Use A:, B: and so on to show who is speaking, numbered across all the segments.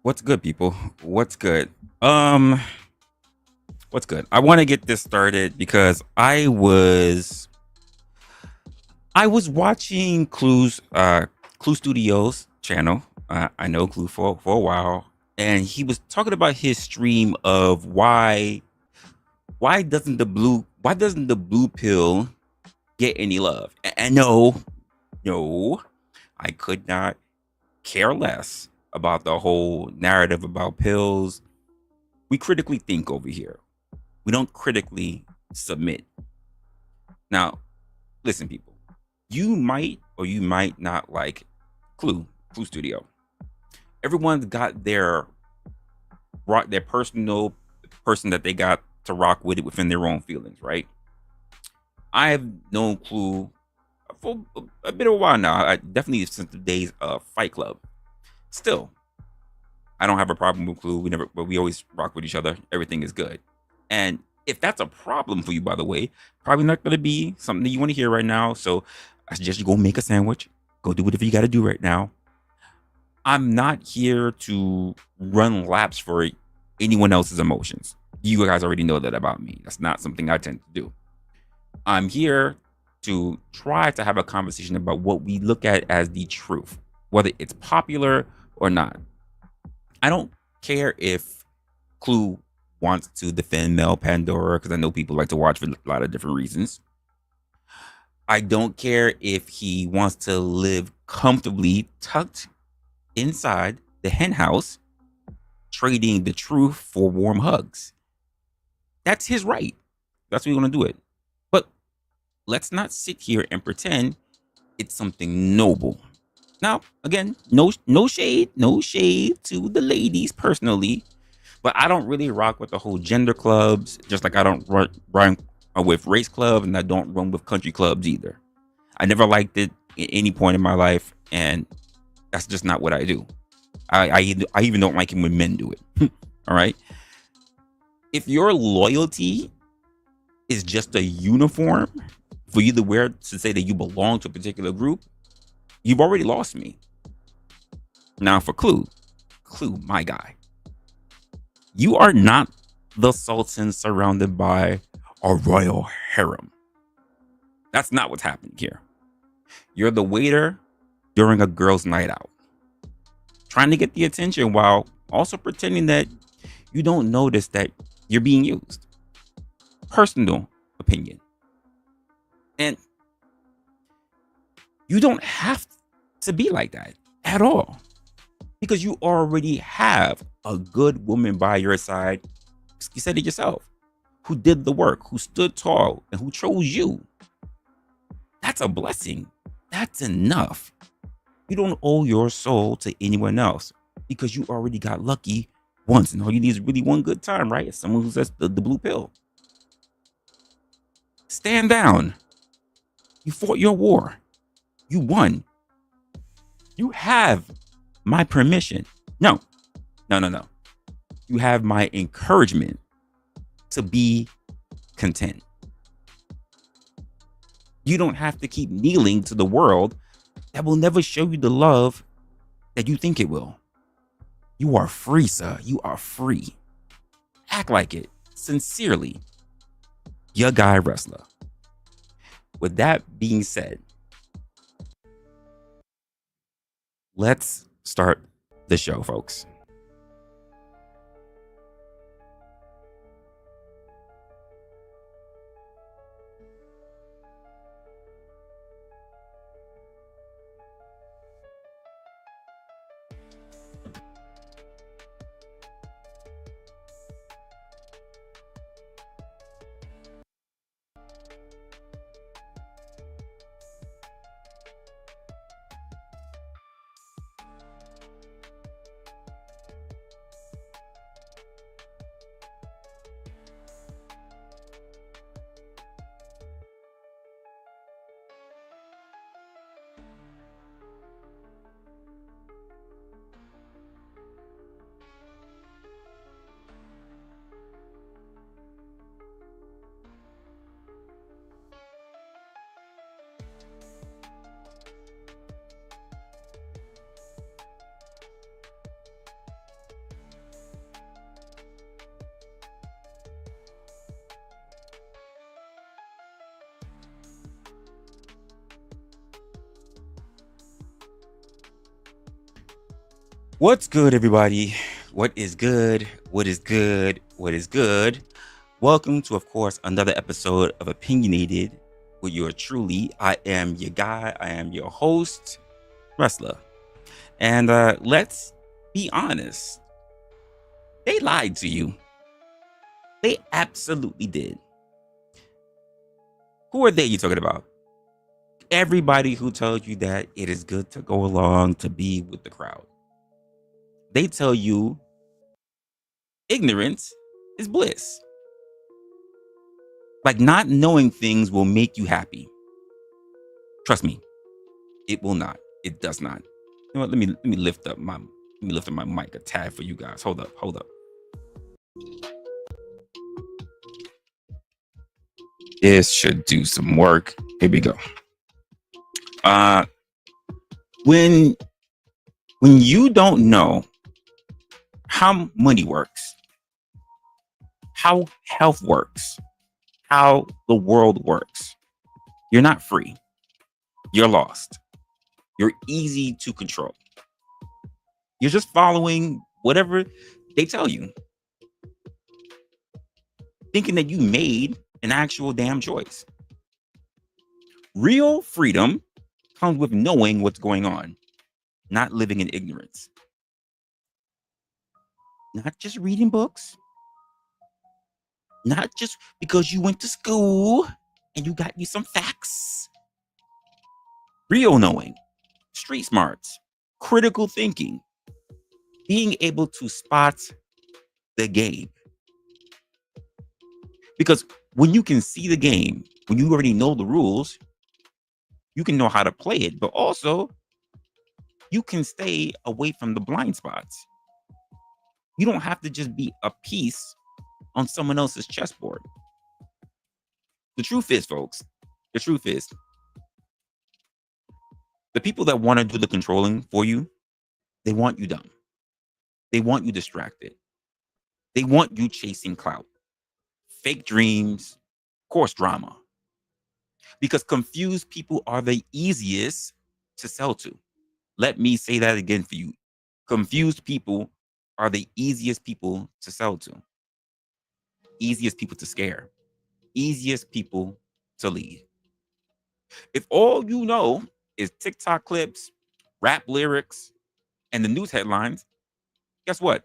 A: What's good, people? What's good? Um, what's good? I want to get this started because I was watching Clue Studios channel. I know Clue for a while, and he was talking about his stream of why doesn't the blue pill get any love? And no, I could not care less about the whole narrative about pills. We critically think over here. We don't critically submit. Now, listen, people. You might or you might not like Clue Studio. Everyone's got their personal person that they got to rock with it within their own feelings, right? I have known Clue for a bit of a while now. Definitely since the days of Fight Club. Still, I don't have a problem with Clue. But we always rock with each other. Everything is good. And if that's a problem for you, by the way, probably not going to be something that you want to hear right now. So I suggest you go make a sandwich. Go do whatever you got to do right now. I'm not here to run laps for anyone else's emotions. You guys already know that about me. That's not something I tend to do. I'm here to try to have a conversation about what we look at as the truth, whether it's popular or not. I don't care if Clue wants to defend Mel Pandora because I know people like to watch for a lot of different reasons. I don't care if he wants to live comfortably tucked inside the hen house, trading the truth for warm hugs. That's his right. That's what we want to do it. But let's not sit here and pretend it's something noble. Now, again, no shade to the ladies personally, but I don't really rock with the whole gender clubs. Just like I don't run with race club, and I don't run with country clubs either. I never liked it at any point in my life, and that's just not what I do. I even don't like it when men do it. All right. If your loyalty is just a uniform for you to wear to say that you belong to a particular group, you've already lost me. Now for Clue, my guy, you are not the Sultan surrounded by a royal harem. That's not what's happening here. You're the waiter during a girl's night out, trying to get the attention while also pretending that you don't notice that you're being used. Personal opinion. And you don't have to be like that at all because you already have a good woman by your side. You said it yourself, who did the work, who stood tall, and who chose you. That's a blessing. That's enough. You don't owe your soul to anyone else because you already got lucky once. And all you need is really one good time, right? It's someone who says the blue pill. Stand down. You fought your war. You won. You have my permission. No. You have my encouragement to be content. You don't have to keep kneeling to the world that will never show you the love that you think it will. You are free, sir. You are free. Act like it. Sincerely. Your guy, Resla. With that being said, let's start the show, folks. What's good, everybody? What is good? What is good? What is good? Welcome to, of course, another episode of Opinionated with your truly. I am your guy. I am your host, Resla. And let's be honest. They lied to you. They absolutely did. Who are they you talking about? Everybody who tells you that it is good to go along to be with the crowd. They tell you ignorance is bliss. Like, not knowing things will make you happy. Trust me, it will not. It does not. You know what? Let me lift up my mic a tad for you guys. Hold up. This should do some work. Here we go. Uh when you don't know how money works, how health works, how the world works, you're not free. You're lost. You're easy to control. You're just following whatever they tell you, thinking that you made an actual damn choice. Real freedom comes with knowing what's going on, not living in ignorance. Not just reading books, not just because you went to school and you got you some facts. Real knowing, street smarts, critical thinking, being able to spot the game. Because when you can see the game, when you already know the rules, you can know how to play it, but also you can stay away from the blind spots. You don't have to just be a piece on someone else's chessboard. The truth is, folks, the truth is, the people that want to do the controlling for you, they want you dumb. They want you distracted. They want you chasing clout, fake dreams, of course, drama. Because confused people are the easiest to sell to. Let me say that again for you. Confused people are the easiest people to sell to, easiest people to scare, easiest people to lead. If all you know is TikTok clips, rap lyrics, and the news headlines, guess what?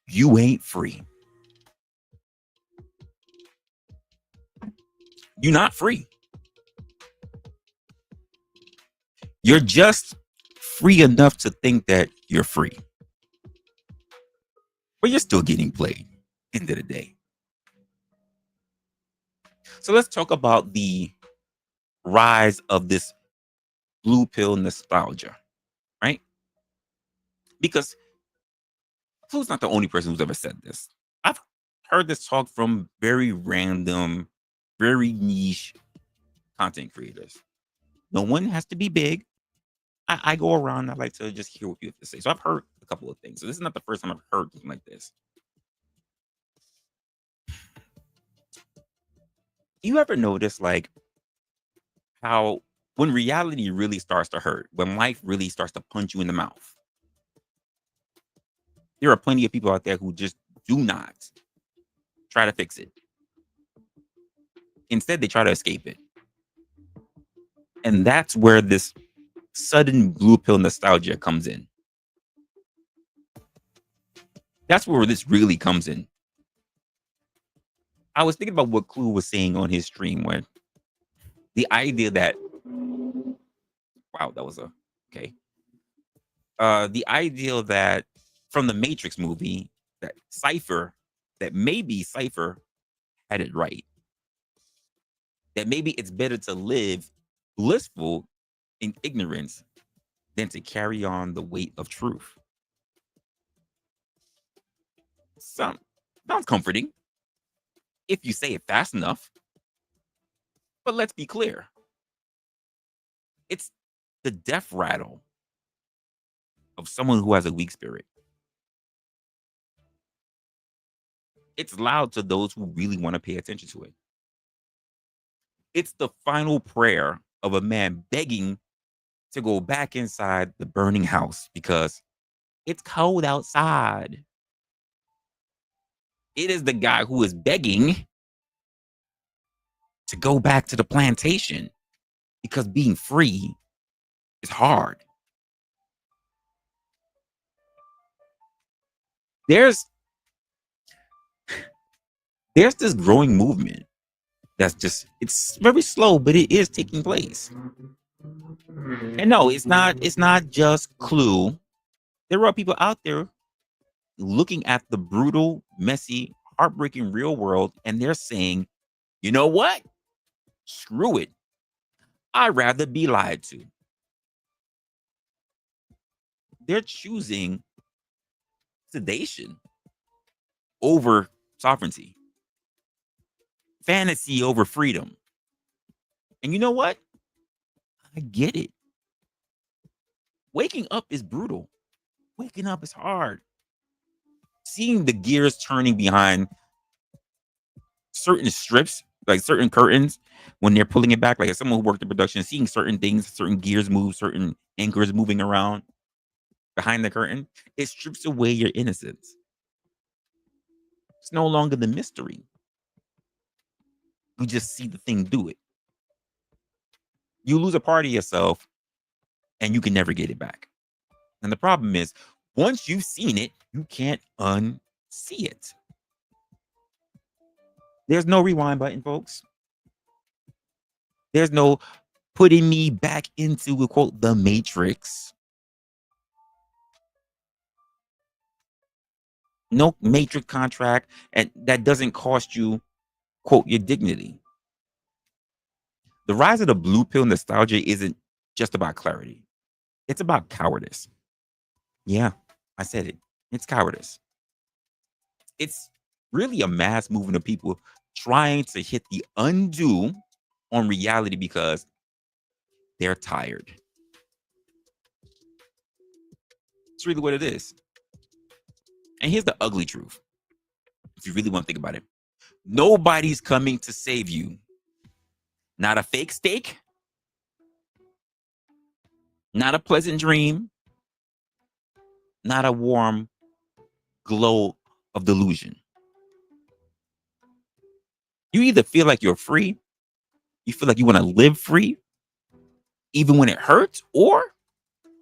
A: You ain't free. You're not free. You're just free enough to think that you're free. But you're still getting played, end of the day. So let's talk about the rise of this blue pill nostalgia, right? Because Clue's not the only person who's ever said this. I've heard this talk from very random, very niche content creators. No one has to be big. I go around, I like to just hear what people have to say. So I've heard a couple of things. So this is not the first time I've heard something like this. You ever notice, like, how when reality really starts to hurt, when life really starts to punch you in the mouth, there are plenty of people out there who just do not try to fix it. Instead, they try to escape it. And that's where this sudden blue pill nostalgia comes in. That's where this really comes in. I was thinking about what Clue was saying on his stream, where the idea that, wow, that was okay. The idea that from the Matrix movie, that maybe Cypher had it right. That maybe it's better to live blissful in ignorance than to carry on the weight of truth. Sounds comforting if you say it fast enough. But let's be clear. It's the death rattle of someone who has a weak spirit. It's loud to those who really want to pay attention to it. It's the final prayer of a man begging to go back inside the burning house because It's cold outside. It is the guy who is begging to go back to the plantation because being free is hard. There's this growing movement that's just, it's very slow, but it is taking place. And no, it's not just Clue. There are people out there looking at the brutal, messy, heartbreaking real world, and they're saying, you know what? Screw it. I'd rather be lied to. They're choosing sedation over sovereignty, fantasy over freedom. And you know what? I get it. Waking up is brutal. Waking up is hard. Seeing the gears turning behind certain strips, like certain curtains, when they're pulling it back, like as someone who worked in production, seeing certain things, certain gears move, certain anchors moving around behind the curtain, it strips away your innocence. It's no longer the mystery. You just see the thing do it. You lose a part of yourself and you can never get it back. And the problem is, once you've seen it, you can't unsee it. There's no rewind button, folks. There's no putting me back into, quote, the matrix. No matrix contract, and that doesn't cost you, quote, your dignity. The rise of the blue pill nostalgia isn't just about clarity. It's about cowardice. Yeah, I said it. It's cowardice. It's really a mass movement of people trying to hit the undo on reality because they're tired. It's really what it is. And here's the ugly truth. If you really want to think about it, nobody's coming to save you. Not a fake steak, not a pleasant dream, not a warm glow of delusion. You either feel like you're free, you feel like you want to live free, even when it hurts, or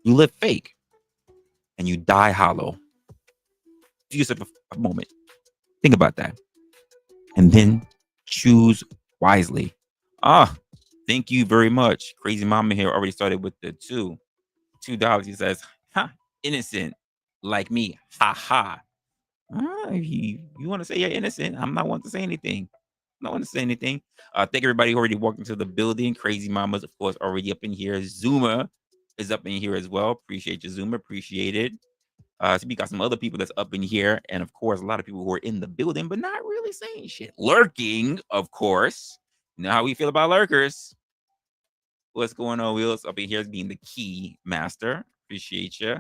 A: you live fake and you die hollow. Give yourself a moment. Think about that. And then choose wisely. Ah, thank you very much. Crazy Mama here already started with the $2. He says, ha, innocent like me. Ha ha. You want to say you're innocent? I'm not one to say anything. I don't want to say anything. Thank everybody who already walked into the building. Crazy Mamas, of course, already up in here. Zuma is up in here as well. Appreciate you, Zuma. Appreciate it. So we got some other people that's up in here, and of course, a lot of people who are in the building, but not really saying shit. Lurking, of course. You know how we feel about lurkers. What's going on, Wheels? Up in here as being the key master. Appreciate you.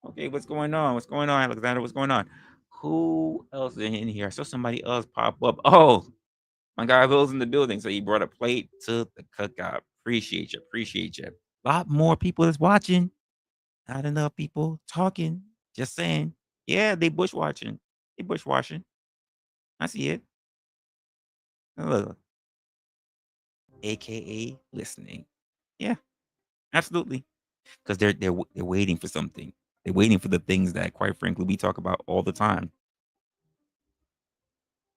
A: Okay, what's going on? What's going on, Alexander? What's going on? Who else is in here? I saw somebody else pop up. Oh, my guy Will's in the building, so he brought a plate to the cookout. Appreciate you. Appreciate you. A lot more people is watching. Not enough people talking. Just saying. Yeah, they bush watching. They bush watching. I see it. Look. AKA listening. Yeah, absolutely. Because they're waiting for something. They're waiting for the things that, quite frankly, we talk about all the time.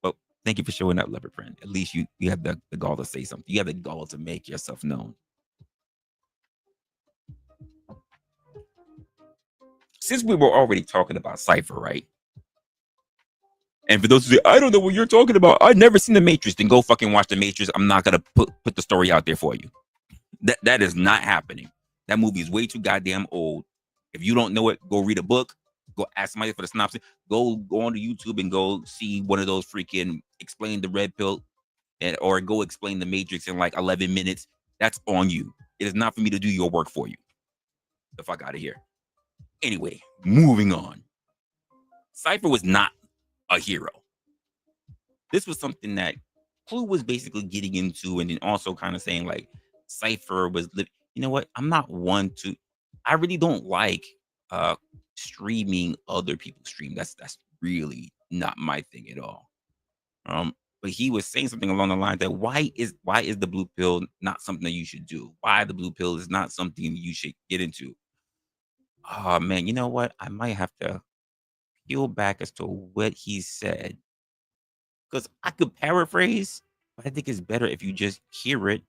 A: But thank you for showing up, Leopard Friend. At least you have the gall to say something. You have the gall to make yourself known. Since we were already talking about Cypher, right? And for those who say, I don't know what you're talking about, I've never seen The Matrix, then go fucking watch The Matrix. I'm not gonna put the story out there for you. That is not happening. That movie is way too goddamn old. If you don't know it, go read a book. Go ask somebody for the synopsis. Go onto YouTube and go see one of those freaking explain the red pill, or go explain The Matrix in like 11 minutes. That's on you. It is not for me to do your work for you. The fuck out of here. Anyway, moving on. Cypher was not a hero. This was something that Clue was basically getting into, and then also kind of saying like Cypher was, you know what? I'm not one to. I really don't like streaming other people's stream. That's really not my thing at all. But he was saying something along the line that why is the blue pill not something that you should do? Why the blue pill is not something you should get into? Oh man, you know what? I might have to peel back as to what he said because I could paraphrase, but I think it's better if you just hear it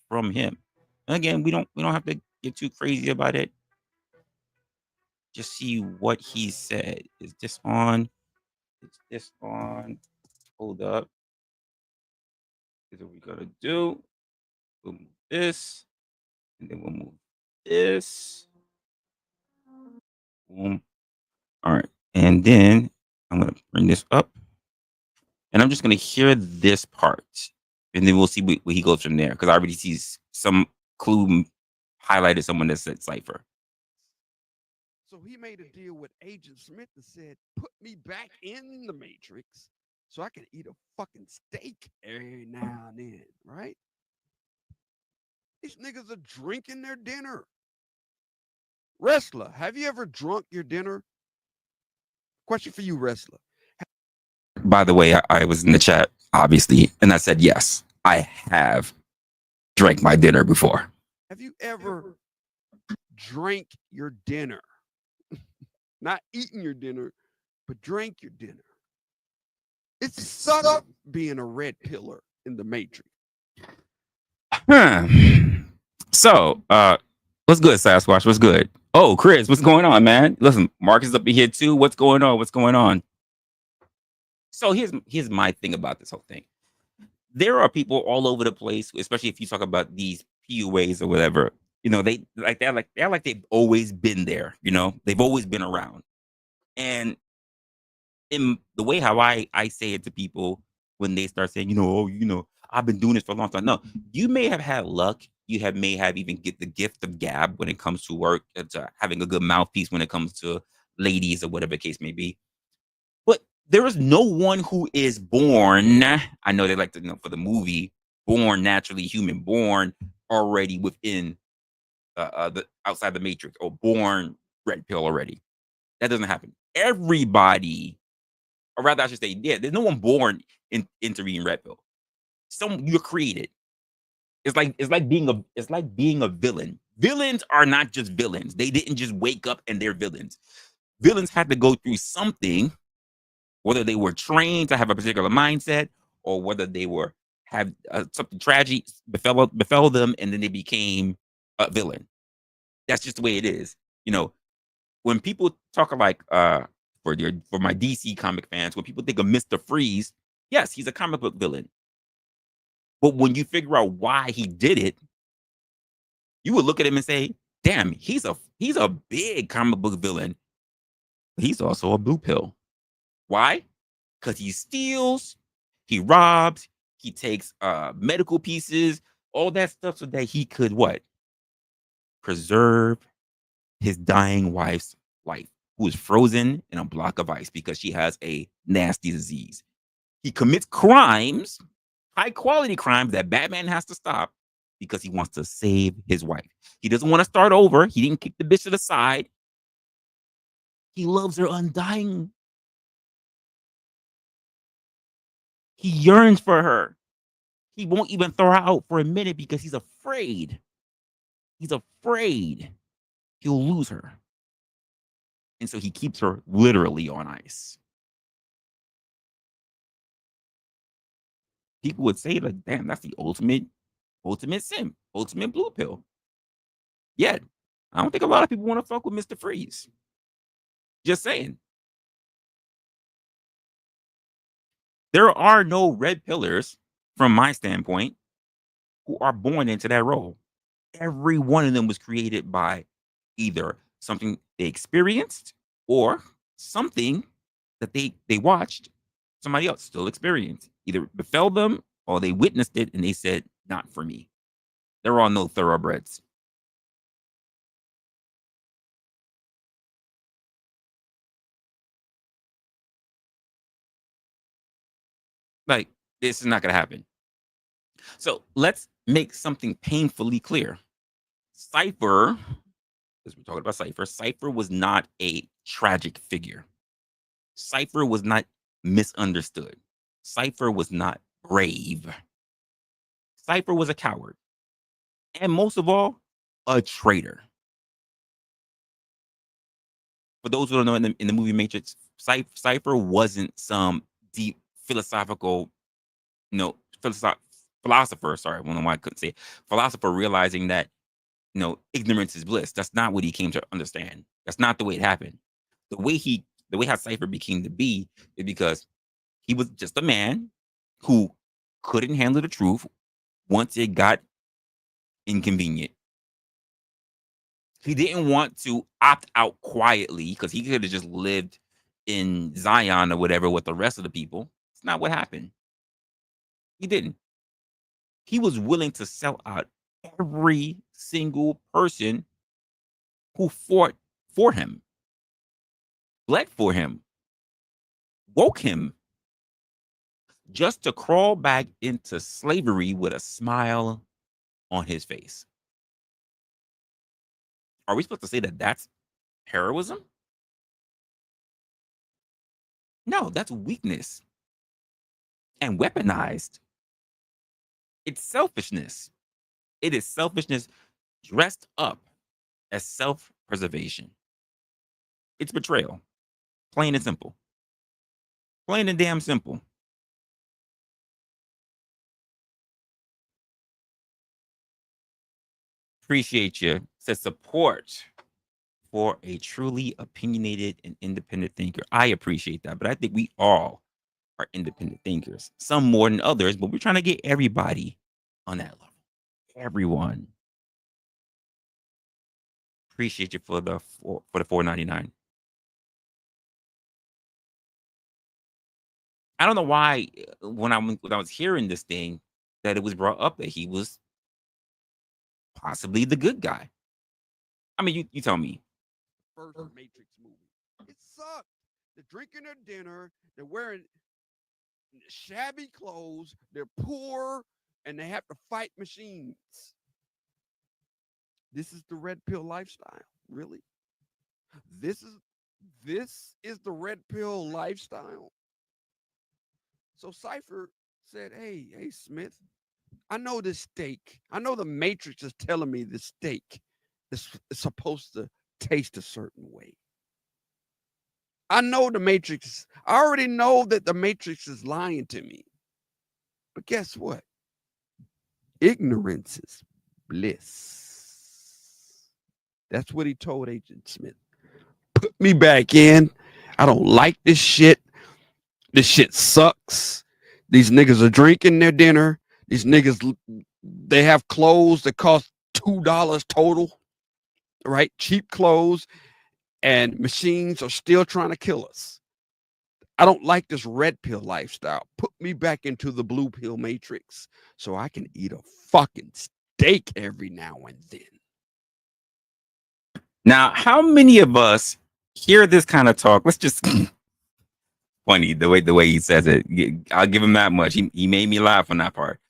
A: from him. And again, we don't have to get too crazy about it. Just see what he said. Is this on? Is this on? Hold up. Is what we gotta do. We'll move this, and then we'll move this. Boom. All right. And then I'm gonna bring this up. And I'm just gonna hear this part. And then we'll see where he goes from there. Because I already see some clue highlighted someone that said Cypher.
B: So he made a deal with Agent Smith and said, put me back in the Matrix so I can eat a fucking steak every now and then, right? These niggas are drinking their dinner. Resla, have you ever drunk your dinner? Question for you, Resla.
A: By the way, I was in the chat, obviously, and I said yes. I have drank my dinner before.
B: Have you ever drank your dinner? Not eating your dinner, but drank your dinner. It sucks being a red pillar in the Matrix.
A: So, what's good, Sasquatch? What's good? Oh, Chris, what's going on, man? Listen, Marcus is up in here too. What's going on? What's going on? So here's my thing about this whole thing. There are people all over the place, especially if you talk about these PUAs or whatever. You know, they're like they've always been there. You know, they've always been around. And in the way how I say it to people when they start saying, I've been doing this for a long time. No, you may have had luck. You may have even get the gift of gab when it comes to work, to having a good mouthpiece when it comes to ladies or whatever the case may be. But there is no one who is born. I know they like to, for the movie, born naturally human, born already within the outside the matrix, or born red pill already. That doesn't happen. Everybody, or rather, I should say, yeah, there's no one born into being red pill. You're created. It's like being a villain. Villains are not just villains. They didn't just wake up and they're villains. Villains had to go through something, whether they were trained to have a particular mindset, or whether they have something tragic befell them, and then they became a villain. That's just the way it is. When people talk like for my DC comic fans, when people think of Mr. Freeze, yes, he's a comic book villain. But when you figure out why he did it, you would look at him and say, "Damn, he's a big comic book villain. But he's also a blue pill. Why? Because he steals, he robs, he takes medical pieces, all that stuff, so that he could what? Preserve his dying wife's life, who is frozen in a block of ice because she has a nasty disease. He commits crimes, high quality crimes that Batman has to stop because he wants to save his wife. He doesn't want to start over. He didn't kick the bitch to the side. He loves her undying. He yearns for her. He won't even throw her out for a minute because he's afraid. He's afraid he'll lose her. And so he keeps her literally on ice. People would say, like, damn, that's the ultimate sim, ultimate blue pill. Yet, I don't think a lot of people want to fuck with Mr. Freeze. Just saying. There are no red pillars, from my standpoint, who are born into that role. Every one of them was created by either something they experienced, or something that they watched somebody else still experience. Either befell them, or they witnessed it and they said, not for me. There are no thoroughbreds. Like, this is not going to happen. So let's make something painfully clear. Cypher, because we're talking about Cypher. Cypher was not a tragic figure. Cypher was not misunderstood. Cypher was not brave. Cypher was a coward. And most of all, a traitor. For those who don't know, in the movie Matrix, Cypher wasn't some deep philosophical, philosopher. Sorry, I don't know why I couldn't say it. Philosopher realizing that ignorance is bliss. That's not what he came to understand. That's not the way it happened. The way how Cypher became to be is because he was just a man who couldn't handle the truth once it got inconvenient. He didn't want to opt out quietly because he could have just lived in Zion or whatever with the rest of the people. It's not what happened. He didn't. He was willing to sell out every single person who fought for him, bled for him, woke him, just to crawl back into slavery with a smile on his face. Are we supposed to say that that's heroism? No, that's weakness and weaponized. It's selfishness. It is selfishness dressed up as self-preservation. It's betrayal. Plain and simple. Plain and damn simple. Appreciate you. Says support for a truly opinionated and independent thinker. I appreciate that, but I think we all are independent thinkers. Some more than others, but we're trying to get everybody on that level. Everyone. Appreciate you for the $4.99. I don't know why when I was hearing this thing that it was brought up that he was possibly the good guy. I mean, you tell me.
B: First Matrix movie. It sucked. They're drinking their dinner. They're wearing shabby clothes. They're poor, and they have to fight machines. This is the red pill lifestyle, really. This is the red pill lifestyle. So Cypher said, "Hey, Smith, I know this steak. I know the Matrix is telling me this steak is supposed to taste a certain way. I know the Matrix. I already know that the Matrix is lying to me. But guess what? Ignorance is bliss." That's what he told Agent Smith. Put me back in. I don't like this shit. This shit sucks. These niggas are drinking their dinner. These niggas, they have clothes that cost $2 total, right? Cheap clothes, and machines are still trying to kill us. I don't like this red pill lifestyle. Put me back into the blue pill matrix so I can eat a fucking steak every now and then.
A: Now, how many of us hear this kind of talk? Let's just funny the way he says it. I'll give him that much. He made me laugh on that part.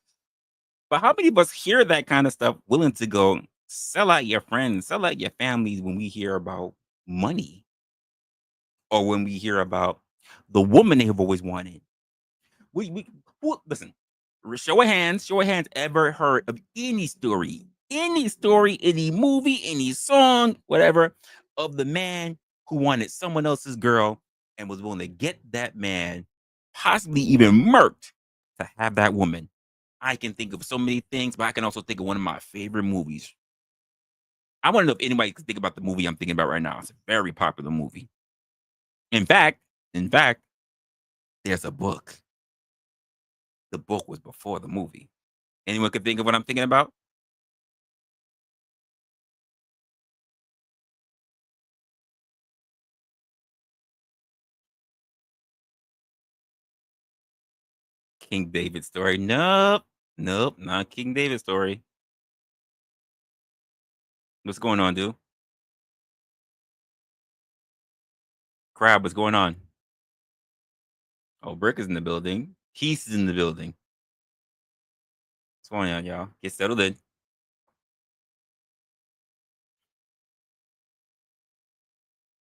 A: But how many of us hear that kind of stuff willing to go sell out your friends, sell out your families when we hear about money or when we hear about the woman they have always wanted? Listen, show of hands, ever heard of any story, any movie, any song, whatever, of the man who wanted someone else's girl and was willing to get that man, possibly even murked, to have that woman? I can think of so many things, but I can also think of one of my favorite movies. I want to know if anybody can think about the movie I'm thinking about right now. It's a very popular movie. In fact, there's a book. The book was before the movie. Anyone could think of what I'm thinking about? King David story. Nope. Not King David story. What's going on, dude? Crab, what's going on? Oh, Brick is in the building. Keith is in the building. What's going on, y'all? Get settled in.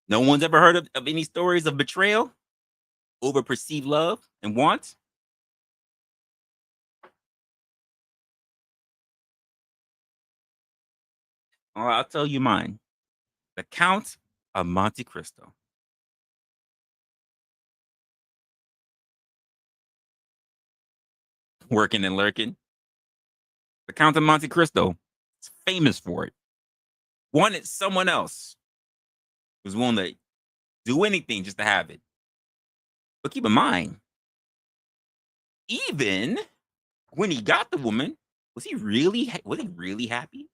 A: No one's ever heard of any stories of betrayal over perceived love and want? Well, I'll tell you mine. The Count of Monte Cristo. Working and lurking. The Count of Monte Cristo is famous for it. Wanted someone else who's willing to do anything just to have it. But keep in mind, even when he got the woman, was he really happy?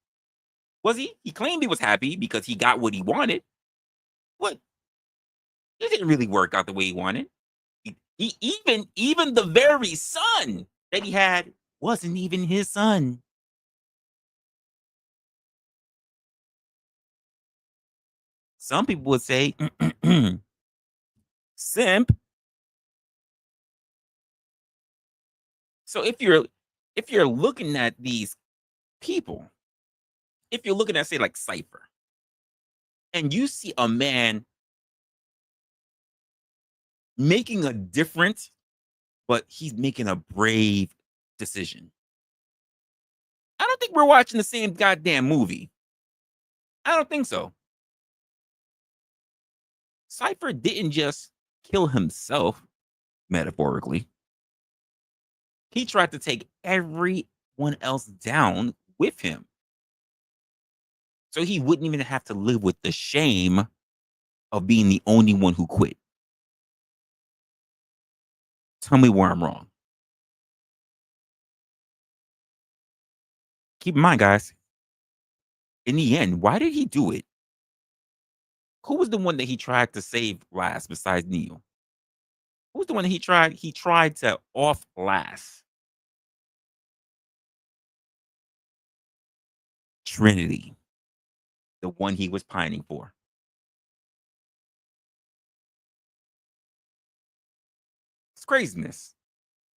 A: Was he? He claimed he was happy because he got what he wanted. What? It didn't really work out the way he wanted. He even the very son that he had wasn't even his son. Some people would say simp. So if you're looking at these people, if you're looking at say like Cypher, and you see a man making a difference, but he's making a brave decision. I don't think we're watching the same goddamn movie. I don't think so. Cypher didn't just kill himself, metaphorically. He tried to take everyone else down with him. So he wouldn't even have to live with the shame of being the only one who quit. Tell me where I'm wrong. Keep in mind, guys, in the end, why did he do it? Who was the one that he tried to save last besides Neo? Who was the one that he tried? He tried to off last. Trinity, the one he was pining for. It's craziness.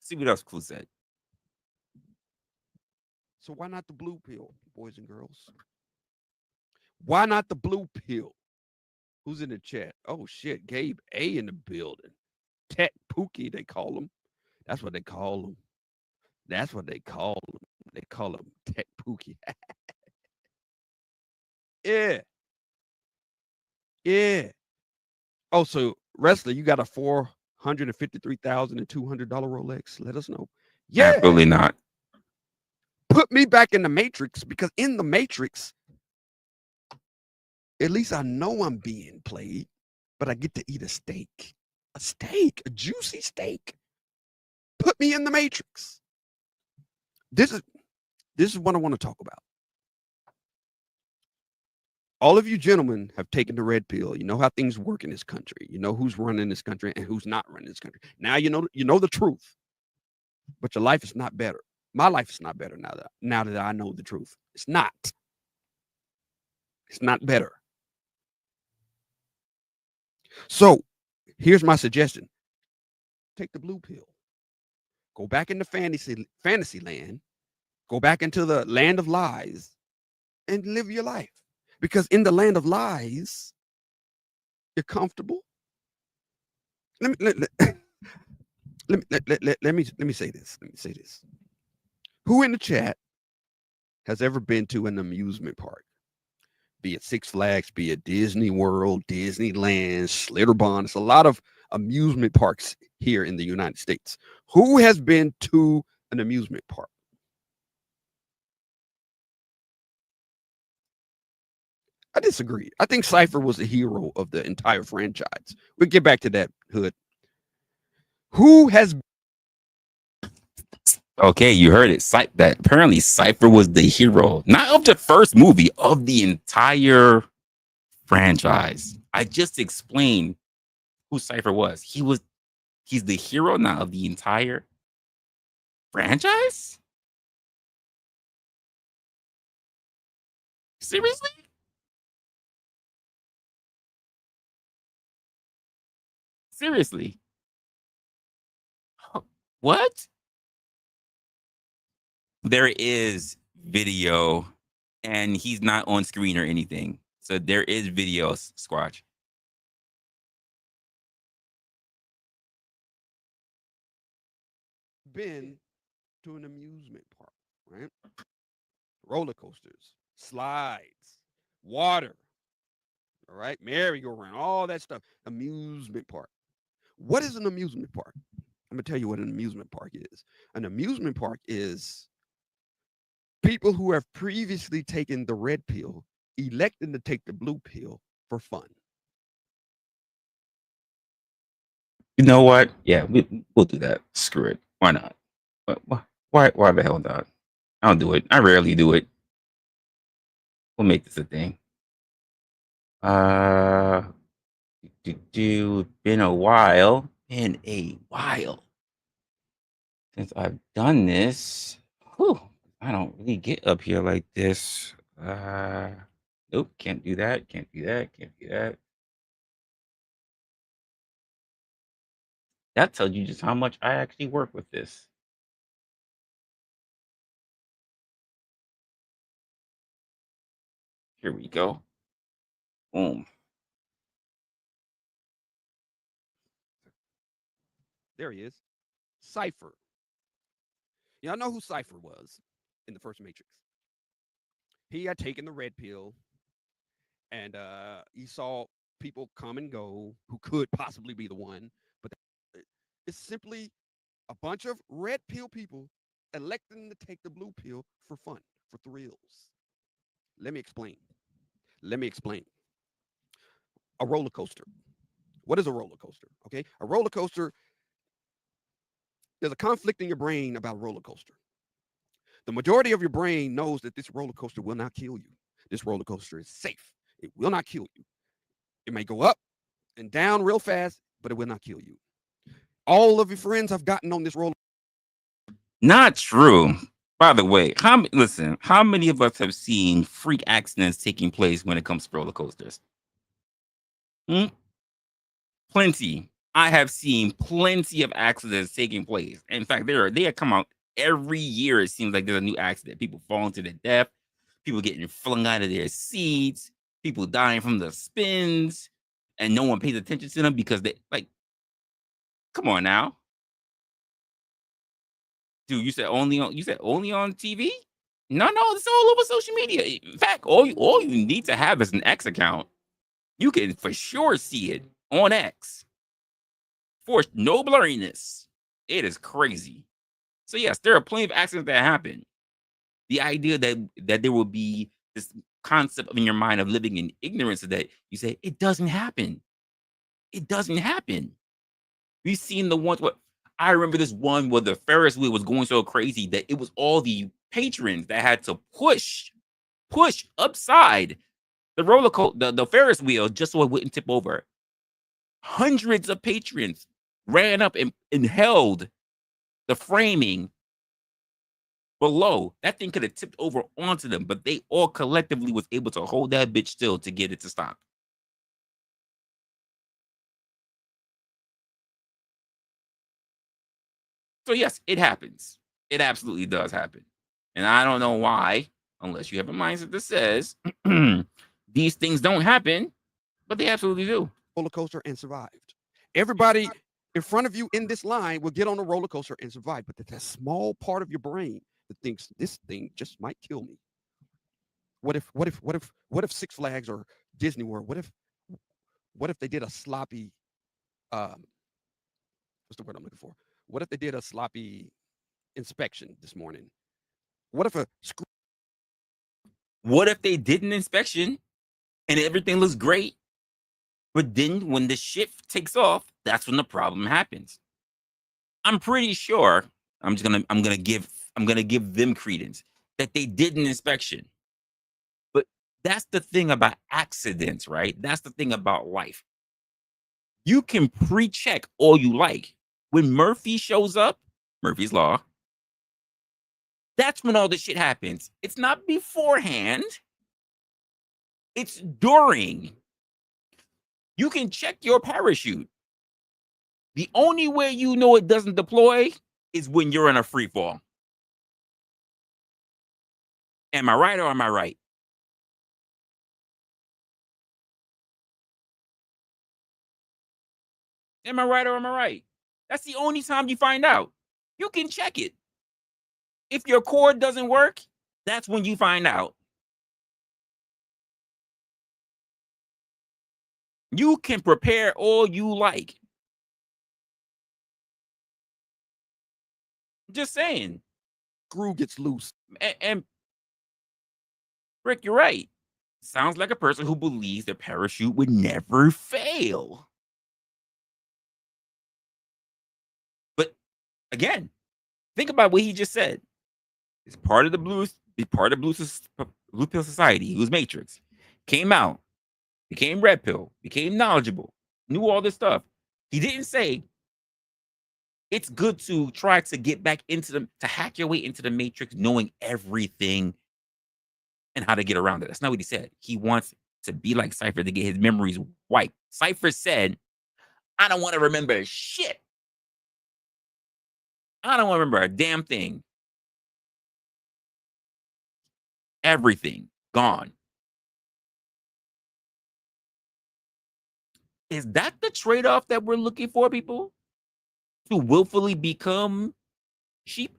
A: See what else Clue said.
B: So why not the blue pill, boys and girls? Why not the blue pill? Who's in the chat? Oh shit, Gabe A in the building. Tech Pookie, they call him. That's what they call him. That's what they call him. They call him Tech Pookie. Yeah. Yeah. Oh, so Resla, you got a $453,200 Rolex? Let us know. Yeah.
A: Absolutely not.
B: Put me back in the Matrix, because in the Matrix, at least I know I'm being played, but I get to eat a steak. A steak, a juicy steak. Put me in the Matrix. This is what I want to talk about. All of you gentlemen have taken the red pill. You know how things work in this country. You know who's running this country and who's not running this country. Now you know the truth. But your life is not better. My life is not better now that I know the truth. It's not. It's not better. So here's my suggestion. Take the blue pill. Go back into fantasy land. Go back into the land of lies and live your life. Because in the land of lies, you're comfortable. Let me say this. Let me say this. Who in the chat has ever been to an amusement park? Be it Six Flags, be it Disney World, Disneyland, Schlitterbahn. It's a lot of amusement parks here in the United States. Who has been to an amusement park? I disagree. I think Cypher was the hero of the entire franchise. We'll get back to that, Hood. Who has...
A: Okay, you heard it. That apparently Cypher was the hero, not of the first movie, of the entire franchise. I just explained who Cypher was. He's the hero now of the entire franchise? Seriously? Seriously? What? There is video, and he's not on screen or anything. So there is video, Squatch.
B: been to an amusement park, right? Roller coasters, slides, water, all right, merry-go-round, all that stuff. Amusement park. What is an amusement park? I'm gonna tell you what an amusement park is. An amusement park is people who have previously taken the red pill electing to take the blue pill for fun.
A: You know what? Yeah, we'll do that. Screw it. Why not? Why the hell not? I'll do it. I rarely do it. We'll make this a thing. Been a while. Been a while since I've done this. Whew, I don't really get up here like this. Nope, can't do that. Can't do that. Can't do that. That tells you just how much I actually work with this. Here we go. Boom.
B: There he is. Cypher. Y'all know who Cypher was in the first Matrix. He had taken the red pill and he saw people come and go who could possibly be the one, but it's simply a bunch of red pill people electing to take the blue pill for fun, for thrills. Let me explain. Let me explain. A roller coaster. What is a roller coaster? Okay, a roller coaster. There's a conflict in your brain about a roller coaster. The majority of your brain knows that this roller coaster will not kill you. This roller coaster is safe. It will not kill you. It may go up and down real fast, but it will not kill you. All of your friends have gotten on this roller.
A: Not true. By the way, how many of us have seen freak accidents taking place when it comes to roller coasters? Hmm? Plenty. I have seen plenty of accidents taking place. In fact, they come out every year. It seems like there's a new accident. People falling to their death, people getting flung out of their seats, people dying from the spins, and no one pays attention to them because they like. Come on now, dude. You said only on TV. No, it's all over social media. In fact, all you need to have is an X account. You can for sure see it on X. For no blurriness. It is crazy. So yes, there are plenty of accidents that happen. The idea that there will be this concept in your mind of living in ignorance of that you say it doesn't happen. It doesn't happen. We've seen the ones what I remember this one where the Ferris wheel was going so crazy that it was all the patrons that had to push upside the Ferris wheel just so it wouldn't tip over. Hundreds of patrons ran up and held the framing below. That thing could have tipped over onto them, but they all collectively was able to hold that bitch still to get it to stop. So yes, it happens. It absolutely does happen. And I don't know why, unless you have a mindset that says these things don't happen, but they absolutely do.
B: Roller coaster and survived. Everybody in front of you in this line will get on a roller coaster and survive, but there's that small part of your brain that thinks this thing just might kill me. What if Six Flags or Disney World? What if they did a sloppy what's the word I'm looking for? What if they did a sloppy inspection this morning? What if
A: What if they did an inspection and everything looks great, but then when the shift takes off, that's when the problem happens. I'm pretty sure I'm gonna give them credence that they did an inspection. But that's the thing about accidents, right? That's the thing about life. You can pre-check all you like. When Murphy shows up, Murphy's Law, that's when all this shit happens. It's not beforehand. It's during. You can check your parachute. The only way you know it doesn't deploy is when you're in a free fall. Am I right or am I right? Am I right or am I right? That's the only time you find out. You can check it. If your cord doesn't work, that's when you find out. You can prepare all you like. Just saying.
B: Screw gets loose.
A: And Rick, you're right. Sounds like a person who believes the parachute would never fail. But again, think about what he just said. It's part of the blues, part of blue pill society. He was Matrix. Came out, became red pill, became knowledgeable, knew all this stuff. He didn't say it's good to try to get back into to hack your way into the matrix, knowing everything and how to get around it. That's not what he said. He wants to be like Cypher to get his memories wiped. Cypher said, I don't want to remember shit. I don't want to remember a damn thing. Everything gone. Is that the trade-off that we're looking for, people? To willfully become sheep?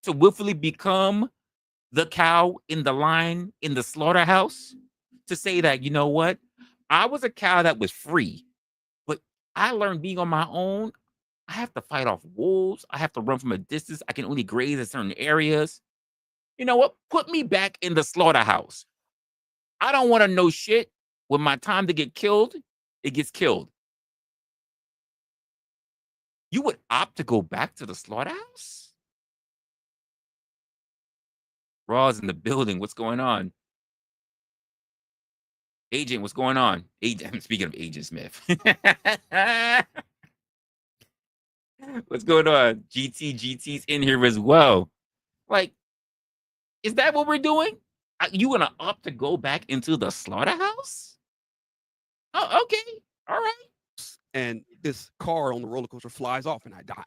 A: To willfully become the cow in the line in the slaughterhouse? To say that, you know what? I was a cow that was free, but I learned being on my own. I have to fight off wolves. I have to run from a distance. I can only graze in certain areas. You know what? Put me back in the slaughterhouse. I don't want to know shit. When my time to get killed, it gets killed. You would opt to go back to the slaughterhouse? Raw's in the building. What's going on? Agent, what's going on? Agent, speaking of Agent Smith. What's going on? GT's in here as well. Like, is that what we're doing? You gonna opt to go back into the slaughterhouse? Oh, okay. All right.
B: And this car on the roller coaster flies off and I die.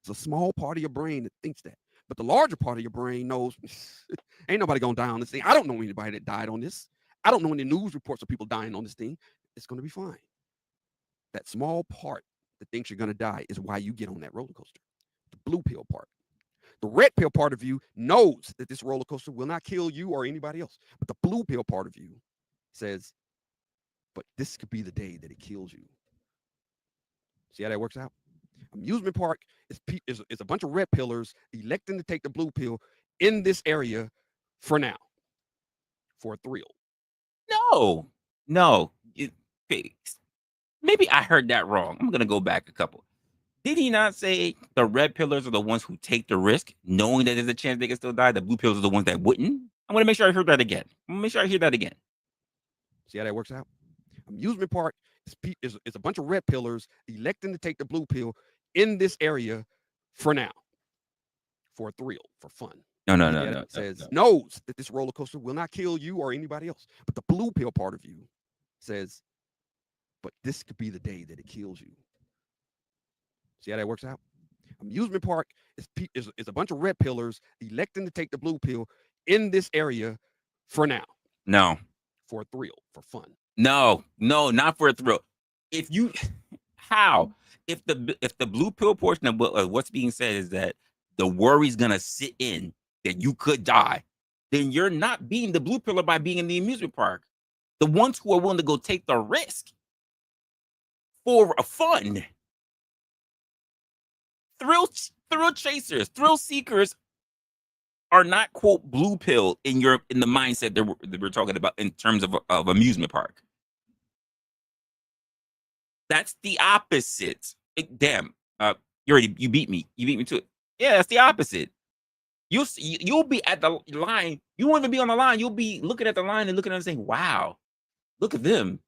B: It's a small part of your brain that thinks that. But the larger part of your brain knows ain't nobody gonna die on this thing. I don't know anybody that died on this. I don't know any news reports of people dying on this thing. It's gonna be fine. That small part that thinks you're gonna die is why you get on that roller coaster. The blue pill part. The red pill part of you knows that this roller coaster will not kill you or anybody else. But the blue pill part of you says, but this could be the day that it kills you. See how that works out? Amusement park is a bunch of red pillars electing to take the blue pill in this area for now, for a thrill.
A: No. Maybe I heard that wrong. I'm gonna go back a couple. Did he not say the red pillars are the ones who take the risk, knowing that there's a chance they can still die? The blue pillars are the ones that wouldn't? I'm gonna make sure I heard that again. I'm gonna make sure I hear that again.
B: See how that works out? Amusement park is a bunch of red pillars electing to take the blue pill in this area for now, for a thrill, for fun.
A: No.
B: Knows that this roller coaster will not kill you or anybody else. But the blue pill part of you says, but this could be the day that it kills you. See how that works out? Amusement park is a bunch of red pillars electing to take the blue pill in this area for now.
A: No.
B: For a thrill, for fun.
A: No, not for a thrill. If you if the blue pill portion of what's being said is that the worry's gonna sit in that you could die, then you're not being the blue pillar by being in the amusement park. The ones who are willing to go take the risk for a fun, thrill chasers, thrill seekers are not quote blue pill in the mindset that we're talking about in terms of amusement park. That's the opposite. Damn, you beat me. You beat me to it. Yeah, that's the opposite. You'll be at the line. You won't even be on the line. You'll be looking at the line and looking at it and saying, "Wow, look at them.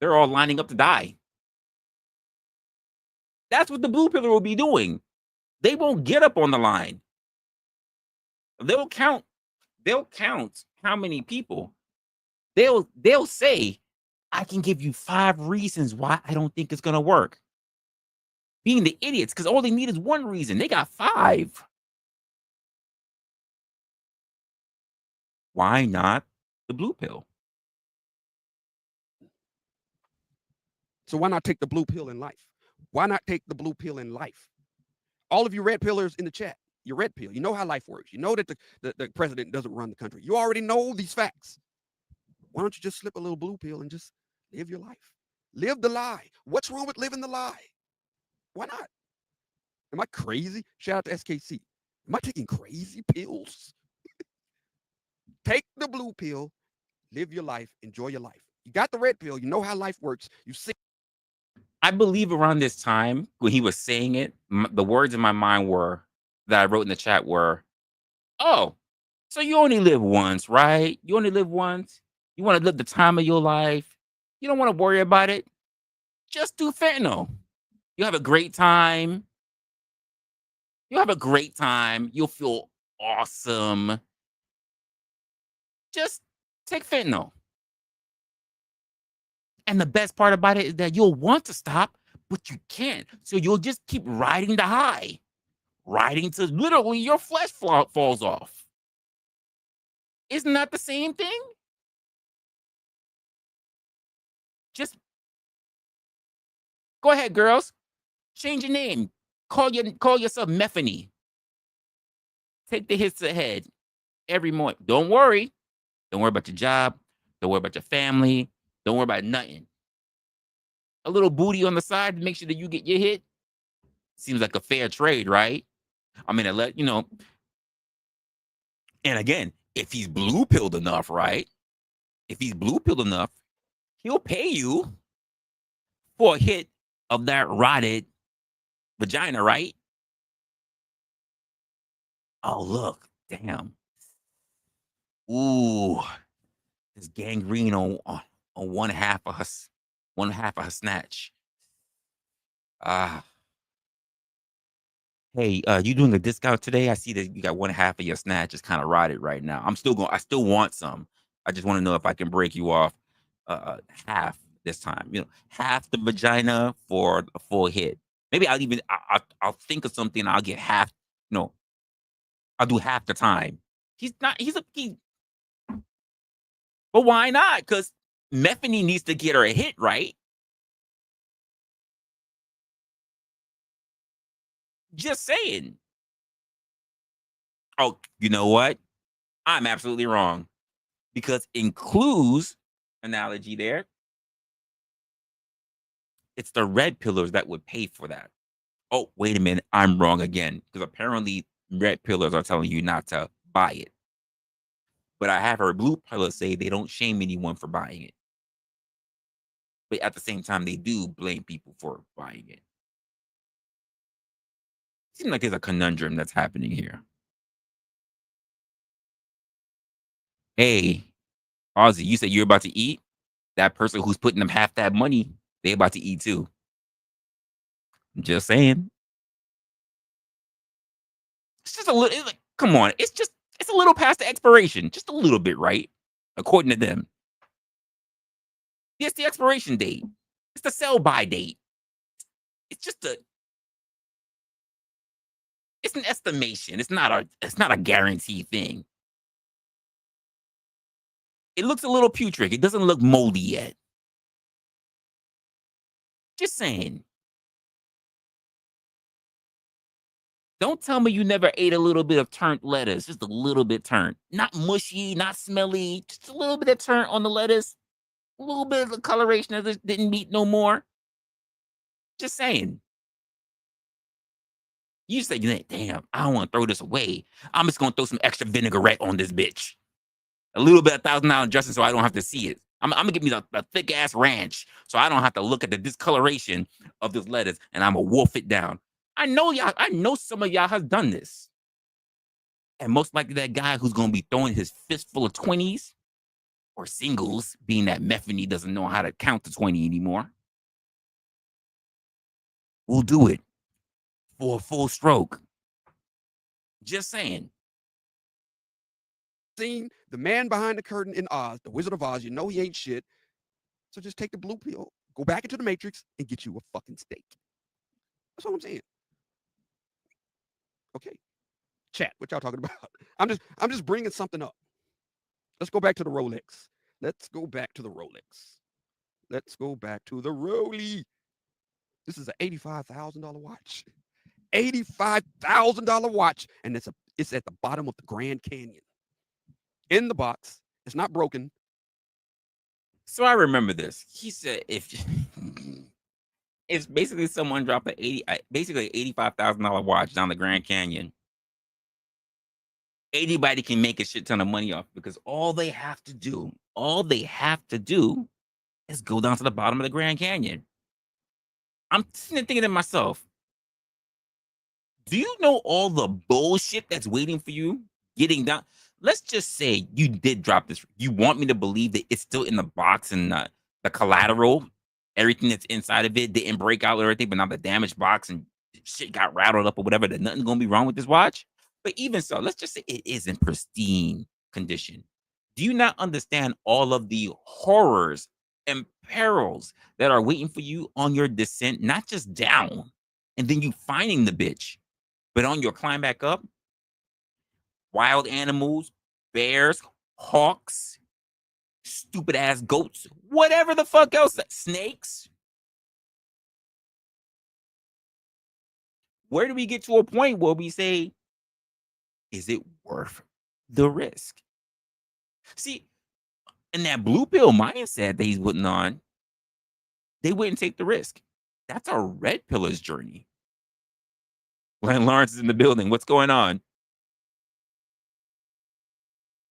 A: They're all lining up to die." That's what the blue pillar will be doing. They won't get up on the line. They'll count how many people. They'll say, I can give you 5 reasons why I don't think it's gonna work. Being the idiots, because all they need is 1 reason. They got 5. Why not the blue pill?
B: So why not take the blue pill in life? Why not take the blue pill in life? All of you red pillars in the chat, you're red pill. You know how life works. You know that the president doesn't run the country. You already know these facts. Why don't you just slip a little blue pill and just live your life? Live the lie. What's wrong with living the lie? Why not? Am I crazy? Shout out to SKC. Am I taking crazy pills? Take the blue pill, live your life, enjoy your life. You got the red pill, you know how life works. You see.
A: I believe around this time when he was saying it, the words in my mind were that I wrote in the chat were, "Oh, so you only live once, right? You only live once. You want to live the time of your life. You don't want to worry about it. Just do fentanyl. You have a great time. You'll have a great time. You'll feel awesome. Just take fentanyl." And the best part about it is that you'll want to stop, but you can't. So you'll just keep riding the high, riding till literally your flesh falls off. Isn't that the same thing? Just go ahead, girls. Change your name. Call yourself Methany. Take the hits ahead every morning. Don't worry. Don't worry about your job. Don't worry about your family. Don't worry about nothing. A little booty on the side to make sure that you get your hit. Seems like a fair trade, right? I mean, and again, if he's blue pilled enough, right? If he's blue pilled enough, he'll pay you for a hit of that rotted vagina, right? Oh, look, damn. Ooh, there's gangrene on one half of her snatch. Ah. Hey, you doing a discount today? I see that you got one half of your snatch is kind of rotted right now. I still want some. I just want to know if I can break you off half this time. Half the vagina for a full hit. Maybe I'll think of something. I'll get half. No, I'll do half the time. He's not. But why not? Because Methany needs to get her a hit, right? Just saying. Oh, you know what? I'm absolutely wrong. Because in Clue's analogy there, it's the red pillars that would pay for that. Oh, wait a minute. I'm wrong again. Because apparently red pillars are telling you not to buy it. But I have heard blue pillars say they don't shame anyone for buying it. But at the same time, they do blame people for buying it. Seems like there's a conundrum that's happening here. Hey, Ozzy, you said you're about to eat? That person who's putting them half that money, they about to eat too. I'm just saying. It's just a little, like, come on. It's a little past the expiration. Just a little bit, right? According to them. It's the expiration date. It's the sell by date. It's just it's an estimation. It's not a guaranteed thing. It looks a little putrid. It doesn't look moldy yet. Just saying. Don't tell me you never ate a little bit of turnt lettuce. Just a little bit turnt. Not mushy, not smelly. Just a little bit of turnt on the lettuce. A little bit of the coloration of this didn't meet no more. Just saying. You say, damn, I don't want to throw this away. I'm just going to throw some extra vinaigrette on this bitch. A little bit of $1,000 dressing so I don't have to see it. I'm going to give me the thick ass ranch so I don't have to look at the discoloration of this lettuce and I'm going to wolf it down. I know some of y'all has done this. And most likely that guy who's going to be throwing his fistful of 20s or singles, being that Methany doesn't know how to count to 20 anymore, will do it for a full stroke. Just saying.
B: Seen the man behind the curtain in Oz, the Wizard of Oz, you know he ain't shit. So just take the blue pill, go back into the Matrix, and get you a fucking steak. That's what I'm saying. Okay. Chat, what y'all talking about? I'm just bringing something up. Let's go back to the Rolex. Let's go back to the Rolex. Let's go back to the Roly. This is an $85,000 watch. $85,000 watch, and it's at the bottom of the Grand Canyon. In the box. It's not broken.
A: So I remember this. He said if it's basically someone dropped basically $85,000 watch down the Grand Canyon, anybody can make a shit ton of money off because all they have to do is go down to the bottom of the Grand Canyon. I'm sitting there thinking to myself, do you know all the bullshit that's waiting for you getting down? Let's just say you did drop this. You want me to believe that it's still in the box and the collateral, everything that's inside of it didn't break out or everything, but now the damaged box and shit got rattled up or whatever, that nothing's going to be wrong with this watch. But even so, let's just say it is in pristine condition. Do you not understand all of the horrors and perils that are waiting for you on your descent, not just down, and then you finding the bitch, but on your climb back up? Wild animals, bears, hawks, stupid ass goats, whatever the fuck else, snakes. Where do we get to a point where we say, is it worth the risk? See, in that blue pill mindset that he's putting on, they wouldn't take the risk. That's a red pillar's journey. Glenn Lawrence is in the building. What's going on?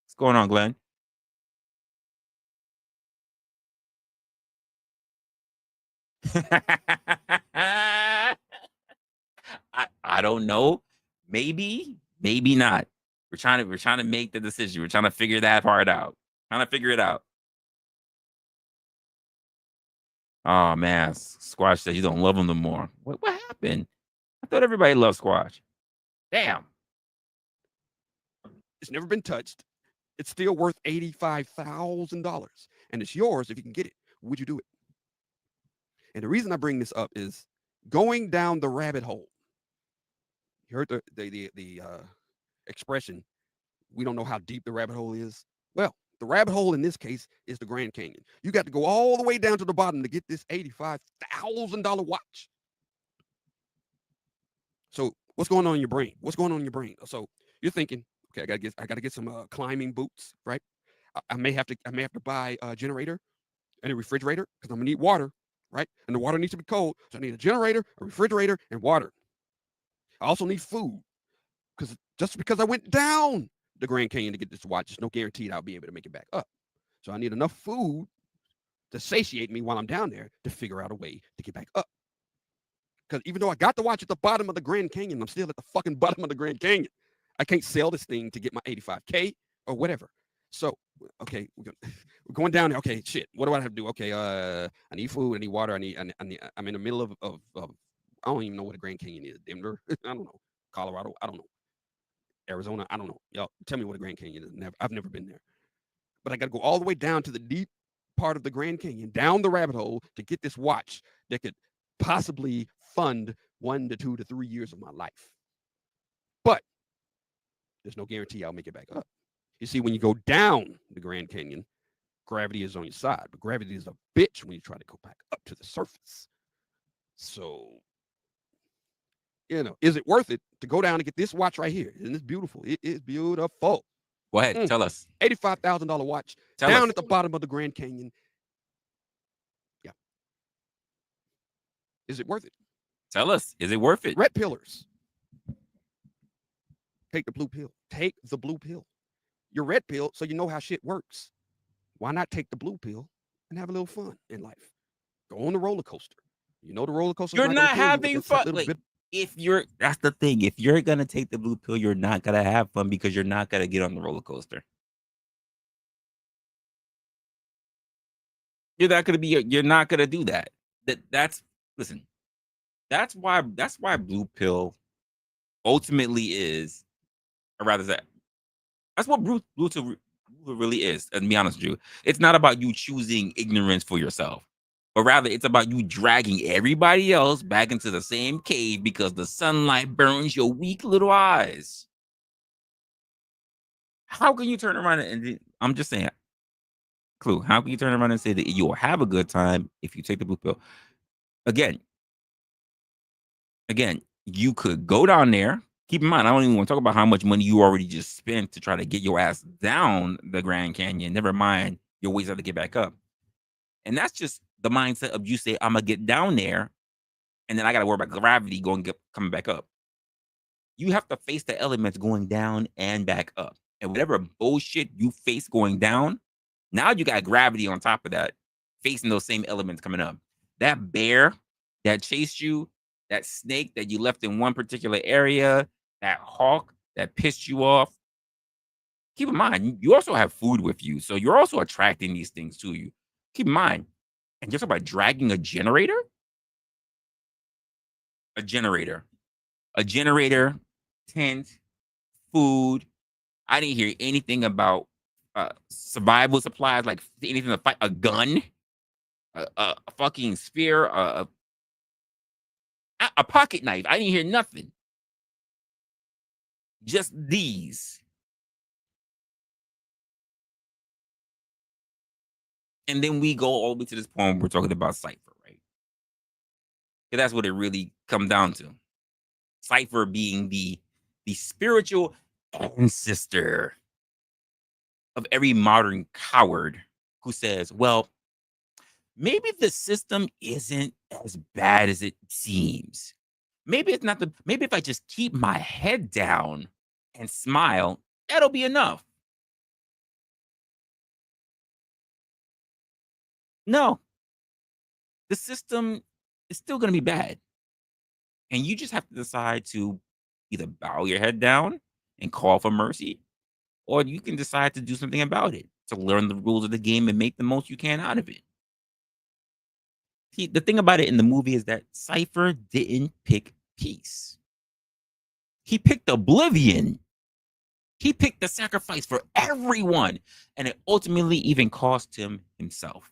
A: What's going on, Glenn? I don't know. Maybe, maybe not. We're trying to make the decision. We're trying to figure that part out. Trying to figure it out. Oh man, Squash said you don't love him no more. What happened? I thought everybody loved Squash. Damn.
B: It's never been touched. It's still worth $85,000, and it's yours if you can get it. Would you do it? And the reason I bring this up is going down the rabbit hole. You heard the expression, we don't know how deep the rabbit hole is. Well, the rabbit hole in this case is the Grand Canyon. You got to go all the way down to the bottom to get this $85,000 watch. So what's going on in your brain? What's going on in your brain? So you're thinking, okay, I gotta get some climbing boots, right? I may have to buy a generator and a refrigerator because I'm gonna need water, right? And the water needs to be cold, so I need a generator, a refrigerator, and water. I also need food because just because I went down the Grand Canyon to get this watch, there's no guarantee that I'll be able to make it back up. So I need enough food to satiate me while I'm down there to figure out a way to get back up. Because even though I got the watch at the bottom of the Grand Canyon, I'm still at the fucking bottom of the Grand Canyon. I can't sell this thing to get my 85K or whatever. So, okay, we're going down there. Okay, shit. What do I have to do? Okay, I need food. I need water. I'm in the middle of I don't even know what a Grand Canyon is. Denver. I don't know. Colorado. I don't know. Arizona. I don't know. Y'all tell me what a Grand Canyon is. I've never been there. But I got to go all the way down to the deep part of the Grand Canyon, down the rabbit hole to get this watch that could possibly fund 1 to 2 to 3 years of my life. But there's no guarantee I'll make it back up. You see, when you go down the Grand Canyon, gravity is on your side, but gravity is a bitch when you try to go back up to the surface. So, is it worth it to go down and get this watch right here? Isn't this beautiful? It is beautiful.
A: Go ahead, tell us.
B: $85,000 watch down at the bottom of the Grand Canyon. Yeah. Is it worth it?
A: Tell us. Is it worth it?
B: Red pillars. Take the blue pill. Take the blue pill. You're red pill, so you know how shit works. Why not take the blue pill and have a little fun in life? Go on the roller coaster. You know the roller coaster.
A: You're not having fun. That's the thing. If you're gonna take the blue pill, you're not gonna have fun because you're not gonna get on the roller coaster. You're not gonna do that. Listen. That's why blue pill ultimately is, or rather that's what blue pill really is. And to be honest with you, it's not about you choosing ignorance for yourself, but rather it's about you dragging everybody else back into the same cave because the sunlight burns your weak little eyes. How can you turn around and I'm just saying, Clue, how can you turn around and say that you'll have a good time if you take the blue pill? Again, You could go down there. Keep in mind, I don't even want to talk about how much money you already just spent to try to get your ass down the Grand Canyon. Never mind your ways how to get back up. And that's just the mindset of you say, I'm gonna get down there, and then I gotta worry about gravity coming back up. You have to face the elements going down and back up. And whatever bullshit you face going down, now you got gravity on top of that, facing those same elements coming up. That bear that chased you, that snake that you left in one particular area, that hawk that pissed you off. Keep in mind, you also have food with you. So you're also attracting these things to you. Keep in mind, and just about dragging a generator, a generator, a generator, tent, food. I didn't hear anything about survival supplies, like anything to fight, a gun, a fucking spear, a pocket knife. I didn't hear nothing. Just these. And then we go all the way to this point. We're talking about Cypher, right? Because that's what it really comes down to. Cypher being the spiritual ancestor of every modern coward who says, well, maybe the system isn't as bad as it seems. Maybe it's not maybe if I just keep my head down and smile, that'll be enough. No, the system is still going to be bad. And you just have to decide to either bow your head down and call for mercy, or you can decide to do something about it, to learn the rules of the game and make the most you can out of it. See, the thing about it in the movie is that Cypher didn't pick peace. He picked oblivion. He picked the sacrifice for everyone, and it ultimately even cost him himself.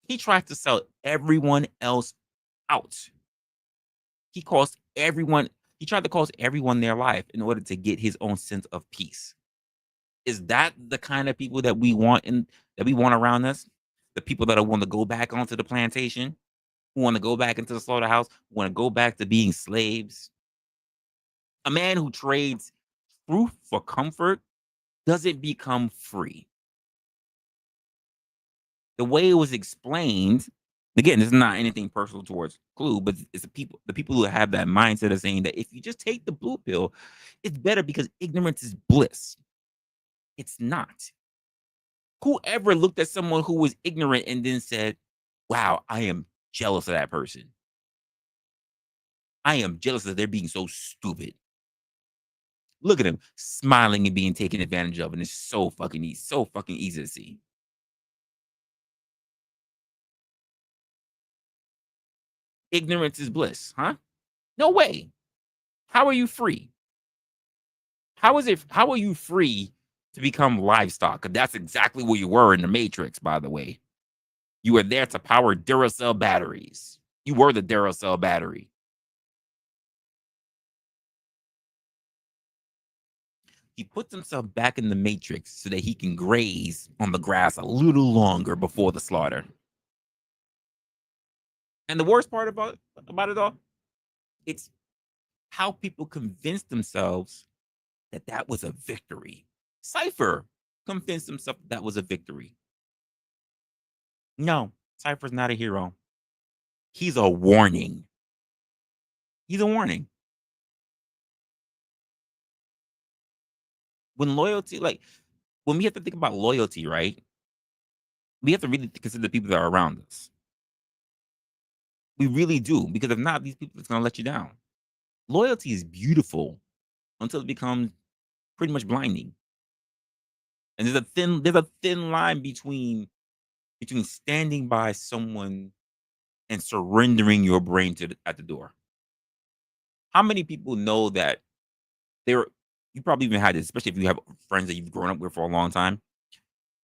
A: He tried to sell everyone else out. He tried to cost everyone their life in order to get his own sense of peace. Is that the kind of people that we want around us? The people that want to go back onto the plantation, who want to go back into the slaughterhouse, who want to go back to being slaves? A man who trades truth for comfort doesn't become free. The way it was explained, again, this is not anything personal towards Clue, but it's the people who have that mindset of saying that if you just take the blue pill, it's better because ignorance is bliss. It's not. Whoever looked at someone who was ignorant and then said, wow, I am jealous of that person. I am jealous that they're being so stupid. Look at him smiling and being taken advantage of, and it's so fucking easy to see. Ignorance is bliss, huh? No way. How are you free? How are you free to become livestock? That's exactly where you were in the Matrix, by the way. You were there to power Duracell batteries. You were the Duracell battery. He puts himself back in the Matrix so that he can graze on the grass a little longer before the slaughter. And the worst part about it all, it's how people convince themselves that was a victory. Cypher convinced himself that was a victory. No, Cypher's not a hero. He's a warning. He's a warning. When loyalty, when we have to think about loyalty, right? We have to really consider the people that are around us. We really do, because if not, these people are going to let you down. Loyalty is beautiful until it becomes pretty much blinding. And there's a thin line between standing by someone and surrendering your brain at the door. How many people know that you probably even had this, especially if you have friends that you've grown up with for a long time,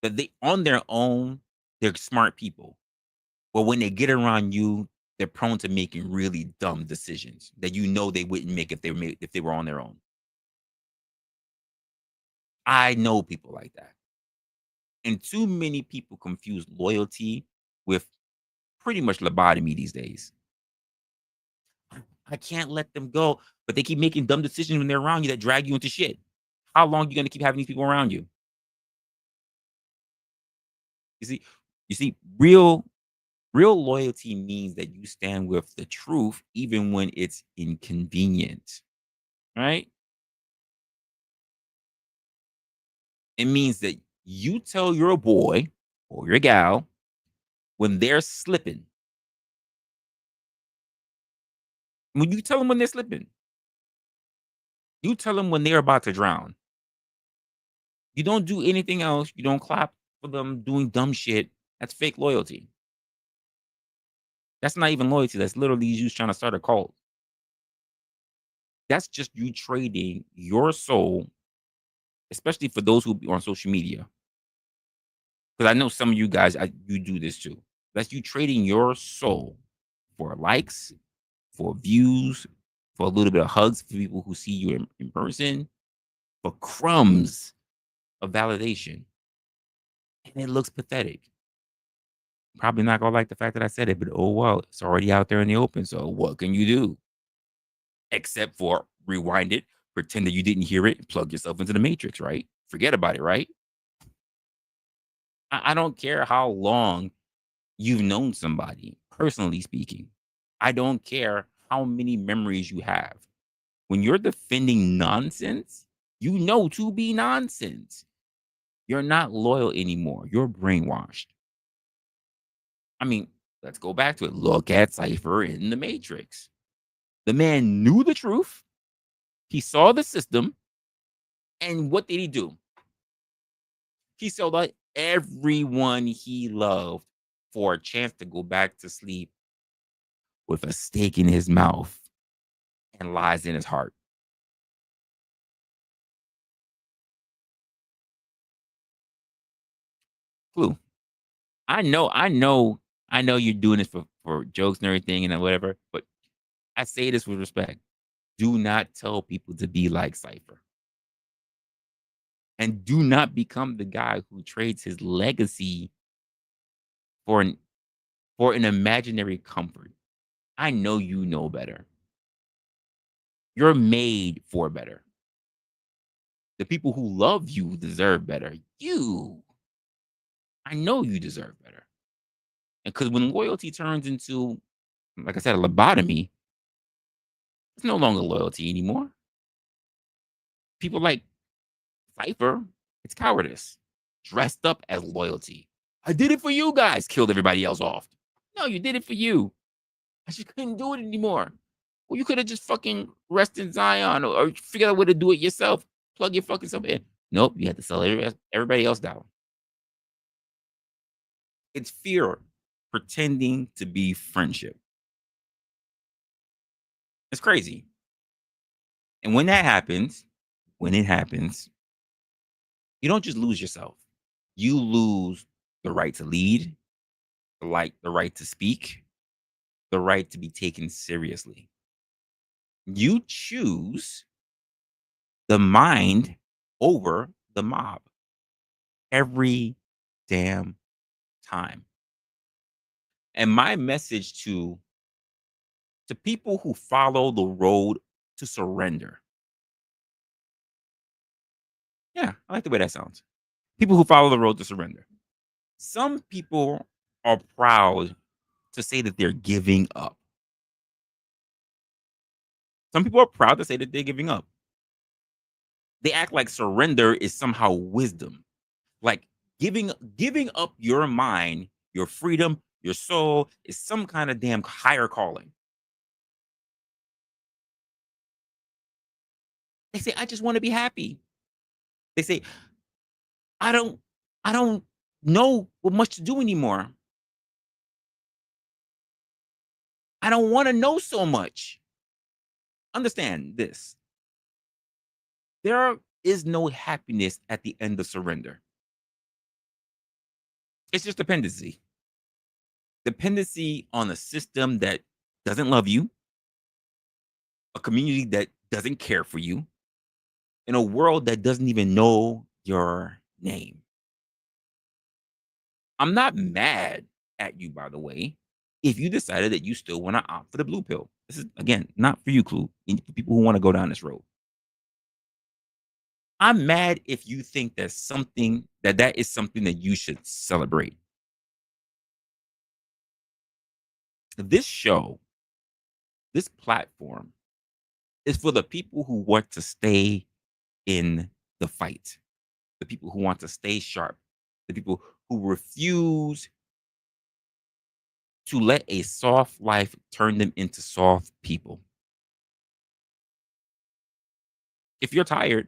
A: that they on their own, they're smart people. But when they get around you, they're prone to making really dumb decisions that they wouldn't make if they were on their own. I know people like that. And too many people confuse loyalty with pretty much lobotomy these days. I can't let them go. But they keep making dumb decisions when they're around you that drag you into shit. How long are you gonna keep having these people around you? You see, real loyalty means that you stand with the truth even when it's inconvenient. Right? It means that you tell your boy or your gal when they're slipping. When you tell them when they're slipping, you tell them when they're about to drown. You don't do anything else. You don't clap for them doing dumb shit. That's fake loyalty. That's not even loyalty. That's literally you trying to start a cult. That's just you trading your soul, especially for those who are on social media. Because I know some of you guys, you do this too. That's you trading your soul for likes, for views, for a little bit of hugs for people who see you in person, for crumbs of validation. And it looks pathetic. Probably not gonna like the fact that I said it, but oh well, it's already out there in the open. So what can you do? Except for rewind it, pretend that you didn't hear it, and plug yourself into the matrix, right? Forget about it, right? I don't care how long you've known somebody, personally speaking. I don't care how many memories you have. When you're defending nonsense, you know to be nonsense. You're not loyal anymore. You're brainwashed. I mean, let's go back to it. Look at Cypher in the Matrix. The man knew the truth. He saw the system. And what did he do? He sold out everyone he loved for a chance to go back to sleep with a steak in his mouth and lies in his heart. Clue. I know you're doing this for jokes and everything and whatever, but I say this with respect. Do not tell people to be like Cypher. And do not become the guy who trades his legacy for an imaginary comfort. I know you know better. You're made for better. The people who love you deserve better. I know you deserve better. And because when loyalty turns into, like I said, a lobotomy, it's no longer loyalty anymore. People like Cypher, it's cowardice dressed up as loyalty. I did it for you guys, killed everybody else off. No, you did it for you. I just couldn't do it anymore. Well, you could have just fucking rest in Zion or figure out a way to do it yourself. Plug your fucking self in. Nope, you had to sell everybody else down. It's fear pretending to be friendship. It's crazy. And when that happens, when it happens, you don't just lose yourself. You lose the right to lead, the right to speak, the right to be taken seriously. You choose the mind over the mob every damn time. And my message to people who follow the road to surrender. Yeah, I like the way that sounds. People who follow the road to surrender. Some people are proud to say that they're giving up. Some people are proud to say that they're giving up. They act like surrender is somehow wisdom. Like giving up your mind, your freedom, your soul is some kind of damn higher calling. They say, I just want to be happy. They say, I don't, I don't know what much to do anymore. I don't want to know so much. Understand this. There is no happiness at the end of surrender. It's just dependency. Dependency on a system that doesn't love you, a community that doesn't care for you, in a world that doesn't even know your name. I'm not mad at you, by the way, if you decided that you still want to opt for the blue pill. This is, again, not for you, Clue. For people who want to go down this road. I'm mad if you think there's something that is something that you should celebrate. This show, this platform, is for the people who want to stay in the fight, the people who want to stay sharp, the people who refuse to let a soft life turn them into soft people. If you're tired,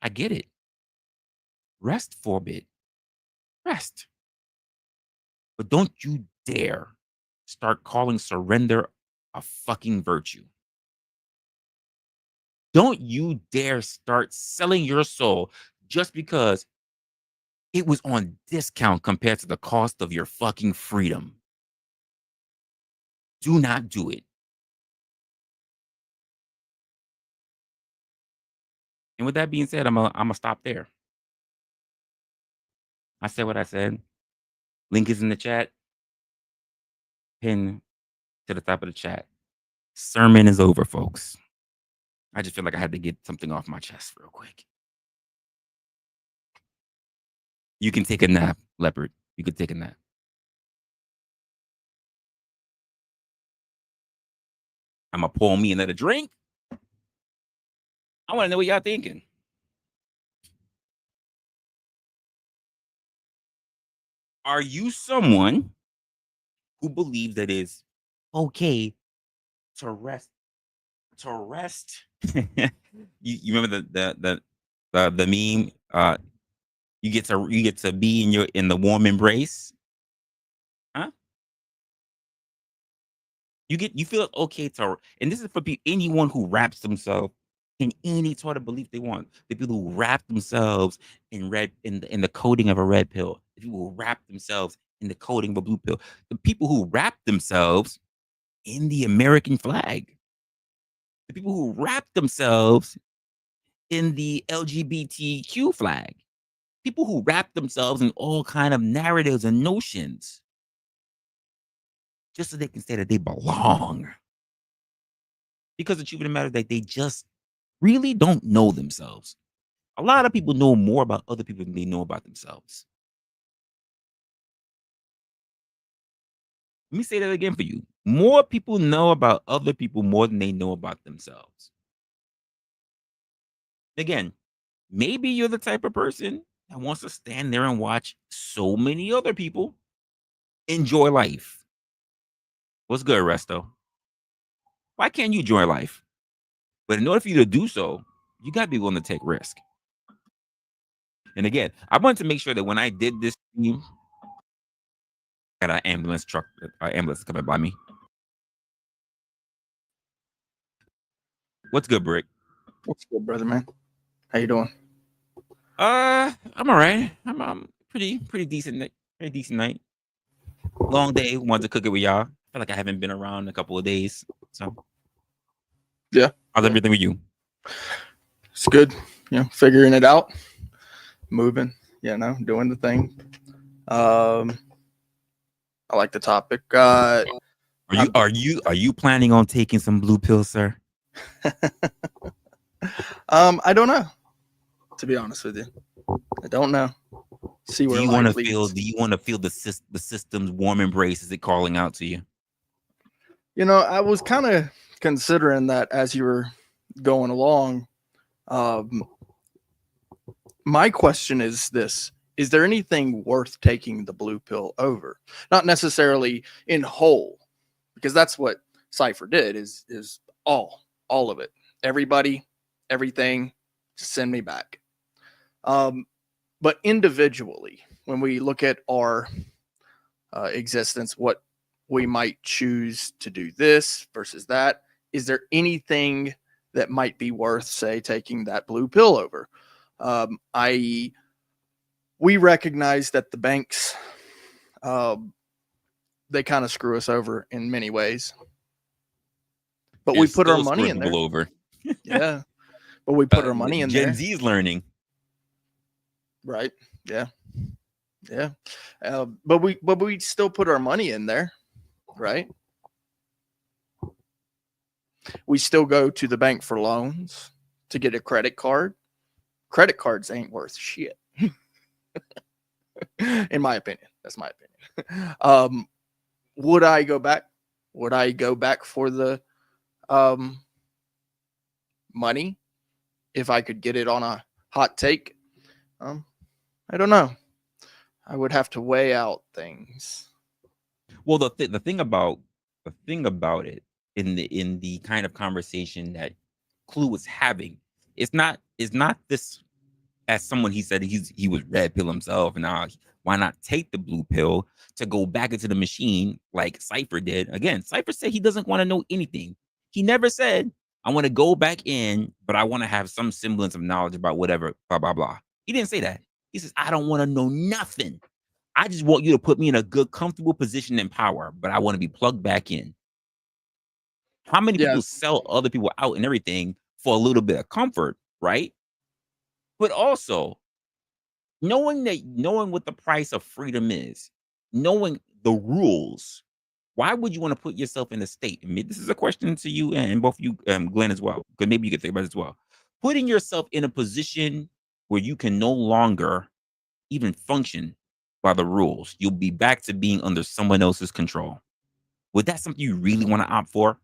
A: I get it. Rest for a bit. Rest. But don't you dare start calling surrender a fucking virtue. Don't you dare start selling your soul just because it was on discount compared to the cost of your fucking freedom. Do not do it. And with that being said, I'm gonna stop there. I said what I said. Link is in the chat. Pin to the top of the chat. Sermon is over, folks. I just feel like I had to get something off my chest real quick. You can take a nap, Leopard. You can take a nap. I'm gonna pour me another drink. I want to know what y'all thinking. Are you someone who believes that it's okay to rest? To rest. You remember the meme? You get to be in the warm embrace. Huh? You feel it's okay to, and this is for anyone who wraps themselves in any sort of belief they want. The people who wrap themselves in the coating of a red pill. The people who wrap themselves in the coating of a blue pill. The people who wrap themselves in the American flag. The people who wrap themselves in the LGBTQ flag. People who wrap themselves in all kind of narratives and notions just so they can say that they belong. Because the truth of the matter is that they just really don't know themselves. A lot of people know more about other people than they know about themselves. Let me say that again for you. More people know about other people more than they know about themselves. Again, maybe you're the type of person that wants to stand there and watch so many other people enjoy life. What's good, Resto? Why can't you enjoy life? But in order for you to do so, you got to be willing to take risk. And again, I wanted to make sure that when I did this stream, I got an ambulance coming by me. What's good, Brick?
C: What's good, brother, man? How you doing?
A: I'm all right. I'm pretty decent. Pretty decent night. Long day. Wanted to cook it with y'all. I feel like I haven't been around in a couple of days. So
C: yeah.
A: How's everything with you?
C: It's good. Figuring it out, moving. Doing the thing. I like the topic.
A: Are you planning on taking some blue pills, sir?
C: I don't know. To be honest with you, I don't know. See where
A: do you
C: want to
A: feel the system's warm embrace? Is it calling out to you?
C: I was kind of considering that as you were going along. My question is this: is there anything worth taking the blue pill over? Not necessarily in whole, because that's what Cypher did. Is all of it, everybody, everything. Send me back. But individually, when we look at our existence, what we might choose to do this versus that, is there anything that might be worth, say, taking that blue pill over? I.e., we recognize that the banks, they kind of screw us over in many ways. But we put our money in there.
A: Over.
C: Yeah. But we put our money in there.
A: Gen Z is learning.
C: Right. Yeah. Yeah. But we still put our money in there. Right. We still go to the bank for loans to get a credit card. Credit cards ain't worth shit. In my opinion. That's my opinion. Would I go back? Would I go back for the money if I could get it on a hot take? I don't know. I would have to weigh out things.
A: Well, the thing about it in the kind of conversation that Clue was having, it's not this, as someone, he said he was red pill himself, and now why not take the blue pill to go back into the machine like Cypher did? Again, Cypher said he doesn't want to know anything. He never said, I want to go back in, but I want to have some semblance of knowledge about whatever, blah, blah, blah. He didn't say that. He says, I don't want to know nothing. I just want you to put me in a good, comfortable position in power, but I want to be plugged back in. How many people sell other people out and everything for a little bit of comfort, right? But also, knowing what the price of freedom is, knowing the rules, why would you want to put yourself in a state? I mean, this is a question to you and both of you, Glenn, as well, because maybe you could think about it as well. Putting yourself in a position where you can no longer even function by the rules. You'll be back to being under someone else's control. Would that something you really want to opt for?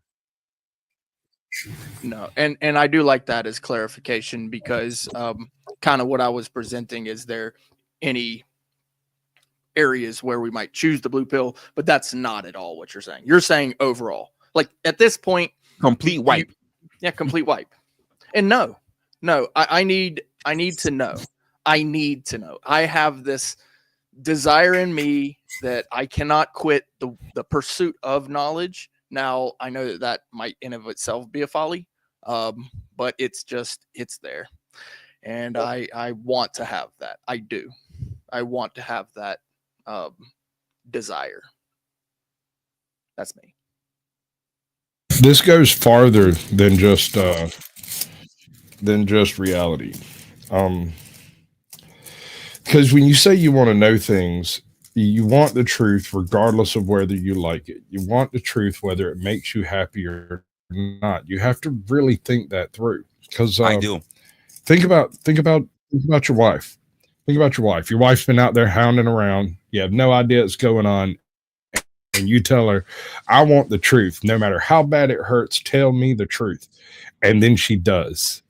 C: No, and I do like that as clarification, because kind of what I was presenting, is there any areas where we might choose the blue pill, but that's not at all what you're saying. You're saying overall, like at this point,
A: complete wipe.
C: Complete wipe. And no, I need to know. I need to know. I have this desire in me that I cannot quit the pursuit of knowledge. Now, I know that might in of itself be a folly, but it's there. And I want to have that. I do. I want to have that desire. That's me.
D: This goes farther than just reality. Because when you say you want to know things, you want the truth regardless of whether you like it. You want the truth whether it makes you happy or not. You have to really think that through. Because
A: I do.
D: Think about your wife. Think about your wife. Your wife's been out there hounding around. You have no idea what's going on. And you tell her, I want the truth. No matter how bad it hurts, tell me the truth. And then she does.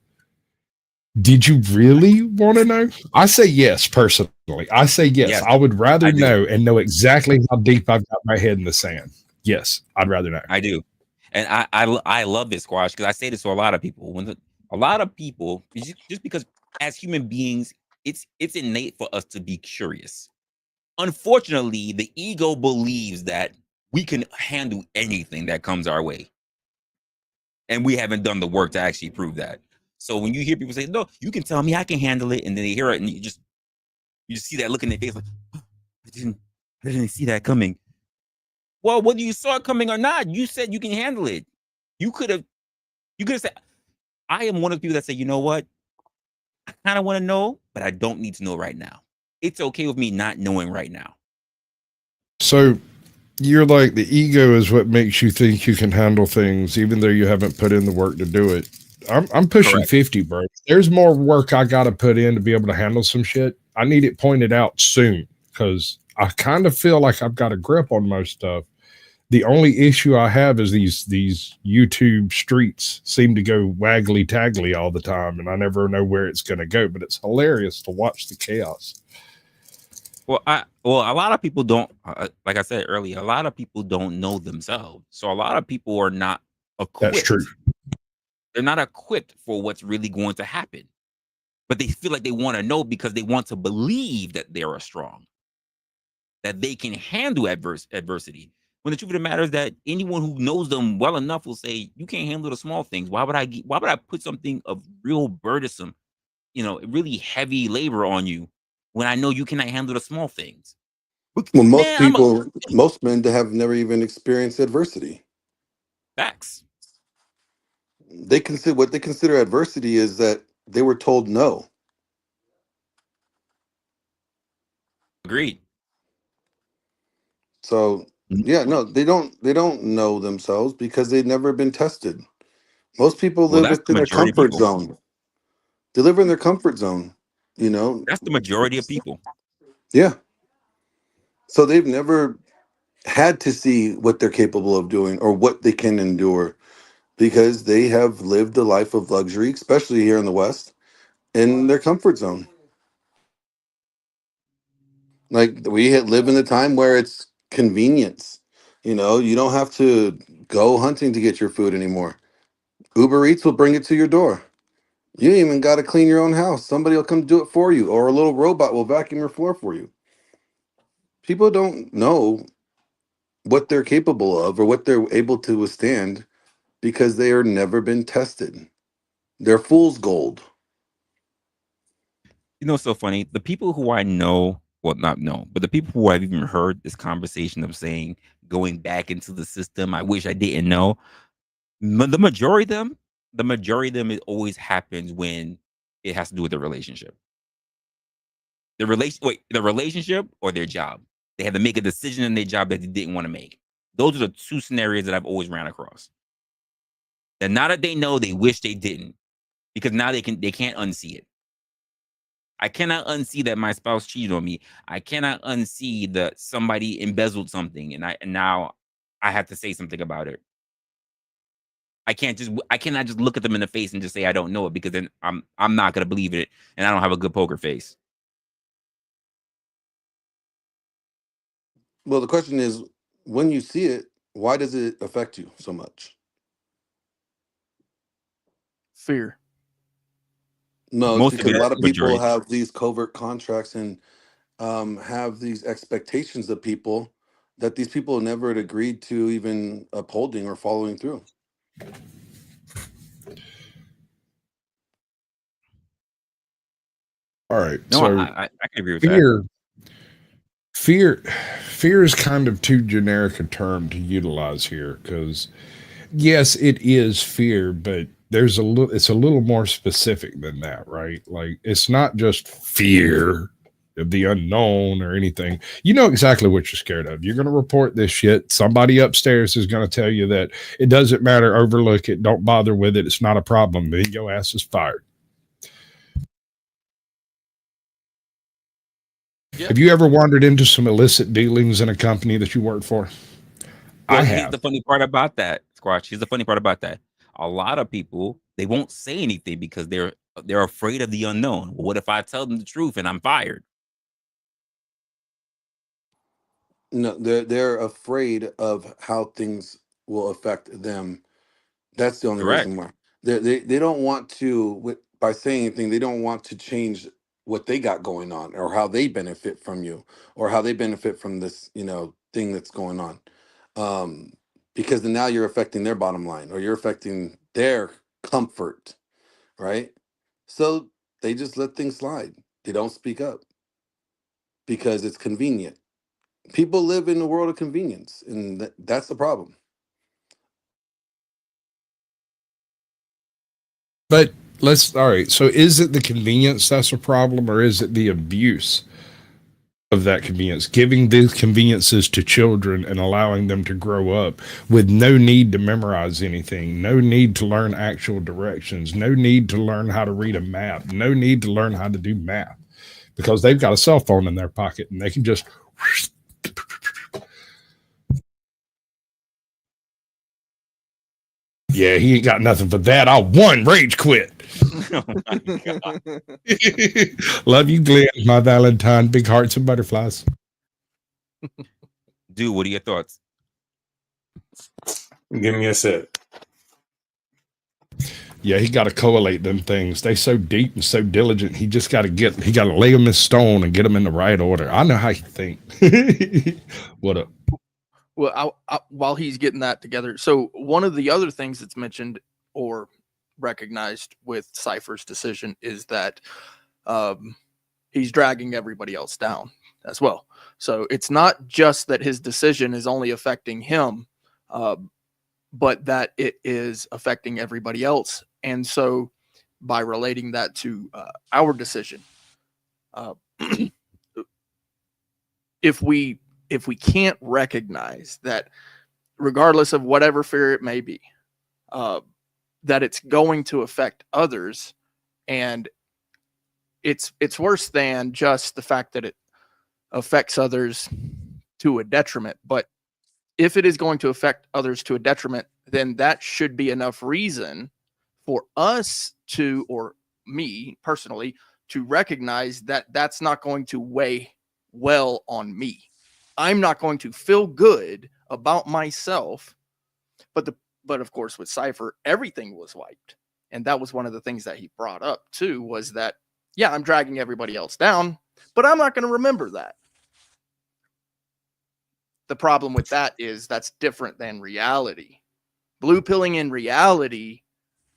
D: Did you really want to know? I say yes, personally. I say yes.
A: Yes,
D: I would rather
A: I do.
D: know and know exactly how deep I've got my head in the sand. Yes, I'd rather know.
A: I do. And I love this, Squash, because I say this to a lot of people. A lot of people, just because as human beings, it's innate for us to be curious. Unfortunately, the ego believes that we can handle anything that comes our way. And we haven't done the work to actually prove that. So when you hear people say, no, you can tell me I can handle it, and then they hear it, and you just see that look in their face like, oh, I didn't see that coming. Well, whether you saw it coming or not, you said you can handle it. You could have said, I am one of the people that say, you know what? I kind of want to know, but I don't need to know right now. It's okay with me not knowing right now.
D: So you're like, the ego is what makes you think you can handle things, even though you haven't put in the work to do it. I'm pushing
A: Correct.
D: 50, bro. There's more work I got to put in to be able to handle some shit. I need it pointed out soon, because I kind of feel like I've got a grip on most stuff. The only issue I have is these YouTube streets seem to go waggly taggly all the time, and I never know where it's going to go. But it's hilarious to watch the chaos.
A: Well, a lot of people don't, like I said earlier, a lot of people don't know themselves. So a lot of people are not equipped.
D: That's true.
A: They're not equipped for what's really going to happen. But they feel like they want to know because they want to believe that they are strong, that they can handle adversity. When the truth of the matter is that anyone who knows them well enough will say, you can't handle the small things. Why would I put something of real burdensome, really heavy labor on you when I know you cannot handle the small things?
E: Well, most men have never even experienced adversity.
A: Facts.
E: What they consider adversity is that they were told no.
A: Agreed.
E: So yeah, no, they don't know themselves because they've never been tested. Most people
A: Well,
E: live
A: that's the
E: within their
A: majority of
E: comfort
A: people.
E: zone. They live in their comfort zone, you know?
A: That's the majority of people.
E: Yeah. So they've never had to see what they're capable of doing or what they can endure because they have lived a life of luxury, especially here in the West, in their comfort zone. Like live in a time where it's convenience. You know, you don't have to go hunting to get your food anymore. Uber Eats will bring it to your door. You ain't even got to clean your own house. Somebody will come do it for you, or a little robot will vacuum your floor for you. People don't know what they're capable of or what they're able to withstand because they are never been tested. They're fool's gold.
A: You know, it's so funny. The people who I know, well, not know, but the people who I've even heard this conversation of saying going back into the system, I wish I didn't know. The majority of them, it always happens when it has to do with the relationship. The relationship or their job. They had to make a decision in their job that they didn't want to make. Those are the two scenarios that I've always ran across. And now that they know, they wish they didn't, because now they can't unsee it. I cannot unsee that my spouse cheated on me. I cannot unsee that somebody embezzled something, and now I have to say something about it. I cannot just look at them in the face and just say I don't know it, because then I'm not gonna believe it, and I don't have a good poker face.
E: Well, the question is, when you see it, why does it affect you so much?
C: Fear.
E: No, it's
A: Most of
E: because
A: it
E: a
A: is
E: lot of
A: the
E: people
A: majority.
E: have these covert contracts and have these expectations of people that these people never had agreed to even upholding or following through.
D: All right.
A: No,
D: So
A: I can agree with that.
D: fear fear is kind of too generic a term to utilize here, because yes, it is fear, but it's a little more specific than that, right? Like, it's not just fear of the unknown or anything. You know exactly what you're scared of. You're going to report this shit. Somebody upstairs is going to tell you that it doesn't matter, overlook it, don't bother with it, it's not a problem, then your ass is fired.
C: Yeah.
D: Have you ever wandered into some illicit dealings in a company that you worked for?
A: Well,
D: I
A: here's
D: have.
A: the funny part about that, Squatch. Here's the funny part about that. A lot of people, they won't say anything because they're afraid of the unknown. Well, what if I tell them the truth and I'm fired?
E: No, they're afraid of how things will affect them. That's the only
A: Correct.
E: reason why they don't want to by saying anything. They don't want to change what they got going on or how they benefit from you or how they benefit from this thing that's going on, um, because then now you're affecting their bottom line or you're affecting their comfort, right? So they just let things slide. They don't speak up because it's convenient. People live in a world of convenience, and that's the problem.
D: But all right. So is it the convenience that's a problem, or is it the abuse of that convenience? Giving these conveniences to children and allowing them to grow up with no need to memorize anything, no need to learn actual directions, no need to learn how to read a map, no need to learn how to do math, because they've got a cell phone in their pocket and they can just. Yeah, he ain't got nothing for that. I won. Rage quit.
A: Oh my God.
D: Love you, Glenn, my Valentine. Big hearts and butterflies.
A: Dude, what are your thoughts?
F: Give me a sip.
D: Yeah, he got to collate them things. They so deep and so diligent. He just got to lay them in stone and get them in the right order. I know how you think. What up?
C: Well, while he's getting that together, so one of the other things that's mentioned or recognized with Cypher's decision is that he's dragging everybody else down as well. So it's not just that his decision is only affecting him, but that it is affecting everybody else. And so by relating that to our decision, if we can't recognize that, regardless of whatever fear it may be, that it's going to affect others, and it's worse than just the fact that it affects others to a detriment. But if it is going to affect others to a detriment, then that should be enough reason for us to, or me personally, to recognize that that's not going to weigh well on me. I'm not going to feel good about myself. But of course, with Cypher, everything was wiped. And that was one of the things that he brought up too, was that, yeah, I'm dragging everybody else down, but I'm not going to remember that. The problem with that is that's different than reality. Blue pilling in reality,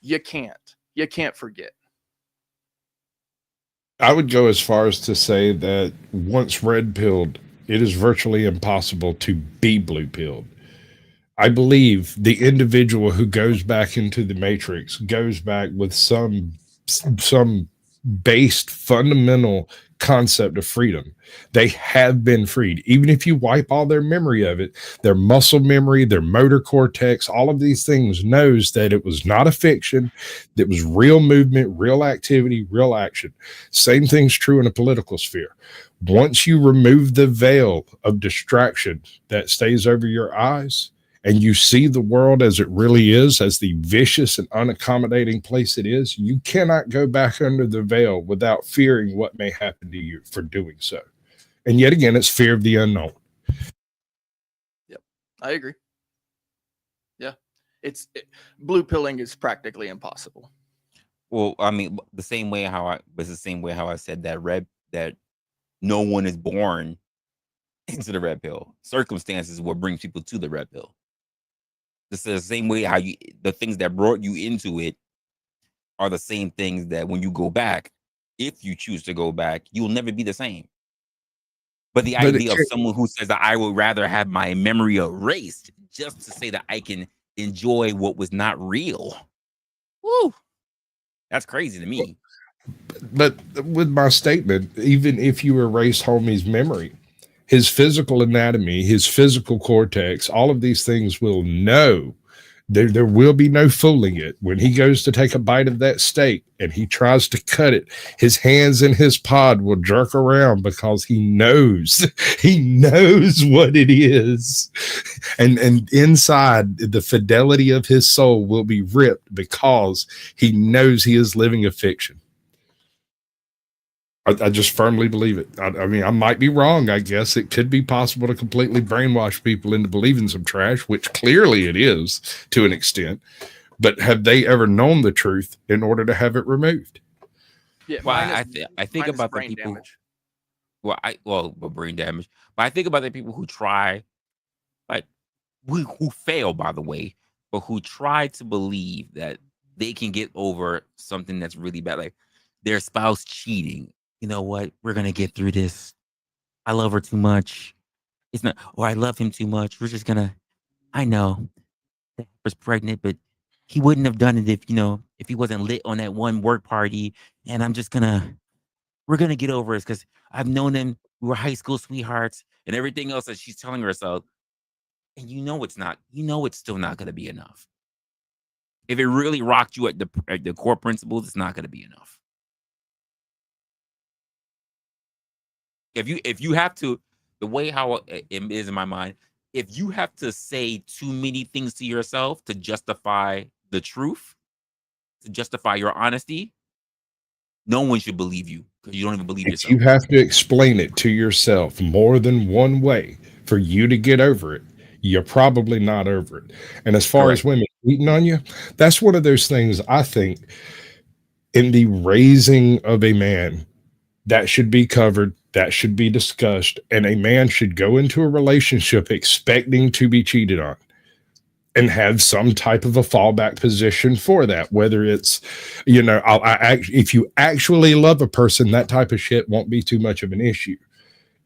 C: you can't forget.
D: I would go as far as to say that once red pilled, it is virtually impossible to be blue pilled. I believe the individual who goes back into the matrix goes back with some based fundamental concept of freedom. They have been freed. Even if you wipe all their memory of it, their muscle memory, their motor cortex, all of these things knows that it was not a fiction, that was real movement, real activity, real action. Same thing's true in a political sphere. Once you remove the veil of distraction that stays over your eyes, and you see the world as it really is, as the vicious and unaccommodating place it is, you cannot go back under the veil without fearing what may happen to you for doing so. And yet again, it's fear of the unknown.
C: Yep, I agree. Yeah, blue pilling is practically impossible.
A: Well, I mean, the same way how I said that no one is born into the red pill. Circumstances is what brings people to the red pill. This is the same way how the things that brought you into it are the same things that when you go back, if you choose to go back, you'll never be the same. But the idea of someone who says that I would rather have my memory erased just to say that I can enjoy what was not real. Woo. That's crazy to me.
D: But with my statement, even if you erase homie's memory, his physical anatomy, his physical cortex, all of these things will know. There will be no fooling it. When he goes to take a bite of that steak and he tries to cut it, his hands in his pod will jerk around because he knows what it is. And inside, the fidelity of his soul will be ripped because he knows he is living a fiction. I just firmly believe it. I mean, I might be wrong. I guess it could be possible to completely brainwash people into believing some trash, which clearly it is to an extent. But have they ever known the truth in order to have it removed?
C: Yeah,
A: well, I think about the people.
C: Damage.
A: Brain damage. But I think about the people who try, like, who fail, by the way, but who try to believe that they can get over something that's really bad, like their spouse cheating. You know what? We're going to get through this. I love her too much. It's not, or I love him too much. We're just going to, I know that he was pregnant, but he wouldn't have done it if he wasn't lit on that one work party. And we're going to get over it because I've known him. We were high school sweethearts and everything else that she's telling herself. And it's still not going to be enough. If it really rocked you at the core principles, it's not going to be enough. If you have to, the way how it is in my mind, if you have to say too many things to yourself to justify the truth, to justify your honesty, no one should believe you because you don't even believe yourself.
D: You have to explain it to yourself more than one way for you to get over it. You're probably not over it. And as far as women cheating on you, that's one of those things I think in the raising of a man that should be covered, that should be discussed, and a man should go into a relationship expecting to be cheated on and have some type of a fallback position for that. Whether it's, if you actually love a person, that type of shit won't be too much of an issue.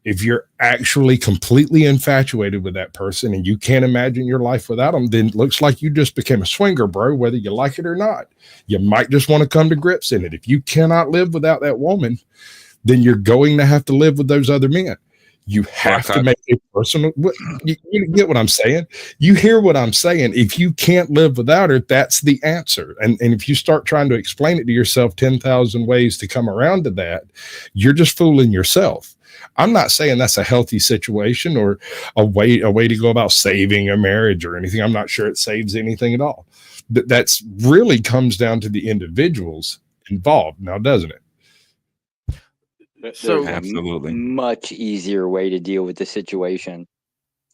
D: If you're actually completely infatuated with that person and you can't imagine your life without them, then it looks like you just became a swinger, bro, whether you like it or not. You might just want to come to grips in it. If you cannot live without that woman, then you're going to have to live with those other men. You have to make a personal. You get what I'm saying? You hear what I'm saying? If you can't live without her, that's the answer. And if you start trying to explain it to yourself 10,000 ways to come around to that, you're just fooling yourself. I'm not saying that's a healthy situation or a way to go about saving a marriage or anything. I'm not sure it saves anything at all. That's really comes down to the individuals involved now, doesn't it?
C: So
A: absolutely
F: much easier way to deal with the situation.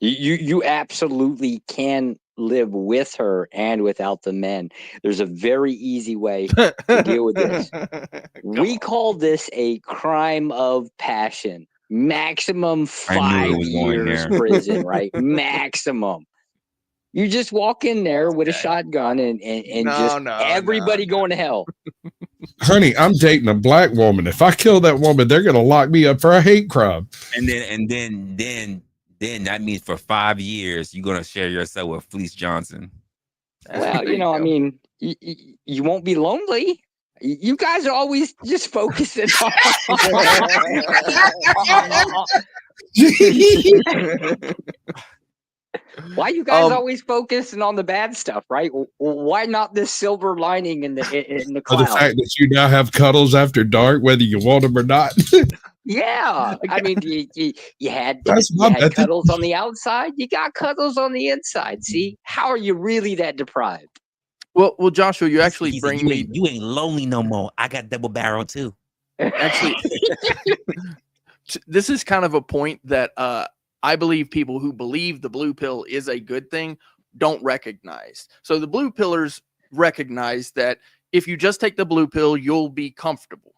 F: You absolutely can live with her and without the men. There's a very easy way to deal with this. We call this a crime of passion. Maximum 5 years prison, right? Maximum. You just walk in there with a shotgun and everybody going to hell.
D: Honey, I'm dating a black woman. If I kill that woman, they're gonna lock me up for a hate crime.
A: And then that means for 5 years you're gonna share your cell with Fleece Johnson.
F: Well, I mean, you won't be lonely. You guys are always just focusing on. Why you guys always focusing on the bad stuff, right? Why not this silver lining in the cloud?
D: The fact that you now have cuddles after dark, whether you want them or not.
F: Yeah, I mean, you had cuddles on the outside. You got cuddles on the inside. See, how are you really that deprived?
C: Well, Joshua, you actually bring me.
A: You ain't lonely no more. I got double barrel too.
C: Actually, this is kind of a point that I believe people who believe the blue pill is a good thing don't recognize. So the blue pillars recognize that if you just take the blue pill, you'll be comfortable.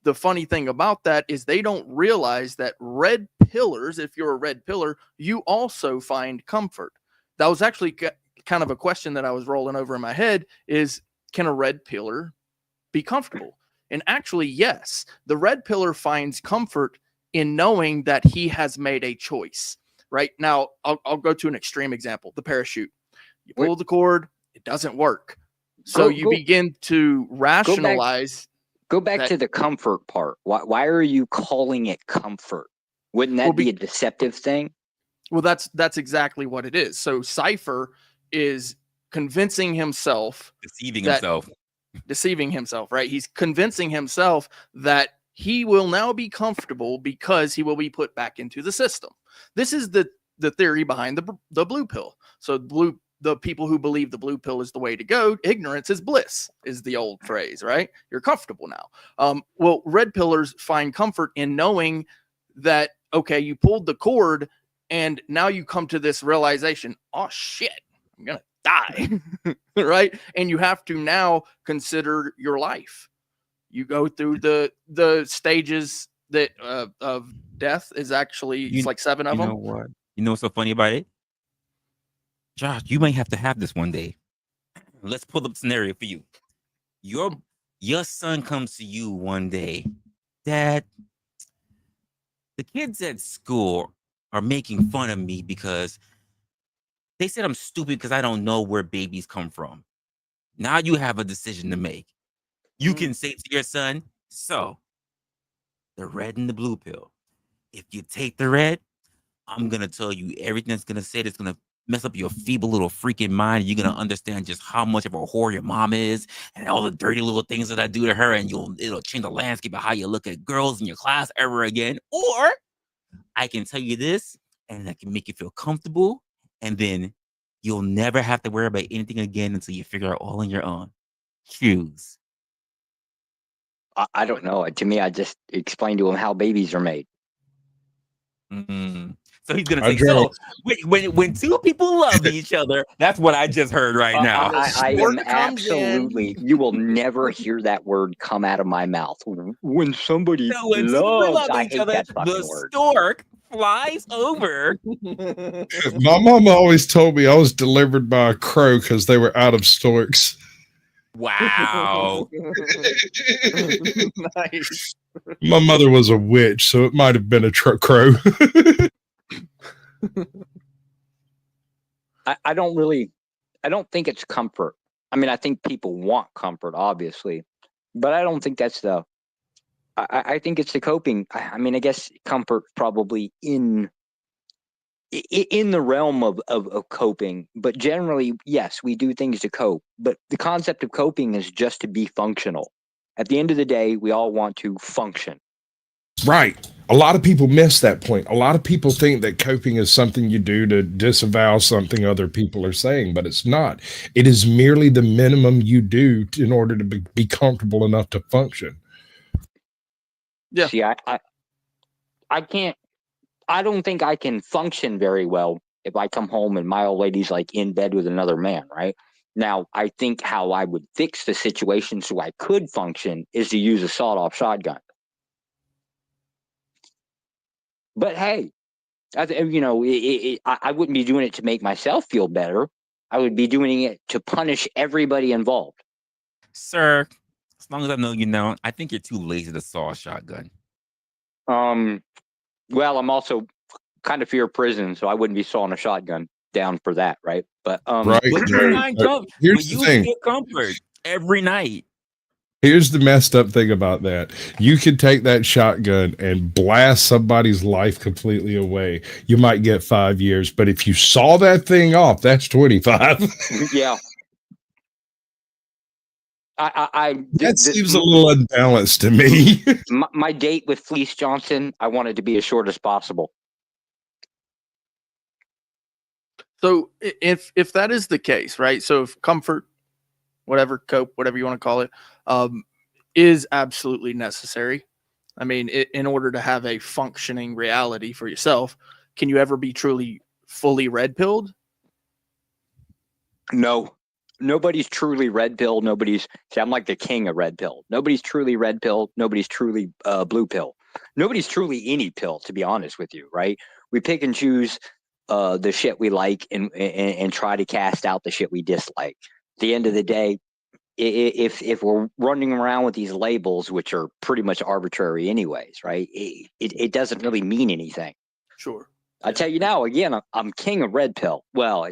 C: The funny thing about that is they don't realize that red pillars, if you're a red pillar, you also find comfort. That was actually kind of a question that I was rolling over in my head is, can a red pillar be comfortable? And actually, yes, the red pillar finds comfort in knowing that he has made a choice. Right now, I'll go to an extreme example, the parachute. You pull the cord, it doesn't work. So you begin to rationalize.
F: Go back to the comfort part. Why are you calling it comfort? Wouldn't that be a deceptive thing?
C: Well, that's exactly what it is. So Cypher is convincing himself, deceiving himself, right? He's convincing himself that he will now be comfortable because he will be put back into the system. This is the theory behind the blue pill. So the people who believe the blue pill is the way to go, ignorance is bliss is the old phrase, right? You're comfortable now. Well, red pillars find comfort in knowing that, okay, you pulled the cord and now you come to this realization, oh shit, I'm going to die, right? And you have to now consider your life. You go through the stages that of death is actually, it's like 7 of them.
A: You know what? You know what's so funny about it? Josh, you might have to have this one day. Let's pull up a scenario for you. Your son comes to you one day. Dad, the kids at school are making fun of me because they said I'm stupid because I don't know where babies come from. Now you have a decision to make. You can say to your son, so the red and the blue pill. If you take the red, I'm going to tell you everything that's going to say that's going to mess up your feeble little freaking mind. You're going to understand just how much of a whore your mom is and all the dirty little things that I do to her. And it'll change the landscape of how you look at girls in your class ever again. Or I can tell you this and I can make you feel comfortable. And then you'll never have to worry about anything again until you figure out all on your own. Choose.
F: I don't know. To me, I just explained to him how babies are made.
A: Mm-hmm. So he's gonna say, so when two people love each other, that's what I just heard right now.
F: I am absolutely. You will never hear that word come out of my mouth. When somebody loves each other,
A: the stork flies over.
D: My mama always told me I was delivered by a crow because they were out of storks.
A: Wow.
C: Nice.
D: My mother was a witch, so it might have been a crow.
F: I don't think it's comfort. I mean, I think people want comfort, obviously, but I don't think that's the I think it's the coping. I mean, I guess comfort probably in the realm of coping, but generally, yes, we do things to cope. But the concept of coping is just to be functional. At the end of the day, we all want to function.
D: Right. A lot of people miss that point. A lot of people think that coping is something you do to disavow something other people are saying, but it's not. It is merely the minimum you do in order to be comfortable enough to function.
C: Yeah.
F: See, I can't. I don't think I can function very well if I come home and my old lady's like in bed with another man, right? Now, I think how I would fix the situation so I could function is to use a sawed-off shotgun. But hey, I wouldn't be doing it to make myself feel better. I would be doing it to punish everybody involved.
A: Sir, as long as I know you know, I think you're too lazy to saw a shotgun.
F: Well, I'm also kind of fear of prison, so I wouldn't be sawing a shotgun down for that, right? But
D: Right.
A: But you find
D: Here's the thing.
A: get comfort every night.
D: Here's the messed up thing about that. You could take that shotgun and blast somebody's life completely away. You might get 5 years, but if you saw that thing off, that's 25.
F: Yeah.
D: That seems a little unbalanced to me.
F: My date with Fleece Johnson, I wanted to be as short as possible.
C: So if that is the case, right? So if comfort, whatever, cope, whatever you want to call it, is absolutely necessary. I mean, in order to have a functioning reality for yourself, can you ever be truly fully red-pilled?
F: No. Nobody's truly red pill. See, I'm like the king of red pill. Nobody's truly red pill. Nobody's truly blue pill. Nobody's truly any pill, to be honest with you, right? We pick and choose the shit we like and try to cast out the shit we dislike. At the end of the day, if we're running around with these labels, which are pretty much arbitrary anyways, right? It doesn't really mean anything.
C: Sure.
F: I tell you now, again, I'm king of red pill. Well,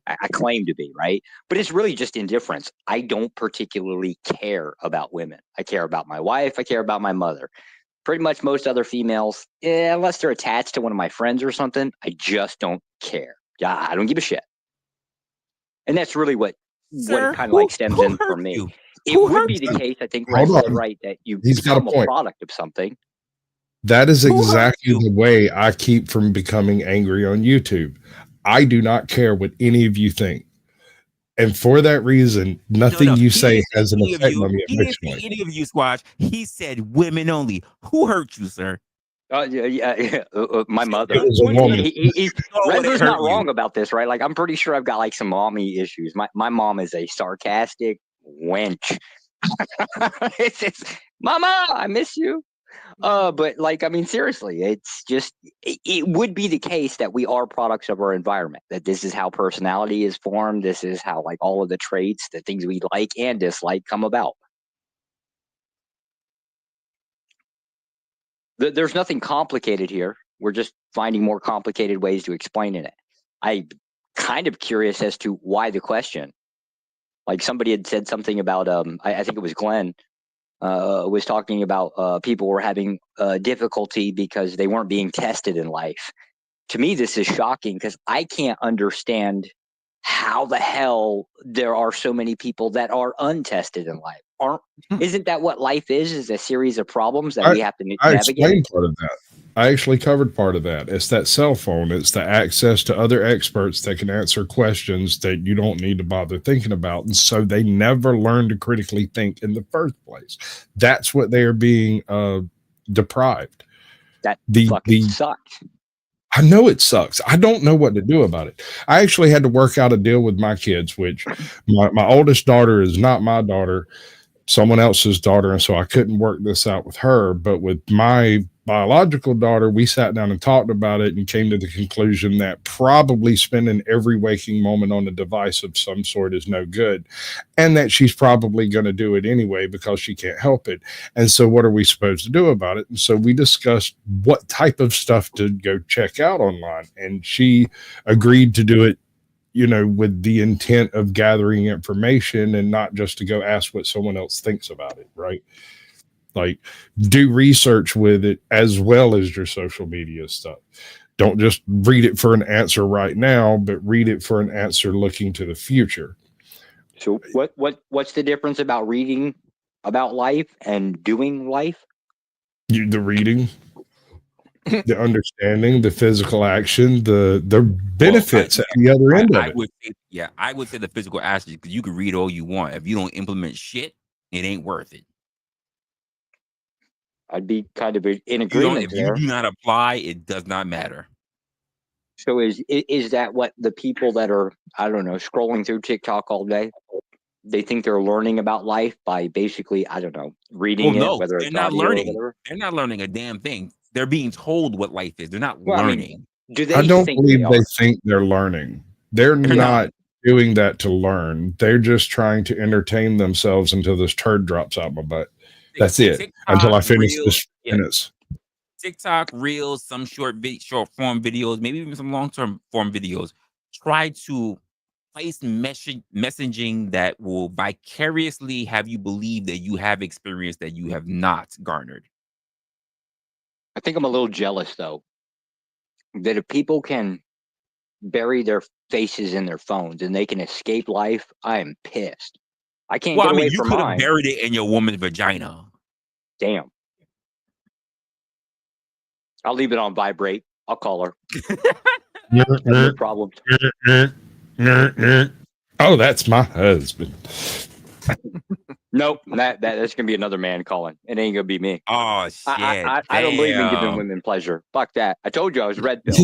F: I claim to be, right? But it's really just indifference. I don't particularly care about women. I care about my wife. I care about my mother. Pretty much most other females, unless they're attached to one of my friends or something, I just don't care. Yeah, I don't give a shit. And that's really what
A: Sir,
F: it kind of like stems in for me.
A: You?
F: It would be the case, I think Resla's right, that you become a product of something.
D: That is exactly the way I keep from becoming angry on YouTube. I do not care what any of you think. And for that reason, nothing you say has an effect on me emotionally.
A: He didn't say any of you, Squash. He said women only. Who hurt you, sir?
F: My mother.
D: It was a woman.
F: Resla's not wrong about this, right? Like, I'm pretty sure I've got like some mommy issues. My mom is a sarcastic wench. it's Mama, I miss you. But like, I mean, seriously, it's just, it would be the case that we are products of our environment, that this is how personality is formed. This is how like all of the traits, the things we like and dislike come about. There's nothing complicated here. We're just finding more complicated ways to explain it. I'm kind of curious as to why the question. Like, somebody had said something about, I think it was Glenn, was talking about people were having difficulty because they weren't being tested in life. To me, this is shocking because I can't understand how the hell there are so many people that are untested in life. Isn't that what life is a series of problems that we have to navigate?
D: I explained part of that. I actually covered part of that. It's that cell phone. It's the access to other experts that can answer questions that you don't need to bother thinking about. And so they never learn to critically think in the first place. That's what they are being deprived.
F: That fucking sucks.
D: I know it sucks. I don't know what to do about it. I actually had to work out a deal with my kids, which my oldest daughter is not my daughter, someone else's daughter. And so I couldn't work this out with her. But with my biological daughter, we sat down and talked about it and came to the conclusion that probably spending every waking moment on a device of some sort is no good, and that she's probably going to do it anyway because she can't help it. And so what are we supposed to do about it? And so we discussed what type of stuff to go check out online, and she agreed to do it, you know, with the intent of gathering information and not just to go ask what someone else thinks about it, right? Like, do research with it as well as your social media stuff. Don't just read it for an answer right now, but read it for an answer looking to the future.
F: So what's the difference about reading about life and doing life?
D: The reading, the understanding, the physical action, the benefits at the other end of it.
A: I would say the physical aspect, because you can read all you want. If you don't implement shit, it ain't worth it.
F: I'd be kind of in agreement
A: If
F: there.
A: you do not apply, it does not matter.
F: So is that what the people that are, I don't know, scrolling through TikTok all day, they think they're learning about life by basically, I don't know, reading
A: no,
F: whether
A: they're
F: it's
A: not
F: audio
A: learning.
F: or whatever?
A: They're not learning a damn thing. They're being told what life is. They're not
F: Well, I mean,
A: learning.
F: do they
D: I don't
F: think
D: believe
F: they
D: they
F: are?
D: think they're learning. They're not doing that to learn. They're just trying to entertain themselves until this turd drops out my butt. That's it.
A: TikTok,
D: Until I finish
A: Reels,
D: this sentence.
A: TikTok, Reels, some short form videos, maybe even some long term form videos. Try to place messaging that will vicariously have you believe that you have experience that you have not garnered.
F: I think I'm a little jealous, though, that if people can bury their faces in their phones and they can escape life, I am pissed. I can't get away
A: you
F: from
A: could have
F: mine.
A: buried it in your woman's vagina.
F: Damn. I'll leave it on vibrate. I'll call her. No problem.
D: Oh, that's my husband.
F: Nope, that's gonna be another man calling. It ain't gonna be me.
A: Oh shit!
F: I don't believe in giving women pleasure. Fuck that. I told you I was red pill.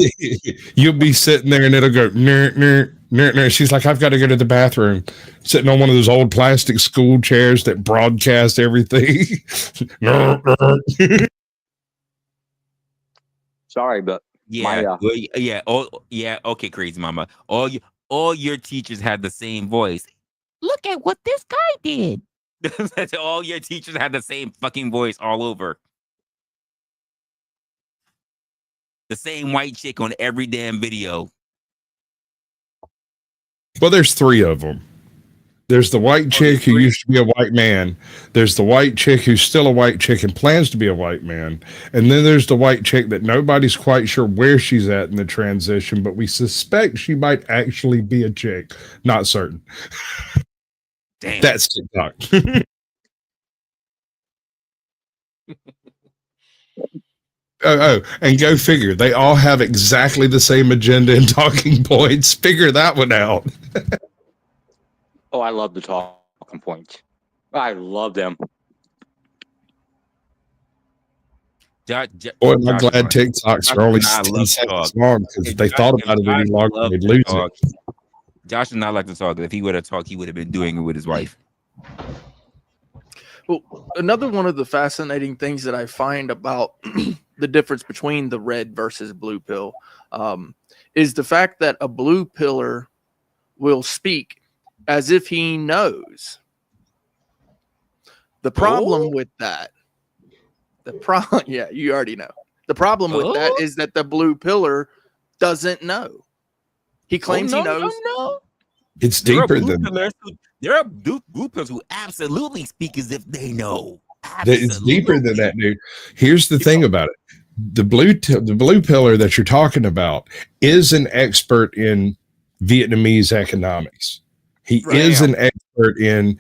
D: You'll be sitting there and it'll go ner, ner, ner, ner. She's like, I've got to go to the bathroom. Sitting on one of those old plastic school chairs that broadcast everything.
F: Sorry, but
A: okay, crazy mama. All your teachers had the same voice. Look at what this guy did. All your teachers had the same fucking voice all over. The same white chick on every damn video.
D: Well, there's three of them. There's the white chick who used to be a white man. There's the white chick who's still a white chick and plans to be a white man. And then there's the white chick that nobody's quite sure where she's at in the transition, but we suspect she might actually be a chick. Not certain.
A: Damn.
D: That's TikTok. And go figure. They all have exactly the same agenda and talking points. Figure that one out.
F: Oh, I love the talking points. I love them.
D: Boy, I'm glad TikToks are only 10 seconds long, because if they thought about it any longer, they'd lose it.
A: Josh does not like to talk. If he would have talked, he would have been doing it with his wife.
C: Well, another one of the fascinating things that I find about the difference between the red versus blue pill is the fact that a blue pillar will speak as if he knows. The problem with that, yeah, you already know. The problem with that is that the blue pillar doesn't know. He claims he knows.
A: No.
D: It's deeper than
A: that. There are blue pillars who absolutely speak as if they know.
D: It's deeper than that, dude. Here's the thing about it. The blue pillar that you're talking about is an expert in Vietnamese economics. He is an expert in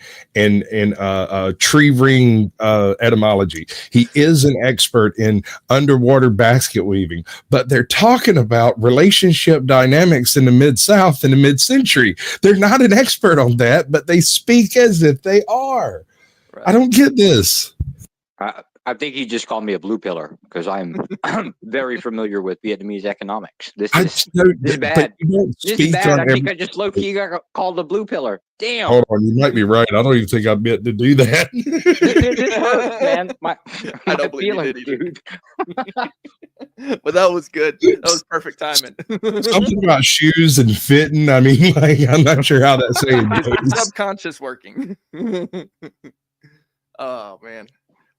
D: tree ring etymology. He is an expert in underwater basket weaving. But they're talking about relationship dynamics in the Mid-South in the mid-century. They're not an expert on that, but they speak as if they are. Right. I don't get this.
F: I think he just called me a blue pillar because I'm very familiar with Vietnamese economics. This is bad. This is bad. I think I just low-key got called a blue pillar. Damn.
D: Hold on, you might be right. I don't even think I meant to do that.
F: This hurts, man.
C: I don't believe you did, dude. But that was good. That was perfect timing.
D: Something about shoes and fitting. I mean, like, I'm not sure how that saying goes.
C: Subconscious working. Oh man.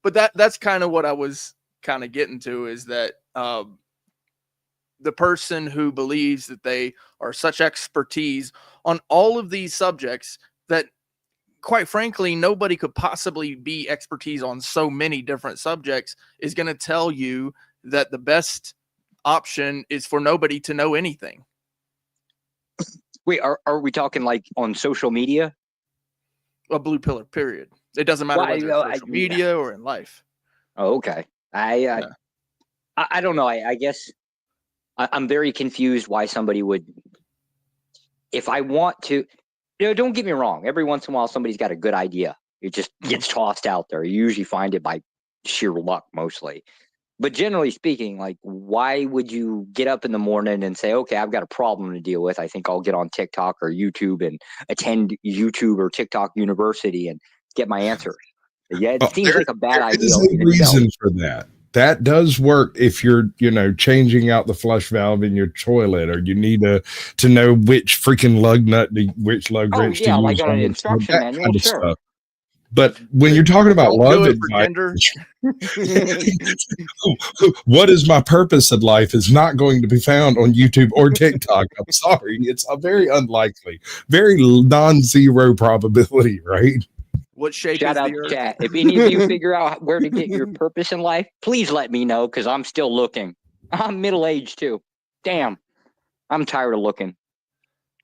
C: But that's kind of what I was kind of getting to, is that the person who believes that they are such expertise on all of these subjects that quite frankly, nobody could possibly be expertise on so many different subjects is going to tell you that the best option is for nobody to know anything.
F: Wait, are we talking like on social media?
C: A blue pillar, period. It doesn't matter whether it's social media or in life.
F: Oh, okay. I don't know. I guess I'm very confused why somebody would, if I want to, don't get me wrong. Every once in a while, somebody's got a good idea. It just gets tossed out there. You usually find it by sheer luck mostly. But generally speaking, like, why would you get up in the morning and say, okay, I've got a problem to deal with. I think I'll get on TikTok or YouTube and attend YouTube or TikTok University and get my answers. Yeah, it seems like a bad idea.
D: There's a reason for that. That does work if you're, changing out the flush valve in your toilet, or you need to know which freaking lug nut, which lug wrench to use.
F: Like an instruction manual,
D: kind of
F: sure.
D: Stuff. But when you're talking about love advice, what is my purpose in life is not going to be found on YouTube or TikTok. I'm sorry. It's a very unlikely, very non-zero probability, right?
C: What shape
F: Shout
C: is
F: out
C: the earth?
F: chat. If any of you figure out where to get your purpose in life, please let me know, because I'm still looking. I'm middle-aged too. Damn. I'm tired of looking. I'm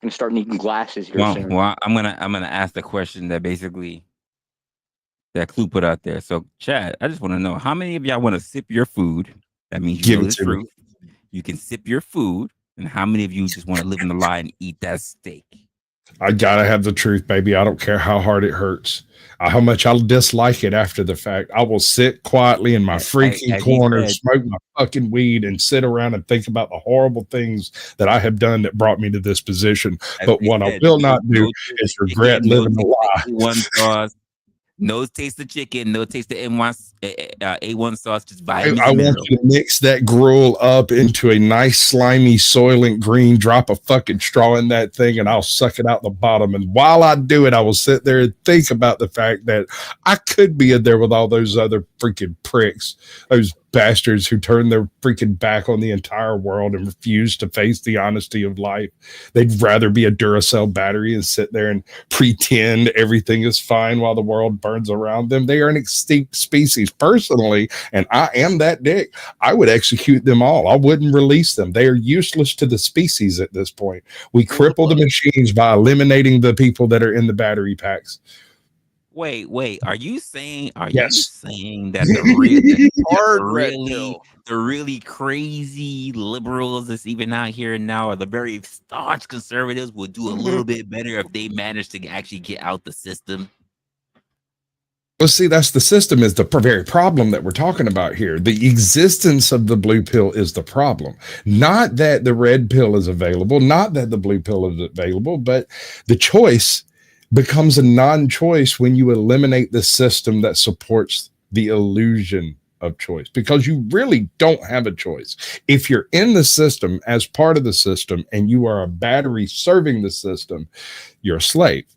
F: gonna start needing glasses here soon.
A: Well, I'm gonna ask the question that basically that Clue put out there. So, Chad, I just want to know, how many of y'all want to sip your food? That means you know the truth. You can sip your food, and how many of you just want to live in the lie and eat that steak?
D: I gotta have the truth, baby. I don't care how hard it hurts, how much I'll dislike it after the fact. I will sit quietly in my freaking corner, smoke my fucking weed, and sit around and think about the horrible things that I have done that brought me to this position. But what I will not do is regret living a lie.
A: A1 sauce, no taste of chicken, no taste of A1 sauce. Just
D: I want you to mix that gruel up into a nice, slimy, soylent green, drop a fucking straw in that thing, and I'll suck it out the bottom. And while I do it, I will sit there and think about the fact that I could be in there with all those other freaking pricks, those bastards who turn their freaking back on the entire world and refuse to face the honesty of life. They'd rather be a Duracell battery and sit there and pretend everything is fine while the world burns around them. They are an extinct species. Personally, and I am that dick, I would execute them all. I wouldn't release them. They are useless to the species at this point. We cripple the machines by eliminating the people that are in the battery packs.
A: Wait, are you saying
D: Yes.
A: you saying that the really crazy liberals that's even out here now, or the very staunch conservatives, would do a little bit better if they managed to actually get out the system?
D: Well, see, that's the system is the very problem that we're talking about here. The existence of the blue pill is the problem. Not that the red pill is available, not that the blue pill is available, but the choice becomes a non-choice when you eliminate the system that supports the illusion of choice, because you really don't have a choice. If you're in the system as part of the system and you are a battery serving the system, you're a slave.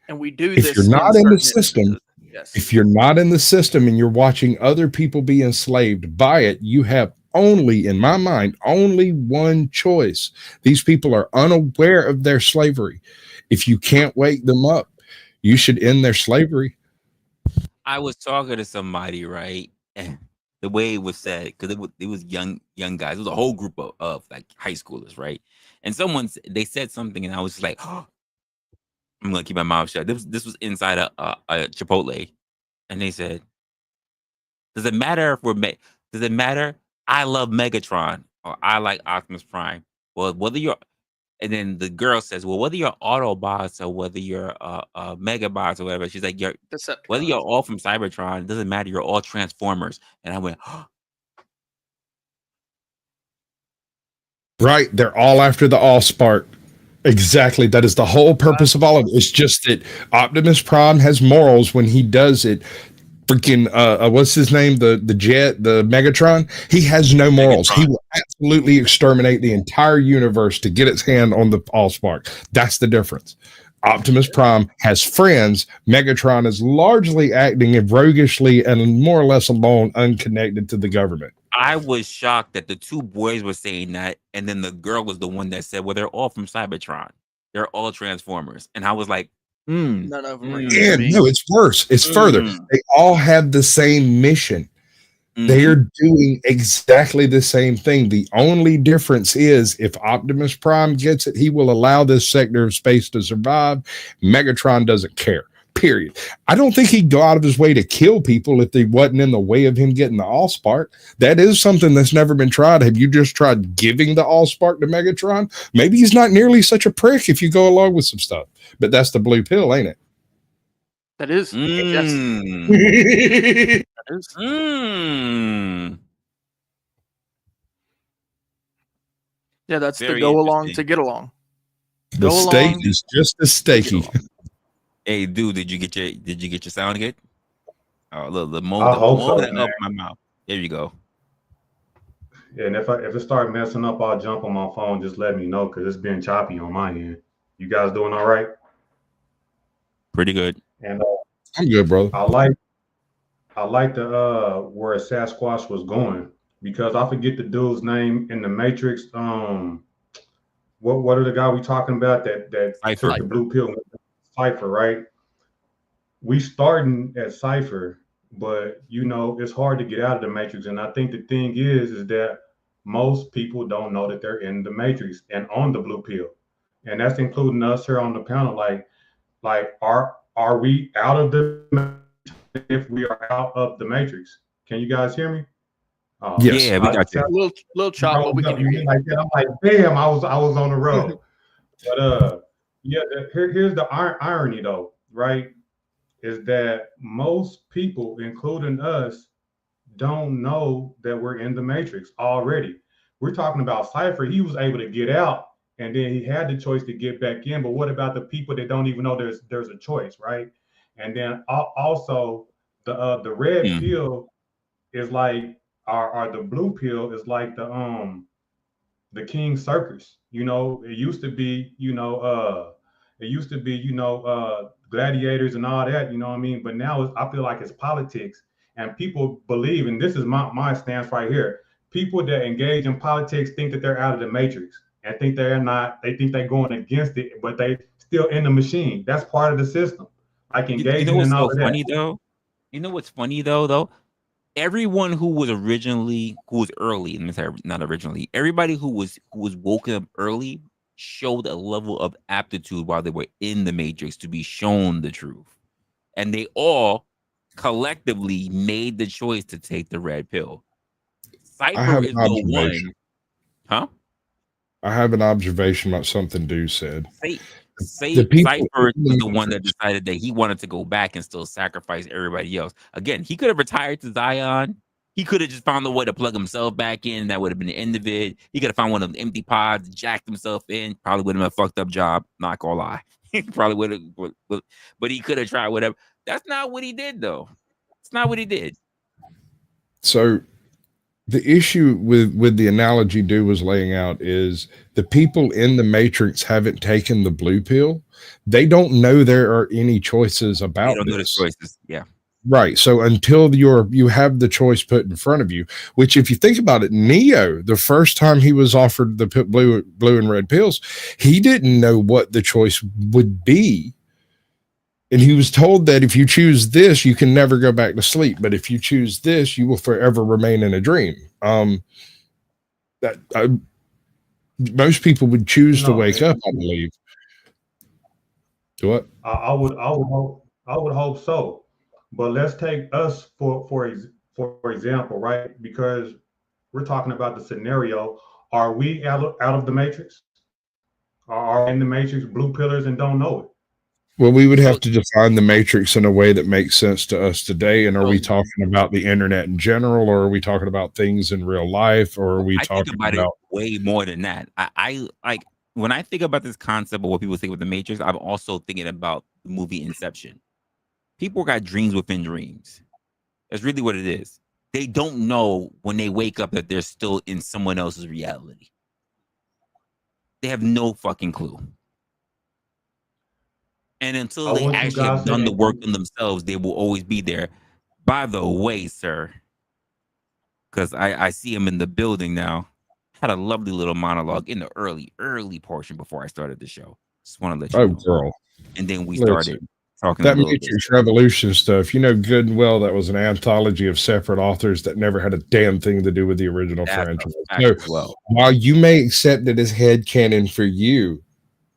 C: And we do
D: this. If you're not in the system,
C: yes.
D: If you're not in the system and you're watching other people be enslaved by it, you have only, in my mind, only one choice. These people are unaware of their slavery. If you can't wake them up, you should end their slavery.
A: I was talking to somebody, right? And the way it was said, because it was young guys. It was a whole group of like high schoolers, right? And they said something, and I was just like, oh, I'm gonna keep my mouth shut. This was inside a Chipotle, and they said, "Does it matter if does it matter? I love Megatron or I like Optimus Prime. Well, whether you're..." And then the girl says, "Well, whether you're Autobots or whether you're Megabots or whatever," she's like, "Whether you're all from Cybertron, it doesn't matter. You're all Transformers." And I went, oh.
D: Right, they're all after the Allspark. Exactly. That is the whole purpose of all of it. It's just that Optimus Prime has morals when he does it. Freaking what's his name? The jet, the Megatron. He has no morals. Megatron. He will absolutely exterminate the entire universe to get its hand on the Allspark. That's the difference. Optimus Prime has friends. Megatron is largely acting roguishly and more or less alone, unconnected to the government.
A: I was shocked that the two boys were saying that, and then the girl was the one that said, "Well, they're all from Cybertron. They're all Transformers." And I was like,
C: None of them are
A: Mm.
D: Yeah,
C: unity.
D: no, it's worse. It's further. They all have the same mission. They
A: Mhm.
D: are doing exactly the same thing. The only difference is if Optimus Prime gets it, he will allow this sector of space to survive. Megatron doesn't care. Period. I don't think he'd go out of his way to kill people if they wasn't in the way of him getting the Allspark. That is something that's never been tried. Have you just tried giving the Allspark to Megatron? Maybe he's not nearly such a prick if you go along with some stuff. But that's the blue pill, ain't it?
C: That is. Yes.
A: Mm.
C: That is.
A: Mm.
C: Yeah, that's
A: Very
C: the go along to
A: interesting.
C: get along.
D: The
C: Go
D: steak
C: along,
D: is just as
C: get
D: steaky.
C: along.
A: Hey, dude, did you get your sound good? Oh, look, the
G: I
A: moment
G: hope so,
A: that
G: man.
A: up my mouth. There you go.
G: And if it start messing up, I'll jump on my phone. Just let me know because it's been choppy on my end. You guys doing all right?
A: Pretty good.
G: And
D: I'm good, brother.
G: I like the where Sasquatch was going because I forget the dude's name in the Matrix. What are the guy we talking about that
A: Cypher.
G: took the blue pill? Cypher, right? We starting at Cypher, but it's hard to get out of the Matrix. And I think the thing is that most people don't know that they're in the Matrix and on the blue pill, and that's including us here on the panel. Like are we out of the Matrix if we are out of the Matrix? Can you guys hear me?
D: Yes.
A: Yeah, we got you.
C: Little chop, but we can hear you.
G: Like that. I'm like, damn, I was on the road. But yeah, here's the irony though, right? Is that most people, including us, don't know that we're in the Matrix already. We're talking about Cypher. He was able to get out, and then he had the choice to get back in. But what about the people that don't even know there's a choice, right? And then also the red
A: Mm.
G: pill is like, or the blue pill is like the King Circus. It used to be, gladiators and all that, you know what I mean? But now I feel like it's politics, and people believe, and this is my stance right here. People that engage in politics think that they're out of the Matrix and think they're not. They think they're going against it, but they still in the machine. That's part of the system. Like
A: You
G: engaging
A: know what's
G: in all
A: so
G: of that.
A: funny though? You know what's funny though? Everyone who was early, not originally, everybody who was woken up early showed a level of aptitude while they were in the Matrix to be shown the truth. And they all collectively made the choice to take the red pill.
D: I
A: Cypher
D: have
A: is
D: an
A: the
D: observation.
A: one. Huh?
D: I have an observation about something Dew said. The people
A: Cypher
D: in the
A: was the one that
D: Matrix-
A: decided that he wanted to go back and still sacrifice everybody else. Again, he could have retired to Zion. He could have just found a way to plug himself back in. That would have been the end of it. He could have found one of them empty pods, jacked himself in. Probably would have been a fucked up job. Not gonna lie. He probably would have, but he could have tried whatever. That's not what he did, though. It's not what he did.
D: So the issue with the analogy Dew was laying out is the people in the Matrix haven't taken the blue pill. They don't know there are any choices
A: They
D: about
A: don't know the
D: this.
A: choices. Yeah.
D: Right. So until you have the choice put in front of you, which if you think about it, Neo, the first time he was offered the blue and red pills, he didn't know what the choice would be. And he was told that if you choose this, you can never go back to sleep. But if you choose this, you will forever remain in a dream. Most people would choose to wake up, I believe. What?
G: I would hope so. But let's take us for example, right? Because we're talking about the scenario. Are we out of the Matrix? Are we in the Matrix, blue pillars, and don't know it?
D: Well, we would have to define the Matrix in a way that makes sense to us today. And are we talking about the internet in general, or are we talking about things in real life, or are we talking
A: think about it way more than that? I like when I think about this concept of what people think with the Matrix, I'm also thinking about the movie Inception. People got dreams within dreams. That's really what it is. They don't know when they wake up that they're still in someone else's reality. They have no fucking clue. And until they actually have done the work on themselves, they will always be there. By the way, sir, because I see him in the building now, had a lovely little monologue in the early portion before I started the show. Just want to let you know.
D: Girl.
A: and then we
D: Listen,
A: started talking a
D: that
A: little bit.
D: Matrix Revolution stuff, you know good and well that was an anthology of separate authors that never had a damn thing to do with the original
A: That's a
D: franchise.
A: fact
D: So
A: as well.
D: while you may accept it as headcanon for you,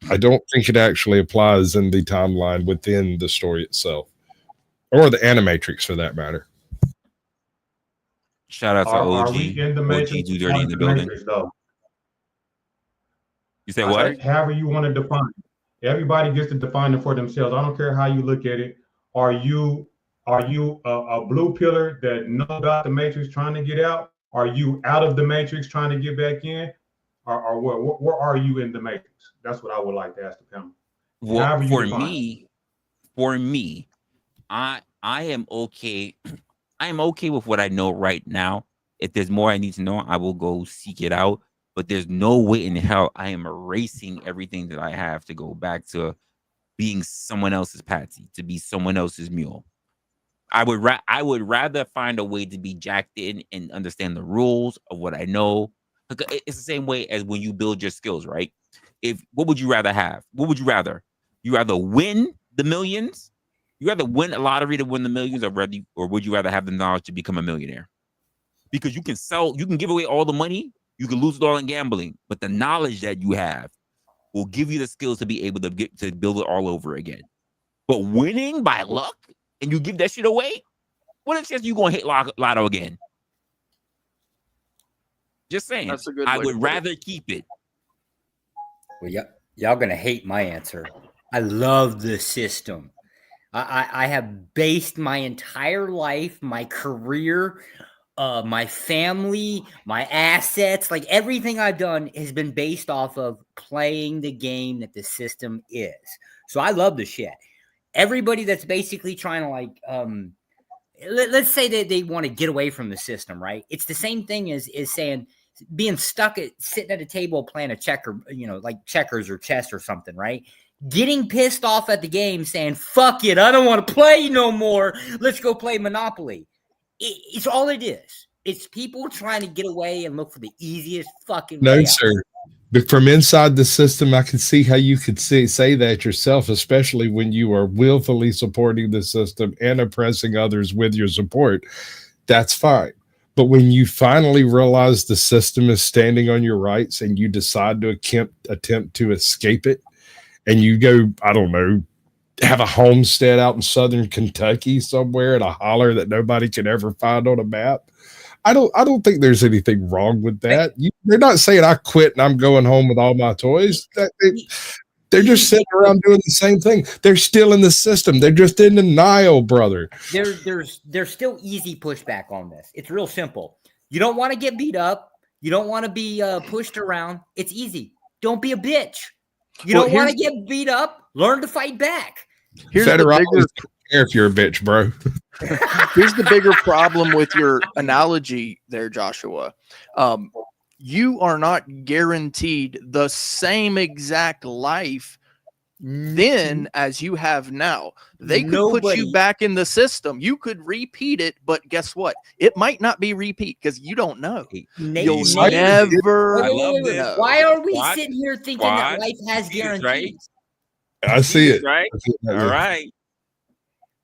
D: I don't think it actually applies in the timeline within the story itself, or the animatrix for that matter.
A: Shout out to
G: Are
A: OG.
G: we in the
A: OG
G: matrix?
A: do dirty in the building.
G: Matrix, though.
A: You said what?
G: However you want to define it. Everybody gets to define it for themselves. I don't care how you look at it. Are you a blue pillar that know about the matrix trying to get out? Are you out of the matrix trying to get back in? Or where are you in the matrix? That's what I would like to ask the panel.
A: Well, for me, I am okay. I am okay with what I know right now. If there's more I need to know, I will go seek it out. But there's no way in hell I am erasing everything that I have to go back to being someone else's patsy, to be someone else's mule. I would rather find a way to be jacked in and understand the rules of what I know. It's the same way as when you build your skills, right? What would you rather have? What would you rather? You rather win the millions? You rather win a lottery to win the millions, or would you rather have the knowledge to become a millionaire? Because you can give away all the money, you can lose it all in gambling, but the knowledge that you have will give you the skills to be able to build it all over again. But winning by luck and you give that shit away, what is the chance you gonna hit lotto again? Just saying.
C: That's a good
A: I
C: way
A: would
C: to put it.
A: rather keep it.
H: Well, y'all gonna hate my answer. I love the system. I have based my entire life, my career, my family, my assets, like everything I've done has been based off of playing the game that the system is. So I love the shit. Everybody that's basically trying to like, let's say that they want to get away from the system, right? It's the same thing as saying being stuck sitting at a table playing a checker, like checkers or chess or something, right? Getting pissed off at the game, saying, fuck it, I don't want to play no more. Let's go play Monopoly. It's all it is. It's people trying to get away and look for the easiest fucking way out.
D: Sir. But from inside the system, I can see how you could say that yourself, especially when you are willfully supporting the system and oppressing others with your support. That's fine. But when you finally realize the system is standing on your rights and you decide to attempt to escape it, and you go, I don't know, have a homestead out in southern Kentucky somewhere in a holler that nobody can ever find on a map, I don't think there's anything wrong with that. They're not saying I quit and I'm going home with all my toys. They're just sitting around doing the same thing. They're still in the system. They're just in denial, brother.
H: There's still easy pushback on this. It's real simple. You don't want to get beat up. You don't want to be pushed around. It's easy. Don't be a bitch. You don't want to get beat up. Learn to fight back.
C: Here's the bigger,
D: if you're a bitch, bro.
C: Here's the bigger problem with your analogy there, Joshua. You are not guaranteed the same exact life then as you have now. They could put you back in the system. You could repeat it, but guess what? It might not be repeat because you don't know. You'll never.
A: I love this.
H: Why are we sitting here thinking that life has guarantees?
A: Right?
D: I see it.
A: Right? All right.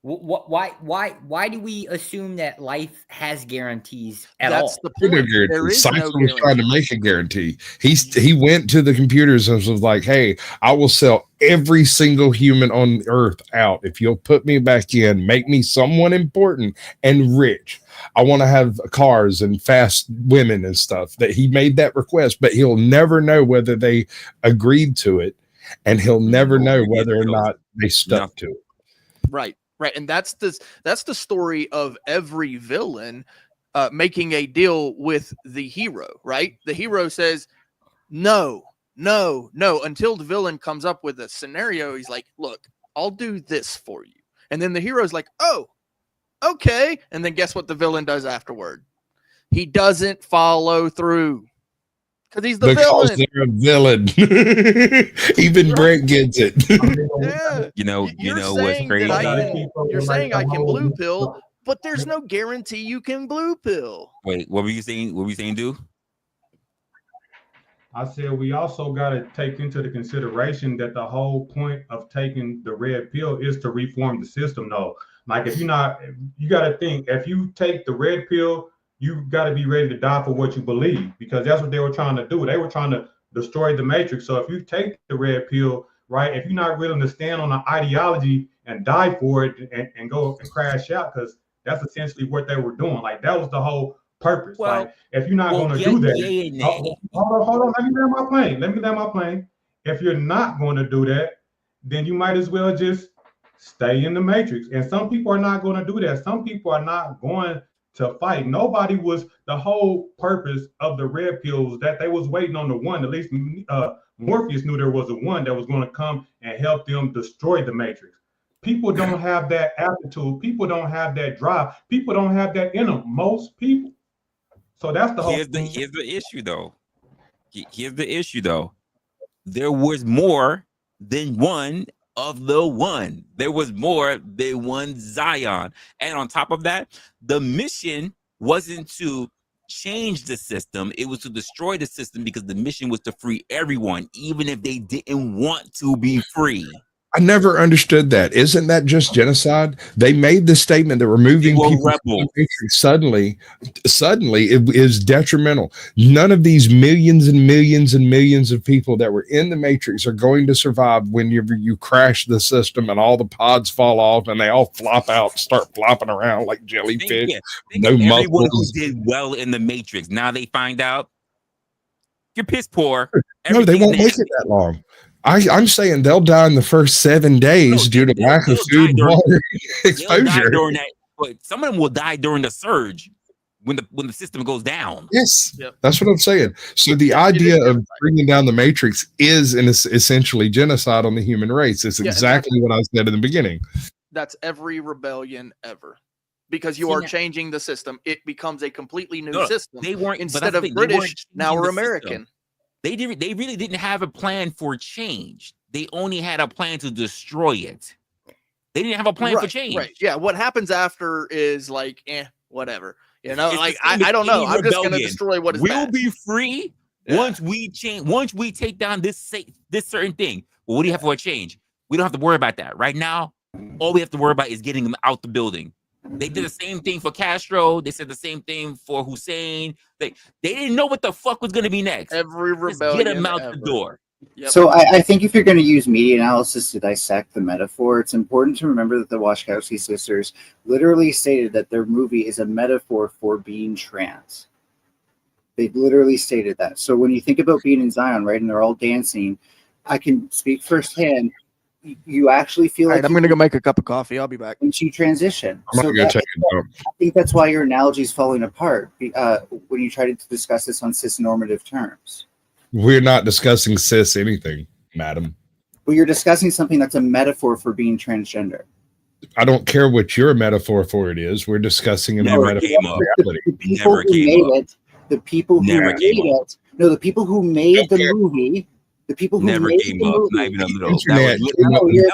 H: Why do we assume that life has guarantees at all?
C: That's the point. There is
D: Cypher
C: no
D: was trying to make a guarantee. He went to the computers and was like, hey, I will sell every single human on earth out if you'll put me back in, make me someone important and rich. I want to have cars and fast women and stuff. That he made that request, but he'll never know whether they agreed to it, and he'll never know whether or not they stuck to it.
C: Right. Right. And that's the story of every villain making a deal with the hero, right? The hero says, no, until the villain comes up with a scenario. He's like, look, I'll do this for you. And then the hero's like, oh, okay. And then guess what the villain does afterward? He doesn't follow through. Because he's the villain.
D: They're a villain. Even Brent gets it.
C: Yeah.
A: You know what's crazy?
C: You're saying I can blue pill, but there's no guarantee you can blue pill.
A: Wait, what were you saying? What were you saying, dude?
G: I said we also got to take into the consideration that the whole point of taking the red pill is to reform the system. Though, like if you're not, you got to think if you take the red pill, you got to be ready to die for what you believe, because that's what they were trying to do. They were trying to destroy the matrix. So if you take the red pill, right, if you're not willing to stand on an ideology and die for it and go and crash out, because that's essentially what they were doing. Like that was the whole purpose.
A: Well,
G: like if you're not going to do that, hold on, let me land my plane. If you're not going to do that, then you might as well just stay in the matrix. And some people are not going to do that. Some people are not going to fight. Nobody was, the whole purpose of the red pills that they was waiting on the one. At least Morpheus knew there was a one that was going to come and help them destroy the matrix. People don't have that aptitude. People don't have that drive. People don't have that in them. Most people. So that's the whole
A: here's the issue though. Here's the issue though. There was more than one of the one. There was more than one Zion. And on top of that, the mission wasn't to change the system. It was to destroy the system, because the mission was to free everyone, even if they didn't want to be free.
D: I never understood that. Isn't that just genocide? They made the statement that removing people from the matrix suddenly it is detrimental. None of these millions and millions and millions of people that were in the matrix are going to survive when you crash the system and all the pods fall off and they all flop out, start flopping around like jellyfish.
A: No everyone who did well in the matrix, now they find out you're piss poor.
D: No, they won't make it that long. I'm saying they'll die in the first 7 days due to lack of food, water, exposure.
A: But some of them will die during the surge when the system goes down.
D: Yes, that's what I'm saying. So the idea of bringing down the matrix is essentially genocide on the human race. It's exactly what I said in the beginning.
C: That's every rebellion ever. Because you are changing the system. It becomes a completely new system.
A: They weren't,
C: instead of British, now we're American.
A: They really didn't have a plan for change. They only had a plan to destroy it. They didn't have a plan for change.
C: Right. Yeah. What happens after is like, whatever. You know, like I don't know. I'm just gonna destroy what is
A: We'll be free once we change, once we take down this certain thing. Well, what do you have for a change? We don't have to worry about that. Right now, all we have to worry about is getting them out the building. They did the same thing for Castro. They said the same thing for Hussein. They didn't know what the fuck was going to be next.
C: Every rebellion.
A: Just get them out the door.
I: Yep. So I think if you're going to use media analysis to dissect the metaphor, it's important to remember that the Wachowski sisters literally stated that their movie is a metaphor for being trans. They literally stated that. So when you think about being in Zion, right, and they're all dancing, I can speak firsthand. You actually feel like
C: I'm going to go make a cup of coffee. I'll be back.
I: When you transition.
D: I'm going to go check it out.
I: I think that's why your analogy is falling apart when you try to discuss this on cis-normative terms.
D: We're not discussing cis anything, madam.
I: Well, you're discussing something that's a metaphor for being transgender.
D: I don't care what your metaphor for it is. We're discussing a metaphor.
I: The people who made it, the people who made it, no, the people who made the movie. The people who
A: never
I: made
A: came
I: the
A: up,
I: movie,
A: not even a little. That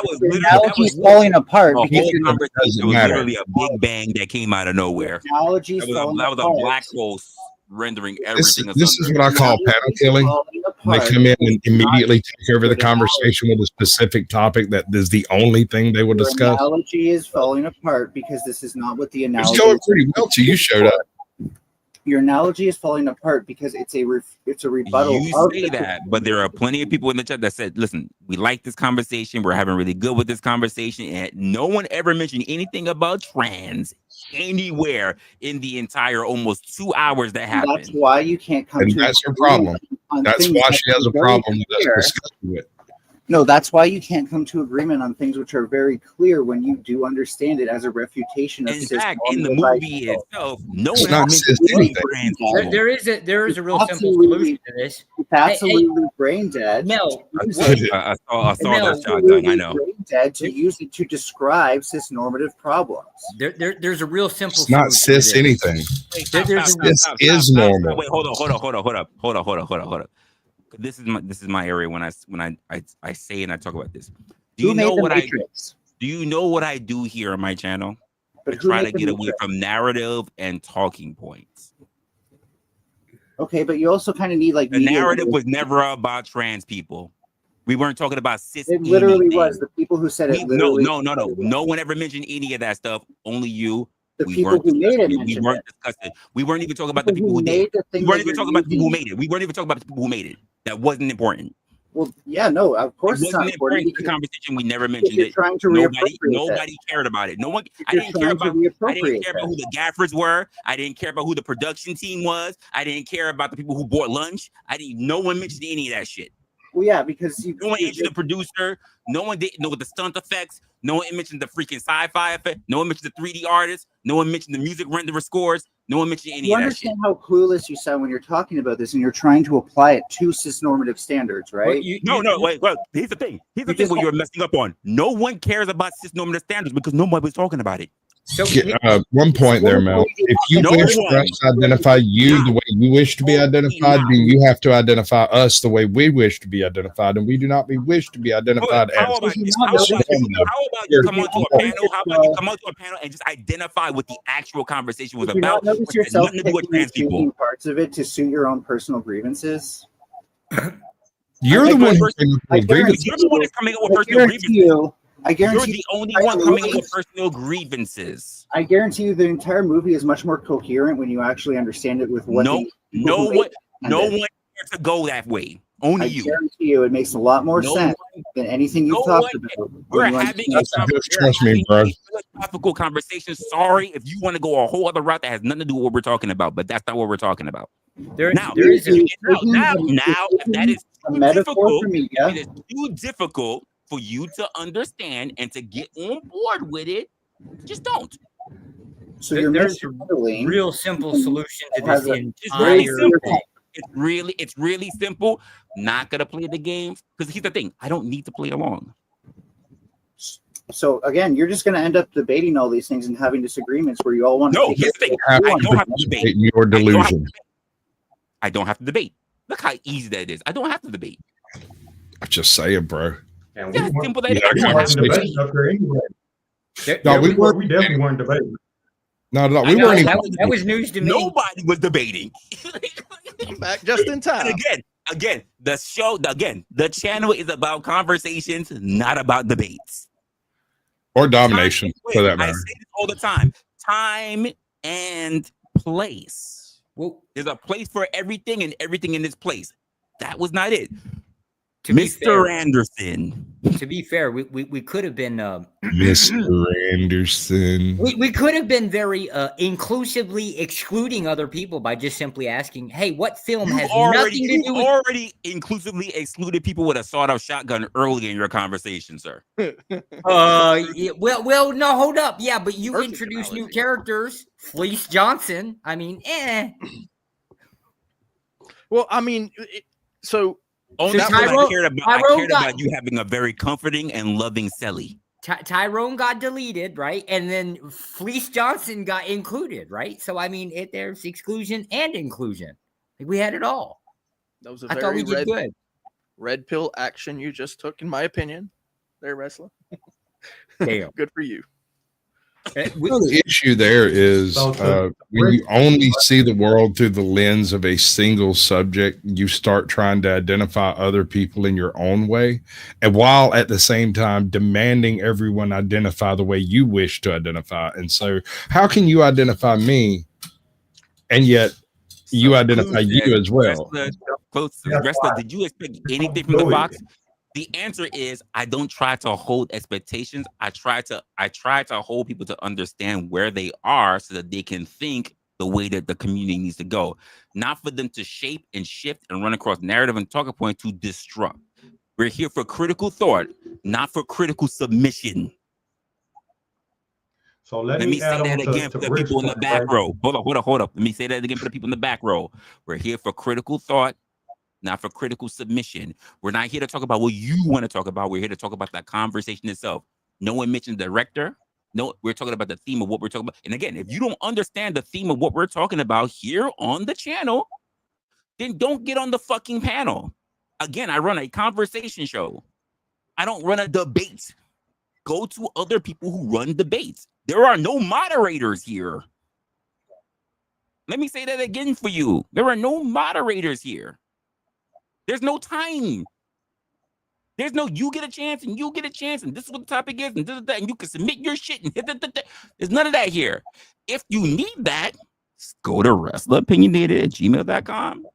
A: was
I: your analogy's falling apart.
A: The
I: Because
A: whole conversation was literally a big bang that came out of nowhere. That was a black hole rendering everything.
D: This is what I call panel killing. They come in and immediately take over the conversation with a specific topic that is the only thing they will discuss.
I: The analogy is falling apart because this is not what the analogy.
D: It's going pretty well till you showed up.
I: Your analogy is falling apart because it's a rebuttal.
A: You say that, but there are plenty of people in the chat that said, listen, we like this conversation. We're having really good with this conversation. And no one ever mentioned anything about trans anywhere in the entire almost 2 hours that happened.
I: That's why you can't come
D: and
I: to
D: that's her problem. That's why she has a problem with us discussing it.
I: No, that's why you can't come to agreement on things which are very clear when you do understand it as a refutation of.
A: In fact, in the movie itself, no one
H: there is a real simple solution to this.
I: It's absolutely brain dead.
H: No,
A: I saw that shot done. I know.
I: Brain dead to use it to describe cis-normative problems.
H: There's a real simple.
D: It's not cis anything. This is normal.
A: Wait, hold on. This is my area when I say and I talk about this. Do you know what I do here on my channel? I try to get away from narrative and talking points.
I: Okay, but you also kind of need like
A: The narrative was never about trans people. We weren't talking about cis.
I: It literally
A: anything.
I: was. The people who said it
A: No,
I: literally.
A: no one ever mentioned any of that stuff. Only you.
I: The people who made it
A: we weren't discussing. We weren't even talking about the people who
I: made
A: did.
I: the thing.
A: We weren't even talking about the people who made it. We weren't even talking about the people who made it. That wasn't important.
I: Well, yeah, no, of course
A: it
I: it's not important.
A: The conversation we never mentioned it.
I: Trying to
A: nobody cared about it. No one. I didn't care about who the gaffers were. I didn't care about who the production team was. I didn't care about the people who bought lunch. No one mentioned any of that shit.
I: Well, yeah, because
A: no one mentioned the producer. No one didn't know what the stunt effects. No one mentioned the freaking sci-fi effect. No one mentioned the 3D artists. No one mentioned the music renderer scores. No one mentioned any of that shit.
I: You understand how clueless you sound when you're talking about this and you're trying to apply it to cisnormative standards, right?
A: Wait. Here's the thing. Here's the thing what you're messing up on. No one cares about cisnormative standards because nobody was talking about it.
D: So, one point there, Mel. If you wish for us to identify you the way you wish to be identified, then you have to identify us the way we wish to be identified, and we do not wish to be identified as.
A: How about you come onto a panel? How about you come onto a panel and just identify what the actual conversation was about?
I: Notice yourself taking parts of it to suit your own personal grievances.
D: You're the one who's
A: coming up with personal grievances.
I: I guarantee
A: you're the only one coming up with personal grievances.
I: I guarantee you the entire movie is much more coherent when you actually understand it with what
A: no one cares to go that way. Only you.
I: I guarantee you it makes a lot more sense than anything you've talked about.
A: We're having a philosophical conversation. Sorry if you want to go a whole other route that has nothing to do with what we're talking about, but that's not what we're talking about. Now, if that is too difficult, it is too difficult for you to understand and to get on board with it, just don't.
H: So there's a real simple solution to this entire thing.
A: It's really simple. Not gonna play the games because here's the thing: I don't need to play along.
I: So again, you're just gonna end up debating all these things and having disagreements where you all want to.
A: No, here's the thing: I don't have to debate.
D: Your delusion.
A: I don't have to debate. Look how easy that is. I don't have to debate.
D: I'm just saying, bro.
G: And we debating up here anyway. We definitely weren't debating.
D: No, we weren't even.
H: That was news to me.
A: Nobody was debating.
C: I'm back just in time.
A: Again, the channel is about conversations, not about debates.
D: Or domination, for that matter.
A: I say this all the time. Time and place. Well, there's a place for everything and everything in this place. That was not it. Mr. Anderson.
H: To be fair, we could have been
D: Mr. Anderson.
H: We could have been very inclusively excluding other people by just simply asking, "Hey, what film has nothing to do with?"
A: Already inclusively excluded people with a sawed-off shotgun early in your conversation, sir.
H: Yeah, well, no, hold up. Yeah, but you introduced new characters, Fleece Johnson. I mean,
C: Well, I mean, so.
A: Only I cared about you having a very comforting and loving Sally.
H: Tyrone got deleted, right? And then Fleece Johnson got included, right? So, I mean, there's exclusion and inclusion. We had it all.
C: That was a very red pill action you just took, in my opinion. There, Resla.
H: Damn.
C: Good for you.
D: The issue there is when you only see the world through the lens of a single subject, you start trying to identify other people in your own way, and while at the same time demanding everyone identify the way you wish to identify. And so how can you identify me and yet you identify you as well?
A: Resla, did you expect anything from the box? The answer is I don't try to hold expectations. I try to hold people to understand where they are so that they can think the way that the community needs to go. Not for them to shape and shift and run across narrative and talking point to disrupt. We're here for critical thought, not for critical submission.
G: So let
A: me say that again for the people in the back row. Hold up. Let me say that again for the people in the back row. We're here for critical thought, not for critical submission. We're not here to talk about what you want to talk about. We're here to talk about that conversation itself. No one mentioned the director. No, we're talking about the theme of what we're talking about. And again, if you don't understand the theme of what we're talking about here on the channel, then don't get on the fucking panel. Again, I run a conversation show. I don't run a debate. Go to other people who run debates. There are no moderators here. Let me say that again for you. There are no moderators here. There's no time. There's no you get a chance and you get a chance and this is what the topic is and this is that and you can submit your shit and there's none of that here. If you need that, go to WrestleOpinionated@gmail.com.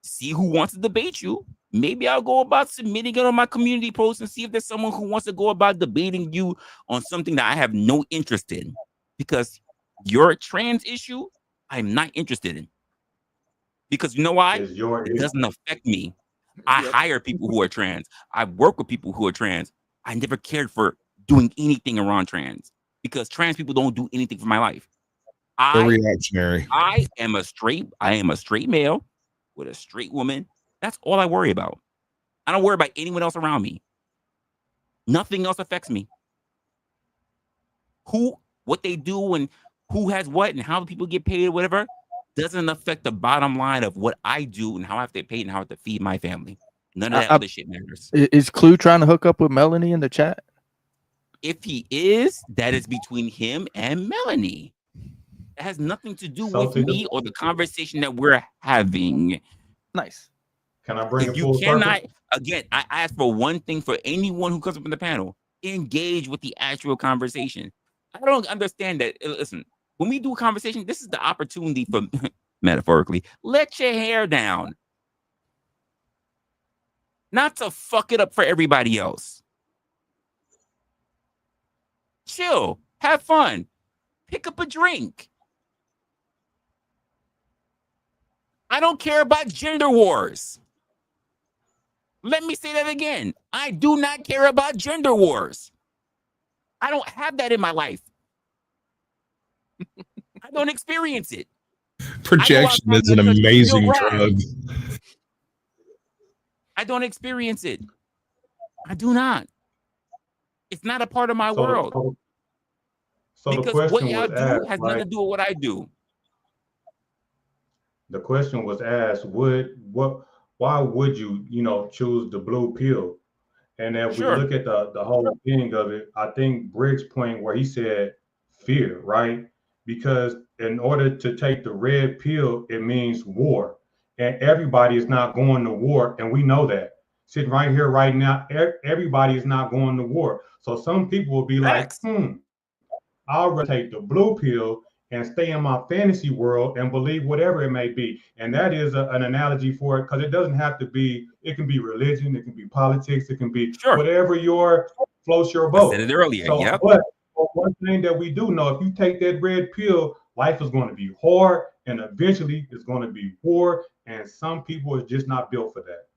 A: See who wants to debate you. Maybe I'll go about submitting it on my community post and see if there's someone who wants to go about debating you on something that I have no interest in. Because your trans issue, I'm not interested in. Because you know why? It doesn't affect me. I hire people who are trans. I work with people who are trans. I never cared for doing anything around trans because trans people don't do anything for my life.
D: Reactionary.
A: I am a straight male with a straight woman. That's all I worry about. I don't worry about anyone else around me. Nothing else affects me. What they do and who has what and how people get paid or whatever doesn't affect the bottom line of what I do and how I have to pay and how I have to feed my family. None of that other shit matters.
C: Is Clue trying to hook up with Melanie in the chat?
A: If he is, that is between him and Melanie. It has nothing to do with me or the conversation that we're having.
C: Nice.
G: Can I bring
A: if
G: it
A: you
G: full
A: cannot,
G: circle?
A: again, I ask for one thing for anyone who comes up in the panel: engage with the actual conversation. I don't understand that. Listen, when we do a conversation, this is the opportunity for, metaphorically, let your hair down. Not to fuck it up for everybody else. Chill. Have fun. Pick up a drink. I don't care about gender wars. Let me say that again. I do not care about gender wars. I don't have that in my life. I don't experience it.
D: Projection is an amazing drug.
A: I don't experience it. I do not. It's not a part of my world.
G: So
A: because
G: the question
A: what
G: was
A: I do
G: asked,
A: has
G: right?
A: nothing to do with what I do.
G: The question was asked, why would you, choose the blue pill? And if we look at the whole thing of it, I think Briggs' point where he said fear, right? Because in order to take the red pill, it means war. And everybody is not going to war. And we know that. Sitting right here, right now, everybody is not going to war. So some people will be like, I'll rather take the blue pill and stay in my fantasy world and believe whatever it may be. And that is an analogy for it, because it doesn't have to be, it can be religion, it can be politics, it can be whatever floats your boat.
A: I said it earlier,
G: so, But one thing that we do know, if you take that red pill, life is going to be hard and eventually it's going to be war. And some people are just not built for that.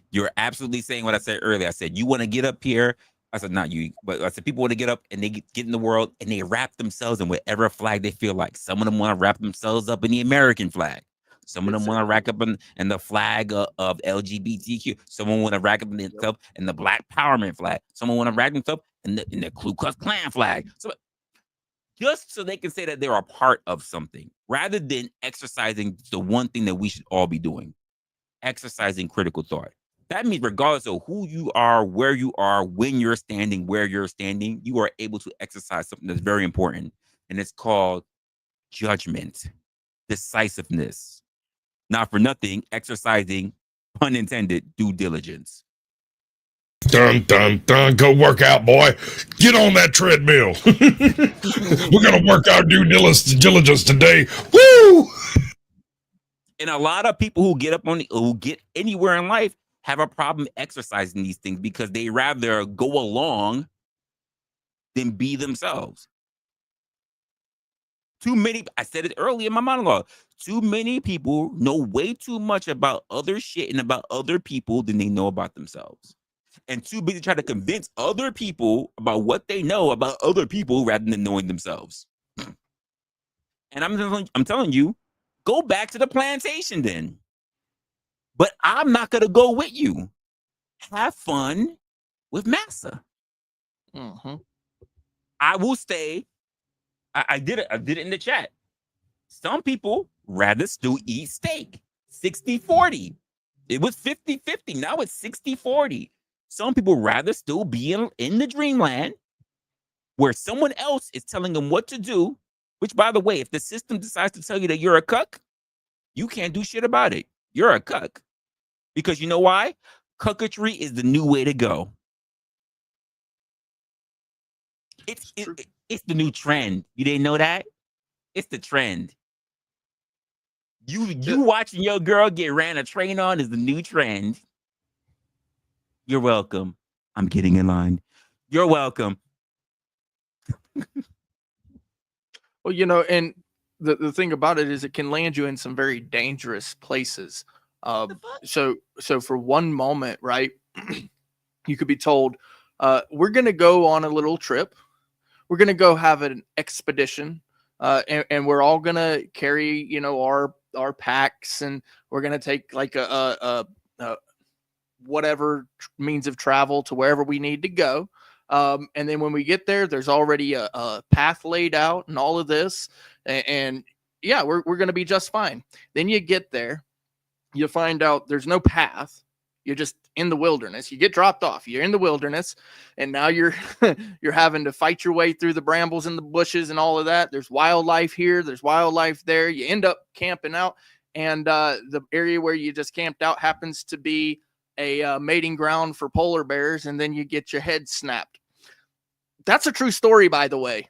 A: You're absolutely saying what I said earlier. I said, you want to get up here. I said, not you, but I said, people want to get up and they get in the world and they wrap themselves in whatever flag they feel like. Some of them want to wrap themselves up in the American flag. Some of them want to rack up in the flag of LGBTQ. Someone want to rack up themselves in the Black Empowerment flag. Someone want to rack themselves in the Ku Klux Klan flag. So just so they can say that they're a part of something, rather than exercising the one thing that we should all be doing, exercising critical thought. That means regardless of who you are, where you are, when you're standing, where you're standing, you are able to exercise something that's very important. And it's called judgment, decisiveness. Not for nothing, exercising, pun intended, due diligence.
D: Dun, dun, dun. Go work out, boy. Get on that treadmill. We're going to work our due diligence today. Woo!
A: And a lot of people who get anywhere in life have a problem exercising these things because they rather go along than be themselves. Too many, I said it earlier in my monologue, too many people know way too much about other shit and about other people than they know about themselves. And too busy trying to convince other people about what they know about other people rather than knowing themselves. And I'm telling you, go back to the plantation then. But I'm not going to go with you. Have fun with massa.
C: Mm-hmm.
A: I will stay. I did it in the chat. Some people rather still eat steak. 60-40. It was 50-50. Now it's 60-40. Some people rather still be in the dreamland where someone else is telling them what to do Which, by the way, if the system decides to tell you that you're a cuck, you can't do shit about it. You're a cuck. Because you know why? Cucketry is the new way to go. It's the new trend. You didn't know that? It's the trend. You watching your girl get ran a train on is the new trend. You're welcome. I'm getting in line. You're welcome.
C: Well, you know, and the thing about it is it can land you in some very dangerous places. So for one moment, right, you could be told, we're going to go on a little trip. We're going to go have an expedition, and we're all going to carry, you know, our packs, and we're going to take like a whatever means of travel to wherever we need to go. And then when we get there, there's already a path laid out and all of this. And yeah, we're going to be just fine. Then you get there, you find out there's no path. You're just in the wilderness. You get dropped off. You're in the wilderness, and now you're you're having to fight your way through the brambles and the bushes and all of that. There's wildlife here. There's wildlife there. You end up camping out, and the area where you just camped out happens to be a mating ground for polar bears, and then you get your head snapped. That's a true story, by the way.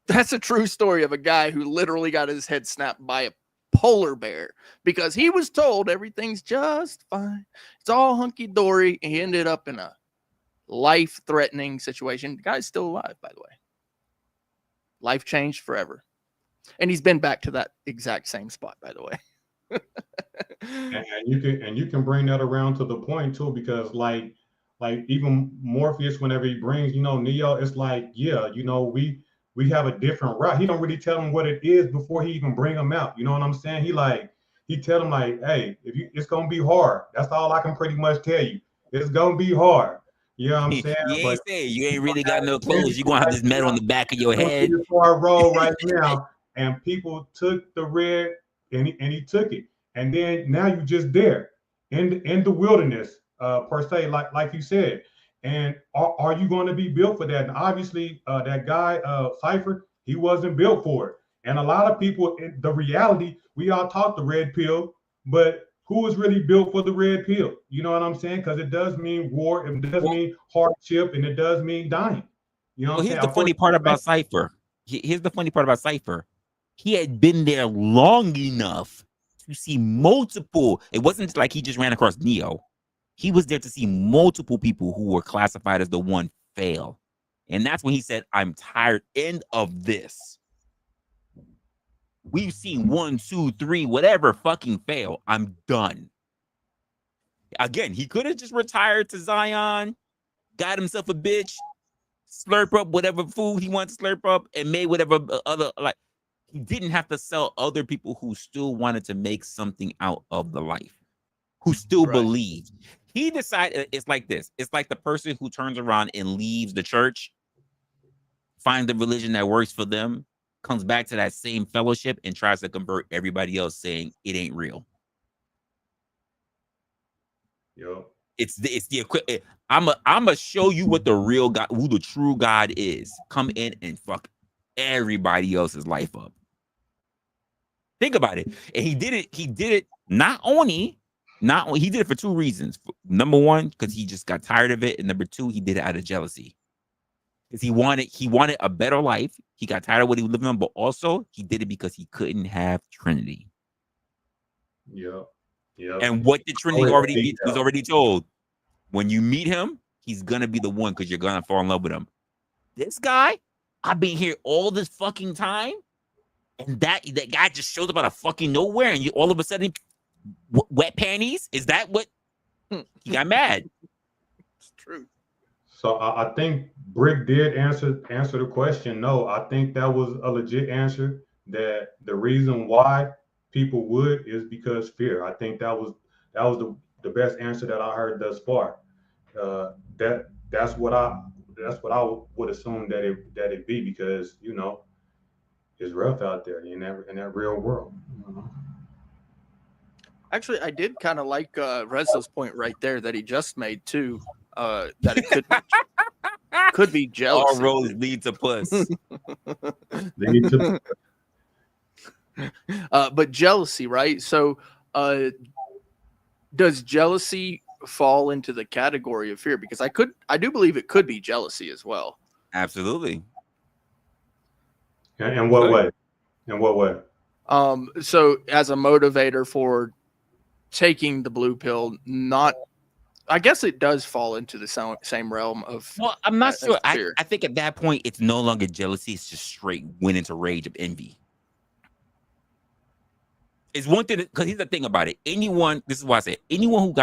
C: That's a true story of a guy who literally got his head snapped by a polar bear because he was told everything's just fine. It's all hunky-dory. And he ended up in a life-threatening situation. The guy's still alive, by the way. Life changed forever. And he's been back to that exact same spot, by the way.
G: and you can bring that around to the point too, because like even Morpheus, whenever he brings, you know, Neo, it's like, yeah, you know, we have a different route. He don't really tell him what it is before he even bring him out. You know what I'm saying? He tell him like, hey, it's gonna be hard. That's all I can pretty much tell you. It's gonna be hard. You know what I'm saying?
A: You ain't saying you ain't really got no clothes. You gonna have this metal on the back of your head.
G: Before I roll right now, and people took the red, and he took it, and then now you just there in the wilderness, per se, like you said. And are you going to be built for that? And obviously, that guy, Cypher, he wasn't built for it. And a lot of people, the reality, we all talk the red pill, but who is really built for the red pill? You know what I'm saying? Because it does mean war, it does mean hardship, and it does mean dying. You know what I'm saying?
A: Here's the funny part about Cypher. Here's the funny part about Cypher. He had been there long enough to see multiple. It wasn't like he just ran across Neo. He was there to see multiple people who were classified as the one fail. And that's when he said, I'm tired. End of this. We've seen 1, 2, 3, whatever fucking fail. I'm done. Again, he could have just retired to Zion, got himself a bitch, slurp up whatever food he wanted to slurp up, and made whatever other, like, he didn't have to sell other people who still wanted to make something out of the life, who still believed. He decided, it's like this. It's like the person who turns around and leaves the church, finds the religion that works for them, comes back to that same fellowship and tries to convert everybody else, saying it ain't real.
G: Yo.
A: It's the equipment. I'ma show you what the real God, who the true God is. Come in and fuck everybody else's life up. Think about it. And he did it not only he did it for 2 reasons. Number 1, because he just got tired of it, and number 2, he did it out of jealousy. Because he wanted a better life. He got tired of what he was living on, but also he did it because he couldn't have Trinity.
G: Yeah.
A: And what the Trinity was already told. When you meet him, he's gonna be the one because you're gonna fall in love with him. This guy, I've been here all this fucking time, and that guy just showed up out of fucking nowhere, and you all of a sudden, wet panties? Is that what? He got mad.
C: It's true.
G: So I think Brick did answer the question. No, I think that was a legit answer. That the reason why people would is because fear. I think that was the best answer that I heard thus far. That's what I would assume that it be, because you know it's rough out there in that real world. You know?
C: Actually, I did kind of like Resla's point right there that he just made too. That it could be Could be jealousy.
A: All roads lead to puss.
G: They need to.
C: But jealousy, right? So, does jealousy fall into the category of fear? Because I do believe it could be jealousy as well.
A: Absolutely.
G: In what way? In what way?
C: So as a motivator for taking the blue pill, I guess it does fall into the same realm of.
A: Well, I'm not sure.
C: fear.
A: I think at that point it's no longer jealousy; it's just straight went into rage of envy. It's one thing because here's the thing about it. This is why I said anyone who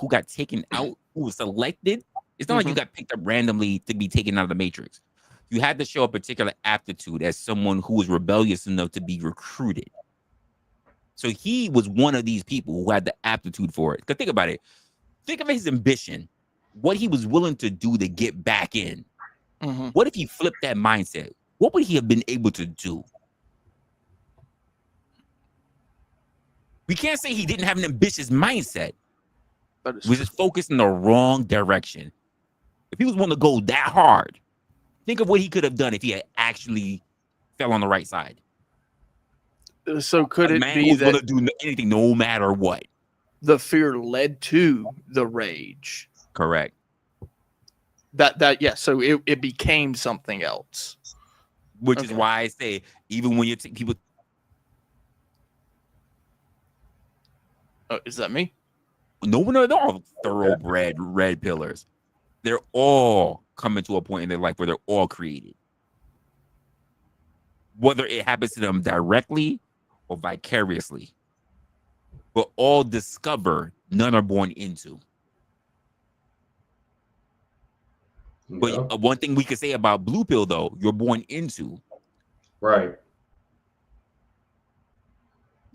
A: got taken out, who was selected, it's not like you got picked up randomly to be taken out of the Matrix. You had to show a particular aptitude as someone who was rebellious enough to be recruited. So he was one of these people who had the aptitude for it. Because think about it. Think of his ambition, what he was willing to do to get back in. What if he flipped that mindset? What would he have been able to do? We can't say he didn't have an ambitious mindset. He was just focused in the wrong direction. If he was willing to go that hard, think of what he could have done if he had actually fell on the right side.
C: So could it be
A: who's
C: that
A: going to do anything no matter what?
C: The fear led to the rage?
A: Correct.
C: Yeah. So it became something else.
A: Which is why I say, even when you take people.
C: Is that me?
A: No one at all thoroughbred red pillars. They're all coming to a point in their life where they're all created. Whether it happens to them directly or vicariously. But all discover, none are born into. But one thing we could say about blue pill, though, you're born into.
G: Right.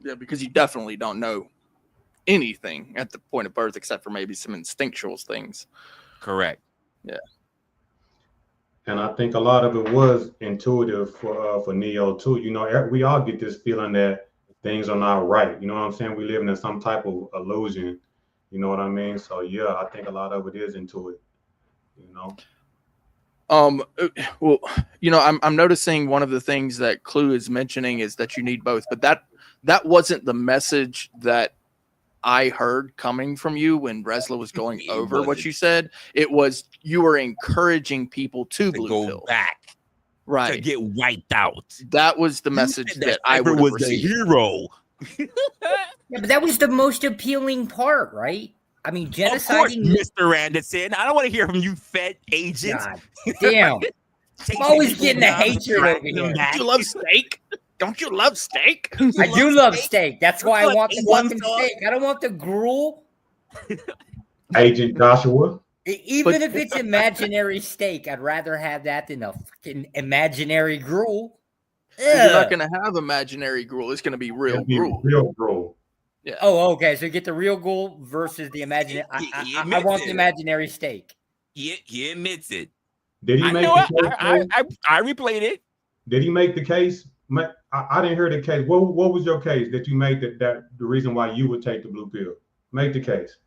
C: Yeah, because you definitely don't know anything at the point of birth except for maybe some instinctual things.
A: Correct.
C: Yeah.
G: And I think a lot of it was intuitive for Neo too. You know, we all get this feeling that things are not right. You know what I'm saying? We living in some type of illusion. You know what I mean? So yeah, I think a lot of it is intuitive. You know.
C: Well, you know, I'm noticing one of the things that Clue is mentioning is that you need both, but that wasn't the message that I heard coming from you when Resla was going over what you said. It was you were encouraging people to blue
A: go
C: pill.
A: back,
C: right?
A: To get wiped out.
C: That was the message that I
A: Cypher
C: would
A: was
C: receive.
A: the hero.
H: Yeah, but that was the most appealing part, right? I mean,
A: Of course,
H: genociding.
A: Mr. Anderson. I don't want to hear from you, fed agent.
H: God damn. I'm always getting the hatred over here.
C: Don't you love steak? Don't you love steak?
H: I do love steak. That's why I
A: Like
H: want the
A: one
H: fucking
A: thought.
H: steak. I don't want the gruel.
G: Agent Joshua.
H: Even if it's imaginary steak, I'd rather have that than a fucking imaginary gruel.
C: You're not
H: Ugh.
C: going to have imaginary gruel. It's going to be real
G: It'd be
C: gruel.
G: real gruel.
C: Yeah.
H: Oh, okay. So get the real gruel versus the imaginary.
A: He
H: I
A: admits
H: want
A: it.
H: the imaginary steak.
A: He admits it.
G: Did he
A: I
G: make
A: know
G: the
A: it.
G: case?
A: I replayed it.
G: Did he make the case? I didn't hear the case. What was your case that you made that the reason why you would take the blue pill? Make the case.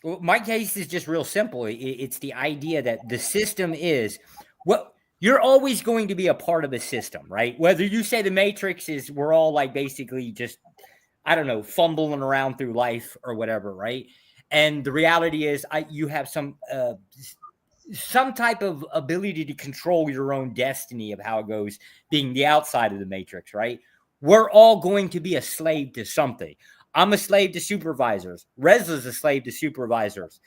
H: Well, my case is just real simple. It's the idea that the system is what you're always going to be a part of a system, right? Whether you say the Matrix is we're all like basically just, I don't know, fumbling around through life or whatever, right? And the reality is you have some type of ability to control your own destiny of how it goes, being the outside of the Matrix, right? We're all going to be a slave to something. I'm a slave to supervisors. Resla's a slave to supervisors.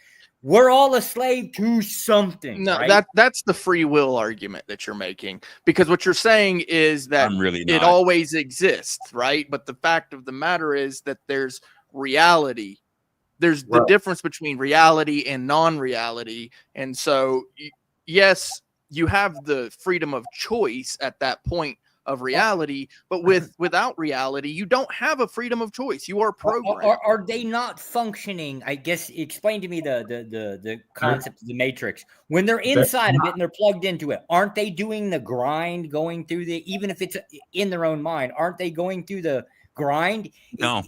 H: We're all a slave to something.
C: No,
H: right?
C: that's the free will argument that you're making, because what you're saying is that
A: I'm really
C: it
A: not.
C: always exists, right? But the fact of the matter is that there's reality. There's the difference between reality and non-reality. And so, yes, you have the freedom of choice at that point of reality, but without reality, you don't have a freedom of choice. You are programmed.
H: Are they not functioning? I guess explain to me the concept of the Matrix. When they're inside of it and they're plugged into it, aren't they doing the grind, going through even if it's in their own mind, aren't they going through the grind?
A: No,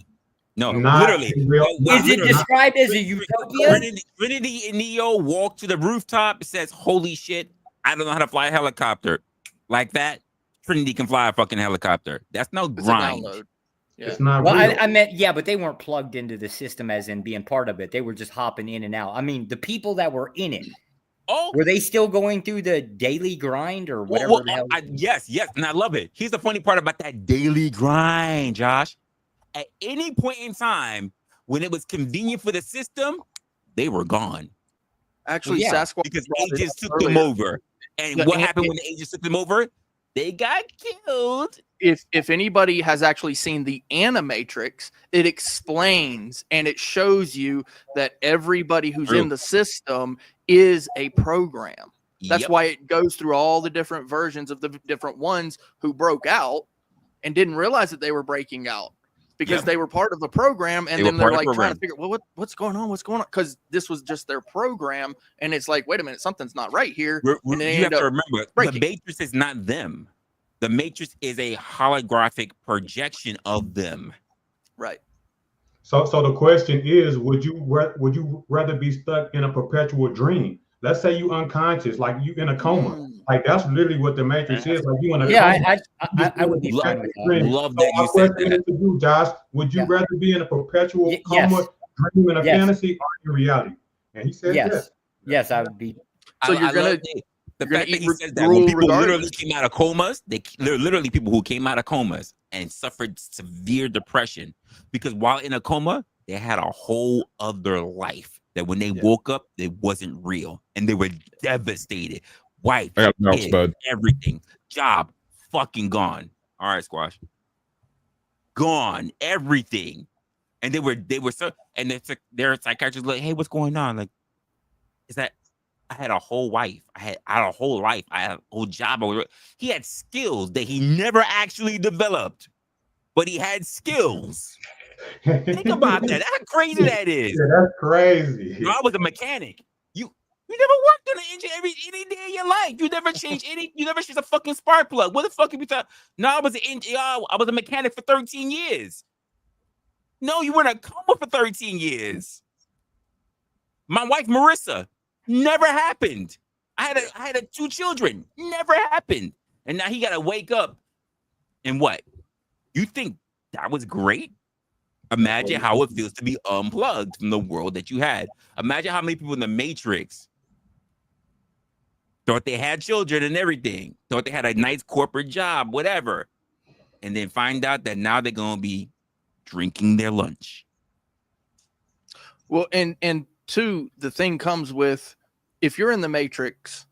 G: Not
A: literally.
H: Is it described as a utopia?
A: Trinity and Neo walk to the rooftop. It says, "Holy shit, I don't know how to fly a helicopter like that. Trinity can fly a fucking helicopter. That's no
C: It's a
A: grind.
C: download. Yeah.
G: It's not
H: Well,
G: real.
H: I meant, yeah, but they weren't plugged into the system as in being part of it. They were just hopping in and out. I mean, the people that were in it,
A: Oh,
H: were they still going through the daily grind or whatever
A: well,
H: the hell?
A: yes, and I love it. Here's the funny part about that daily grind, Josh. At any point in time, when it was convenient for the system, they were gone
C: Actually,
H: Yeah,
C: Sasquatch
A: because
C: brought it
A: agents
C: up
A: took them
C: earlier.
A: over. And
C: Yeah,
A: what
C: and
A: happened when the agents took them over? They got killed.
C: If anybody has actually seen the Animatrix, it explains and it shows you that everybody who's
A: True.
C: in the system is a program. That's
A: Yep.
C: why it goes through all the different versions of the different ones who broke out and didn't realize that they were breaking out because
A: Yep.
C: they were part of the program. And
A: They were
C: then they're
A: part of the
C: like trying to
A: program.
C: figure, well, what's going on? What's going on? Because this was just their program. And it's like, wait a minute, something's not right here. And they
A: You have
C: end
A: to
C: up
A: remember, the
C: breaking.
A: Matrix is not them. The Matrix is a holographic projection of them.
C: Right.
G: So the question is, would you rather be stuck in a perpetual dream? Let's say you unconscious, like you in a coma. Like that's literally what the Matrix is. Like you in a
H: Yeah,
G: coma.
H: I would be
A: Love-
H: fine with that.
G: dream.
A: Love
G: So
A: that
G: my
A: you said
G: question
A: that.
G: is to you, Josh. Would you
H: Yeah.
G: rather be in a perpetual
H: Yes.
G: coma, dream in a
H: Yes.
G: fantasy, or in reality? And he said yes.
H: Yes. Yes, I would be.
C: So you're
A: I
C: gonna-
A: love the
C: you're gonna
A: fact that
C: eat
A: he says that when
C: gruel
A: people literally
C: regardless.
A: came out of comas, they're literally people who came out of comas and suffered severe depression because while in a coma, they had a whole other life that when they woke up, it wasn't real and they were devastated. Wife,
D: I got a mouse,
A: kid,
D: bud.
A: everything, job, fucking gone. All right, Squash, gone, everything, and they were so, and their psychiatrist like, hey, what's going on? Like, is that I had a whole wife. I had a whole life. I had a whole job. He had skills that he never actually developed, but he had skills. Think about that. How crazy that is.
G: Yeah, that's crazy.
A: You know, I was a mechanic. You never worked on an engine any day of your life. You never changed any. You never changed a fucking spark plug. What the fuck have you thought? No, I was a mechanic for 13 years. No, you were in a coma for 13 years. My wife Marissa. Never happened. I had 2 children. Never happened. And now he got to wake up. And what? You think that was great? Imagine how it feels to be unplugged from the world that you had. Imagine how many people in the Matrix thought they had children and everything, thought they had a nice corporate job, whatever, and then find out that now they're going to be drinking their lunch.
C: Well, and two, the thing comes with, if you're in the Matrix,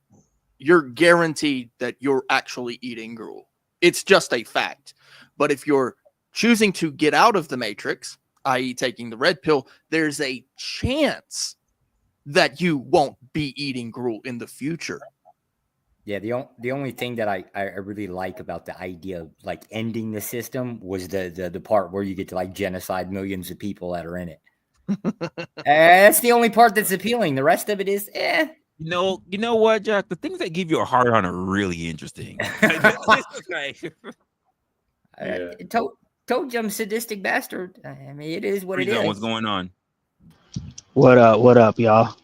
C: you're guaranteed that you're actually eating gruel. It's just a fact. But if you're choosing to get out of the Matrix, i.e. taking the red pill, there's a chance that you won't be eating gruel in the future.
H: Yeah, the only thing that I really like about the idea of like ending the system was the part where you get to like genocide millions of people that are in it. That's the only part that's appealing. The rest of it is
A: You know what, Jack? The things that give you a hard on are really interesting.
G: Yeah.
H: Told you I'm a sadistic bastard. I mean, it is what it
A: Freeze on,
H: is.
A: what's going on?
J: What up, y'all?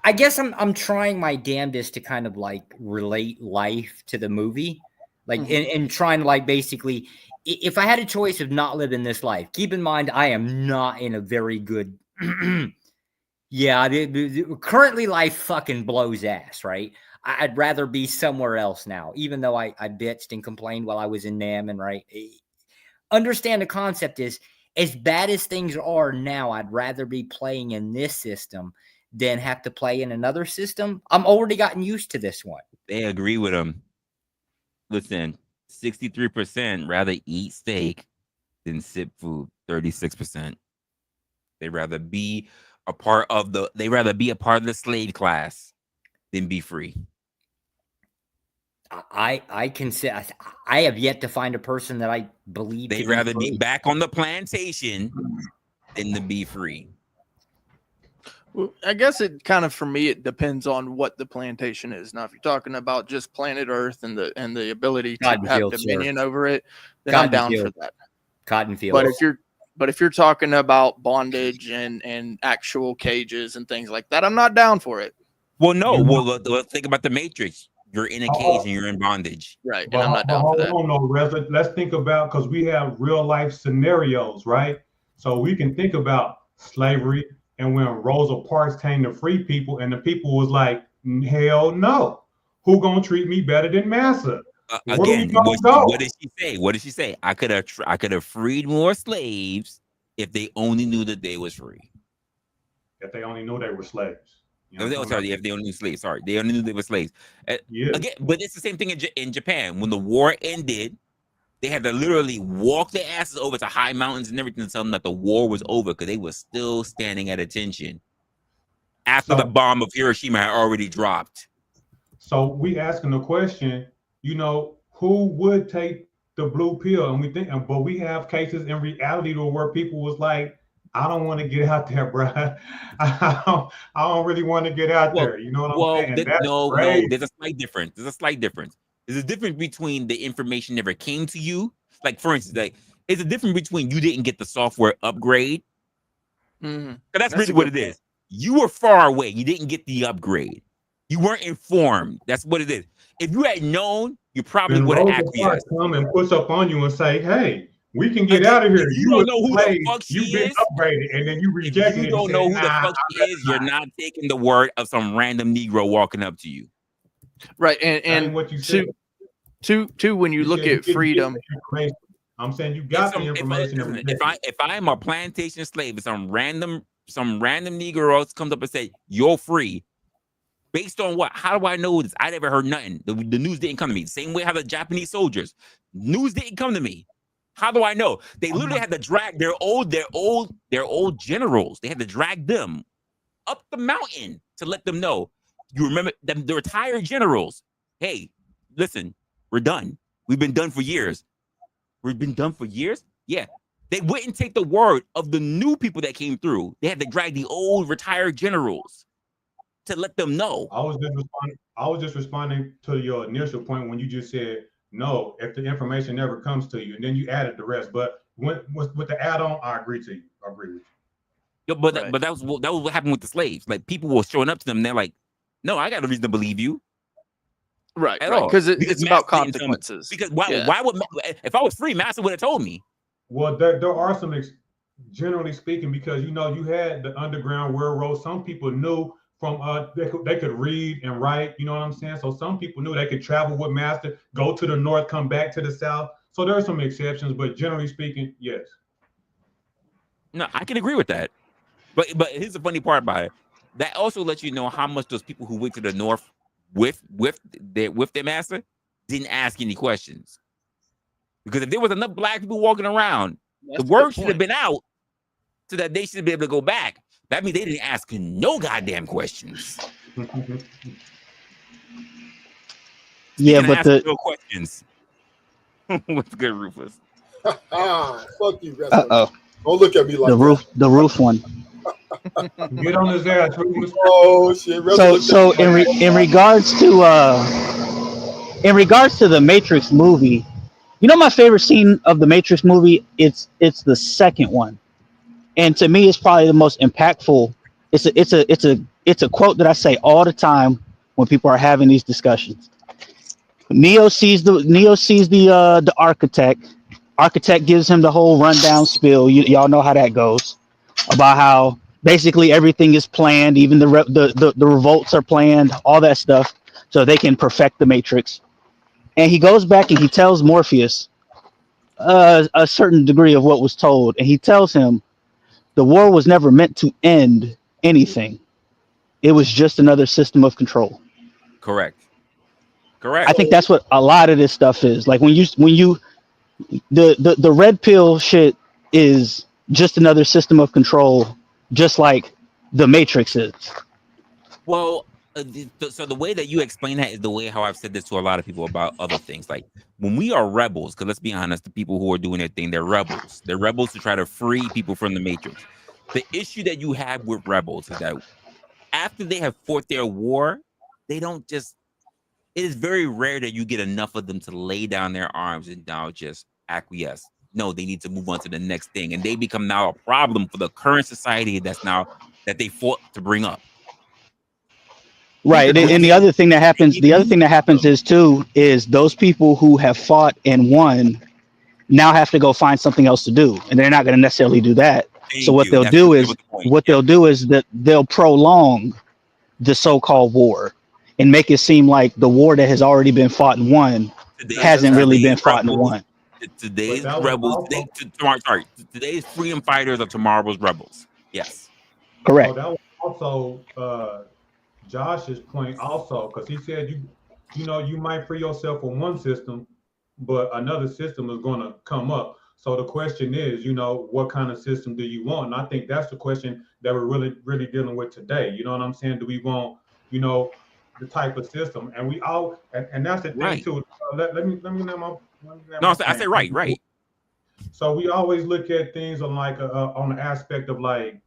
H: I guess I'm trying my damnedest to kind of like relate life to the movie, like and trying to like basically, if I had a choice of not living this life, keep in mind I am not in a very good. Yeah, currently life fucking blows ass, right? I'd rather be somewhere else now, even though I bitched and complained while I was in NAM, and right. Understand the concept is, as bad as things are now, I'd rather be playing in this system than have to play in another system. I'm already gotten used to this one.
A: They agree with him. Listen, 63% rather eat steak than sip food. 36%. They rather be a part of the slave class than be free.
H: I can say I have yet to find a person that I believe
A: they'd rather be back on the plantation than to be free.
C: Well, I guess it kind of, for me, it depends on what the plantation is. Now, if you're talking about just planet Earth and the ability to have dominion over it, then I'm down for that.
H: Cotton fields.
C: But if you're talking about bondage and actual cages and things like that, I'm not down for it.
A: Well, no. Well, think about the Matrix. You're in a cage and you're in bondage.
C: Right. And
G: But,
C: I'm not down for that.
G: hold on, Resla. Let's think about, because we have real life scenarios, right? So we can think about slavery and when Rosa Parks came to free people, and the people was like, hell no. Who gonna treat me better than Massa?
A: Again, what did she say? What did she say? I could have freed more slaves if they only knew that they was free.
G: If they only knew they were slaves. You know
A: If they only knew slaves. Sorry, they only knew they were slaves.
G: Yeah.
A: Again, but it's the same thing in Japan. When the war ended, they had to literally walk their asses over to high mountains and everything to tell them that the war was over because they were still standing at attention after the bomb of Hiroshima had already dropped.
G: So we asking the question, you know, who would take the blue pill? And we think, but we have cases in reality where people was like, I don't want to get out there, bro. I don't really want to get out there. You know what I'm saying?
A: No, there's a slight difference. There's a difference between the information never came to you. Like, for instance, like, it's a difference between you didn't get the software upgrade.
C: Mm-hmm.
A: That's really what it is. You were far away. You didn't get the upgrade. You weren't informed. That's what it is. If you had known, you probably would have acquiesced.
G: Come and push up on you and say, hey, we can get out of here.
A: You don't know who the fuck she
G: You've been
A: is.
G: upgraded, and then you reject it.
A: You don't know who the fuck she is. You're not taking the word of some random Negro walking up to you.
C: Right. And
G: what you said.
C: Two, when you look at freedom.
G: I'm saying you got the information.
A: If I am a plantation slave, if some random Negro comes up and say, you're free. Based on what? How do I know this? I never heard nothing. The news didn't come to me. Same way how the Japanese soldiers. News didn't come to me. How do I know? They literally had to drag their old generals. They had to drag them up the mountain to let them know. You remember them, the retired generals. Hey, listen, we're done. We've been done for years. We've been done for years? Yeah. They wouldn't take the word of the new people that came through. They had to drag the old retired generals to let them know.
G: I was just responding to your initial point when you just said, no, if the information never comes to you, and then you added the rest. But with the add-on, I agree to you. I agree with you.
A: But that was what happened with the slaves. Like, people were showing up to them, and they're like, no, I got a reason to believe you.
C: Right. Because it's about consequences.
A: Because why would, if I was free, Master would have told me.
G: Well, there are some, generally speaking, because, you know, you had the Underground Railroad. Some people knew from they could read and write, you know what I'm saying? So some people knew they could travel with Master, go to the north, come back to the south. So there are some exceptions, but generally speaking, yes.
A: No, I can agree with that. But here's the funny part about it. That also lets you know how much those people who went to the north with their master didn't ask any questions. Because if there was enough black people walking around, the word should have been out so that they should be able to go back. That means they didn't ask no goddamn questions.
J: Yeah, but
A: no questions. What's good, Rufus?
K: Fuck you, Resla. Don't look at me like
J: the roof one.
G: Get on his ass, Rufus.
K: Oh shit.
J: So in regards to the Matrix movie, you know my favorite scene of the Matrix movie? It's the second one. And to me, it's probably the most impactful. It's a quote that I say all the time when people are having these discussions. Neo sees the architect. Architect gives him the whole rundown spiel. Y'all know how that goes, about how basically everything is planned. Even the revolts are planned. All that stuff, so they can perfect the Matrix. And he goes back and he tells Morpheus a certain degree of what was told, and he tells him, the war was never meant to end anything. It was just another system of control.
A: Correct.
J: I think that's what a lot of this stuff is. Like when you the red pill shit is just another system of control, just like the Matrix is.
A: Well, so the way that you explain that is the way how I've said this to a lot of people about other things. Like when we are rebels, because let's be honest, the people who are doing their thing, they're rebels. They're rebels to try to free people from the Matrix. The issue that you have with rebels is that after they have fought their war, they don't just, it is very rare that you get enough of them to lay down their arms and now just acquiesce. No, they need to move on to the next thing. And they become now a problem for the current society that they fought to bring up.
J: Right. And the other thing that happens is too is those people who have fought and won now have to go find something else to do, and they're not going to necessarily do that. So
A: Thank you. That was the point.
J: they'll do is that they'll prolong the so-called war and make it seem like the war that has already been fought and won hasn't really been fought and won.
A: Today's
G: But that was
A: rebels,
G: also-
A: today's freedom fighters are tomorrow's rebels. Yes.
J: Correct.
G: So that was also Josh's point also, because he said you know you might free yourself from one system, but another system is going to come up. So the question is, you know, what kind of system do you want? And I think that's the question that we're really dealing with today. You know what I'm saying? Do we want, you know, the type of system? And we all, and that's the thing too. Let me let me
A: No, I said right.
G: So we always look at things on like on the aspect of like,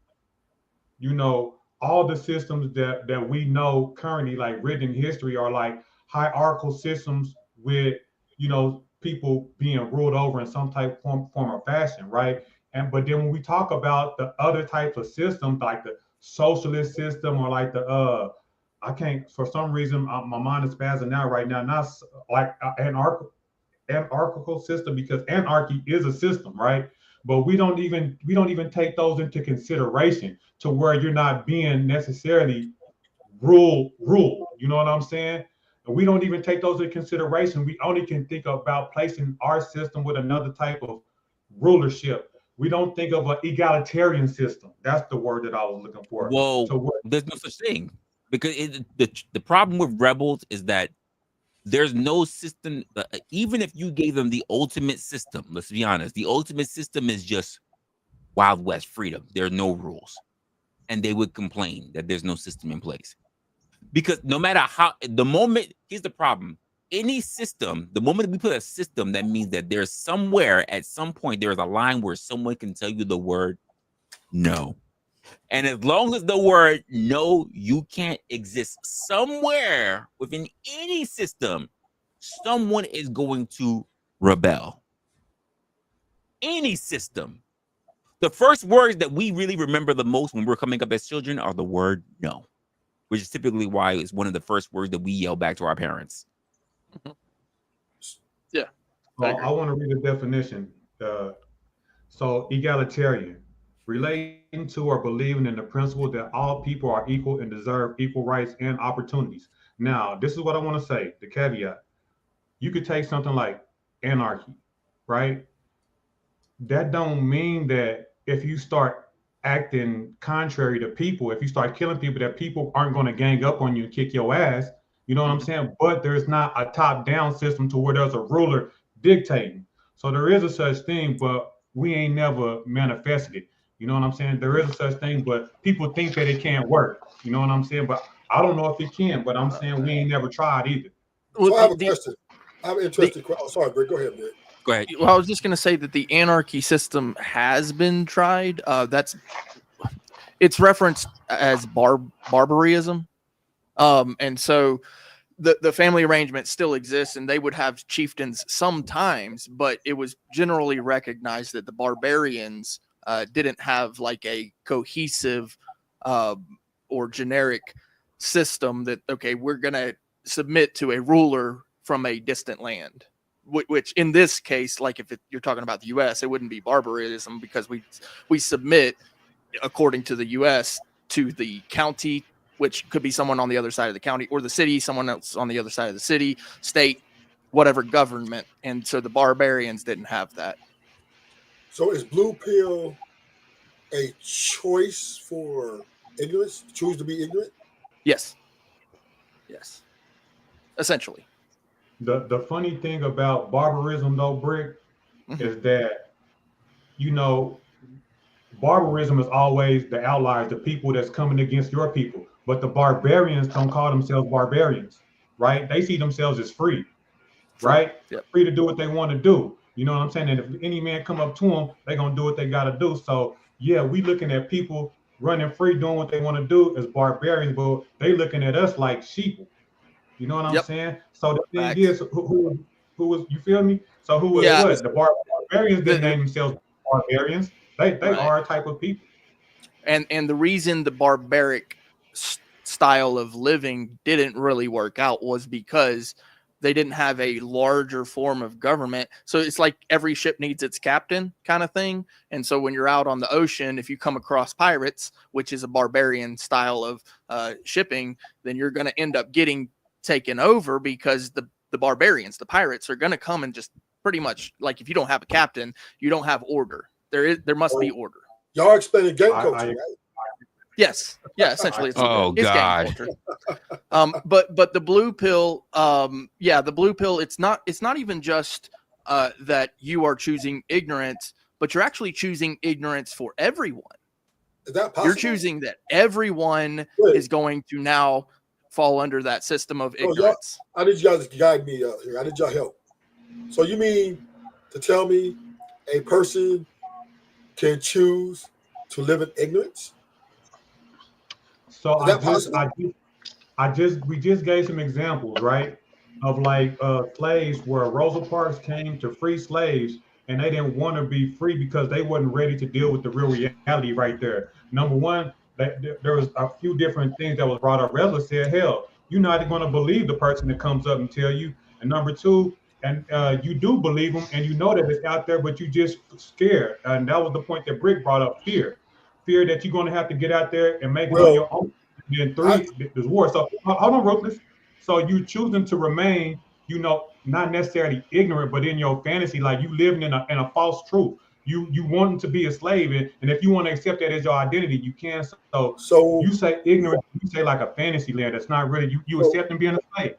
G: you know, all the systems that we know currently, like written in history, are like hierarchical systems with, you know, people being ruled over in some type form or fashion, right? But then when we talk about the other types of systems, like the socialist system or like the I can't, for some reason my mind is spazzing out right now. Not like anarchical system, because anarchy is a system, right? But we don't even take those into consideration to where you're not being necessarily ruled. You know what I'm saying? And we don't even take those into consideration. We only can think about placing our system with another type of rulership. We don't think of an egalitarian system. That's the word that I was looking for.
A: Well, there's no such thing, because the problem with rebels is that there's no system. Even if you gave them the ultimate system, let's be honest, the ultimate system is just Wild West freedom. There are no rules, and they would complain that there's no system in place. Because no matter how, here's the problem. Any system, the moment we put a system, that means that there's somewhere at some point there's a line where someone can tell you the word no. And as long as the word no, you can't exist somewhere within any system, someone is going to rebel. Any system. The first words that we really remember the most when we're coming up as children are the word no, which is typically why it's one of the first words that we yell back to our parents.
C: Yeah.
G: Well, I want to read the definition. So egalitarian, relating to or believing in the principle that all people are equal and deserve equal rights and opportunities. Now, this is what I want to say, the caveat. You could take something like anarchy, right? That don't mean that if you start acting contrary to people, if you start killing people, that people aren't going to gang up on you and kick your ass. You know what I'm saying? But there's not a top-down system to where there's a ruler dictating. So there is a such thing, but we ain't never manifested it. You know what I'm saying? There is a such thing, but people think that it can't work. You know what I'm saying? But I don't know if it can, but I'm saying we ain't never tried either.
K: So I have a question. I have an interesting question. Oh, sorry, Greg. Go ahead, Greg.
A: Go ahead.
C: Well, I was just going to say that the anarchy system has been tried. It's referenced as barbarism. And so the family arrangement still exists, and they would have chieftains sometimes, but it was generally recognized that the barbarians didn't have like a cohesive or generic system that, okay, we're going to submit to a ruler from a distant land. Which in this case, like if you're talking about the U.S., it wouldn't be barbarism, because we submit according to the U.S. to the county, which could be someone on the other side of the county, or the city, someone else on the other side of the city, state, whatever government. And so the barbarians didn't have that.
K: So is blue pill a choice for ignorance? Choose to be ignorant?
C: Yes. Essentially.
G: The funny thing about barbarism, though, Brick, is that, you know, barbarism is always the outliers, the people that's coming against your people. But the barbarians don't call themselves barbarians, right? They see themselves as free, right?
C: Yep.
G: Free to do what they want to do. You know what I'm saying? And if any man come up to them, they're going to do what they got to do. So, yeah, we looking at people running free, doing what they want to do as barbarians, but they looking at us like sheep. You know what I'm saying? So the thing is, who was, you feel me? So who was what? The barbarians didn't name themselves barbarians. They are a type of people.
C: And the reason the barbaric style of living didn't really work out was because they didn't have a larger form of government. So it's like every ship needs its captain kind of thing. And so when you're out on the ocean, if you come across pirates, which is a barbarian style of shipping, then you're going to end up getting taken over because the barbarians, the pirates, are going to come and just pretty much, like, if you don't have a captain, you don't have order. There must be order.
K: Y'all explaining game culture, right?
C: Yes. Yeah, essentially it's
A: Oh,
C: it's gang
A: God.
C: culture. But the blue pill, the blue pill, it's not even just that you are choosing ignorance, but you're actually choosing ignorance for everyone.
K: Is that possible?
C: You're choosing that everyone is going to now fall under that system of ignorance.
K: I need you guys to guide me here. I need y'all help. So you mean to tell me a person can choose to live in ignorance?
G: So we just gave some examples, right, of like slaves where Rosa Parks came to free slaves and they didn't want to be free because they wasn't ready to deal with the real reality right there. Number one, there was a few different things that was brought up. Resla said, hell, you're not going to believe the person that comes up and tell you. And number two, and you do believe them and you know that it's out there, but you just scared. And that was the point that Brick brought up, fear that you're going to have to get out there and make it on your own. And three, there's war. So hold on, Ruthless. So you choosing to remain, not necessarily ignorant, but in your fantasy, like you living in a false truth. You wanting to be a slave, and if you want to accept that as your identity, you can. So you say ignorant, you say like a fantasy land. That's not really you accepting being a slave.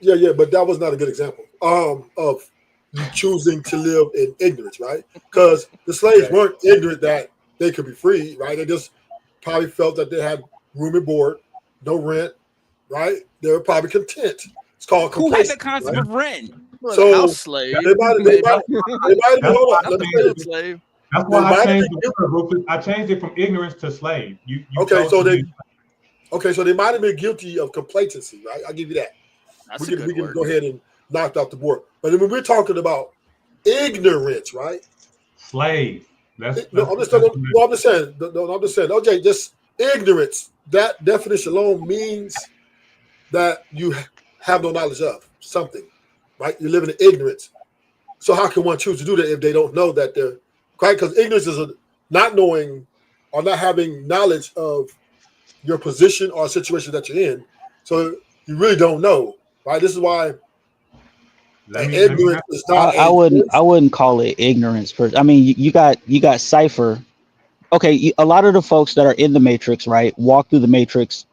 K: Yeah, but that was not a good example of you choosing to live in ignorance, right? Because the slaves weren't ignorant that they could be free, right? They just probably felt that they had room and board, no rent, right? They were probably content. It's called
A: Who had the
K: complacent,
A: concept of rent?
C: Well,
K: So
C: house slave.
K: they might have been, hold on, let me finish.
C: Slave.
G: That's why I changed the word, Rufus. I changed it from ignorance to slave.
K: Okay, so they might have been guilty of complacency, right? I'll give you that.
C: That's
K: we can go ahead and knock off the board. But when we're talking about ignorance, right?
G: Slave.
K: I'm just saying. OJ, just ignorance. That definition alone means that you have no knowledge of something, right? You're living in ignorance. So how can one choose to do that if they don't know that they're right? Because ignorance is not knowing or not having knowledge of your position or situation that you're in. So you really don't know, right? This is why ignorance is not.
J: I wouldn't call it ignorance. I mean, you got Cypher. Okay, a lot of the folks that are in the Matrix, right, walk through the Matrix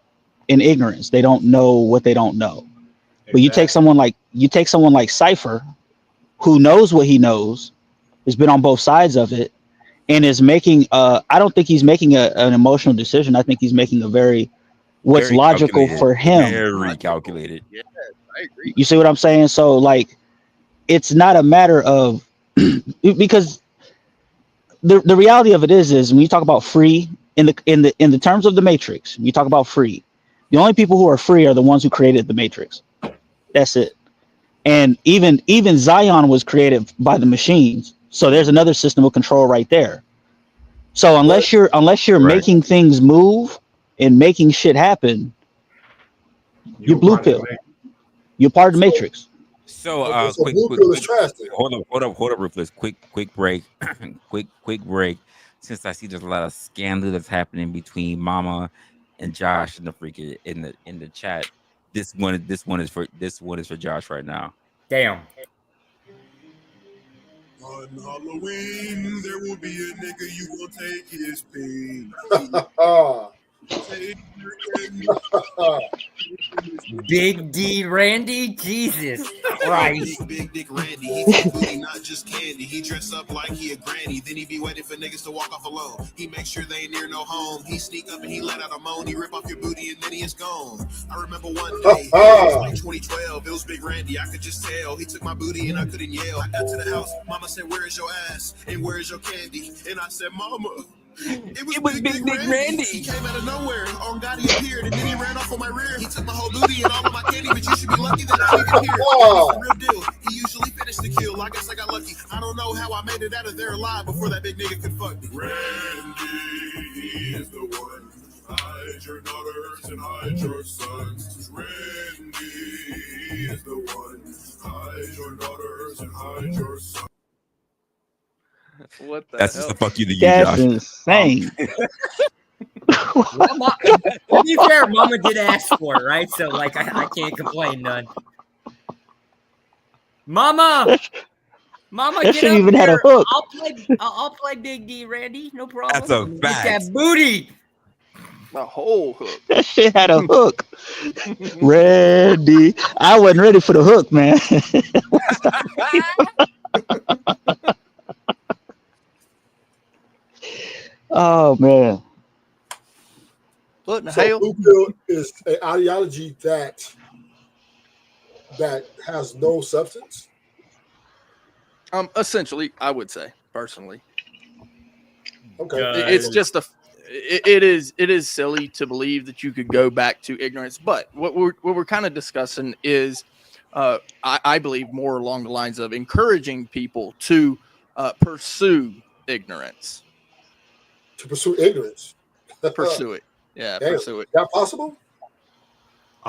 J: in ignorance. They don't know what they don't know. Exactly. But you take someone like Cypher, who knows what he knows, has been on both sides of it, and is making. I don't think he's making an emotional decision. I think he's making what's very logical for him.
A: Very calculated.
C: Yeah, I agree.
J: You see what I'm saying? So like, it's not a matter of because. The reality of it is when you talk about free in the terms of the Matrix, you talk about free. The only people who are free are the ones who created the Matrix. That's it. And even Zion was created by the machines. So there's another system of control right there. So unless you're making things move and making shit happen, you're blue pill. You're part of the Matrix.
A: So,
K: quick,
A: hold up, Ruthless. Quick break. quick break. Since I see there's a lot of scandal that's happening between Mama and Josh and the freaking in the chat. This one is for Josh right now.
H: Damn.
L: On Halloween, there will be a nigga you will take his pain.
H: Big D Randy, Jesus Christ.
L: Big Dick Randy, he booty, not just candy. He dress up like he a granny, then he be waiting for niggas to walk off alone. He make sure they ain't near no home. He sneak up and he let out a moan. He rip off your booty and then he is gone. I remember one day, it was like 2012. It was Big Randy, I could just tell. He took my booty and I couldn't yell. I got to the house, Mama said, "Where is your ass and where is your candy?" And I said, "Mama." It was Big Dick Randy. He came out of nowhere. On God, he appeared, and then he ran off on my rear. He took my whole booty and all of my candy, but you should be lucky that I didn't hear. It's the real deal. He usually finished the kill. I guess I got lucky. I don't know how I made it out of there alive before that big nigga could fuck me. Randy is the one I Hide your daughters and hide your sons. Randy is the one. Hide your daughters and hide your sons.
C: What the
A: That's
C: hell?
A: just a fuck you to you,
J: That's
A: Josh.
J: insane.
H: Well, to be fair, Mama did ask for it, right? So, like, I can't complain none. Mama,
J: That
H: get
J: shit
H: up
J: even had a
H: here.
J: hook.
H: I'll play Big D, Randy. No problem.
A: That's a
H: Get
A: fact.
H: that booty.
C: A whole hook.
J: That shit had a hook. Ready. I wasn't ready for the hook, man. Oh man.
C: What in the
K: So
C: hell?
K: blue pill is an ideology that has no substance.
C: Essentially, I would say personally,
K: Okay.
C: it's just it is silly to believe that you could go back to ignorance. But what we're kind of discussing is, I believe more along the lines of encouraging people to pursue ignorance.
K: To pursue ignorance.
C: Pursue it. Yeah,
K: Damn.
C: pursue it.
K: That possible?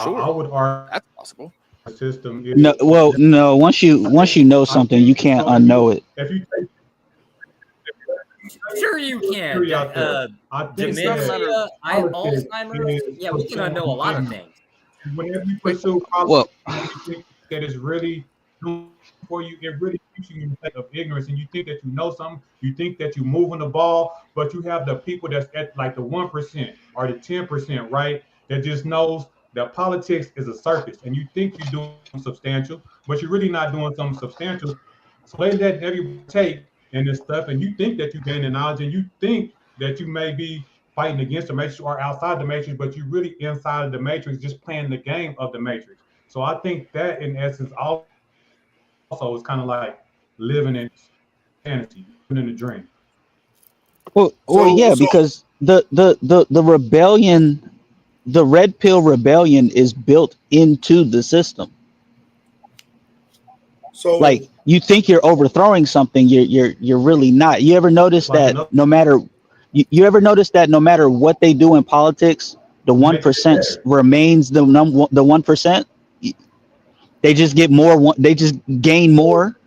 C: Sure.
G: I would argue
C: That's possible.
G: the system is
J: No, well, no. Once you know something, you can't unknow it.
G: if you take
H: Sure you can.
G: theory out there, I think
H: Dementia,
G: that politics
H: Alzheimer's.
G: is
H: Yeah, we can unknow a lot of
G: pursuing
H: things.
G: whenever you pursue
J: Well,
G: politics, you think that is really doing for you, it really keeps you in a state of ignorance, and you think that you know something, you think that you're moving the ball, but you have the people that's at like the 1% or the 10%, right? That just knows that politics is a circus, and you think you're doing substantial, but you're really not doing something substantial. So they let everybody take in this stuff, and you think that you're gaining knowledge, and you think that you may be fighting against the matrix or outside the matrix, but you're really inside of the matrix, just playing the game of the matrix. So I think that in essence also is kind of like living in fantasy, living in a dream.
J: well, yeah, because the rebellion, the red pill rebellion, is built into the system.
K: So
J: Like, you think you're overthrowing something, you're really not. You ever notice
G: Like
J: that no matter what they do in politics, the 1% remains the 1%. They just get more. They just gain more.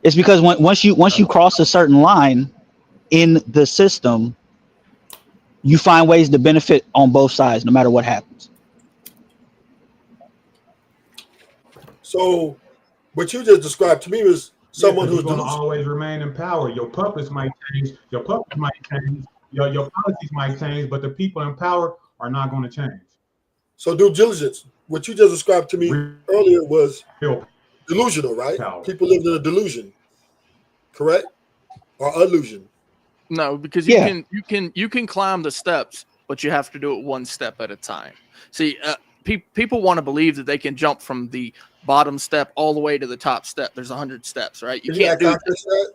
J: It's because once you cross a certain line in the system, you find ways to benefit on both sides, no matter what happens.
K: So what you just described to me was someone who's
G: going to always remain in power. Your puppets might change, your policies might change, but the people in power are not going to change.
K: So due diligence, what you just described to me earlier was delusional, right?
G: Power.
K: People live in a delusion, correct? Or illusion.
C: No, because you can climb the steps, but you have to do it one step at a time. See, people want to believe that they can jump from the bottom step all the way to the top step. There's 100 steps, right? You can't do that.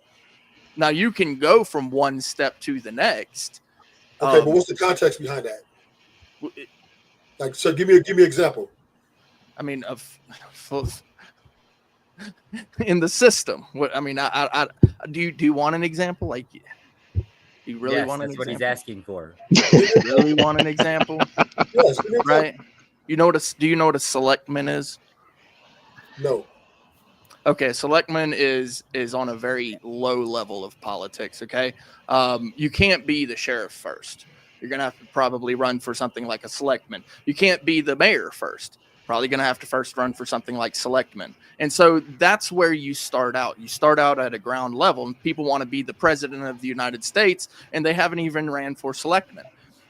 C: Now you can go from one step to the next.
K: Okay, but what's the context behind that? Like, so give me an example.
C: I mean, in the system. What I mean, I do you want an example? Like, do you really want an example?
H: That's what he's asking for.
C: You really want an example?
K: Yes,
C: right. You know what? Do you know what a selectman is?
K: No.
C: Okay, selectman is on a very low level of politics. Okay, you can't be the sheriff first. You're gonna have to probably run for something like a selectman. You can't be the mayor first. Probably gonna have to first run for something like selectman. And so that's where you start out. You start out at a ground level, and people want to be the president of the United States, and they haven't even ran for selectman.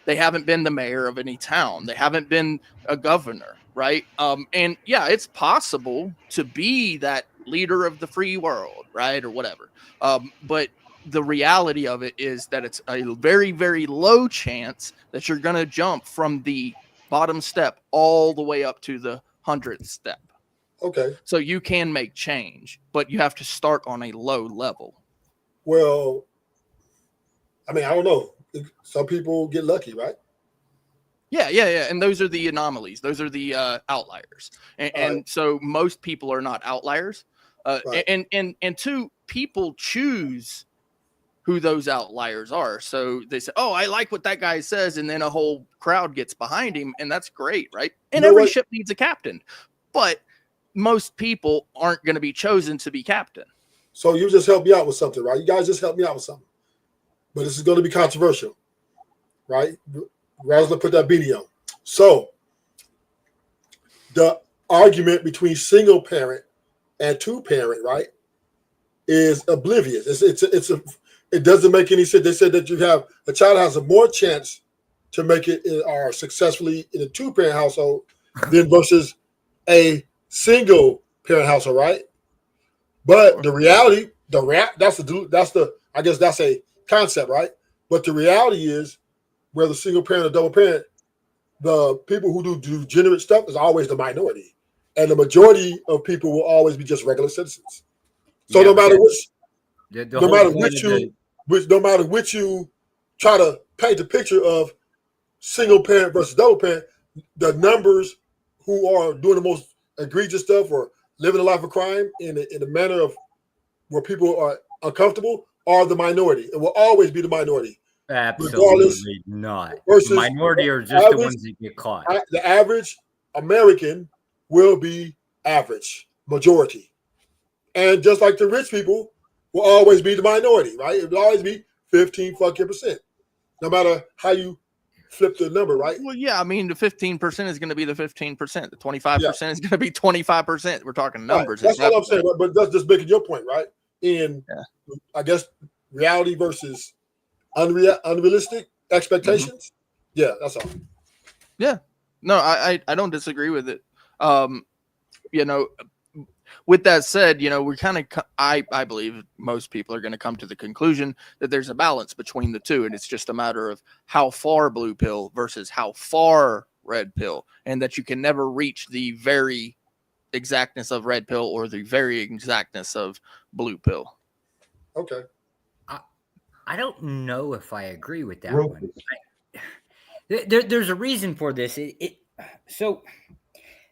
C: They haven't been the mayor of any town. They haven't been a governor, right? And yeah, it's possible to be that leader of the free world, right? Or whatever. But the reality of it is that it's a very, very low chance that you're going to jump from the bottom step all the way up to the 100th step.
K: Okay.
C: So you can make change, but you have to start on a low level.
K: Well, I mean, I don't know. Some people get lucky, right?
C: Yeah. And those are the anomalies. Those are the outliers. And so most people are not outliers. And two, people choose who those outliers are. So they say, oh, I like what that guy says. And then a whole crowd gets behind him. And that's great, right? And
K: You know
C: every
K: what?
C: ship needs a captain. But most people aren't going to be chosen to be captain.
K: So you just helped me out with something, right? You guys just helped me out with something. But this is going to be controversial, right? Resla put that beanie on. So the argument between single parent and two parent, right, is oblivious. It doesn't make any sense. They said that a child has a more chance to make it or successfully in a two parent household than versus a single parent household, right? But the reality, I guess that's a concept, right? But the reality is, whether single parent or double parent, the people who do degenerate stuff is always the minority, and the majority of people will always be just regular citizens. So no matter which you try to paint the picture of single parent versus double parent, the numbers who are doing the most egregious stuff or living a life of crime in a manner of where people are uncomfortable are the minority. It will always be the minority.
H: Absolutely not. The minority are just the ones that get caught.
K: The average American will be average, majority. And just like the rich people will always be the minority, right? It will always be 15% no matter how you flip the number, right?
C: Well, yeah, I mean, the 15% is going to be the 15%. The 25% is going to be 25%. We're talking numbers.
K: Right. That's all I'm saying. But that's just making your point, right? I guess, reality versus unrealistic expectations. Mm-hmm. Yeah, that's all.
C: Yeah. No, I don't disagree with it. With that said, we kind of, I believe most people are going to come to the conclusion that there's a balance between the two. And it's just a matter of how far blue pill versus how far red pill, and that you can never reach the very exactness of red pill or the very exactness of blue pill.
K: Okay.
H: I don't know if I agree with that one. There's a reason for this. So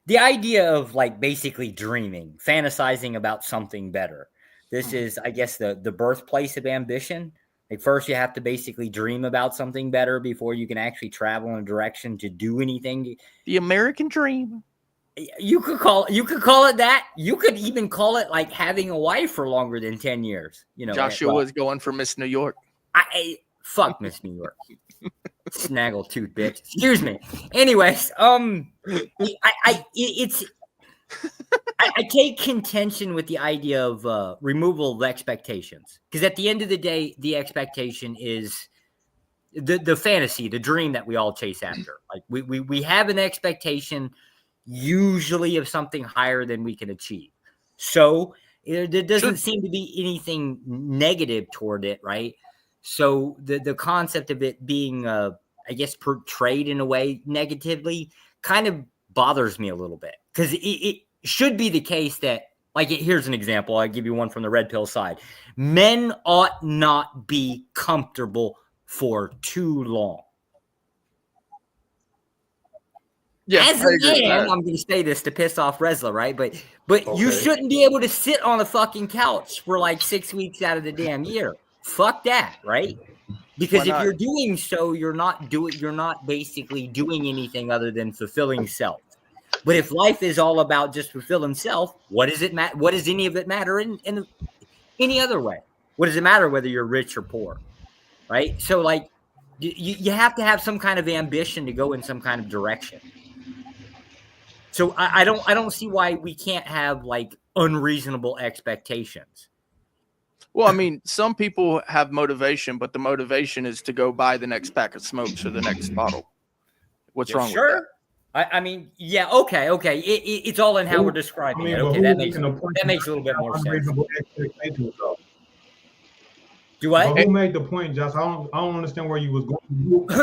H: the idea of like basically dreaming, fantasizing about something better. This is, I guess, the birthplace of ambition. Like first you have to basically dream about something better before you can actually travel in a direction to do anything.
C: The American dream.
H: You could call it that. You could even call it like having a wife for longer than 10 years.
C: Joshua was going for Miss New York.
H: Fuck Miss New York. Snaggletooth bitch. Excuse me. Anyways, I take contention with the idea of removal of expectations, because at the end of the day, the expectation is the fantasy, the dream that we all chase after. Like we have an expectation, usually of something higher than we can achieve. So there doesn't seem to be anything negative toward it, right? So the concept of it being, I guess, portrayed in a way negatively kind of bothers me a little bit, because it should be the case that, like, here's an example. I'll give you one from the red pill side. Men ought not be comfortable for too long.
C: Yeah,
H: as a man, I'm going to say this to piss off Resla, right? But okay, you shouldn't be able to sit on a fucking couch for like 6 weeks out of the damn year. Fuck that, right? Because if you're doing so, you're not basically doing anything other than fulfilling self. But if life is all about just fulfilling self, what does it matter? What does any of it matter in any other way? What does it matter whether you're rich or poor, right? So like, you have to have some kind of ambition to go in some kind of direction. So I don't see why we can't have like unreasonable expectations.
C: Well, I mean, some people have motivation, but the motivation is to go buy the next pack of smokes or the next bottle. What's wrong with that?
H: I mean, yeah, okay. It's all in how we're describing it. Okay, that makes a little bit more sense. Do what?
G: Who made the point, Josh? I don't understand where you was going.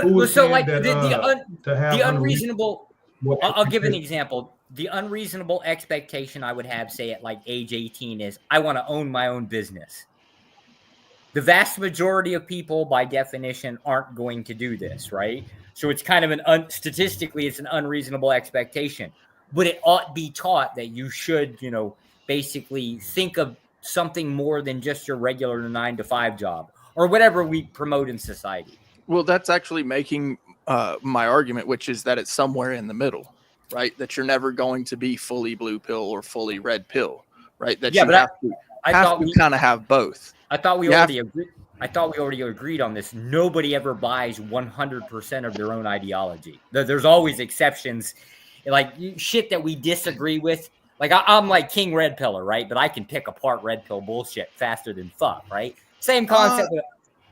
G: Who was
H: so like
G: that,
H: the unreasonable. I'll give an example. The unreasonable expectation I would have, say at like age 18, is I want to own my own business. The vast majority of people, by definition, aren't going to do this, right? So it's kind of statistically, it's an unreasonable expectation. But it ought be taught that you should, basically think of something more than just your regular 9-to-5 job. or whatever we promote in society.
C: Well, that's actually making my argument, which is that it's somewhere in the middle, right? That you're never going to be fully blue pill or fully red pill, right? That
H: Yeah,
C: you
H: but
C: have to kind of have both.
H: I thought we
C: You have-
H: already agreed. I thought we already agreed on this. Nobody ever buys 100% of their own ideology. There's always exceptions, like shit that we disagree with. Like I'm like King Red Pillar, right? But I can pick apart red pill bullshit faster than fuck, right? Same concept.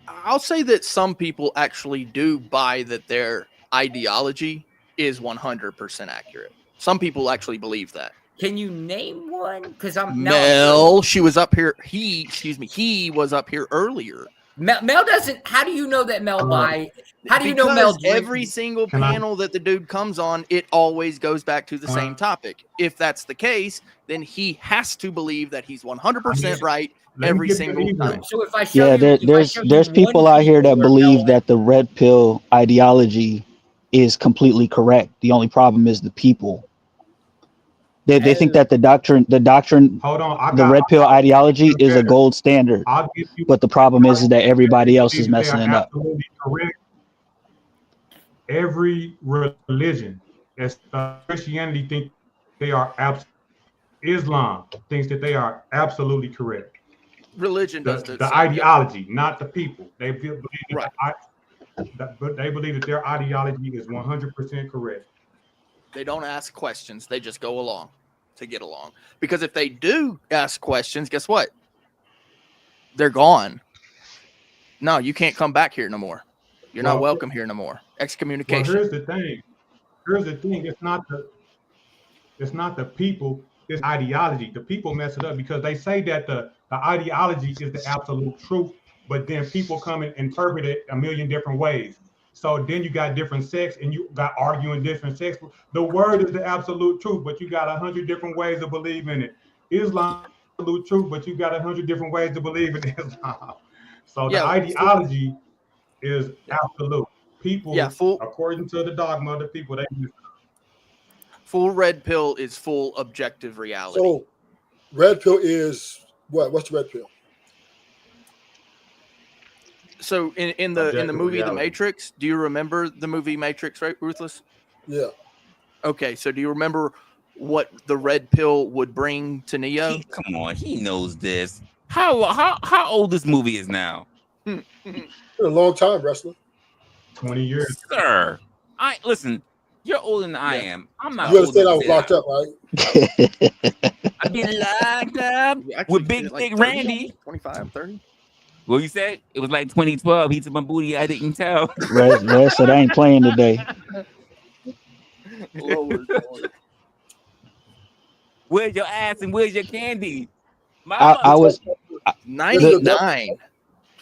C: I'll say that some people actually do buy that their ideology is 100% accurate. Some people actually believe that.
H: Can you name one? Because
C: Mel, she was up here. He was up here earlier.
H: Mel doesn't. How do you know that Mel buy? How do you know Mel?
C: Every single panel that the dude comes on, it always goes back to the same topic. If that's the case, then he has to believe that he's 100% right every single time.
H: So if I show
J: there's people out here that believe that the red pill ideology is completely correct. The only problem is the people. They think that the doctrine, the red pill ideology is a gold standard. But the problem is that everybody else is messing it up.
G: Correct. Every religion, as Christianity, think they are absolute. Islam thinks that they are absolutely correct.
C: Religion does
G: the ideology, not the people. They believe they believe that their ideology is 100% correct.
C: They don't ask questions. They just go along to get along. Because if they do ask questions, guess what? They're gone. No, you can't come back here no more. You're not welcome here no more. Excommunication.
G: Well, here's the thing. It's not the people. It's ideology. The people mess it up because they say that the ideology is the absolute truth, but then people come and interpret it a million different ways. So then you got different sects and you got arguing different sects. The word is the absolute truth, but you got 100 different ways to believe in it. Islam is the absolute truth, but you got 100 different ways to believe in Islam. So the ideology is absolute. People, according to the dogma of the people, they
C: full red pill is full objective reality.
K: So red pill is what? What's the red pill?
C: So in the movie The Matrix, do you remember the movie Matrix, right, Ruthless?
K: Yeah.
C: Okay, so do you remember what the red pill would bring to Neo?
A: Come on, he knows this. How old this movie is now?
K: Been a long time, wrestler.
G: 20 years.
A: Sir, listen. You're older than I am. I'm not.
K: You understand I was locked up, right?
A: I've been locked up with Big Dick Randy.
C: 25, 30.
A: What you said? It was like 2012. He took my booty. I didn't tell.
J: Red said I ain't playing today.
A: Where's your ass and where's your candy?
J: I was
C: 99.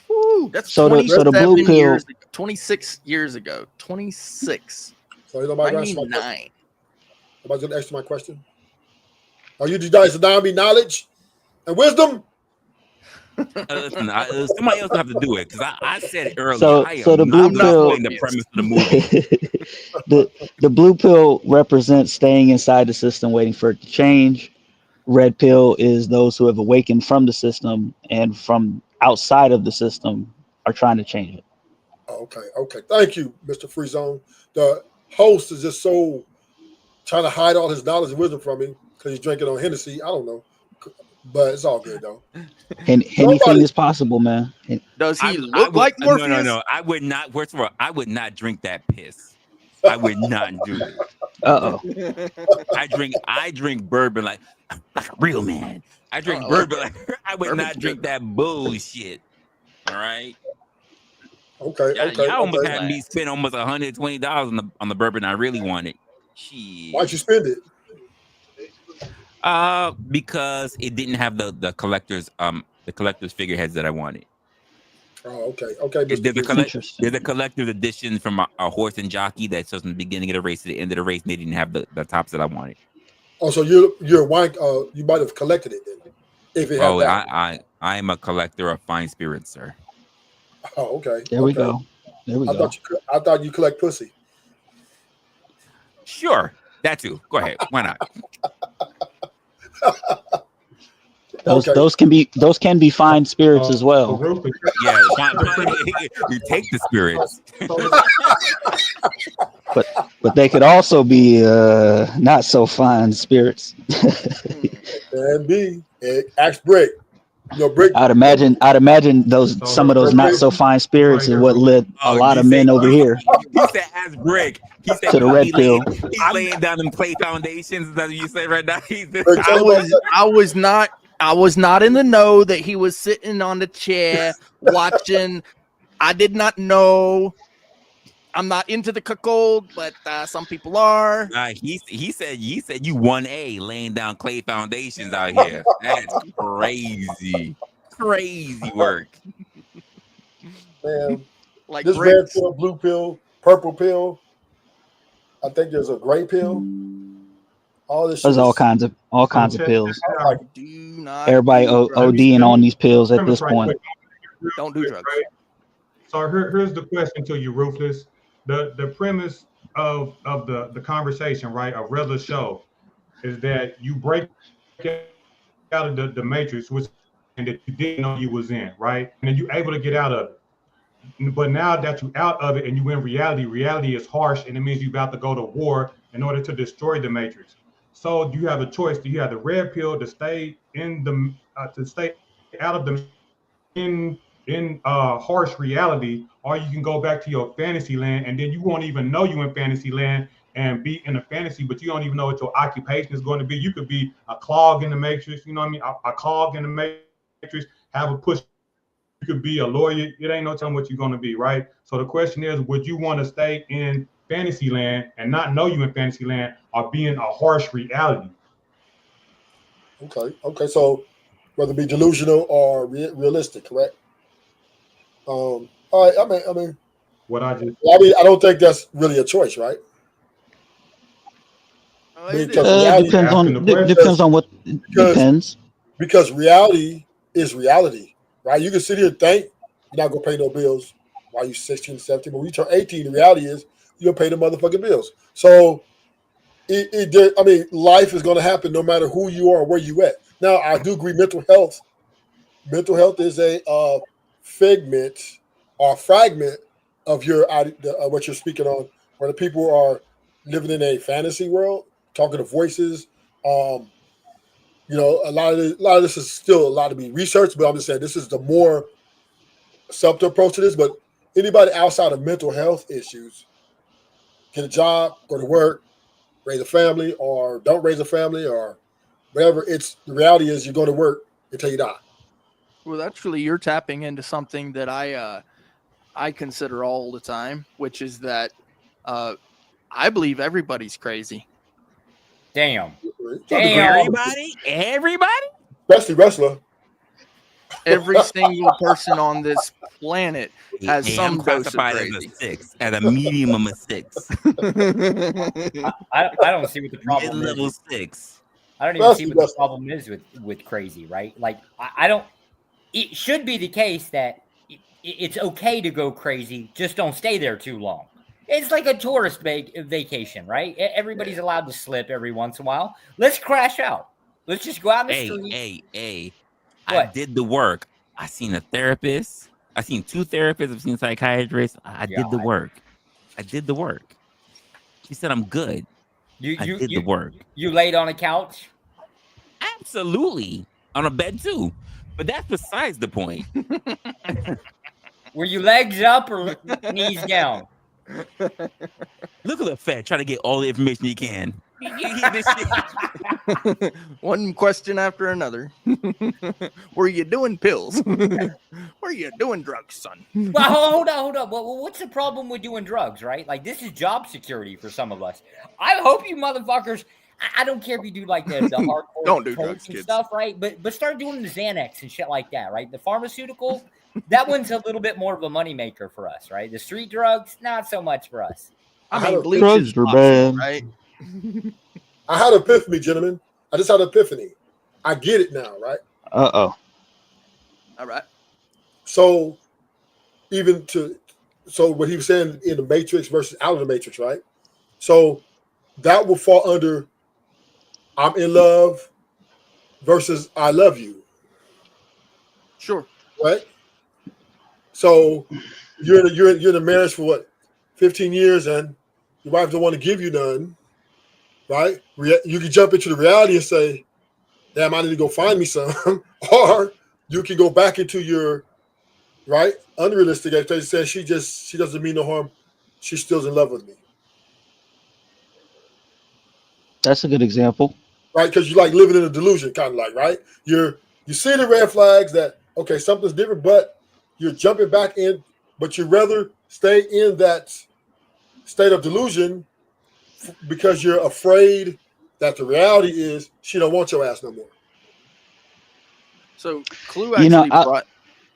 C: Woo, that's
J: so the blue pill.
C: 26 years ago. 26.
K: So you know my
C: 99.
K: Am I going to answer my question? Are you guys denying me knowledge and wisdom?
A: Listen, somebody else will have to do it because I said it earlier.
J: So the blue pill,
A: the premise of the movie.
J: the blue pill represents staying inside the system, waiting for it to change. Red pill is those who have awakened from the system and from outside of the system are trying to change it.
K: Okay. Thank you, Mr. Free Zone. The host is just so trying to hide all his knowledge and wisdom from me because he's drinking on Hennessy. I don't know. But it's all good though.
J: Anything is possible, man.
C: Does he look like Morpheus?
A: No. I would not. First of all, I would not drink that piss. I would not do it. I drink bourbon like a real man. I drink bourbon like I would not drink that bullshit. All right.
K: Okay.
A: Y'all almost had me spend almost $120 on the bourbon I really wanted. Shit.
K: Why'd you spend it?
A: Because it didn't have the collector's figureheads that I wanted.
K: Oh, okay.
A: There's a collector's edition from a horse and jockey that shows from the beginning of the race to the end of the race, and they didn't have the tops that I wanted.
K: Oh, so you're a wine. You might have collected it then. If it had that.
A: I am a collector of fine spirits, sir.
K: Oh, okay.
J: There we go.
K: I thought you collect pussy.
A: Sure, that too. Go ahead. Why not?
J: Those can be fine spirits as well.
A: Yeah, you take the spirits.
J: But they could also be not so fine spirits.
K: And B, ask Brick. Brick.
J: I'd imagine some of those not so fine spirits is what led a lot of men over here.
A: He said, "Ask Brick." He said,
J: To the red pill.
A: He's laying down in clay foundations. That's what you say right now.
C: I was not in the know that he was sitting on the chair watching. I did not know. I'm not into the cuckold, but some people are.
A: He said you 1A laying down clay foundations out here. That's crazy. Crazy work.
K: Man,
C: Like
K: this red pill, blue pill, purple pill. I think there's a gray pill. All this.
J: There's all kinds of pills. Everybody ODing on these pills at this point.
C: Don't do drugs.
G: So here's the question to you, Ruthless. The premise of the conversation, right, of Resla's show, is that you break out of the matrix, which and that you didn't know you was in, right, and then you're able to get out of it. But now that you're out of it and you're in reality is harsh, and it means you're about to go to war in order to destroy the matrix. So you have a choice. Do you have the red pill to stay in the to stay out of the in harsh reality, or you can go back to your fantasy land, and then you won't even know you in fantasy land and be in a fantasy, but you don't even know what your occupation is going to be. You could be a clog in the matrix, you know what I mean? A clog in the matrix, have a push. You could be a lawyer. It ain't no telling what you're going to be, right? So the question is, would you want to stay in fantasy land and not know you in fantasy land, or be in a harsh reality?
K: Okay. So whether it be delusional or realistic, correct? All right. I mean, I don't think that's really a choice, right?
J: Depends on what depends.
K: Because reality is reality, right? You can sit here and think you're not gonna pay no bills while you're 16, 17, but when you turn 18, the reality is you're gonna pay the motherfucking bills. So life is gonna happen no matter who you are or where you at. Now, I do agree mental health is a figment or fragment of what you're speaking on, where the people are living in a fantasy world, talking to voices. A lot of this is still a lot to be researched, but I'm just saying this is the more subtle approach to this. But anybody outside of mental health issues, get a job, go to work, raise a family, or don't raise a family, or whatever. The reality is you go to work until you die.
C: Well, actually, you're tapping into something that I consider all the time, which is that I believe everybody's crazy.
H: Damn.
A: Everybody?
K: Especially Resla.
C: Every single person on this planet has some dose of crazy.
A: At a medium of 6.
H: I don't see what the problem is.
A: Level 6.
H: I don't even see what the problem is with crazy, right? Like, I don't. It should be the case that it's okay to go crazy, just don't stay there too long. It's like a tourist vacation, right? Everybody's allowed to slip every once in a while. Let's crash out. Let's just go out in the street.
A: Hey. I did the work. I seen a therapist. I seen 2 therapists. I've seen psychiatrists. I did the work. She said I'm good. I did the work.
H: You laid on a couch?
A: Absolutely. On a bed too. But that's besides the point.
H: Were you legs up or knees down?
A: Look at the Fed trying to get all the information he can. You hear this shit?
C: One question after another. Were you doing pills? Were you doing drugs, son?
H: Well, hold on. Well, what's the problem with doing drugs, right? Like, this is job security for some of us. I hope you motherfuckers. I don't care if you do like the hardcore
C: don't do drugs,
H: and stuff, right? But start doing the Xanax and shit like that, right? The pharmaceutical, that one's a little bit more of a moneymaker for us, right? The street drugs, not so much for us.
C: I mean, bleach is optional, right?
K: I had an epiphany, gentlemen. I just had an epiphany. I get it now, right?
C: All right.
K: So what he was saying in the Matrix versus out of the Matrix, right? So that will fall under I'm in love versus I love you,
C: Sure.
K: right? So you're in a marriage for what, 15 years, and your wife don't want to give you none, right? You can jump into the reality and say, damn, I need to go find me some. Or you can go back into your right unrealistic expectation. Say she doesn't mean no harm. She still's in love with me,
J: That's a good example.
K: right? Because you like living in a delusion, kind of like, right? You see the red flags that okay, something's different, but you're jumping back in, but you'd rather stay in that state of delusion because you're afraid that the reality is she don't want your ass no more.
C: So Clue
J: You know,
C: actually brought.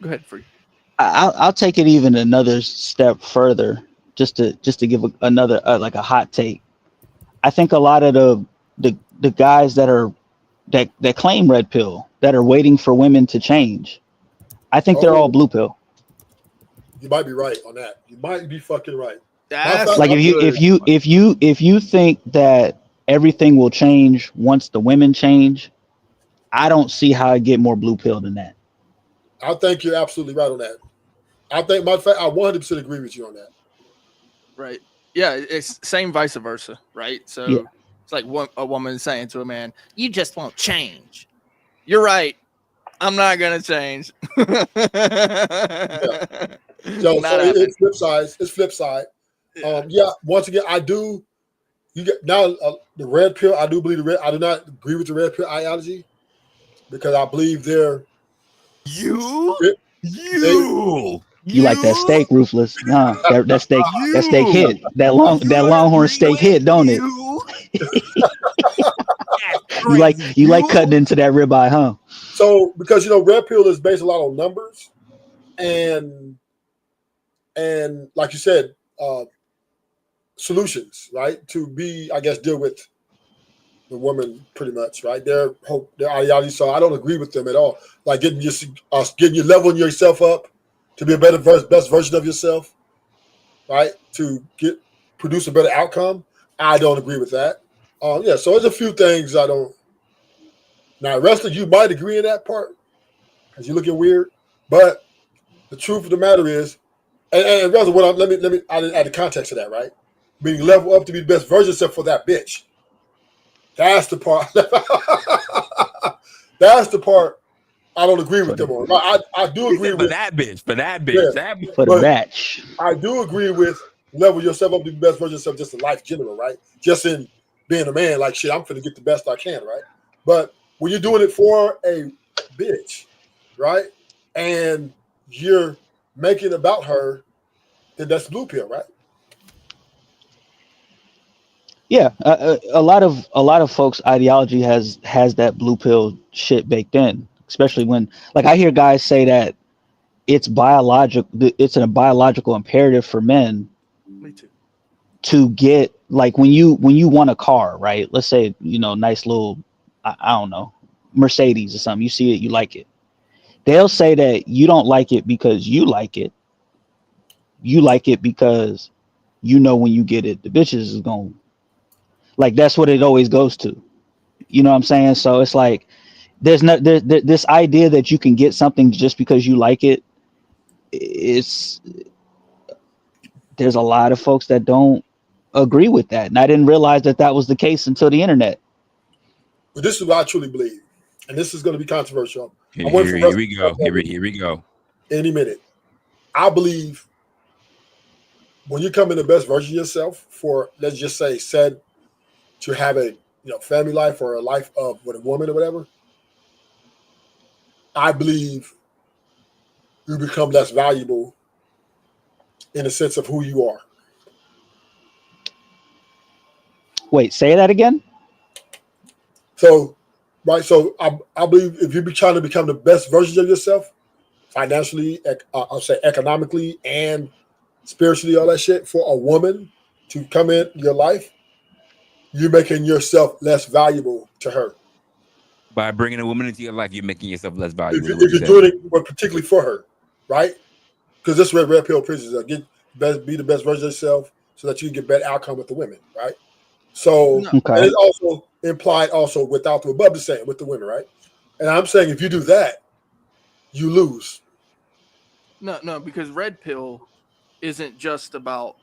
C: Go ahead, Free.
J: I'll take it even another step further, just to give another like a hot take. I think a lot of the guys that claim red pill, that are waiting for women to change, I think they're all blue pill.
K: You might be right on that. You might be fucking right.
C: That's
J: Like if you think that everything will change once the women change, I don't see how I get more blue pill than that.
K: I think you're absolutely right on that. I think my fact, I 100% agree with you on that.
C: Right. Yeah, it's same vice versa, right? So
J: Yeah.
C: it's like a woman saying to a man, "You just won't change." You're right. I'm not gonna change.
K: Yeah. So it's flip side. It's flip side. Yeah. Once again, I do. You get now the red pill. I do believe the red. I do not agree with the red pill ideology because I believe they're
A: You
J: like that steak, Ruthless? Nah, that steak hit. That longhorn steak hit, don't it? You like cutting into that ribeye, huh?
K: So because red pill is based a lot on numbers, and like you said, solutions, right? To be, I guess, deal with the woman pretty much, right? Their ideology. So I don't agree with them at all. Like getting you leveling yourself up to be a best version of yourself, right? To produce a better outcome. I don't agree with that. Yeah. So there's a few things I don't. Now, Resla, you might agree in that part because you're looking weird, but the truth of the matter is, and Resla, let me add the context to that, right? Being level up to be the best version of yourself for that bitch. That's the part. That's the part I don't agree with them on. I do agree with
A: that bitch. For that bitch.
K: Yeah,
A: That bitch.
J: For the batch.
K: I do agree with level yourself up to be the best version of yourself just in life general, right? Just in being a man, like shit, I'm finna get the best I can, right? But when you're doing it for a bitch, right? And you're making it about her, then that's blue pill, right?
J: Yeah, a lot of folks' ideology has that blue pill shit baked in, especially when, like, I hear guys say that it's a biological imperative for men
C: Me too.
J: to get, like, when you want a car, right? Let's say, nice little, I don't know, Mercedes or something. You see it, you like it. They'll say that you don't like it because you like it. You like it because when you get it, the bitches is going, like, that's what it always goes to. You know what I'm saying? So it's like there's this idea that you can get something just because you like it. There's a lot of folks that don't agree with that, and I didn't realize that was the case until the internet.
K: But this is what I truly believe, and this is going to be controversial.
A: Here we go. Here we go.
K: Any minute, I believe when you come in the best version of yourself for, let's just say, said to have a family life or a life of with a woman or whatever, I believe you become less valuable in the sense of who you are.
J: Wait, say that again.
K: So, right. So I believe if you be trying to become the best version of yourself, financially, I'll say economically and spiritually, all that shit, for a woman to come in your life, you're making yourself less valuable to her.
A: By bringing a woman into your life, you're making yourself less valuable.
K: If you're doing it, but particularly for her, right? Because this is where red pill preaches be the best version of yourself so that you can get better outcome with the women, right? So
J: Okay.
K: And it's also implied also without the above the same with the women, right? And I'm saying if you do that, you lose.
C: No, because red pill isn't just about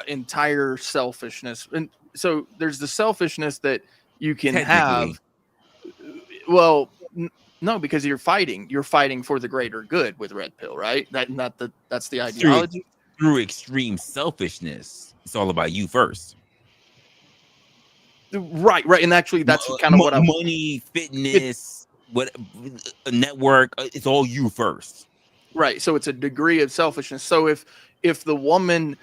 C: entire selfishness, and so there's the selfishness that you can
A: Technically.
C: have. Well, no, because you're fighting for the greater good with red pill, right? That's the ideology.
A: Through extreme selfishness, it's all about you first.
C: Right, and actually, that's kind of what
A: money, fitness, what a network. It's all you first.
C: Right, so it's a degree of selfishness. So if the woman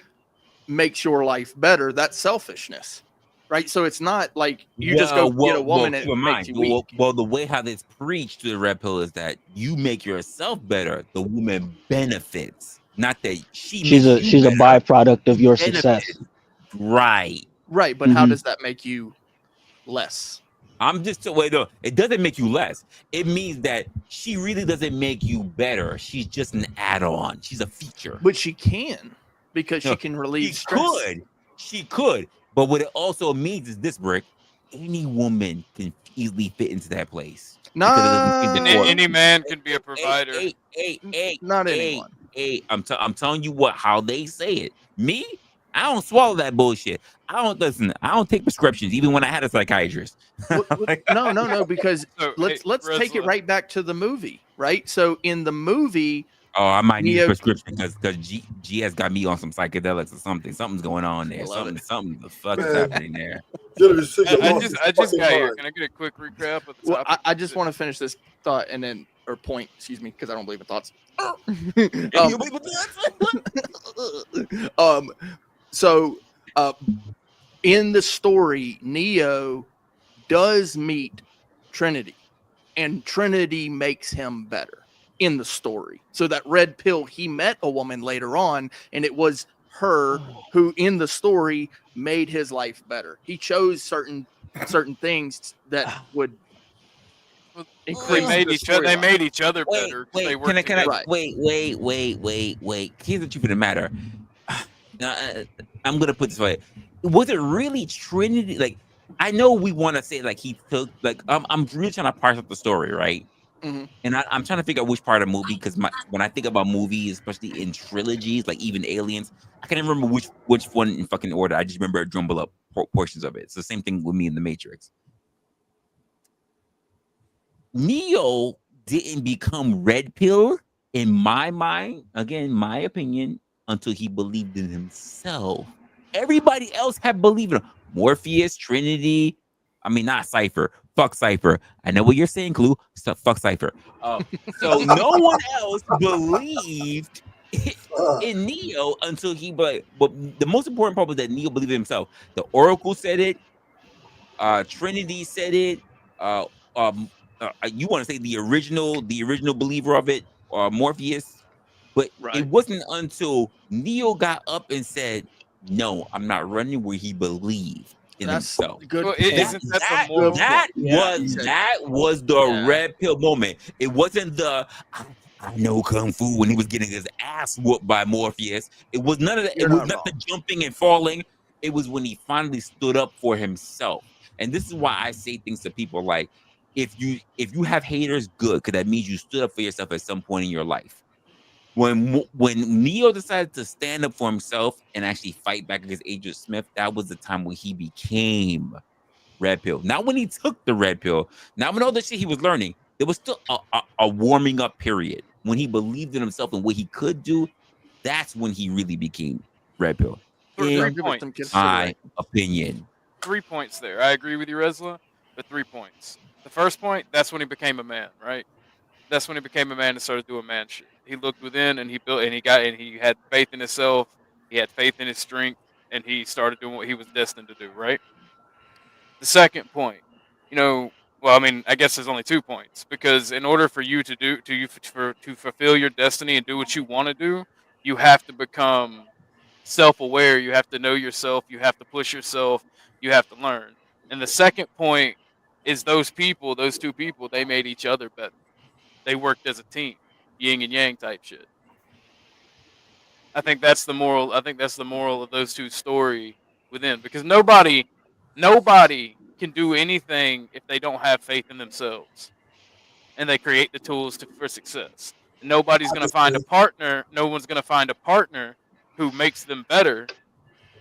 C: makes your life better, that's selfishness, right? So it's not like you just go get a woman and it makes you weak.
A: Well, the way how it's preached to the red pill is that you make yourself better. The woman benefits, not that she's
J: a byproduct of your success.
A: Right.
C: But how does that make you less?
A: I'm just wait. No, it doesn't make you less. It means that she really doesn't make you better. She's just an add-on. She's a feature.
C: But she can, because she can relieve stress.
A: She could. But what it also means is this, Brick. Any woman can easily fit into that place.
M: Any man can be a provider.
C: Not anyone.
A: I'm telling you how they say it. Me, I don't swallow that bullshit. I don't take prescriptions, even when I had a psychiatrist.
C: No, because let's take it right back to the movie, right? So in the movie,
A: I might need a prescription because G has got me on some psychedelics or something. Something's going on there. Something the fuck is happening there.
M: I just got here. Can I get a quick recap of the topic?
C: I just want to finish this thought point, excuse me, because I don't believe in thoughts. So in the story, Neo does meet Trinity, and Trinity makes him better in the story. So that red pill, he met a woman later on, and it was her who in the story made his life better. He chose certain things that would increase.
M: They made each other better.
A: Wait. Here's the truth of the matter. I'm gonna put it this way: was it really Trinity? Like, I know we want to say like he took like I'm really trying to parse up the story, right?
C: Mm-hmm.
A: And I'm trying to figure out which part of the movie, because when I think about movies, especially in trilogies, like even Aliens, I can't remember which one in fucking order. I just remember a jumble up portions of it. It's the same thing with me in The Matrix. Neo didn't become red pill in my mind, again, my opinion, until he believed in himself. Everybody else had believed in him. Morpheus, Trinity. I mean, not Cypher. Fuck Cypher. I know what you're saying, Clue. Fuck Cypher. So no one else believed in Neo until he. But the most important part was that Neo believed in himself. The Oracle said it. Trinity said it. You want to say the original believer of it, Morpheus. But it wasn't until Neo got up and said, "No, I'm not running," where he believed in himself.
C: Good.
M: Well, isn't that the moral?
A: That was the red pill moment. It wasn't the I know kung fu when he was getting his ass whooped by Morpheus. It was none of that. It was not the jumping and falling. It was when he finally stood up for himself. And this is why I say things to people like, if you have haters, good, because that means you stood up for yourself at some point in your life. When Neo decided to stand up for himself and actually fight back against Agent Smith, that was the time when he became red pill. Not when he took the red pill. Not when all the shit he was learning. There was still a warming up period. When he believed in himself and what he could do, that's when he really became red pill. In my opinion.
M: 3 points there. I agree with you, Resla, but 3 points. The first point, that's when he became a man, right? That's when he became a man and started doing man shit. He looked within and he built and he had faith in himself. He had faith in his strength, and he started doing what he was destined to do, right? The second point, I guess there's only 2 points, because in order for you to fulfill your destiny and do what you want to do, you have to become self-aware. You have to know yourself. You have to push yourself. You have to learn. And the second point is those two people, they made each other better. They worked as a team, yin and yang type shit. I think that's the moral. I think that's the moral of those two story within, because nobody can do anything if they don't have faith in themselves. and they create the tools for success. Nobody's going to find a partner. No one's going to find a partner who makes them better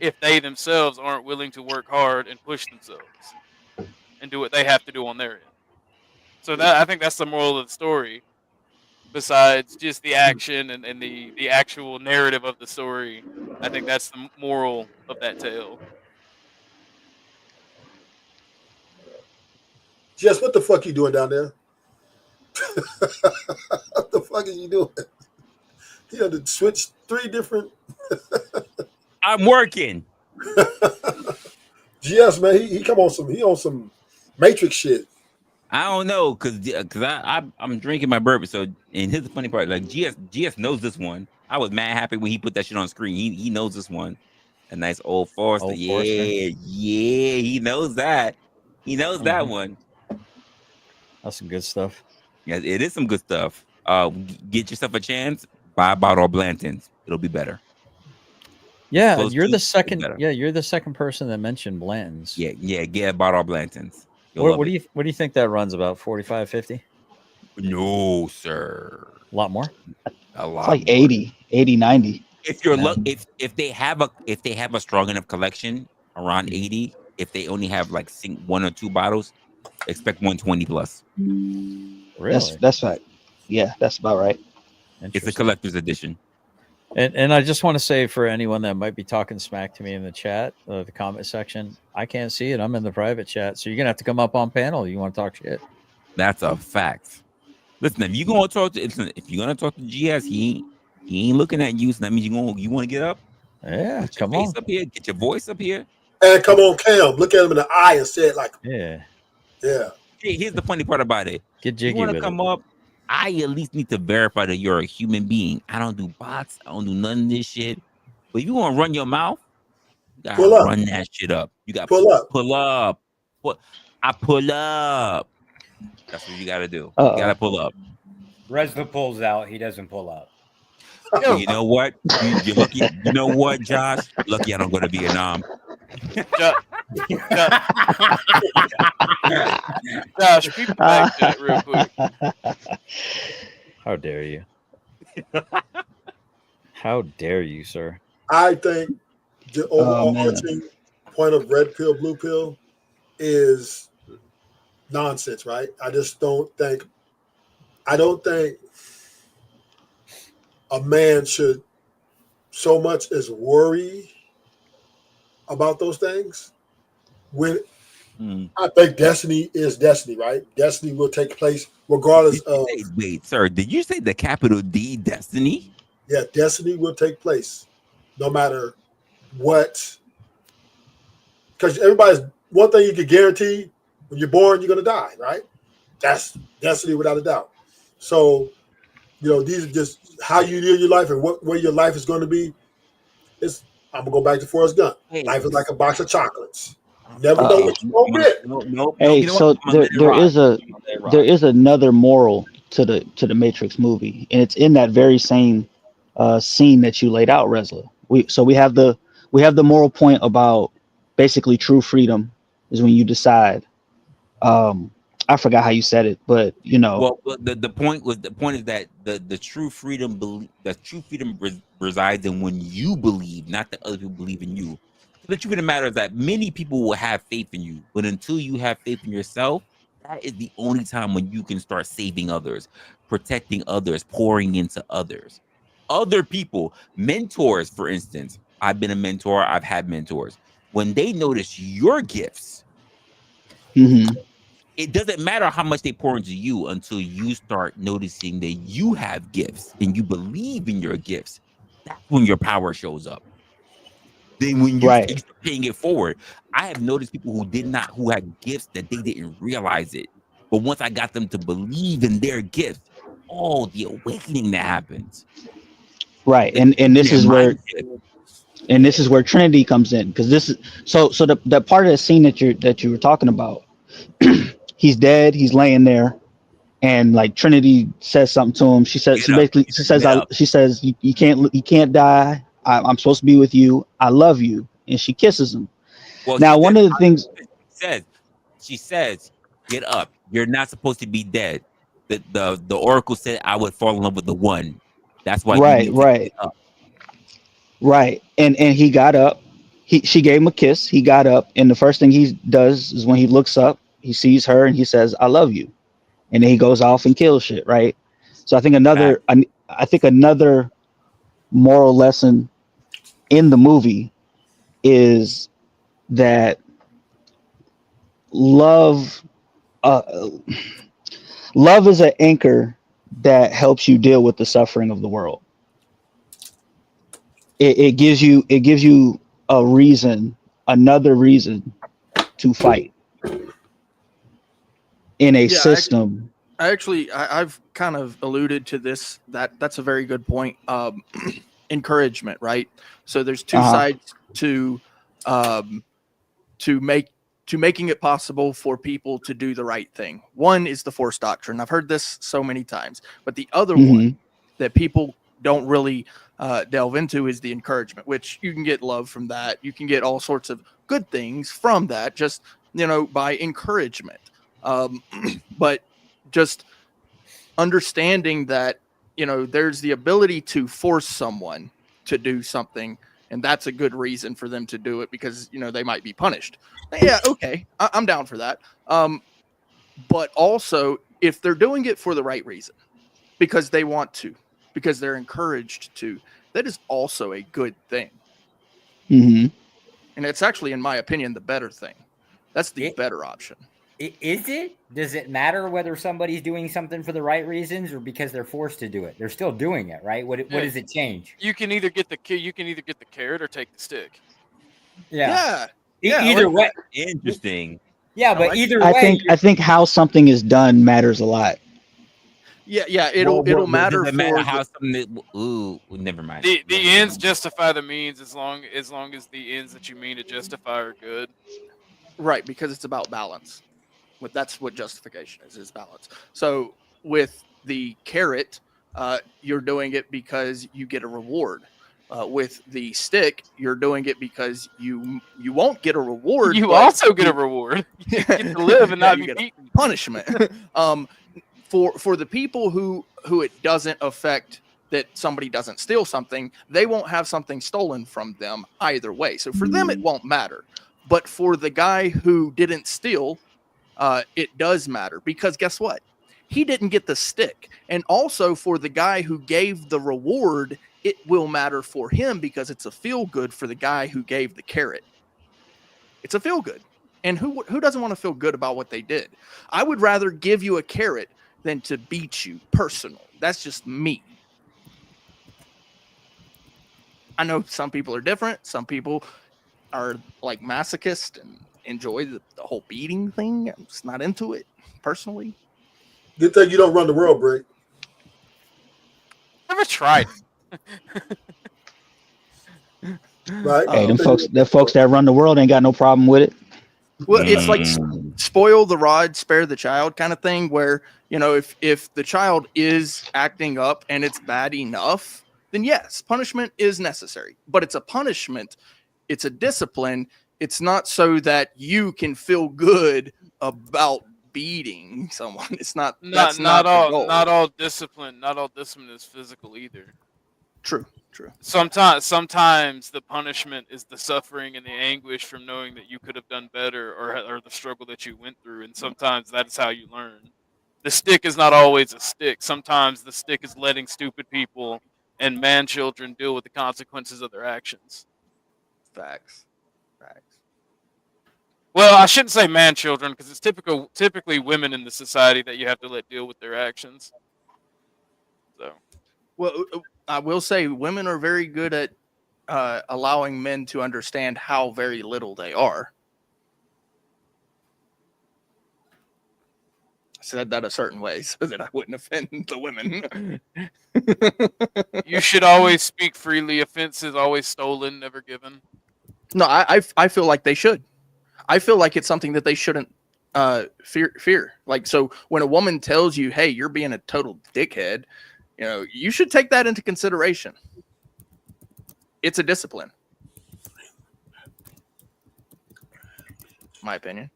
M: if they themselves aren't willing to work hard and push themselves and do what they have to do on their end. So I think that's the moral of the story. Besides just the action and the actual narrative of the story, I think that's the moral of that tale.
K: Jess, what the fuck you doing down there? What the fuck is you doing? You had to switch 3 different.
A: I'm working.
K: GS, man, he on some Matrix shit.
A: I don't know, cause I'm drinking my bourbon. So, and here's the funny part: like GS knows this one. I was mad happy when he put that shit on screen. He knows this one. A nice old Forester.
N: Old
A: Yeah,
N: Forester.
A: yeah, he knows that. He knows that one.
N: That's some good stuff.
A: Yeah, it is some good stuff. Get yourself a chance. Buy a bottle of Blanton's. It'll be better.
N: Yeah,
A: Close
N: you're
A: to
N: the
A: it,
N: second.
A: better.
N: Yeah, you're the second person that mentioned Blanton's.
A: Yeah, get a bottle of Blanton's.
N: What do you think that runs about? 45, 50?
A: No, sir.
N: A lot more.
A: A lot.
J: It's like
A: more.
J: 80, 90.
A: If you're if they have a strong enough collection, around 80. If they only have like 1 or 2 bottles, expect 120 plus.
N: Really?
J: That's right. Yeah, that's about right.
A: It's a collector's edition.
N: And I just want to say for anyone that might be talking smack to me in the chat, the comment section, I can't see it. I'm in the private chat, so you're gonna have to come up on panel. You want to talk shit?
A: That's a fact. Listen, if you're gonna talk to GS, he ain't looking at you. So that means you want to get up.
N: Yeah,
A: get your face up here. Get your voice up here.
K: And come on, Cam, look at him in the eye and say it like,
N: yeah.
A: Here's the funny part about it.
N: Get jiggy
A: you want to
N: with
A: come
N: it.
A: up, I at least need to verify that you're a human being. I don't do bots. I don't do none of this shit. But if you want to run your mouth, you gotta
K: Pull up.
A: run that shit up. You got
K: Pull up.
A: Pull up. I pull up. That's what you gotta do.
J: Uh-oh.
A: You gotta pull up.
H: Resla pulls out. He doesn't pull up.
A: You know what? You're lucky. You know what, Josh? Lucky I don't go to Vietnam.
M: Josh, keep the back chat real quick.
N: How dare you? How dare you, sir?
K: I think the overarching point of red pill, blue pill is nonsense, right? I don't think a man should so much as worry about those things. When I think destiny is destiny, right? Destiny will take place regardless of.
A: Wait, sir, did you say the capital D, destiny?
K: Yeah, destiny will take place no matter what. Because everybody's one thing you can guarantee: when you're born, you're gonna die, right? That's destiny without a doubt. So, these are just how you live your life and where your life is going to be. I'm gonna go back to Forrest Gump. Life is like a box of chocolates. You never know what you're gonna get.
J: Hey, so there is another moral to the Matrix movie, and it's in that very same scene that you laid out, Resla. We have the moral point about basically true freedom is when you decide. I forgot how you said it, but
A: Well, the point is that the true freedom resides in when you believe, not that other people believe in you. The truth of the matter is that many people will have faith in you, but until you have faith in yourself, that is the only time when you can start saving others, protecting others, pouring into others. Other people, mentors, for instance. I've been a mentor. I've had mentors. When they notice your gifts, it doesn't matter how much they pour into you until you start noticing that you have gifts and you believe in your gifts. That's when your power shows up. Then when you start paying it forward, I have noticed people who had gifts that they didn't realize it. But once I got them to believe in their gift, the awakening that happens.
J: Right. And this is where Trinity comes in, because this is so the part of the scene that you were talking about. He's dead. He's laying there, and like Trinity says something to him. She says you can't die. I'm supposed to be with you. I love you, and she kisses him.
A: Well,
J: now one of the things
A: she says, get up. You're not supposed to be dead. the oracle said I would fall in love with the one. That's why you
J: Right,
A: need to
J: right,
A: get up.
J: right. And he got up. She gave him a kiss. He got up, and the first thing he does is when he looks up, he sees her, and he says, "I love you," and then he goes off and kills shit. Right. So I think
A: Fact.
J: another moral lesson in the movie is that love love is an anchor that helps you deal with the suffering of the world. It gives you a reason, another reason to fight in a
C: Yeah,
J: system.
C: I've kind of alluded to this. That's a very good point. Encouragement, right? So there's two
J: Uh-huh.
C: sides to making it possible for people to do the right thing. One is the force doctrine. I've heard this so many times, but the other one that people don't really delve into is the encouragement, which you can get love from that. You can get all sorts of good things from that, just by encouragement. But just understanding that there's the ability to force someone to do something, and that's a good reason for them to do it because they might be punished. Yeah, okay, I'm down for that. But also, if they're doing it for the right reason, because they want to, because they're encouraged to, that is also a good thing.
J: Mm-hmm.
C: And it's actually, in my opinion, the better thing. That's the better option.
H: Is it? Does it matter whether somebody's doing something for the right reasons or because they're forced to do it? They're still doing it, right? What does it change?
M: You can either get the carrot or take the stick.
C: Yeah.
H: Either
C: like
H: way.
A: Interesting.
H: Yeah, but
C: like
H: either
J: I
H: way,
J: think how something is done matters a lot.
C: Yeah. It'll matter
A: does it
C: for
A: matter how something. Ooh, never mind.
M: The ends justify the means as long as the ends that you mean to justify are good.
C: Right, because it's about balance. That's what justification is balance. So with the carrot, you're doing it because you get a reward. With the stick, you're doing it because you won't get a reward.
M: You
C: but
M: also get a reward. You get to live and not be beaten.
C: Punishment. For the people who it doesn't affect that somebody doesn't steal something, they won't have something stolen from them either way. So for them, it won't matter. But for the guy who didn't steal, it does matter because guess what? He didn't get the stick. And also for the guy who gave the reward, it will matter for him because it's a feel good for the guy who gave the carrot. It's a feel good. And who doesn't want to feel good about what they did? I would rather give you a carrot than to beat you personally. That's just me. I know some people are different. Some people are like masochist and enjoy the whole beating thing. I'm just not into it personally.
K: Good thing you don't run the world, Brady.
M: Never tried.
K: Right?
J: Hey, the folks that run the world ain't got no problem with it.
C: Well, it's like spoil the rod, spare the child kind of thing where, if the child is acting up and it's bad enough, then yes, punishment is necessary. But it's a punishment. It's a discipline. It's not so that you can feel good about beating someone. It's not. That's not the goal.
M: Not all discipline is physical either.
C: True.
M: Sometimes the punishment is the suffering and the anguish from knowing that you could have done better or the struggle that you went through, and sometimes that is how you learn. The stick is not always a stick. Sometimes the stick is letting stupid people and man children deal with the consequences of their actions.
C: Facts.
M: Well, I shouldn't say man children because it's typically women in the society that you have to let deal with their actions. So,
C: well, I will say women are very good at allowing men to understand how very little they are. I said that a certain way so that I wouldn't offend the women.
M: You should always speak freely. Offenses always stolen, never given.
C: No, I feel like they should. I feel like it's something that they shouldn't fear. Like, so when a woman tells you, hey, you're being a total dickhead, you should take that into consideration. It's a discipline. My opinion.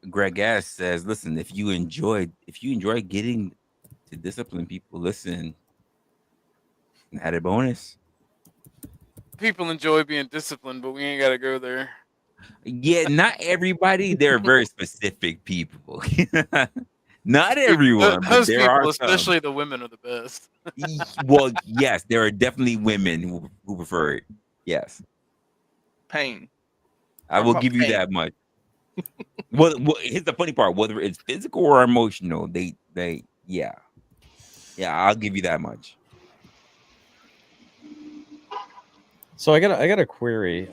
A: Greg S says, listen, if you enjoy getting to discipline people, listen, an added bonus.
M: People enjoy being disciplined, but we ain't got to go there.
A: Yeah, not everybody. They're very specific people. Not everyone, but
M: Those
A: there are
M: people,
A: some.
M: especially the women, are the best.
A: Well, yes, there are definitely women who prefer it. Yes,
C: Pain.
A: I
C: Talk
A: will
C: about
A: give you
C: pain.
A: that much. Well, here's the funny part: whether it's physical or emotional, yeah, I'll give you that much.
N: So I got a query.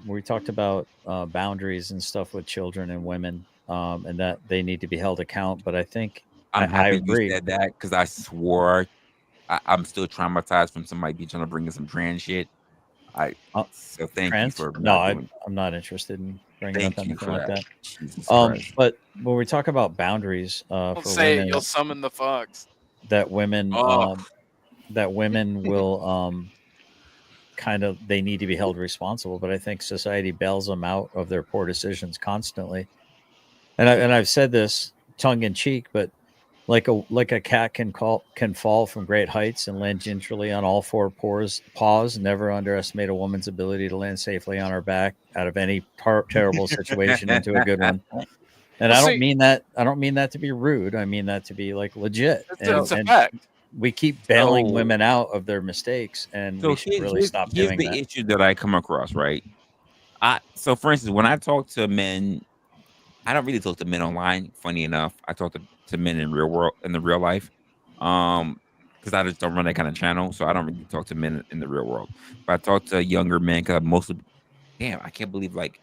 N: We talked about boundaries and stuff with children and women, and that they need to be held account. But I think
A: I'm
N: I
A: happy you
N: agree.
A: said that because I swore I'm still traumatized from somebody be trying to bring in some trans shit. So thank you for
N: No,
A: not doing.
N: I'm not interested in bringing
A: Thank
N: up
A: you
N: anything
A: for
N: like
A: that.
N: that.
A: Jesus Christ.
N: But when we talk about boundaries
M: Don't
N: for
M: say it,
N: women,
M: you'll summon the fox.
N: that women
M: Oh.
N: will kind of, they need to be held responsible. But I think society bails them out of their poor decisions constantly. And I've said this tongue in cheek, but like a cat can fall from great heights and land gingerly on all four paws. Never underestimate a woman's ability to land safely on her back out of any terrible situation into a good one. And
M: Well,
N: I don't
M: see-
N: mean that to be rude. I mean that to be like legit.
M: It's a
N: And
M: fact.
N: we keep bailing
A: So-
N: women out of their mistakes, and we should really stop
A: here's
N: doing
A: the
N: that.
A: issue that I come across, right? So for instance, when I talk to men, I don't really talk to men online. Funny enough, I talk to men in the real life. Because I just don't run that kind of channel, so I don't really talk to men in the real world. But I talk to younger men because mostly, damn, I can't believe like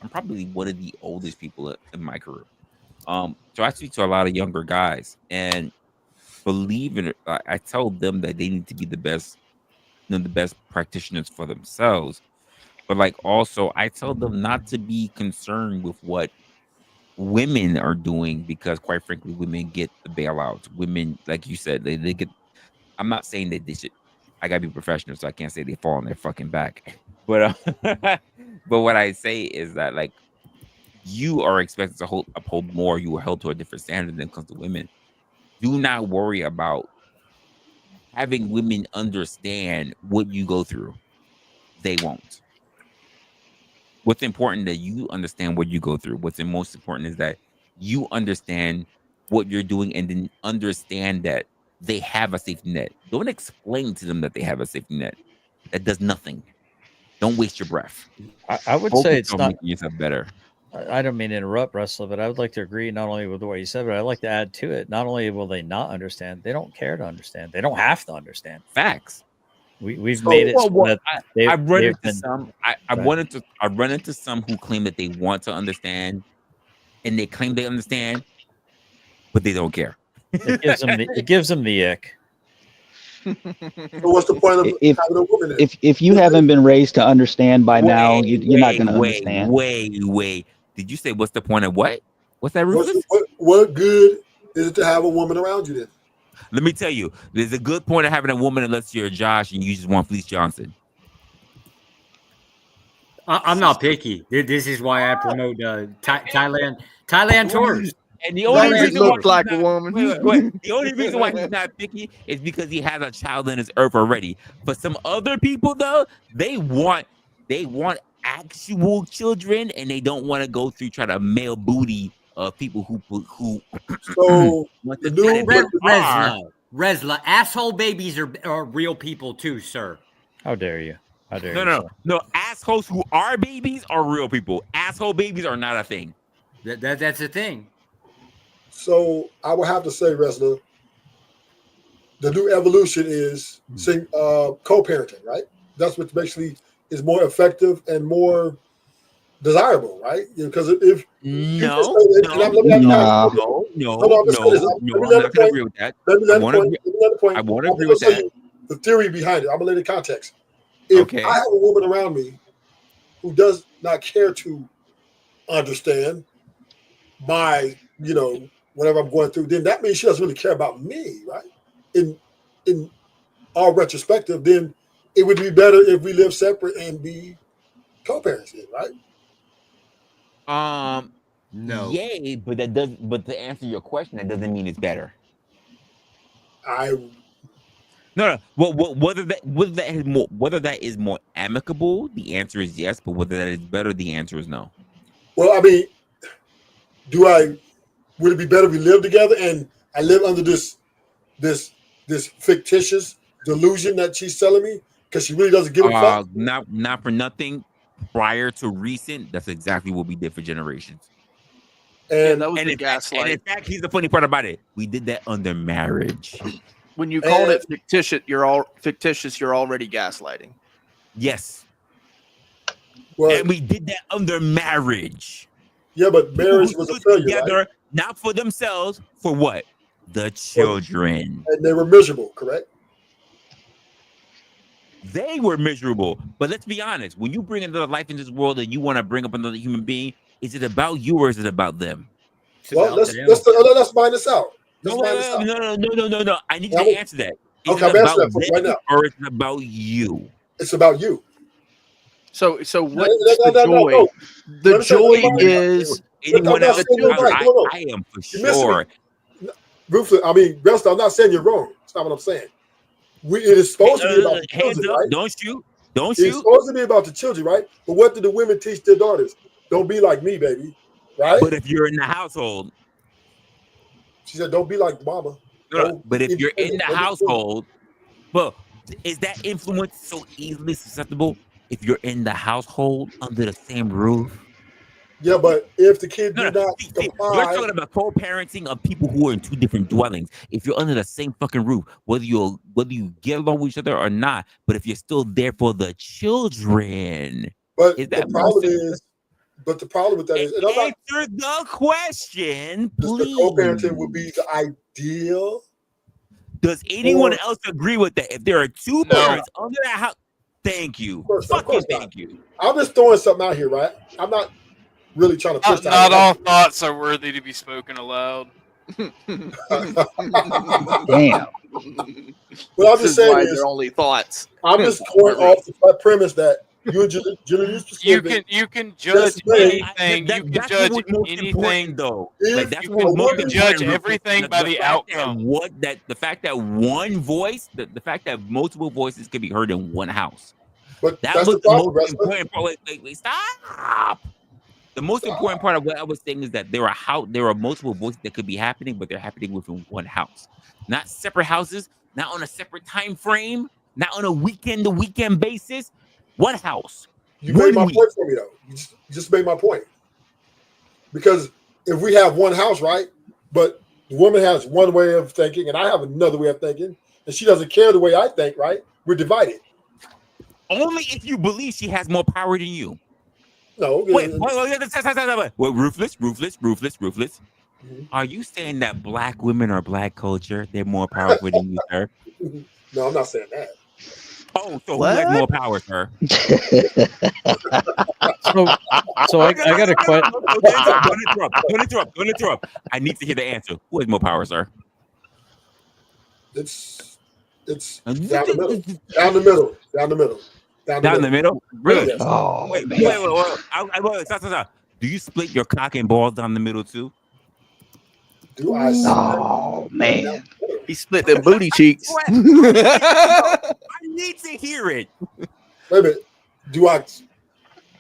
A: I'm probably one of the oldest people in my career. So I speak to a lot of younger guys, and believe it, I tell them that they need to be the best, the best practitioners for themselves. But like also, I tell them not to be concerned with what women are doing because, quite frankly, women get the bailouts. Women, like you said, they get. I'm not saying that they should. I gotta be professional, so I can't say they fall on their fucking back. But but what I say is that like you are expected to uphold more. You are held to a different standard than comes to women. Do not worry about having women understand what you go through. They won't. What's important that you understand what you go through. What's the most important is that you understand what you're doing and then understand that they have a safety net. Don't explain to them that they have a safety net. That does nothing. Don't waste your breath.
N: I would
A: Focus
N: say it's
A: on
N: not.
A: making yourself better.
N: I don't mean to interrupt, Resla, but I would like to agree not only with what you said, but I'd like to add to it. Not only will they not understand, they don't care to understand. They don't have to understand.
A: Facts.
N: We've
K: So-
N: made it so
A: Well,
N: that
A: I run
N: they've
A: into
N: been.
A: some. I
N: Right.
A: run into some who claim that they want to understand, and they claim they understand, but they don't care.
N: It gives them the ick.
K: So what's the point of
J: If
K: having a woman in?
J: if you haven't been raised to understand by now, you're not going to understand.
A: Wait. Did you say what's the point of what? What's that, Rufus?
K: What good is it to have a woman around you then?
A: Let me tell you, there's a good point of having a woman unless you're Josh and you just want Fleece Johnson.
H: I'm not picky. This is why I promote Thailand tours.
A: And the only reason why
C: looks like
A: he's
C: a
A: not,
C: woman.
A: wait. The only reason why he's not picky is because he has a child in his earth already. For some other people, though, they want actual children, and they don't want to go through try to male booty of people who
K: So
A: want
K: the
A: to
K: new
A: say that they are.
H: Resla, asshole babies are real people too, sir.
N: How dare you? How dare you? sir.
A: No. Assholes who are babies are real people. Asshole babies are not a thing.
H: That's a thing.
K: So I would have to say, Resla, the new evolution is co-parenting, right? That's what basically is more effective and more desirable, right? Because if
A: No,
K: I'm not going
A: to agree with that. I won't agree with that.
K: The theory behind it. I'm gonna lay the context. If I have a woman around me who does not care to understand my, whatever I'm going through, then that means she doesn't really care about me, right? In all retrospective, then it would be better if we live separate and be co-parents, right?
A: No.
K: So what's the point of having a woman around me who does not care to understand my, whatever I'm going through? Then that means she doesn't really care about me, right? In all retrospective, then it would be better if we live separate and be co-parents. Right?
O: No.
A: Yay, but that does. But to answer your question, that doesn't mean it's better. No. Whether that is more amicable, the answer is yes. But whether that is better, the answer is no.
K: Well, I mean, would it be better if we live together and I live under this fictitious delusion that she's telling me because she really doesn't give a fuck?
A: Not for nothing. Prior to recent, that's exactly what we did for generations.
C: And that was
A: and
C: the
A: in fact,
C: gaslight.
A: and in fact, here's the funny part about it. We did that under marriage.
C: When you called it fictitious, you're already gaslighting.
A: Yes.
K: Well,
A: and we did that under marriage.
K: Yeah, but marriage was a failure,
A: together,
K: right?
A: not for themselves, for what? The children.
K: And they were miserable, correct?
A: They were miserable. But let's be honest. When you bring another life in this world and you want to bring up another human being, is it about you or is it about them?
K: Well, let's find this out.
A: No. I need you to answer that. Is
K: Okay,
A: it
K: I'm answering
A: about
K: that right
A: them
K: now.
A: or is it about you?
K: It's about you.
C: So what's the joy?
K: No.
C: The joy is
A: anyone else.
K: No.
A: I am for
K: You're missing
A: sure.
K: me. Ruthless, I mean, Resla, I'm not saying you're wrong. That's not what I'm saying. It is supposed to be about the
A: hands
K: children,
A: up,
K: right?
A: Don't shoot.
K: It's supposed to be about the children, right? But what do the women teach their daughters? Don't be like me, baby. Right?
A: But if you're in the household,
K: she said, don't be like mama.
A: No, but if you're in the household, well, is that influence so easily susceptible if you're in the household under the same roof?
K: Yeah, but if the kid do not
A: you're
K: comply,
A: talking about co-parenting of people who are in two different dwellings. If you're under the same fucking roof, whether you get along with each other or not, but if you're still there for the children,
K: but
A: is
K: the
A: that
K: problem with that is, and I'm not,
A: answer the question, please.
K: the co-parenting would be the ideal.
A: Does anyone else agree with that? If there are two parents under that house, thank you.
K: Of course
A: Thank you.
K: I'm just throwing something out here, right? I'm not really trying to push that.
M: Not all thoughts are worthy to be spoken aloud.
C: Damn.
K: Well, I'm just saying
C: they're only thoughts.
K: I'm just going off the premise that you and
M: you can judge anything. You can judge anything,
A: though.
K: Like,
A: that's
M: you can judge everything by the outcome.
A: The fact that one voice, the fact that multiple voices can be heard in one house.
K: But
A: that
K: that's
A: was
K: the problem,
A: most important part. Wait, stop. The most important part of what I was saying is that there are multiple voices that could be happening, but they're happening within one house, not separate houses, not on a separate time frame, not on a weekend to weekend basis. One house.
K: You made my point for me, though. You just made my point. Because if we have one house, right, but the woman has one way of thinking and I have another way of thinking, and she doesn't care the way I think, right, we're divided.
A: Only if you believe she has more power than you.
K: No.
A: Wait, ruthless. Mm-hmm. Are you saying that black women are black culture? They're more powerful than you, sir?
K: No, I'm not saying that.
A: Oh, so who has more power, sir?
N: So I got a question.
A: Don't interrupt. I need to hear the answer. Who has more power, sir?
K: It's down the middle. Down the middle.
A: Really?
K: Yes.
A: Oh, wait. Stop. Do you split your cock and balls down the middle too?
K: Do I?
J: Oh man,
C: he split them booty cheeks.
A: I need to hear it.
K: Wait a minute. Do I?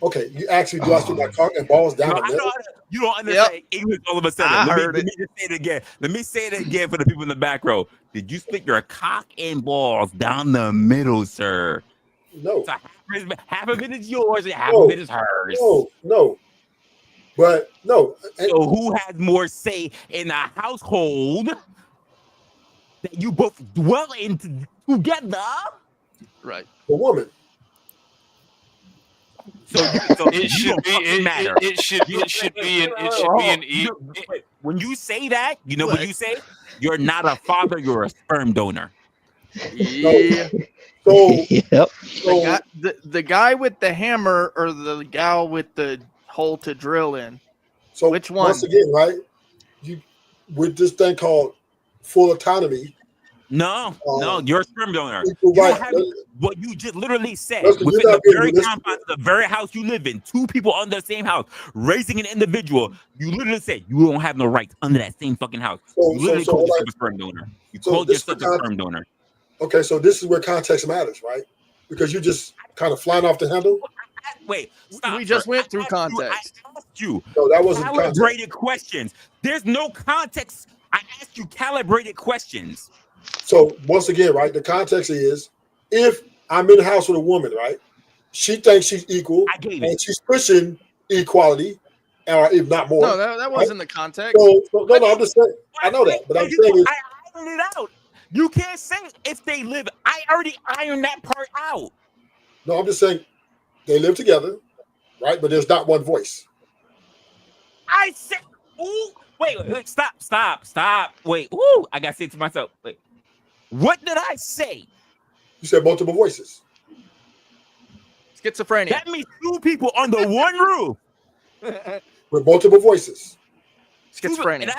K: Okay, you actually do I split my cock and balls down the middle?
A: You don't understand English all of a sudden. Let me just say it again. Let me say it again for the people in the back row. Did you split your cock and balls down the middle, sir?
K: No.
A: So half of it is yours and half of it is hers.
K: No. But no.
A: So who has more say in the household that you both dwell in together?
C: Right.
K: The woman.
A: So
M: it should be an
A: when you say that, you know what you say? You're not a father, you're a sperm donor.
C: Yeah.
K: So,
J: yep.
C: The guy with the hammer or the gal with the hole to drill in.
K: So
C: which one?
K: Once again, right? You with this thing called full autonomy,
A: No, you're a sperm donor.
K: equal
A: You
K: right.
A: have what you just literally said
K: Listen,
A: within
K: you're
A: the
K: not being
A: very
K: realistic.
A: confines of the very house you live in. Two people under the same house raising an individual. You literally said you don't have no rights under that same fucking house. You literally called yourself a sperm donor. You called yourself a sperm donor.
K: Okay, so this is where context matters, right? Because you just kind of flying off the handle.
A: Wait, stop.
C: We just went through
A: I
C: context.
A: asked you
K: No, that wasn't context.
A: calibrated questions. There's no context. I asked you calibrated questions.
K: So once again, right, the context is if I'm in the house with a woman, right, she thinks she's equal, and she's pushing equality, or if not more.
C: No, that wasn't the context.
K: No, I'm just saying. I know that, but I'm saying is,
A: I ironed it out. You can't say if they live. I already ironed that part out.
K: no, I'm just saying they live together, right? But there's not one voice.
A: I said, ooh, wait, stop. Wait, ooh, I gotta say it to myself. Wait, what did I say?
K: You said multiple voices.
C: Schizophrenia.
A: That means two people under one roof.
K: With multiple voices.
C: Schizophrenia.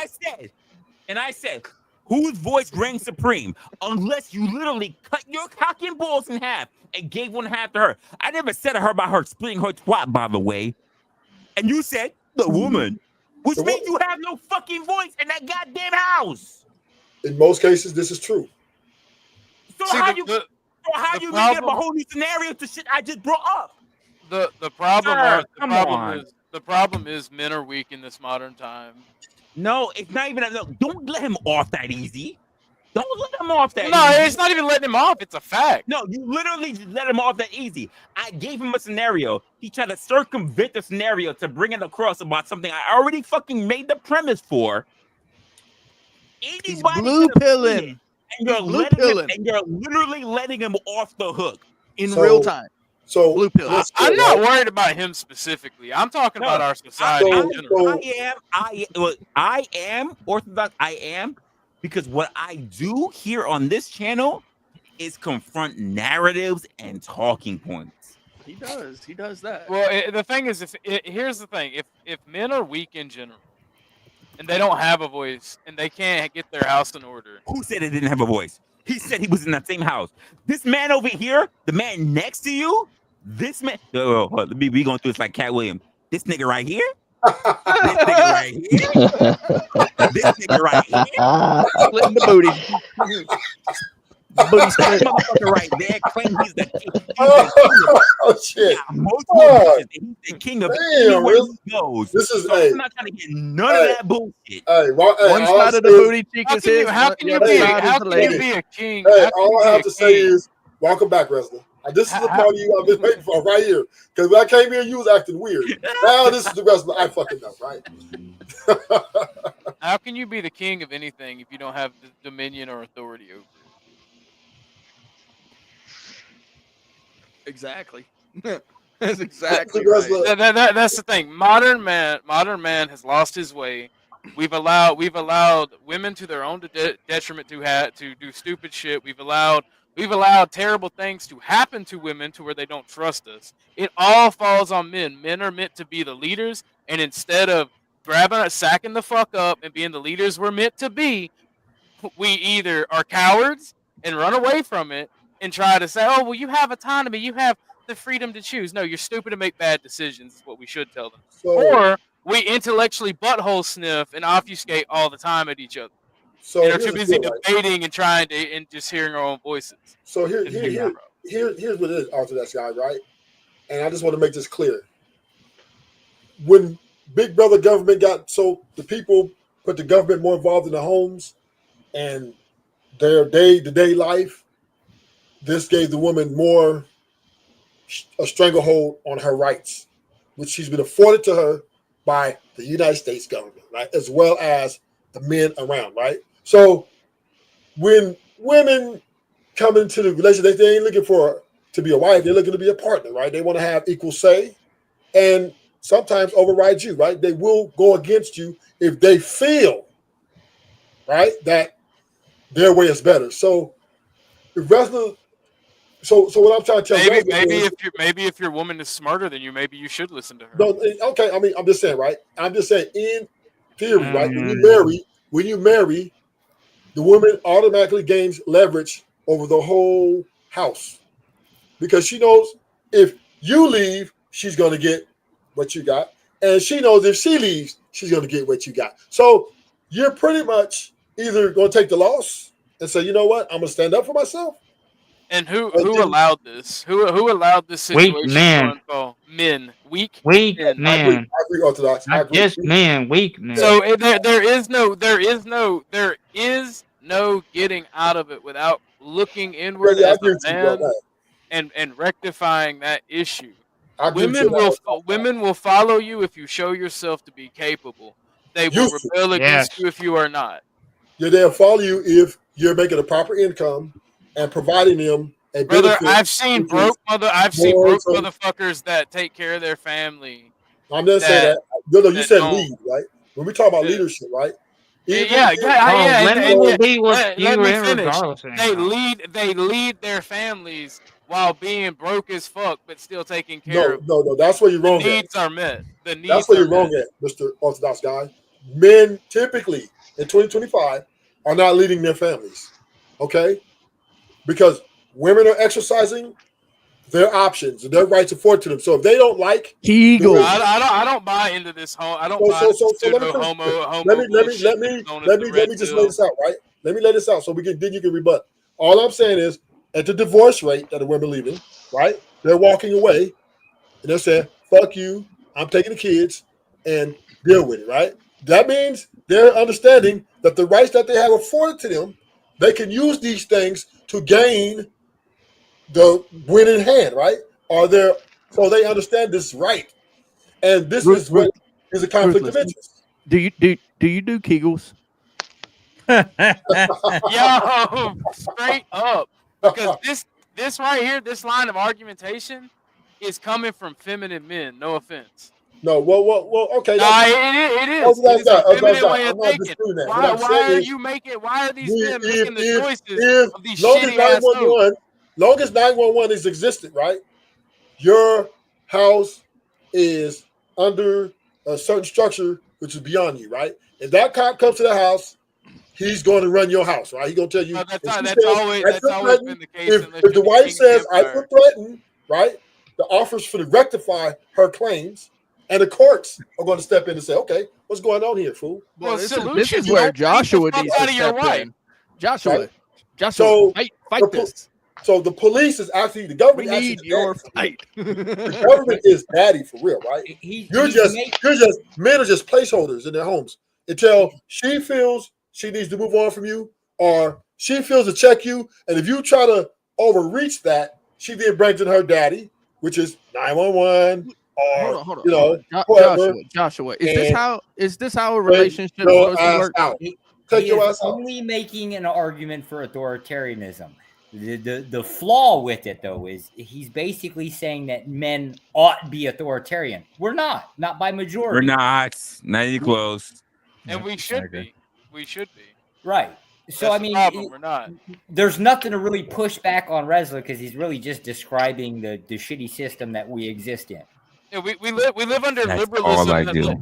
A: And I said, whose voice reigns supreme? Unless you literally cut your cock and balls in half and gave one half to her. I never said to her about her splitting her twat, by the way. And you said the woman, which means you have no fucking voice in that goddamn house.
K: In most cases, this is true.
A: So how you make it a whole new scenario to shit I just brought up?
M: The problem
A: Sir,
M: the problem is men are weak in this modern time.
A: No, it's not even. No, don't let him off that easy. Don't let him off that
M: No,
A: easy.
M: it's not even letting him off. It's a fact.
A: No, you literally just let him off that easy. I gave him a scenario. He tried to circumvent the scenario to bring it across about something I already fucking made the premise for.
C: He's blue pilling.
A: And you're literally letting him off the hook
C: in real time.
K: So
C: blue pill.
M: I'm not worried about him specifically. I'm talking about our society in general.
A: I am orthodox. I am, because what I do here on this channel is confront narratives and talking points.
C: He does that.
M: Well, the thing is, here's the thing: if men are weak in general, and they don't have a voice, and they can't get their house in order.
A: Who said it didn't have a voice? He said he was in that same house. This man over here, the man next to you, this man. We going through this like Cat Williams. This nigga right here. This nigga right here. This nigga right here.
C: Splitting the booty.
A: That motherfucker right there claims he's the king.
K: Oh shit!
A: Yeah, multiple bitches, and he's the king of anywhere he goes.
K: This is
A: I'm not trying to get none of that bullshit.
C: One side of the booty cheek is his.
M: How can you be a king?
K: Hey, all I have to say is, welcome back, Resla. This is the part of you I've been waiting for right here. Because when I came here, you was acting weird. Now this is the Resla I fucking know, right?
M: How can you be the king of anything if you don't have the dominion or authority over it?
C: Exactly. That's exactly right.
M: That's the thing. Modern man has lost his way. We've allowed women to their own detriment to do stupid shit. We've allowed terrible things to happen to women to where they don't trust us. It all falls on men. Men are meant to be the leaders, and instead of sacking the fuck up and being the leaders we're meant to be, we either are cowards and run away from it and try to say, oh, well, you have autonomy, you have the freedom to choose. No, you're stupid to make bad decisions is what we should tell them. Or we intellectually butthole sniff and obfuscate all the time at each other. And are too busy debating and trying to and just hearing our own voices.
K: So here's what it is, Orthodox guy, right? And I just want to make this clear. When Big Brother government the people put the government more involved in the homes and their day-to-day life, this gave the woman more a stranglehold on her rights, which she's been afforded to her by the United States government, right? As well as the men around, right? So when women come into the relationship, they ain't looking to be a wife, they're looking to be a partner, right? They want to have equal say and sometimes override you, right? They will go against you if they feel, right, that their way is better. So if Resla, so what I'm trying to tell
M: maybe if your woman is smarter than you, maybe you should listen to her.
K: No, okay, I mean, I'm just saying, right? I'm just saying in theory, right? When you marry, the woman automatically gains leverage over the whole house because she knows if you leave, she's going to get what you got. And she knows if she leaves, she's going to get what you got. So you're pretty much either going to take the loss and say, you know what, I'm going to stand up for myself.
M: And who allowed this? Who allowed this
O: Weak
M: situation
O: men.
M: to unfold? Men, weak
O: Weak
M: men.
K: I agree,
O: man.
K: Orthodox. I
O: Not
K: agree.
O: just men, weak men.
M: So there is no getting out of it without looking inward
K: Yeah, I
M: as
K: agree
M: a
K: with you on
M: man
K: that.
M: and rectifying that issue.
K: I agree with you on that.
M: Women will follow you if you show yourself to be capable. They will
K: Used to.
M: rebel against
O: Yes.
M: you if you are not.
K: Yeah, they'll follow you if you're making a proper income and providing them a
M: Brother,
K: benefit.
M: I've seen
K: which
M: broke
K: more so-
M: motherfuckers that take care of their family.
K: I'm not saying that. No, you
M: that
K: said
M: don't-
K: lead, right? When we talk about
M: Yeah.
K: leadership, right?
O: Women will be what
M: let
O: you
M: me
O: in
M: finish.
O: regardless of income.
M: They lead their families while being broke as fuck, but still taking care of.
K: No. That's where you're wrong.
M: The needs are met. The needs.
K: That's where you're
M: are
K: wrong
M: met.
K: at, Mr. Orthodox guy. Men typically in 2025 are not leading their families, okay? Because women are exercising their options and their rights afforded to them. So if they don't like
M: Bro, I don't buy into this. I don't buy into pseudo homo.
K: Let me just lay this out, right? Let me lay this out so then you can rebut. All I'm saying is at the divorce rate that the women leaving, right? They're walking away and they're saying, fuck you, I'm taking the kids and deal with it, right? That means they're understanding that the rights that they have afforded to them, they can use these things to gain the winning hand, right? So they understand this right. And this is what is a conflict of interest.
C: Do you do Kegels?
M: Yo, straight up. Because this right here, this line of argumentation is coming from feminine men. No offense.
K: No, well, okay.
M: Nah, it is. It is a feminine way of thinking. Why are these men making the choices of these shitty ass hoes?
K: Long as 911 is existent, right? Your house is under a certain structure which is beyond you, right? If that cop comes to the house, he's going to run your house, right? He's going to tell you.
M: That's always been the case.
K: If the wife says, I feel threatened, right? The officer's for to rectify her claims, and the courts are going to step in and say, okay, what's going on here, fool?
C: Well, this is where Joshua needs to step in. Joshua, fight this.
K: So the police is actually the government.
C: We need your fight.
K: The government is daddy for real, right? You're just men are just placeholders in their homes until she feels she needs to move on from you, or she feels to check you. And if you try to overreach that, she then brings in her daddy, which is 911. Or
C: hold on. Joshua, is this how a relationship supposed to work?
H: He is only making an argument for authoritarianism. The flaw with it, though, is he's basically saying that men ought to be authoritarian. We're not by majority.
A: We're not even close.
M: And we should be. We should be.
H: Right. So,
M: That's we're not.
H: There's nothing to really push back on Resla because he's really just describing the shitty system that we exist in.
M: Yeah, we live under
A: That's
M: liberalism.
A: all I do.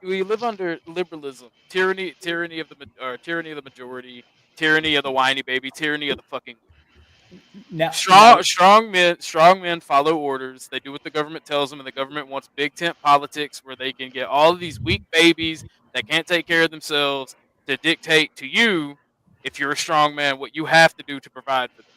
M: We live under liberalism, tyranny of the majority, tyranny of the whiny baby, tyranny of the fucking. Strong men follow orders. They do what the government tells them, and the government wants big tent politics where they can get all of these weak babies that can't take care of themselves to dictate to you, if you're a strong man, what you have to do to provide for them.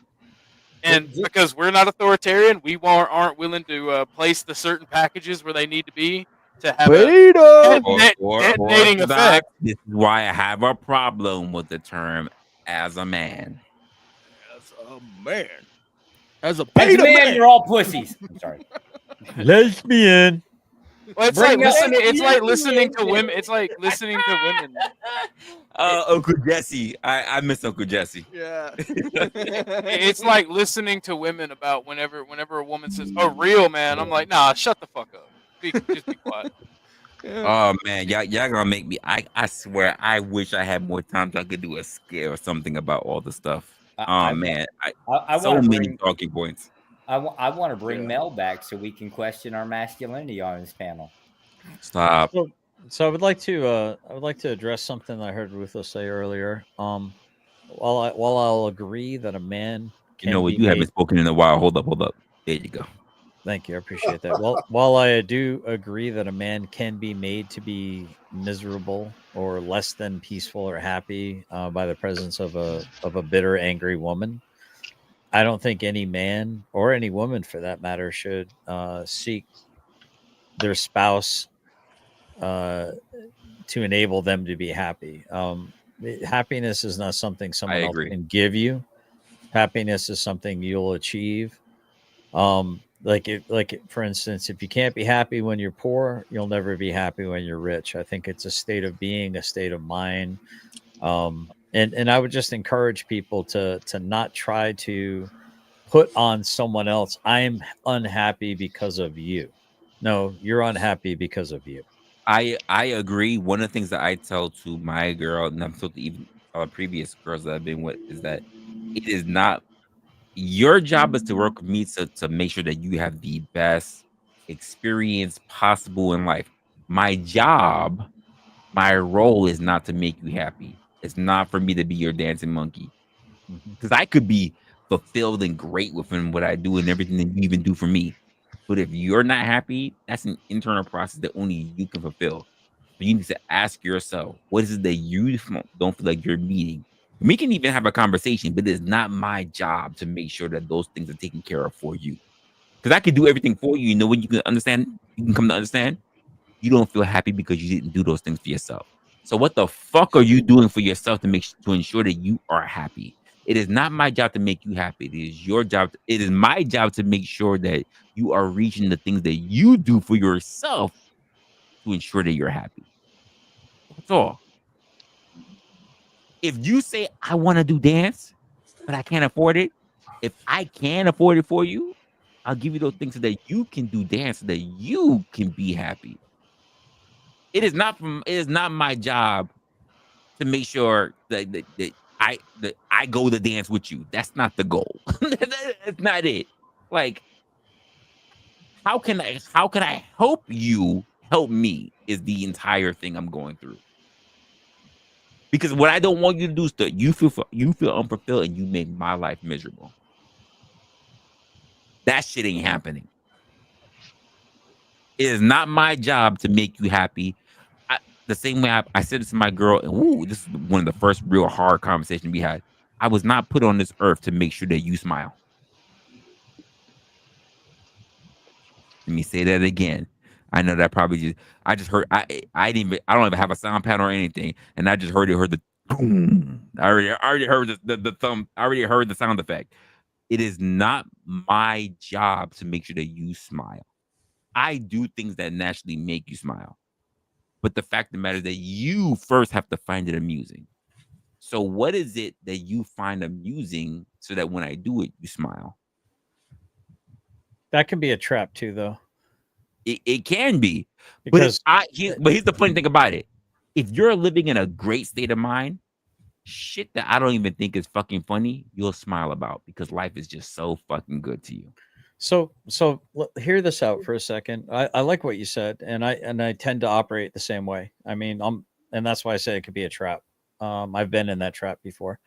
M: And because we're not authoritarian, we aren't willing to place the certain packages where they need to be to have detonating effect.
A: This is why I have a problem with the term "as a man."
C: As a
H: man, you're all pussies. I'm sorry.
N: Lesbian.
M: Well, it's like listening to women. It's like listening to women.
A: Uncle Jesse. I miss Uncle Jesse.
C: Yeah.
M: It's like listening to women about whenever a woman says, "Oh, real man," I'm like, "Nah, shut the fuck up. Just be quiet."
A: Oh man, y'all gonna make me. I swear, I wish I had more time so I could do a scare or something about all the stuff. Man, I so many talking points.
H: I want to bring Mel back so we can question our masculinity on this panel.
A: Stop.
N: So I would like to address something I heard Ruthless say earlier. While I'll agree that a man
A: You know
N: can
A: what?
N: be
A: You haven't
N: made.
A: spoken in a while. Hold up. There you go.
N: Thank you. I appreciate that. Well, while I do agree that a man can be made to be miserable or less than peaceful or happy by the presence of a bitter, angry woman, I don't think any man or any woman, for that matter, should seek their spouse to enable them to be happy. Happiness is not something
A: I
N: someone else
A: agree.
N: can give you. Happiness is something you'll achieve. For instance, if you can't be happy when you're poor, you'll never be happy when you're rich. I think it's a state of being, a state of mind. And I would just encourage people to not try to put on someone else. I'm unhappy because of you. No, you're unhappy because of you.
A: I agree. One of the things that I tell to my girl, and I'm told to even previous girls that I've been with, is that it is not your job is to work with me to make sure that you have the best experience possible in life. My job, my role is not to make you happy. It's not for me to be your dancing monkey. Because I could be fulfilled and great within what I do and everything that you even do for me. But if you're not happy, that's an internal process that only you can fulfill. So you need to ask yourself, what is it that you don't feel like you're meeting? We can even have a conversation, but it's not my job to make sure that those things are taken care of for you. Because I can do everything for you. You know, when you can understand, you can come to understand, you don't feel happy because you didn't do those things for yourself. So what the fuck are you doing for yourself to ensure that you are happy? It is not my job to make you happy. It is your job. It is my job to make sure that you are reaching the things that you do for yourself to ensure that you're happy. That's all. If you say I want to do dance, but I can't afford it, if I can afford it for you, I'll give you those things so that you can do dance so that you can be happy. It is not my job to make sure that I go to dance with you. That's not the goal. That's not it. Like, how can I help you help me is the entire thing I'm going through. Because what I don't want you to do is that you feel unfulfilled and you make my life miserable. That shit ain't happening. It is not my job to make you happy. The same way I said this to my girl, and this is one of the first real hard conversations we had. I was not put on this earth to make sure that you smile. Let me say that again. I know that probably I just heard I don't even have a sound panel or anything, and I just heard the boom. I already heard the thumb. I already heard the sound effect. It is not my job to make sure that you smile. I do things that naturally make you smile. But the fact of the matter is that you first have to find it amusing. So what is it that you find amusing so that when I do it, you smile?
N: That can be a trap too, though.
A: It can be.
N: Because
A: but here's the funny thing about it. If you're living in a great state of mind, shit that I don't even think is fucking funny, you'll smile about because life is just so fucking good to you.
N: So hear this out for a second. I like what you said, and I tend to operate the same way. I mean, and that's why I say it could be a trap. I've been in that trap before.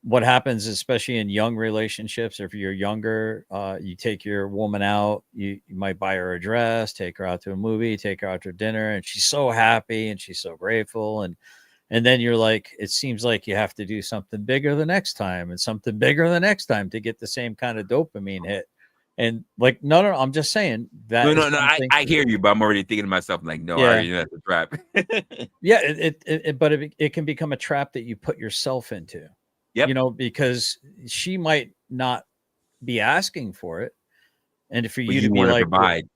N: What happens, especially in young relationships, if you're younger, you take your woman out, you might buy her a dress, take her out to a movie, take her out to dinner, and she's so happy and she's so grateful. And then you're like, it seems like you have to do something bigger the next time and something bigger the next time to get the same kind of dopamine hit. And like, no, I'm just saying that.
A: No, I hear you, but I'm already thinking to myself, like, no, I already know that's a trap.
N: Yeah, but it can become a trap that you put yourself into.
A: Yep.
N: You know, because she might not be asking for it, and for you to be like,
A: provide.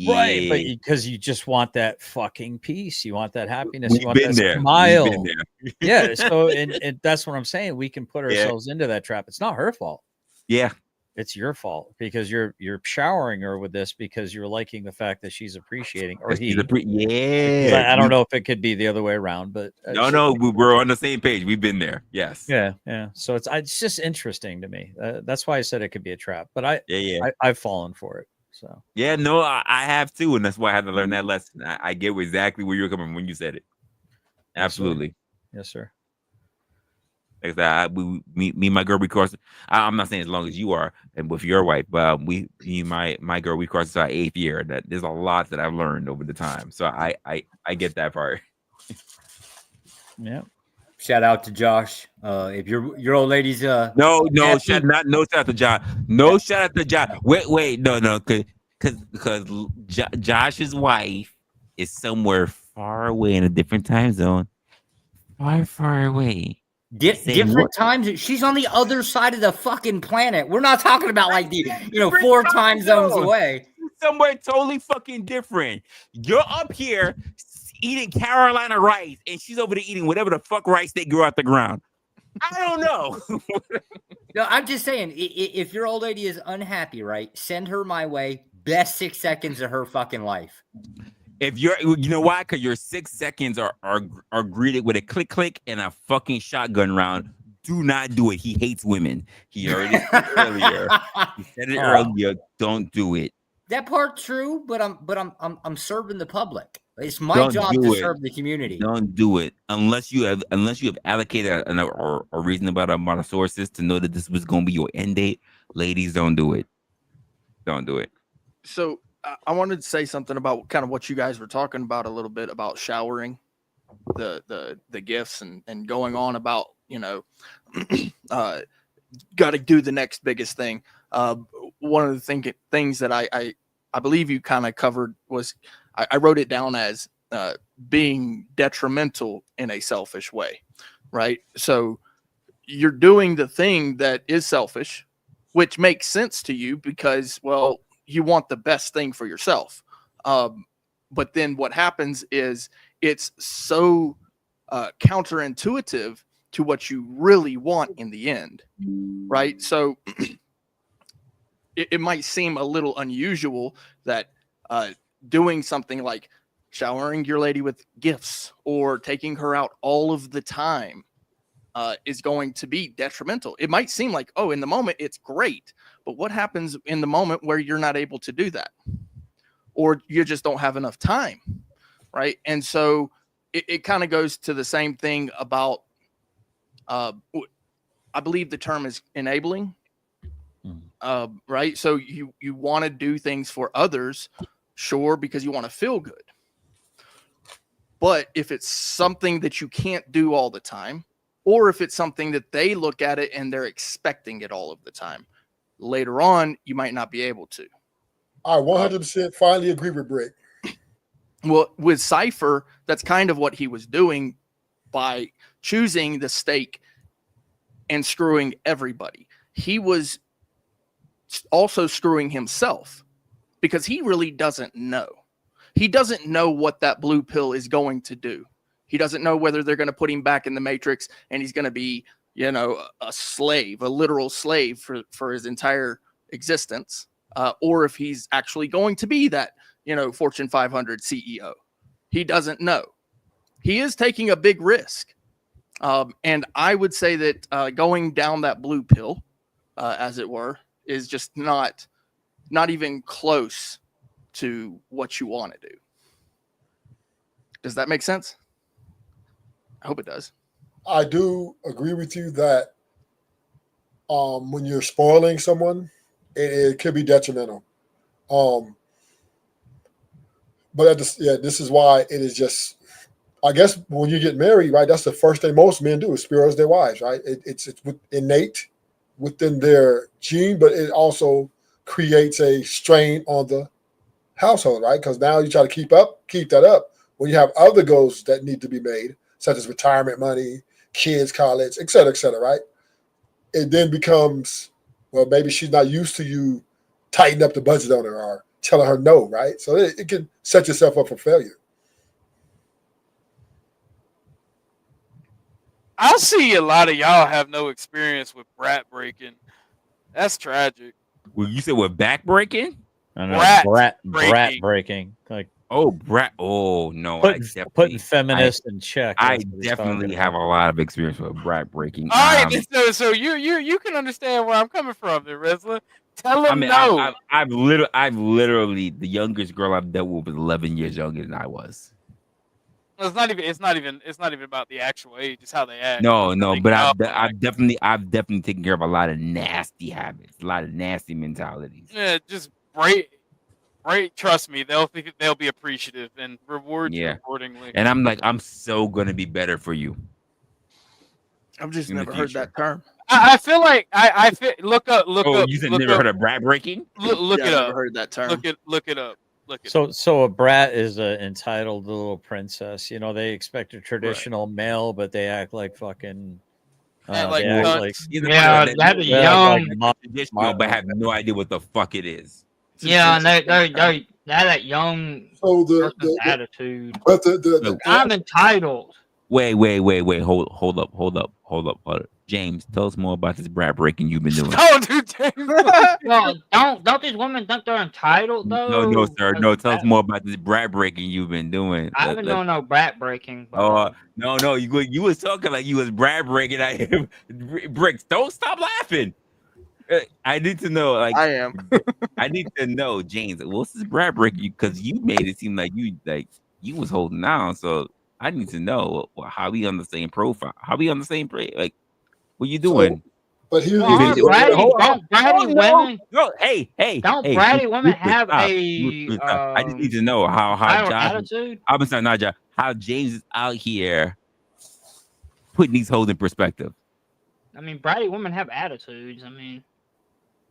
N: Right, but because you just want that fucking peace, you want that happiness,
A: We've
N: you want
A: been
N: that
A: there.
N: smile.
A: We've been there.
N: Yeah, so and that's what I'm saying. We can put ourselves into that trap. It's not her fault.
A: Yeah.
N: It's your fault because you're showering her with this because you're liking the fact that she's appreciating, or he.
A: Yeah.
N: I don't know if it could be the other way around, but
A: no, we're on the same page. We've been there. Yes.
N: Yeah. So it's just interesting to me. That's why I said it could be a trap, but I've fallen for it. So
A: Yeah, no, I have too, and that's why I had to learn that lesson. I get exactly where you're coming from when you said it. Absolutely.
N: Yes, sir.
A: Like that, me and my girl, we cross. I'm not saying as long as you are and with your wife, but me and my girl, we crossed our 8th year. That there's a lot that I've learned over the time. So I get that part.
N: Yeah.
H: Shout out to Josh. If your old lady's
A: No,
H: happy-
A: shout out to Josh. No, shout out to Josh. Wait, no, because Josh's wife is somewhere far away in a different time zone. Far away.
H: different times. She's on the other side of the fucking planet. We're not talking about like the 4 time zones away.
A: Somewhere totally fucking different. You're up here eating Carolina rice, and she's over there eating whatever the fuck rice they grow out the ground. I don't know.
H: No, I'm just saying, if your old lady is unhappy, right, send her my way. Best 6 seconds of her fucking life.
A: If you know why? Because your 6 seconds are greeted with a click click and a fucking shotgun round. Do not do it. He hates women. He already said it earlier. He said it earlier. Don't do it.
H: That part's true, but I'm serving the public. It's my job to serve the community.
A: Don't do it unless you have allocated a reasonable amount of sources to know that this was going to be your end date. Ladies, don't do it. Don't do it.
C: So I wanted to say something about kind of what you guys were talking about a little bit about showering the gifts and going on about, got to do the next biggest thing. One of the things that I believe you kind of covered was I wrote it down as being detrimental in a selfish way, right? So you're doing the thing that is selfish, which makes sense to you because, well, you want the best thing for yourself. But then what happens is it's so counterintuitive to what you really want in the end, right? So it might seem a little unusual that doing something like showering your lady with gifts or taking her out all of the time is going to be detrimental. It might seem like, oh, in the moment it's great, but what happens in the moment where you're not able to do that or you just don't have enough time, right? And so it kind of goes to the same thing about I believe the term is enabling, right? So you want to do things for others, sure, because you want to feel good. But if it's something that you can't do all the time, or if it's something that they look at it and they're expecting it all of the time, later on, you might not be able to.
K: I 100% finally agree with Brick.
C: Well, with Cypher, that's kind of what he was doing by choosing the stake and screwing everybody. He was also screwing himself because he really doesn't know. He doesn't know what that blue pill is going to do. He doesn't know whether they're going to put him back in the Matrix and he's going to be, a slave, a literal slave for his entire existence, or if he's actually going to be that, Fortune 500 CEO. He doesn't know. He is taking a big risk. And I would say that going down that blue pill, as it were, is just not even close to what you want to do. Does that make sense? I hope it does.
K: I do agree with you that when you're spoiling someone, it could be detrimental. But this is why it is just, I guess when you get married, right, that's the first thing most men do is spoil their wives, right? It's innate within their gene, but it also creates a strain on the household, right? Because now you try to keep that up when you have other goals that need to be made, such as retirement money, kids, college, et cetera, right? It then becomes, well, maybe she's not used to you tighten up the budget on her or telling her no, right? So it can set yourself up for failure.
M: I see a lot of y'all have no experience with brat breaking. That's tragic.
A: Well, you said what, back breaking?
N: I know, brat breaking. Like
A: Oh, Brad. Oh no,
N: Putting feminists in check.
A: I
N: that's what he's
A: definitely
N: talking
A: have
N: about.
A: a lot of experience with brat breaking.
M: All right, so you can understand where I'm coming from, there, Resla. Tell
A: I
M: him
A: mean,
M: no.
A: I've literally the youngest girl I've dealt with was 11 years younger than I was.
M: It's not even about the actual age. It's how they act.
A: No,
M: It's how they
A: but
M: get up and
A: I've definitely taken care of a lot of nasty habits, a lot of nasty mentalities.
M: Yeah, just trust me, they'll be appreciative and reward you
A: Yeah,
M: accordingly.
A: and I'm like, I'm so gonna be better for you.
C: I've just
A: in the
C: never heard
A: future.
C: that term.
M: I feel like I feel look up.
A: Oh, you said never heard of brat breaking?
M: Look
C: Yeah,
M: it
C: I've
M: up.
C: never heard that term.
M: Look it up.
N: So a brat is an entitled little princess. You know, they expect a traditional male, but they act like fucking.
M: Like
N: they act
M: cunts.
N: like
O: Yeah, that
N: they act like
O: young.
A: traditional, but have no idea what the fuck it is.
O: Yeah, and they that young
K: So
O: person's attitude.
K: but
O: I'm entitled.
A: Wait. Hold up. James, tell us more about this brat breaking you've been doing.
M: Don't do James.
O: No, don't these women think they're entitled though?
A: No, sir. No, tell us more about this brat breaking you've been doing.
O: I haven't doing no brat breaking. But,
A: No. You was talking like you was brat breaking. Bricks, don't stop laughing. I need to know. Like
C: I am.
A: I need to know, James. What's this brat breaking? Because you made it seem like you was holding on. So I need to know how we on the same profile. How we on the same like. What you doing?
K: But here's
O: don't bratty women.
A: No, hey.
O: Don't bratty women have
A: stop.
O: a
A: I just need to know how Josh,
O: attitude?
A: I'm sorry, not Josh, how James is out here putting these holes in perspective.
O: I mean, bratty women have attitudes. I mean,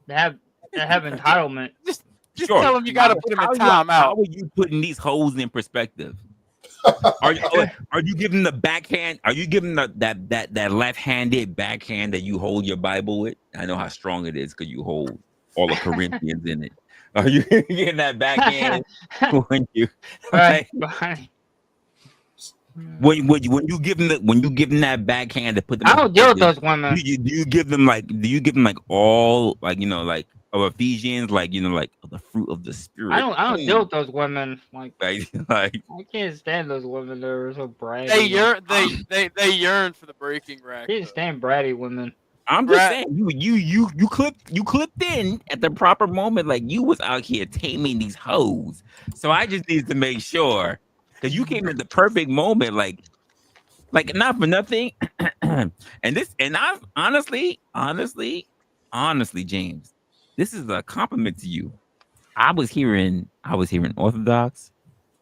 O: they have entitlement.
M: Just tell them you got to put them in time out.
A: How are you putting these holes in perspective? Are you giving the backhand? Are you giving that left-handed backhand that you hold your Bible with? I know how strong it is because you hold all of Corinthians in it. Are you getting that backhand when you
O: Right.
A: when you give them that backhand to put them?
O: I don't deal with those women.
A: Do you give them like all like like of Ephesians, like like the fruit of the spirit?
O: I don't deal with those women. Like
A: I
O: can't stand those women. They're so bratty.
M: They yearn for the breaking rack.
O: I can't stand bratty women.
A: I'm just saying, you clipped in at the proper moment, like you was out here taming these hoes. So I just need to make sure because you came at the perfect moment, like not for nothing. and I honestly, James, this is a compliment to you. I was hearing Orthodox,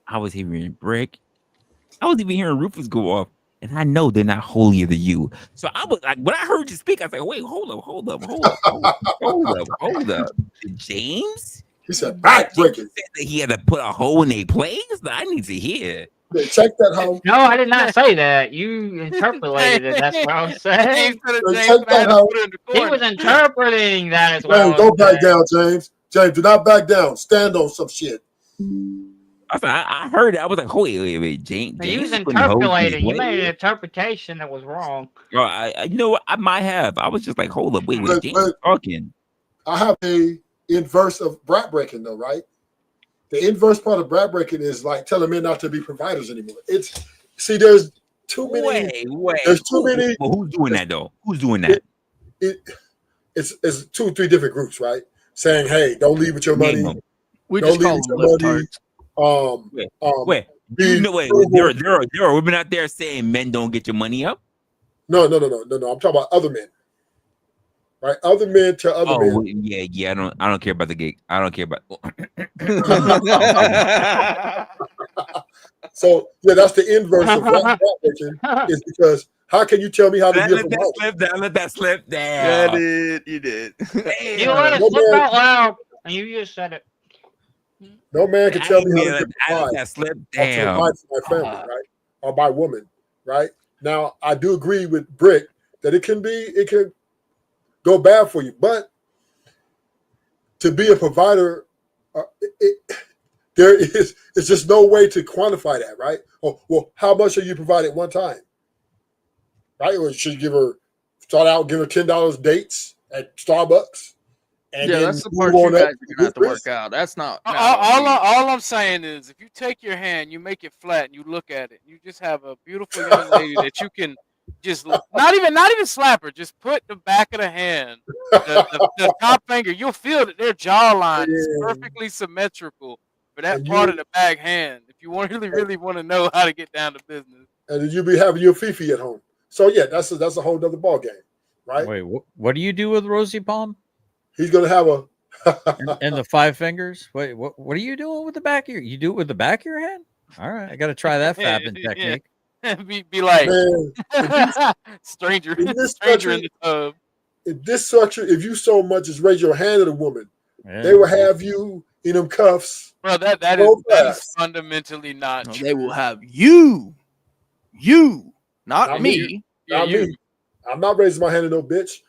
A: I was hearing Brick, I was even hearing Rufus go off. And I know they're not holier than you. So I was like, when I heard you speak, I was like, wait, hold up. James?
K: He said backbreaking.
A: Said that he had to put a hole in a place? I need to hear.
K: Yeah, check that hole.
O: No, I did not say that. You interpolated it. That's what I was saying.
K: Check that hole.
O: He was interpreting that as well.
K: James, don't back down, James. James, do not back down. Stand on some shit.
A: I heard it. I was like, wait, James.
O: He was interpolating. You made an interpretation that was wrong.
A: You know what? I might have. I was just like, hold up, wait, James talking?
K: I have a inverse of brat breaking, though, right? The inverse part of brat breaking is like telling men not to be providers anymore. There's too many.
A: Wait.
K: There's too many.
A: Well, who's doing that though? Who's doing that?
K: It's 2 or 3 different groups, right? Saying, hey, don't leave with your money.
C: We
K: don't
C: just
K: leave
C: call
K: with
C: them
K: your
C: lip
K: money.
A: Wait. There are women out there saying men don't get your money up.
K: No. I'm talking about other men, right? Other men tell other men.
A: Yeah. I don't care about the gig. I don't care about.
K: So that's the inverse of brat breaking. Is because how can you tell me how to be a provider?
A: Let that slip down.
C: You did.
O: You let it slip out loud, and you just said it.
K: No man can tell me how to
A: let that slip down.
K: For my family, right? Or my woman, right? Now, I do agree with Brick that it can go bad for you, but to be a provider, it's just no way to quantify that, right? Well, how much are you provided one time, right? Or should you give her $10 dates at Starbucks and
C: Yeah,
K: then
C: that's the
K: move
C: part you
K: on
C: guys
K: up
C: are
K: to
C: gonna have to
K: Chris?
C: work out. That's not
M: All I'm saying is, if you take your hand, you make it flat, and you look at it, you just have a beautiful young lady that you can just not even slap her, just put the back of the hand, the top finger. You'll feel that their jawline is
K: Yeah.
M: perfectly symmetrical for that
K: And
M: part of
K: you
M: the back hand. If you really want to know how to get down to business.
K: and then you be having your Fifi at home. So yeah, that's a whole other ball game, right?
N: Wait, what do you do with Rosie Palm
K: He's gonna have a
N: and the 5 fingers? Wait, what are you doing with the back of your? You do it with the back of your hand? All right, I got to try that fapping technique.
M: be like
K: man.
M: stranger
K: In this
M: stranger in
K: country,
M: the tub.
K: in this structure, if you so much as raise your hand at a woman,
N: Yeah.
K: they will have you in them cuffs.
M: Bro, that
K: so
M: is
K: fast.
M: fundamentally not true.
C: They will have you, not
K: Not
C: me.
M: Yeah,
K: Not
M: you.
K: me. I'm not raising my hand to no bitch.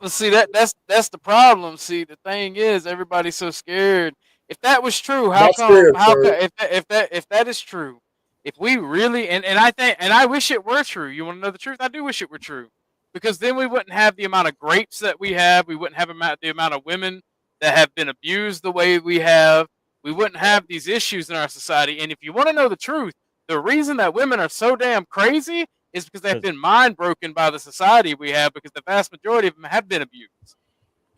M: Well, see that's the problem. See, the thing is, everybody's so scared. If that was true, how
K: Not
M: come?
K: scared,
M: How
K: sir.
M: come? If that is true, if we really and I think and I wish it were true. You want to know the truth? I do wish it were true, because then we wouldn't have the amount of grapes that we have. We wouldn't have the amount of women that have been abused the way we have. We wouldn't have these issues in our society. And if you want to know the truth, the reason that women are so damn crazy is because they've been mind broken by the society we have, because the vast majority of them have been abused.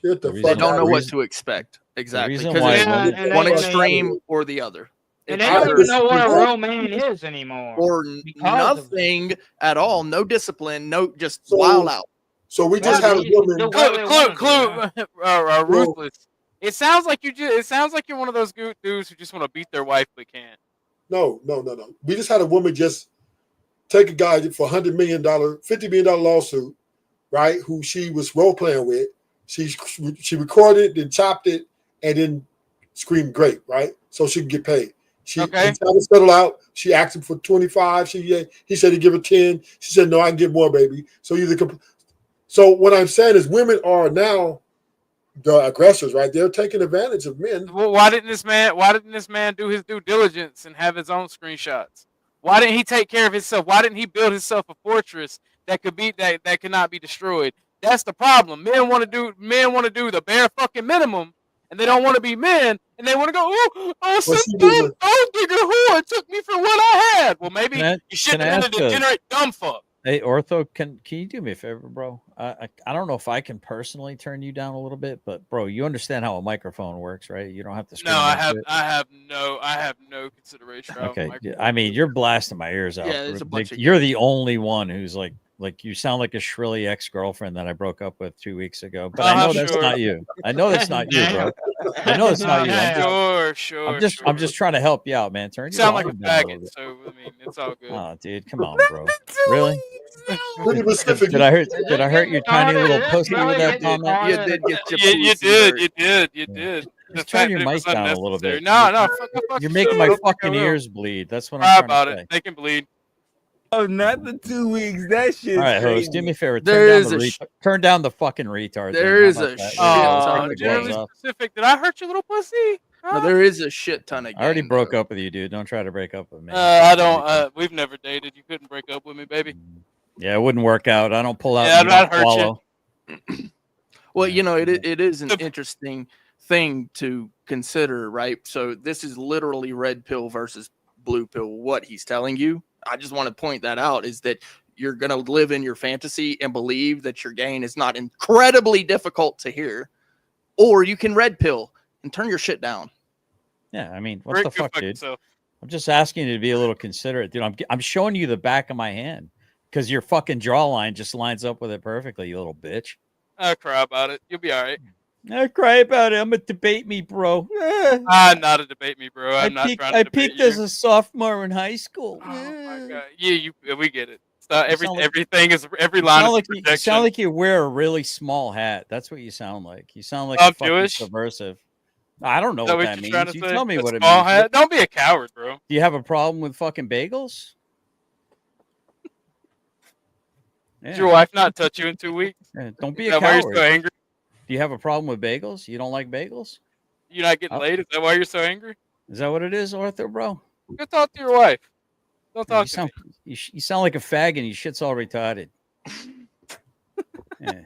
K: Get the
C: They
K: fuck
C: don't
K: out
C: know
K: of
C: what
K: here.
C: to expect exactly
N: reason
C: because
N: why
C: it's
N: women-
O: and
C: one
O: they-
C: extreme or the other.
O: And
C: It's
O: they don't
C: either
O: even know what a real man is anymore.
C: or
O: because of
C: nothing at all. No discipline. No, just
K: So-
C: wild out.
K: So we just
O: Yeah,
K: had a
O: they just
K: woman.
O: do whatever they want to do, yeah.
M: Ruthless. It sounds like it sounds like you're one of those dudes who just want to beat their wife but can't.
K: No. We just had a woman just take a guy for $100 million, $50 million lawsuit, right? Who she was role playing with. She recorded, then chopped it, and then screamed "grape," right? So she can get paid. He tried to settle out. She asked him for 25. He said he'd give her 10. She said no, I can get more, baby. So what I'm saying is, women are now the aggressors, right? They're taking advantage of men.
M: Well, why didn't this man do his due diligence and have his own screenshots? Why didn't he take care of himself? Why didn't he build himself a fortress that could not be destroyed? That's the problem. Men want to do the bare fucking minimum, and they don't want to be men, and they want to go, some dumb gold digger whore took me for what I had. Well, maybe you shouldn't have been a degenerate dumb fuck.
N: Hey, Ortho, can you do me a favor, bro? I don't know if I can personally turn you down a little bit, but bro, you understand how a microphone works, right? You don't have to.
M: No, I have no consideration.
N: Okay, I mean, you're blasting my ears out.
C: Yeah, there's a bunch of
N: you're the only one who's like you sound like a shrilly ex-girlfriend that I broke up with 2 weeks ago. But I know that's not you. I know that's not you, bro. I know it's not you.
M: Sure.
N: I'm just trying to help you out, man. Turn
M: You
N: your
M: sound like a
N: volume down a little
M: faggot,
N: bit.
M: so I mean, it's all good.
N: Oh, dude, come on, bro. Really?
K: Pretty specific.
N: Did I hurt your tiny little pussy with that comment?
C: You did get
M: You did.
N: Just turn your mic down a little bit.
M: No,
N: You're making my fucking ears bleed. That's what
M: Cry
N: I'm trying
M: about
N: to
M: it.
N: say.
M: They can bleed.
A: Oh, not the 2 weeks. That shit.
N: All right, host, do me a favor. Turn down the fucking retard.
C: There is a
N: shit.
M: Generally specific. Did I hurt your little pussy?
C: No, there is a shit ton of.
N: I already broke up with you, dude. Don't try to break up with me.
M: I don't. We've never dated. You couldn't break up with me, baby.
N: Yeah, it wouldn't work out. I don't pull out.
M: Yeah,
N: and you
M: I'd
N: don't
M: hurt
N: swallow.
M: you.
C: Well, you know, it is an interesting thing to consider, right? So this is literally red pill versus blue pill. What he's telling you, I just want to point that out, is that you're going to live in your fantasy and believe that your gain is not incredibly difficult to hear, or you can red pill and turn your shit down.
N: Yeah, I mean, what the fuck, dude? I'm just asking you to be a little considerate, dude. I'm showing you the back of my hand because your fucking jawline just lines up with it perfectly, you little bitch.
M: I'll cry about it. You'll be all right.
N: I cry about it. I'm a debate me, bro.
M: I'm not a debate me, bro. I'm not trying to
N: I
M: debate
N: peaked
M: you.
N: as a sophomore in high school.
M: Oh my god. Yeah, we get it. Everything is every line is projection.
N: You sound like you wear a really small hat. That's what you sound like. You sound like
M: I'm
N: a fucking
M: Jewish?
N: subversive. I don't know what that means. You tell me what it
M: small
N: means.
M: Hat? Don't be a coward, bro.
N: Do you have a problem with fucking bagels?
M: Did your wife not touch you in 2 weeks?
N: Yeah, don't be
M: Is
N: a
M: that why
N: coward.
M: you're so angry?
N: Do you have a problem with bagels? You don't like bagels?
M: You're not getting laid? Is that why you're so angry?
N: Is that what it is, Arthur, bro?
M: Go talk to your wife. Don't talk to me.
N: You sound like a fag and your shit's all retarded. Yeah.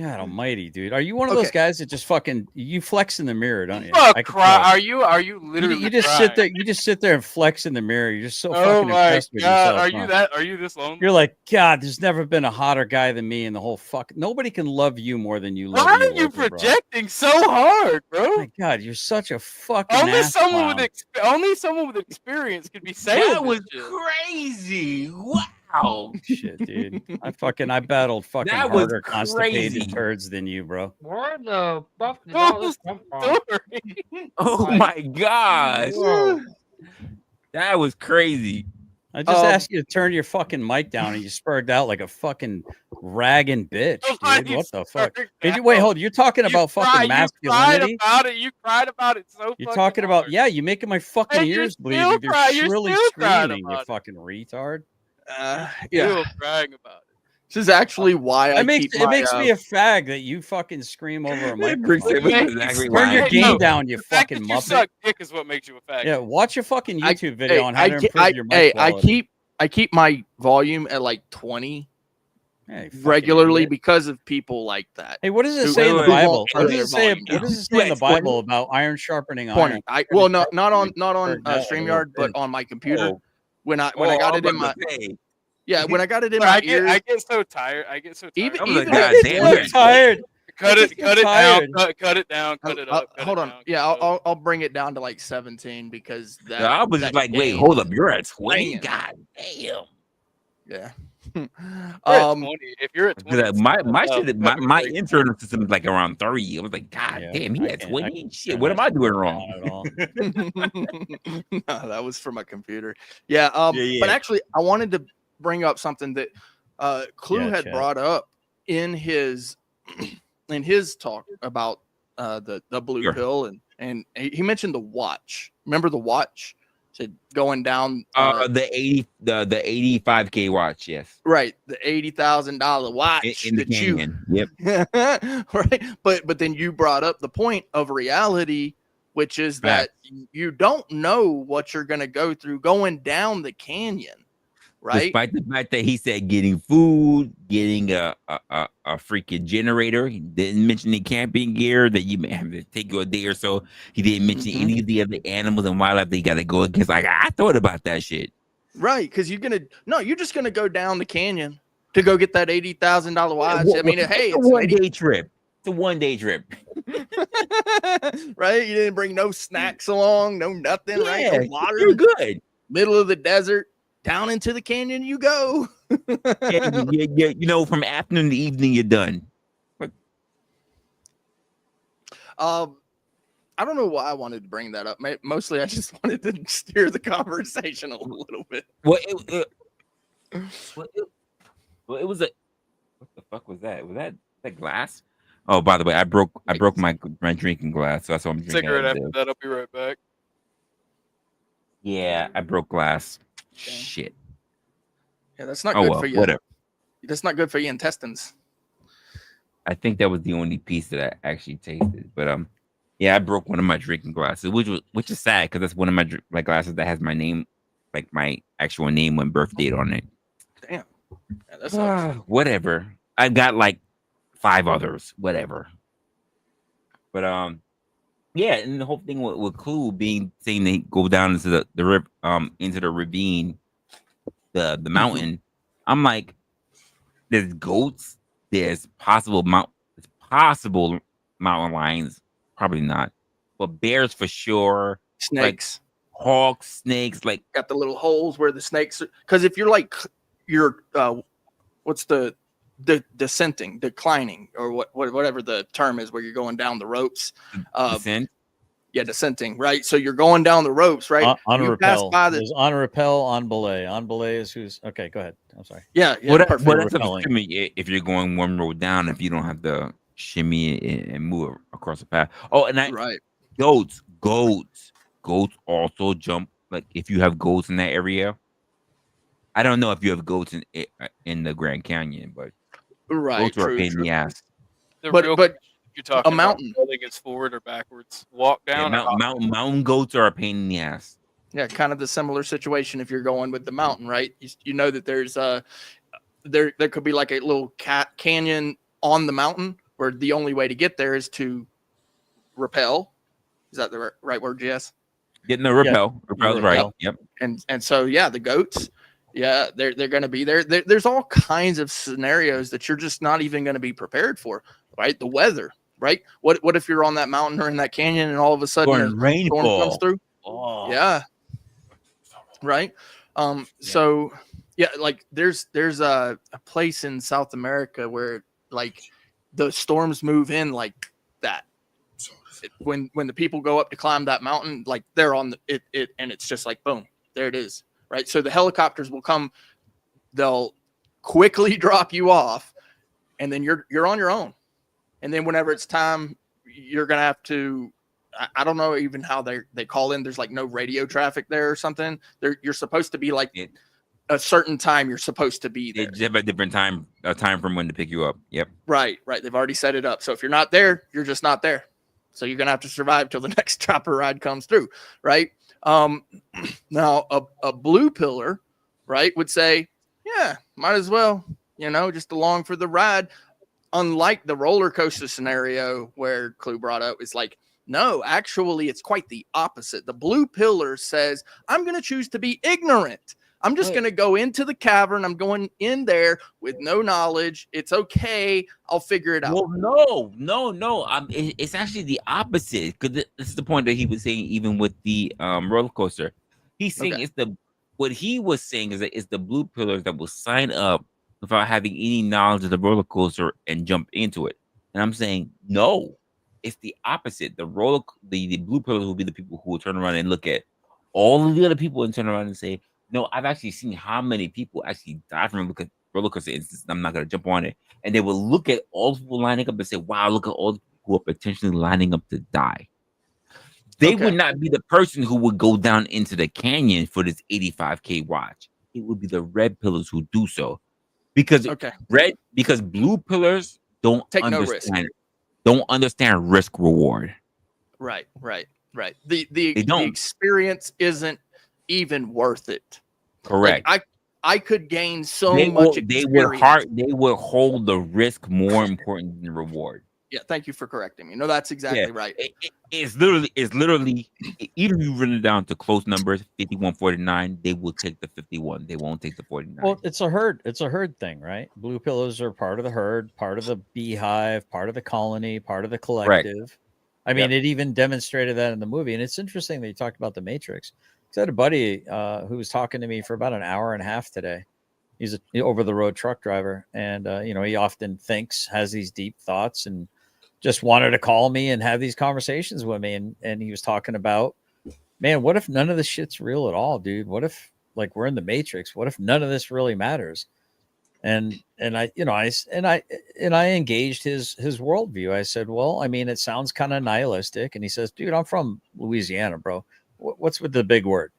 N: God almighty, dude. Are you one of those guys that just fucking you flex in the mirror, don't you?
M: Fuck,
N: I can
M: cry.
N: tell.
M: Are you literally
N: You just
M: crying?
N: sit there. You just sit there and flex in the mirror. You're just so
M: Oh
N: fucking
M: my
N: impressed with
M: god,
N: yourself.
M: are you this lonely?
N: You're like, God, there's never been a hotter guy than me in the whole fuck. Nobody can love you more than you love
M: Why
N: me,
M: are you
N: Wilbur, bro.
M: projecting so hard, bro?
N: My God, you're such a fucking
M: Only
N: ass
M: someone
N: clown.
M: only someone with experience could be saying
A: That
M: this
A: was
M: shit.
A: crazy. Wow.
N: Shit, dude. I battled fucking
A: That was
N: harder constipated
A: crazy.
N: turds than you, bro.
O: Where the fuck did all this come from?
A: Oh
O: Like,
A: my gosh.
O: whoa.
A: That was crazy.
N: I just asked you to turn your fucking mic down and you spurred out like a fucking ragging bitch, dude. What the fuck? Did you wait, hold, you're talking about fucking masculinity?
M: You cried about it. You cried about it so
N: You're
M: fucking
N: talking about,
M: hard.
N: yeah, you're making my fucking
M: And you're
N: ears bleed
M: still
N: with your
M: crying- you're
N: shrilly
M: still crying
N: screaming, you
M: about it.
N: fucking retard.
C: Yeah.
M: Still crying about it.
C: This is actually why I
N: It makes
C: keep my,
N: me a fag that you fucking scream over a microphone.
A: exactly
N: Turn your
A: why.
N: game down, you
M: The fact
N: fucking
M: that you
N: muppet.
M: suck dick is what makes you a faggot.
N: Yeah, watch a fucking YouTube video on how to
C: ke-
N: improve your mic quality.
C: I keep my volume at like 20
N: Hey, fucking
C: regularly
N: idiot.
C: because of people like that.
N: Hey, what does it
C: who-
N: say in the
C: who won't
N: Bible?
C: turn
N: What
C: their
N: does it say?
C: volume
N: What does
C: down.
N: it say in the Bible about iron sharpening
C: 20.
N: iron?
C: Well, no, not on
N: Turn
C: StreamYard, but on my computer.
A: Oh.
C: When I got it in my when I got it in
M: But
C: my
M: I
C: ears.
M: get so tired. I get so tired.
C: Even
A: I was like,
C: even
A: God
C: at
A: damn,
C: 20
A: you're
N: tired.
M: cut it down.
N: tired.
M: Cut it down. Cut it up.
C: hold on. Yeah, I'll bring it down to like 17 because that.
A: I was
C: that
A: just like, wait,
C: game
A: hold up.
C: is
A: You're at 20?
C: banging.
A: God damn.
C: Yeah.
M: If you're at 20,
A: My internal system is like around 30. I was like, God
N: Yeah,
A: damn, he
N: I
A: at
N: can't-
A: 20? Shit,
N: turn
A: what am
N: that
A: I doing
N: shit
A: wrong?
N: down at all.
C: No, that was from my computer. Yeah.
A: Yeah.
C: But actually, I wanted to bring up something that Clue
N: Yeah,
C: had
N: Chad.
C: brought up in his talk about the blue
A: Sure.
C: pill, and he mentioned the watch. Remember the watch? Said going down
A: The 85K watch, yes.
C: right, the $80,000 watch
A: In the
C: that you
A: canyon. Yep.
C: right. But then you brought up the point of reality, which is that you don't know what you're going to go through going down the canyon, right?
A: Despite the fact that he said getting food, getting a freaking generator. He didn't mention the camping gear that you may have to take you a day or so. He didn't mention any of the other animals and wildlife that you got to go against. Like, I thought about that shit.
C: Right, because you're just gonna go down the canyon to go get that $80,000 watch. I mean, hey,
A: it's a one-day trip. It's a one-day trip.
C: Right? You didn't bring no snacks along, no nothing, right?
A: Yeah,
C: No water.
A: you're good.
C: Middle of the desert, down into the canyon you go.
A: Yeah, you know, from afternoon to evening, you're done.
C: I don't know why I wanted to bring that up. Mostly, I just wanted to steer the conversation a little bit.
A: Well, it was a. What the fuck was that? Was that glass? Oh, by the way, I broke my drinking glass, so that's what I'm drinking.
M: cigarette
A: out of
M: after
A: this.
M: that. I'll be right back.
A: Yeah, I broke glass. Shit.
C: Yeah, that's not
A: Oh
C: good
A: well,
C: for you.
A: whatever.
C: That's not good for your intestines.
A: I think that was the only piece that I actually tasted. But yeah, I broke one of my drinking glasses, which is sad because that's one of my glasses that has my name, like my actual name and birth date on it.
C: Damn. Yeah, that sucks.
A: Whatever. I got like 5 others. Whatever. But yeah, and the whole thing with Clue being saying they go down into into the ravine, the mountain. I'm like, there's goats. There's possible mountain lions. Probably not, but bears for sure.
C: Snakes,
A: like hawks, snakes. Like
C: got the little holes where the snakes. Because if you're what's the descending, declining, or whatever the term is, where you're going down the ropes.
A: Descent.
C: Yeah, descending. Right. So you're going down the ropes, right?
N: On
C: You
N: rappel.
C: pass by
N: There's on rappel, on belay. On belay is who's okay. Go ahead. I'm sorry.
C: Yeah.
A: Well,
C: Perfect.
A: that's up to me if you're going one road down. If you don't have to shimmy and move across the path. Oh, and
C: right.
A: Goats also jump. Like if you have goats in that area. I don't know if you have goats in the Grand Canyon, but
C: right,
A: goats are a pain in the ass.
C: But
M: you're talking
C: a mountain.
M: About whether it's forward or backwards. Walk down.
A: Yeah, mountain goats are a pain in the ass.
C: Yeah, kind of the similar situation if you're going with the mountain, right? You know that there's there could be like a little canyon on the mountain, where the only way to get there is to repel. Is that the right word, Jess?
A: Getting the repel. Repel's right. Yep.
C: And so yeah, the goats, yeah, they're going to be there. There's all kinds of scenarios that you're just not even going to be prepared for, right? The weather, right? What if you're on that mountain or in that canyon and all of a sudden a storm comes through?
A: Oh.
C: Yeah. Right. So yeah, like there's a place in South America where like the storms move in like that. When the people go up to climb that mountain, like they're on it and it's just like boom, there it is. Right. So the helicopters will come, they'll quickly drop you off, and then you're on your own. And then whenever it's time, you're gonna have to, I don't know even how they call in. There's like no radio traffic there or something. You're supposed to be like a certain time. You're supposed to be there.
A: They have a different time from when to pick you up. Yep.
C: Right. They've already set it up. So if you're not there, you're just not there. So you're gonna have to survive till the next chopper ride comes through. Right. Now a blue pillar, right, would say, yeah, might as well, just along for the ride. Unlike the roller coaster scenario where Clue brought up, it's like, no, actually, it's quite the opposite. The blue pillar says, I'm going to choose to be ignorant. I'm just going to go into the cavern. I'm going in there with no knowledge. It's okay. I'll figure it out.
A: Well, no. It's actually the opposite, because this is the point that he was saying, even with the roller coaster. He's saying what he was saying is that it's the blue pillars that will sign up without having any knowledge of the roller coaster and jump into it. And I'm saying, no. It's the opposite. The blue pillars will be the people who will turn around and look at all of the other people and turn around and say, no, I've actually seen how many people actually die from a roller coaster instance. I'm not going to jump on it. And they will look at all the people lining up and say, wow, look at all the people who are potentially lining up to die. They would not be the person who would go down into the canyon for this 85K watch. It would be the red pillars who do so. Because blue pillars don't
C: take no risk.
A: Don't understand risk reward.
C: Right. The experience isn't even worth it.
A: Correct.
C: Like I could gain so much experience.
A: They will hold the risk more important than the reward.
C: Yeah, thank you for correcting me. No, that's exactly right.
A: It's literally even if you run it down to close numbers, 51-49, they will take the 51. They won't take the 49.
N: Well, it's a herd thing, right? Blue pillows are part of the herd, part of the beehive, part of the colony, part of the collective.
A: Correct.
N: I mean, it even demonstrated that in the movie. And it's interesting that you talked about the Matrix. I had a buddy who was talking to me for about an hour and a half today. He's an over-the-road truck driver. And, he often has these deep thoughts and just wanted to call me and have these conversations with me. And he was talking about, man, what if none of this shit's real at all, dude? What if like we're in the Matrix? What if none of this really matters? And I engaged his worldview. I said, well, I mean, it sounds kind of nihilistic. And he says, dude, I'm from Louisiana, bro. What's with the big word?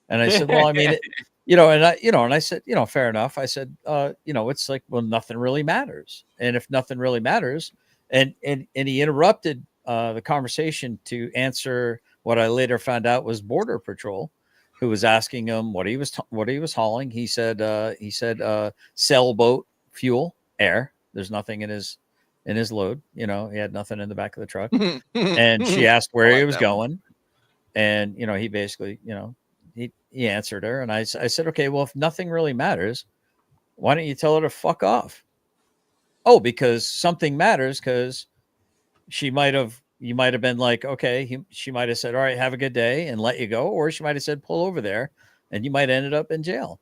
N: And I said, well, I mean, and I said, fair enough. I said, it's like, well, nothing really matters. And if nothing really matters, and he interrupted the conversation to answer what I later found out was Border Patrol, who was asking him what he was hauling. He said sailboat fuel, air. There's nothing in his load. He had nothing in the back of the truck. And she asked where he was going. And, he basically, he answered her. And I said, okay, well, if nothing really matters, why don't you tell her to fuck off? Oh, because something matters, because you might have been like, okay, she might have said, all right, have a good day and let you go. Or she might have said, pull over there, and you might have ended up in jail.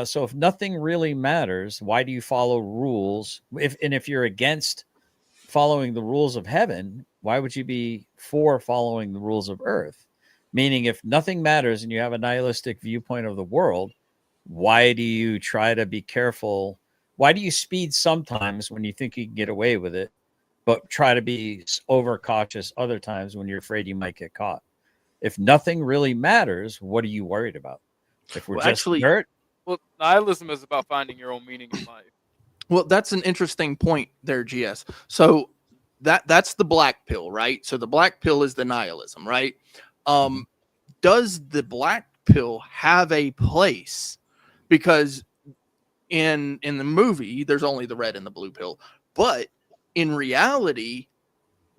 N: So if nothing really matters, why do you follow rules? If you're against following the rules of heaven, why would you be for following the rules of earth? Meaning, if nothing matters and you have a nihilistic viewpoint of the world, why do you try to be careful? Why do you speed sometimes when you think you can get away with it, but try to be overcautious other times when you're afraid you might get caught? If nothing really matters, what are you worried about? If we're hurt?
M: Well, nihilism is about finding your own meaning in life.
C: Well, that's an interesting point there, GS. So that's the black pill, right? So the black pill is the nihilism, right? Does the black pill have a place? Because in the movie, there's only the red and the blue pill, but in reality,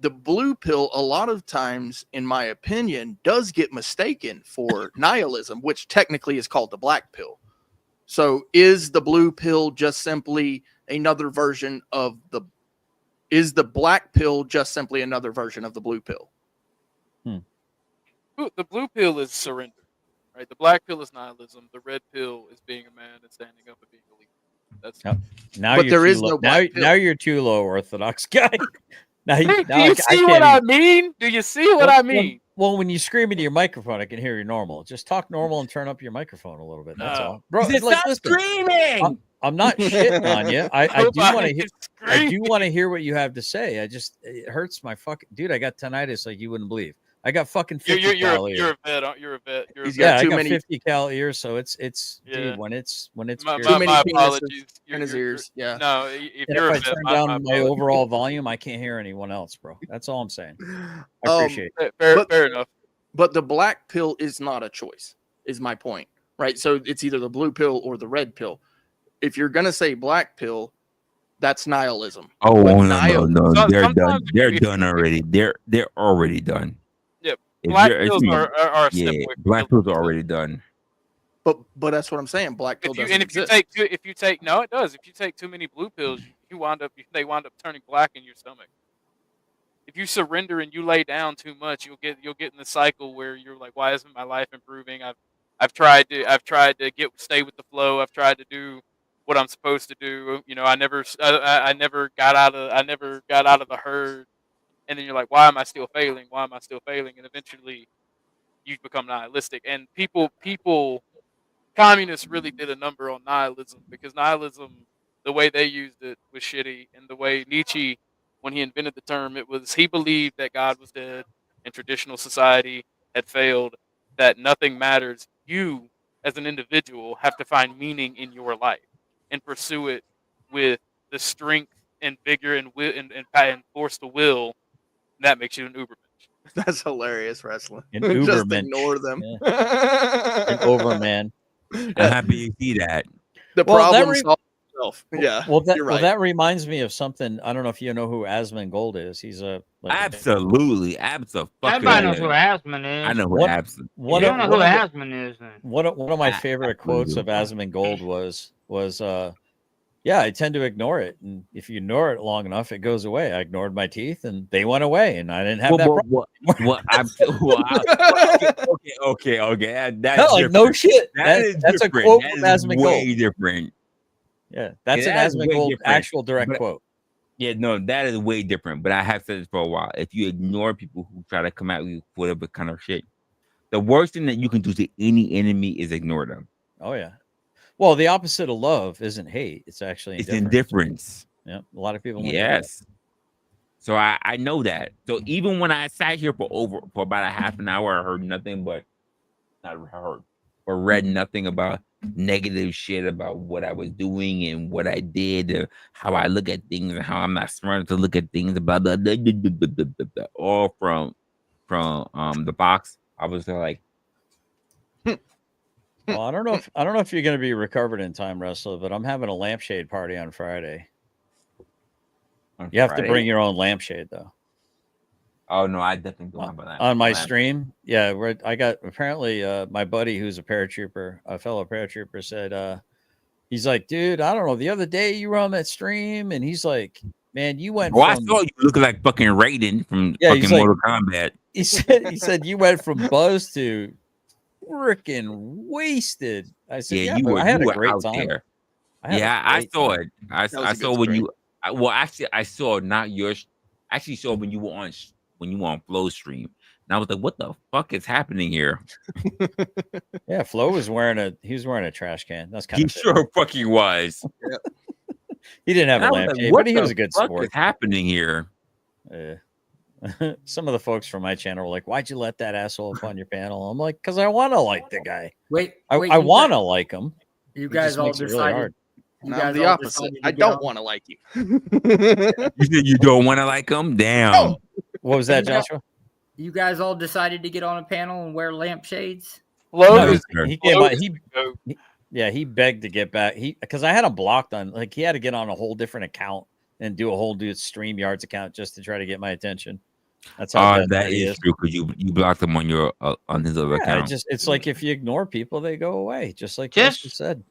C: the blue pill, a lot of times, in my opinion, does get mistaken for nihilism, which technically is called the black pill. So is the blue pill just simply another version of the, is the black pill just simply another version of the blue pill?
M: The blue pill is surrender, right? The black pill is nihilism. The red pill is being a man and standing up and being a leader. That's
N: Now
C: But
N: you're
C: there
N: too
C: is
N: low.
C: no black pill.
N: Now you're too low orthodox guy. Now,
M: Do
N: now
M: you
N: I
M: see
N: can't
M: what I
N: even-
M: mean? Do you see what I mean?
N: Well, when you scream into your microphone, I can hear you normal. Just talk normal and turn up your microphone a little bit. That's all, bro.
A: He said,
N: Like,
A: stop
N: listen,
A: screaming.
N: I'm not shitting on you. I do want to hear.
M: Nobody's
N: I do
M: screaming.
N: want to hear what you have to say. It hurts my fucking dude. I got tinnitus like you wouldn't believe. I got fucking 50 cal ears.
M: You're a vet. You're a vet. You're a
C: He's
M: vet.
C: got
N: I
C: too
N: got
C: many
N: 50 cal ears, so it's
M: Yeah.
N: dude. When it's
M: My
N: pure-
C: Too many
M: my
C: penises
M: apologies.
C: in his ears. Yeah.
M: No, if
N: and
M: you're
N: if
M: a
N: I
M: vet,
N: turn
M: my
N: down my
M: apologies.
N: overall volume, I can't hear anyone else, bro. That's all I'm saying. I appreciate it.
M: Fair enough.
C: But the black pill is not a choice, is my point, right? So it's either the blue pill or the red pill. If you're gonna say black pill, that's nihilism.
A: Oh
C: But
A: no! They're done.
M: Sometimes
A: They're
M: if
A: done already. They're already done.
M: Yeah,
A: If
M: black
A: you're- if
M: pills
A: you-
M: are a step
A: yeah,
M: away from
A: black
M: pills.
A: pills are already done.
C: But that's what I'm saying. Black pill doesn't
M: If you
C: exist.
M: take no, it does. If you take too many blue pills, they wind up turning black in your stomach. If you surrender and you lay down too much, you'll get in the cycle where you're like, why isn't my life improving? I've tried to stay with the flow. I've tried to do what I'm supposed to do. You know, I never got out of the herd. And then you're like, why am I still failing? Why am I still failing? And eventually you become nihilistic. And communists really did a number on nihilism, because nihilism, the way they used it was shitty. And the way Nietzsche, when he invented the term, he believed that God was dead and traditional society had failed, that nothing matters. You, as an individual, have to find meaning in your life and pursue it with the strength and vigor and will and force the will. That makes you an Ubermensch.
C: That's hilarious, wrestling.
N: An
C: Just
N: Ubermensch.
C: ignore them.
N: An overman.
A: I'm happy you see that.
C: The
N: Well, that
C: problem
N: re-
C: solves itself. Yeah.
N: Well,
C: you're right.
N: that reminds me of something. I don't know if you know who Asmongold is. He's a
A: Absolutely,
O: Everybody knows who Asmund is.
A: I know who
N: What-
A: Absent.
O: You don't know who Asmund is, then.
N: One of my favorite quotes of Asmongold was yeah, I tend to ignore it, and if you ignore it long enough, it goes away. I ignored my teeth, and they went away, and I didn't have that problem.
A: Okay. That's
N: No, like, no
A: different.
N: shit.
A: That's
N: That's a
A: different.
N: quote
A: That
N: from
A: is
N: Asmongold.
A: way different.
N: Yeah, that's
A: Yeah,
N: an
A: that is way
N: Asmongold
A: different.
N: actual direct
A: But-
N: quote.
A: Yeah, no, that is way different. But I have said this for a while. If you ignore people who try to come at you with whatever kind of shit, the worst thing that you can do to any enemy is ignore them.
N: Oh yeah. Well, the opposite of love isn't hate. It's actually
A: It's
N: indifference.
A: indifference.
N: Yeah, a lot of people. won't know that.
A: Yes. So I know that. So even when I sat here for about a half an hour, I heard nothing but not heard or read nothing about negative shit about what I was doing and what I did, how I look at things and how I'm not smart to look at things about all from the box. I was like,
N: Well, I don't know if you're going to be recovered in time, Resla, but I'm having a lampshade party on Friday. You have to bring your own lampshade, though.
A: Oh no, I definitely don't have that
N: On my stream. Yeah, I got apparently my buddy who's a paratrooper, a fellow paratrooper, said he's like, dude, I don't know. The other day you were on that stream, and he's like, man, you went.
A: Well,
N: from...
A: I saw you looking like fucking Raiden from
N: he's
A: fucking
N: like-
A: Mortal Kombat.
N: He said you went from buzz to freaking wasted. I said,
A: Yeah,
N: but I had a great
A: out
N: time.
A: there.
N: I had a
A: Yeah, I
N: great
A: saw
N: time.
A: it. I
C: That was a
A: saw
C: good
A: when
C: stream.
A: you. Well, actually, I saw not yours. I actually saw when you were on Flow stream, and I was like, "What the fuck is happening here?"
N: Yeah, Flo was wearing a trash can. That's kind
A: He
N: of
A: sure fucking was.
N: He didn't have
A: And
N: a
A: I was like,
N: lampshade,
A: "What
N: but he was
A: the
N: a good
A: fuck
N: sport.
A: is happening here?"
N: Some of the folks from my channel were like, "Why'd you let that asshole up on your panel?" I'm like, "Cause I want to like the guy.
P: Wait,
N: I
P: you
N: want to
P: guys-
N: like him.
P: You
N: He
P: guys
N: just
P: all
N: makes it really
P: decided.
N: hard."
P: You
C: I'm
P: guys
C: the
P: all
C: opposite.
P: decided to
C: I
P: get
C: don't
P: on-
C: want to like you.
A: You said you don't want to like him? Damn.
N: What was that,
P: You guys-
N: Joshua?
P: You guys all decided to get on a panel and wear lampshades.
M: Flo
N: No,
M: is
N: he came
M: Flo
N: by.
M: is the goat.
N: Yeah, he begged to get back. Because I had him blocked on. Like he had to get on a whole different account and do a whole StreamYards account just to try to get my attention. That's how
A: that is true because you blocked him on your on his other account.
N: It's like if you ignore people, they go away, just like
O: Just-
N: you said.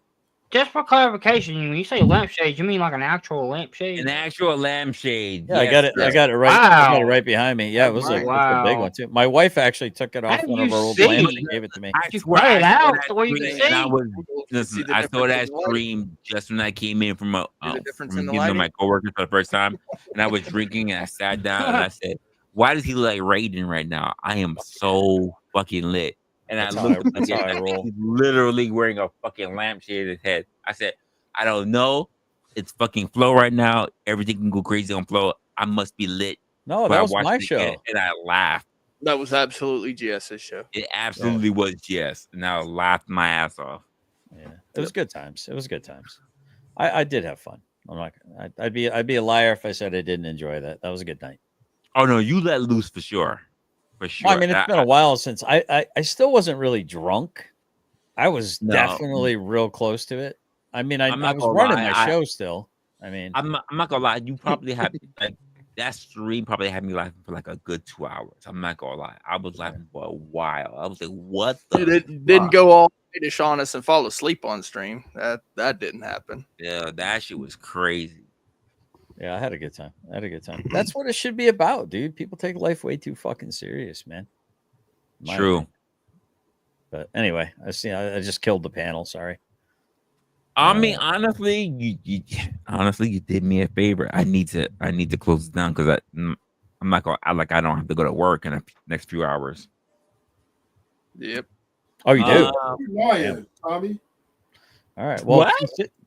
O: Just for clarification, when you say lampshade, you mean like an actual lampshade?
A: An actual lampshade.
N: Yeah,
A: yes,
N: I got it. I
A: sir.
N: got it right. I got it
O: Wow.
N: right behind me. Yeah, it was a big
O: Wow.
N: one too. My wife actually took it off
O: How do
N: one of
O: you
N: our old
O: see?
N: lamps and gave it to me.
A: I
O: You
A: swear
O: cut it
A: I saw
O: out
A: that
O: so where you can
A: stream, and I
O: see.
A: was
C: See
A: listen.
C: the
A: I saw
C: difference
A: that
C: in the light?
A: stream just when I came in from
C: the difference
A: from
C: in the
A: giving to my
C: lighting?
A: coworkers for the first time, and I was drinking, and I sat down and I said, "Why does he look like Raiden right now? I am so fucking lit." And
N: That's
A: I
N: how
A: looked
N: I-
A: up
N: that's how
A: again,
N: I roll.
A: he's literally wearing a fucking lampshade in his head. I said, "I don't know. It's fucking Flow right now. Everything can go crazy on Flow. I must be lit."
N: No,
A: But
N: that
A: I
N: was
A: watched
N: my
A: it again,
N: show.
A: and I laughed.
C: That was absolutely GS's show.
A: It absolutely was, yes. And I laughed my ass off.
N: Yeah, it was good times. It was good times. I did have fun. I'm not. I'd be a liar if I said I didn't enjoy that. That was a good night.
A: Oh no, you let loose for sure. For sure.
N: Well, I mean, it's been a while since I still wasn't really drunk. I was
A: No.
N: definitely real close to it. I mean, I
A: I'm not
N: was
A: gonna
N: running
A: lie,
N: my show still. I mean,
A: I'm not gonna lie. You probably had like that stream probably had me laughing for like a good 2 hours. I'm not gonna lie. I was laughing for a while. I was like, what the
C: It didn't go all British on us and fall asleep on stream. That didn't happen.
A: Yeah, that shit was crazy.
N: yeah, I had a good time. That's what it should be about, dude. People take life way too fucking serious, man. My
A: True.
N: opinion. But anyway, I just killed the panel. Sorry.
A: I mean, honestly, you did me a favor. I need to close it down because I'm not gonna I don't have to go to work in the next few hours.
C: Yep.
N: Oh, you do?
K: Lying, Tommy.
N: All right. Well,
A: What?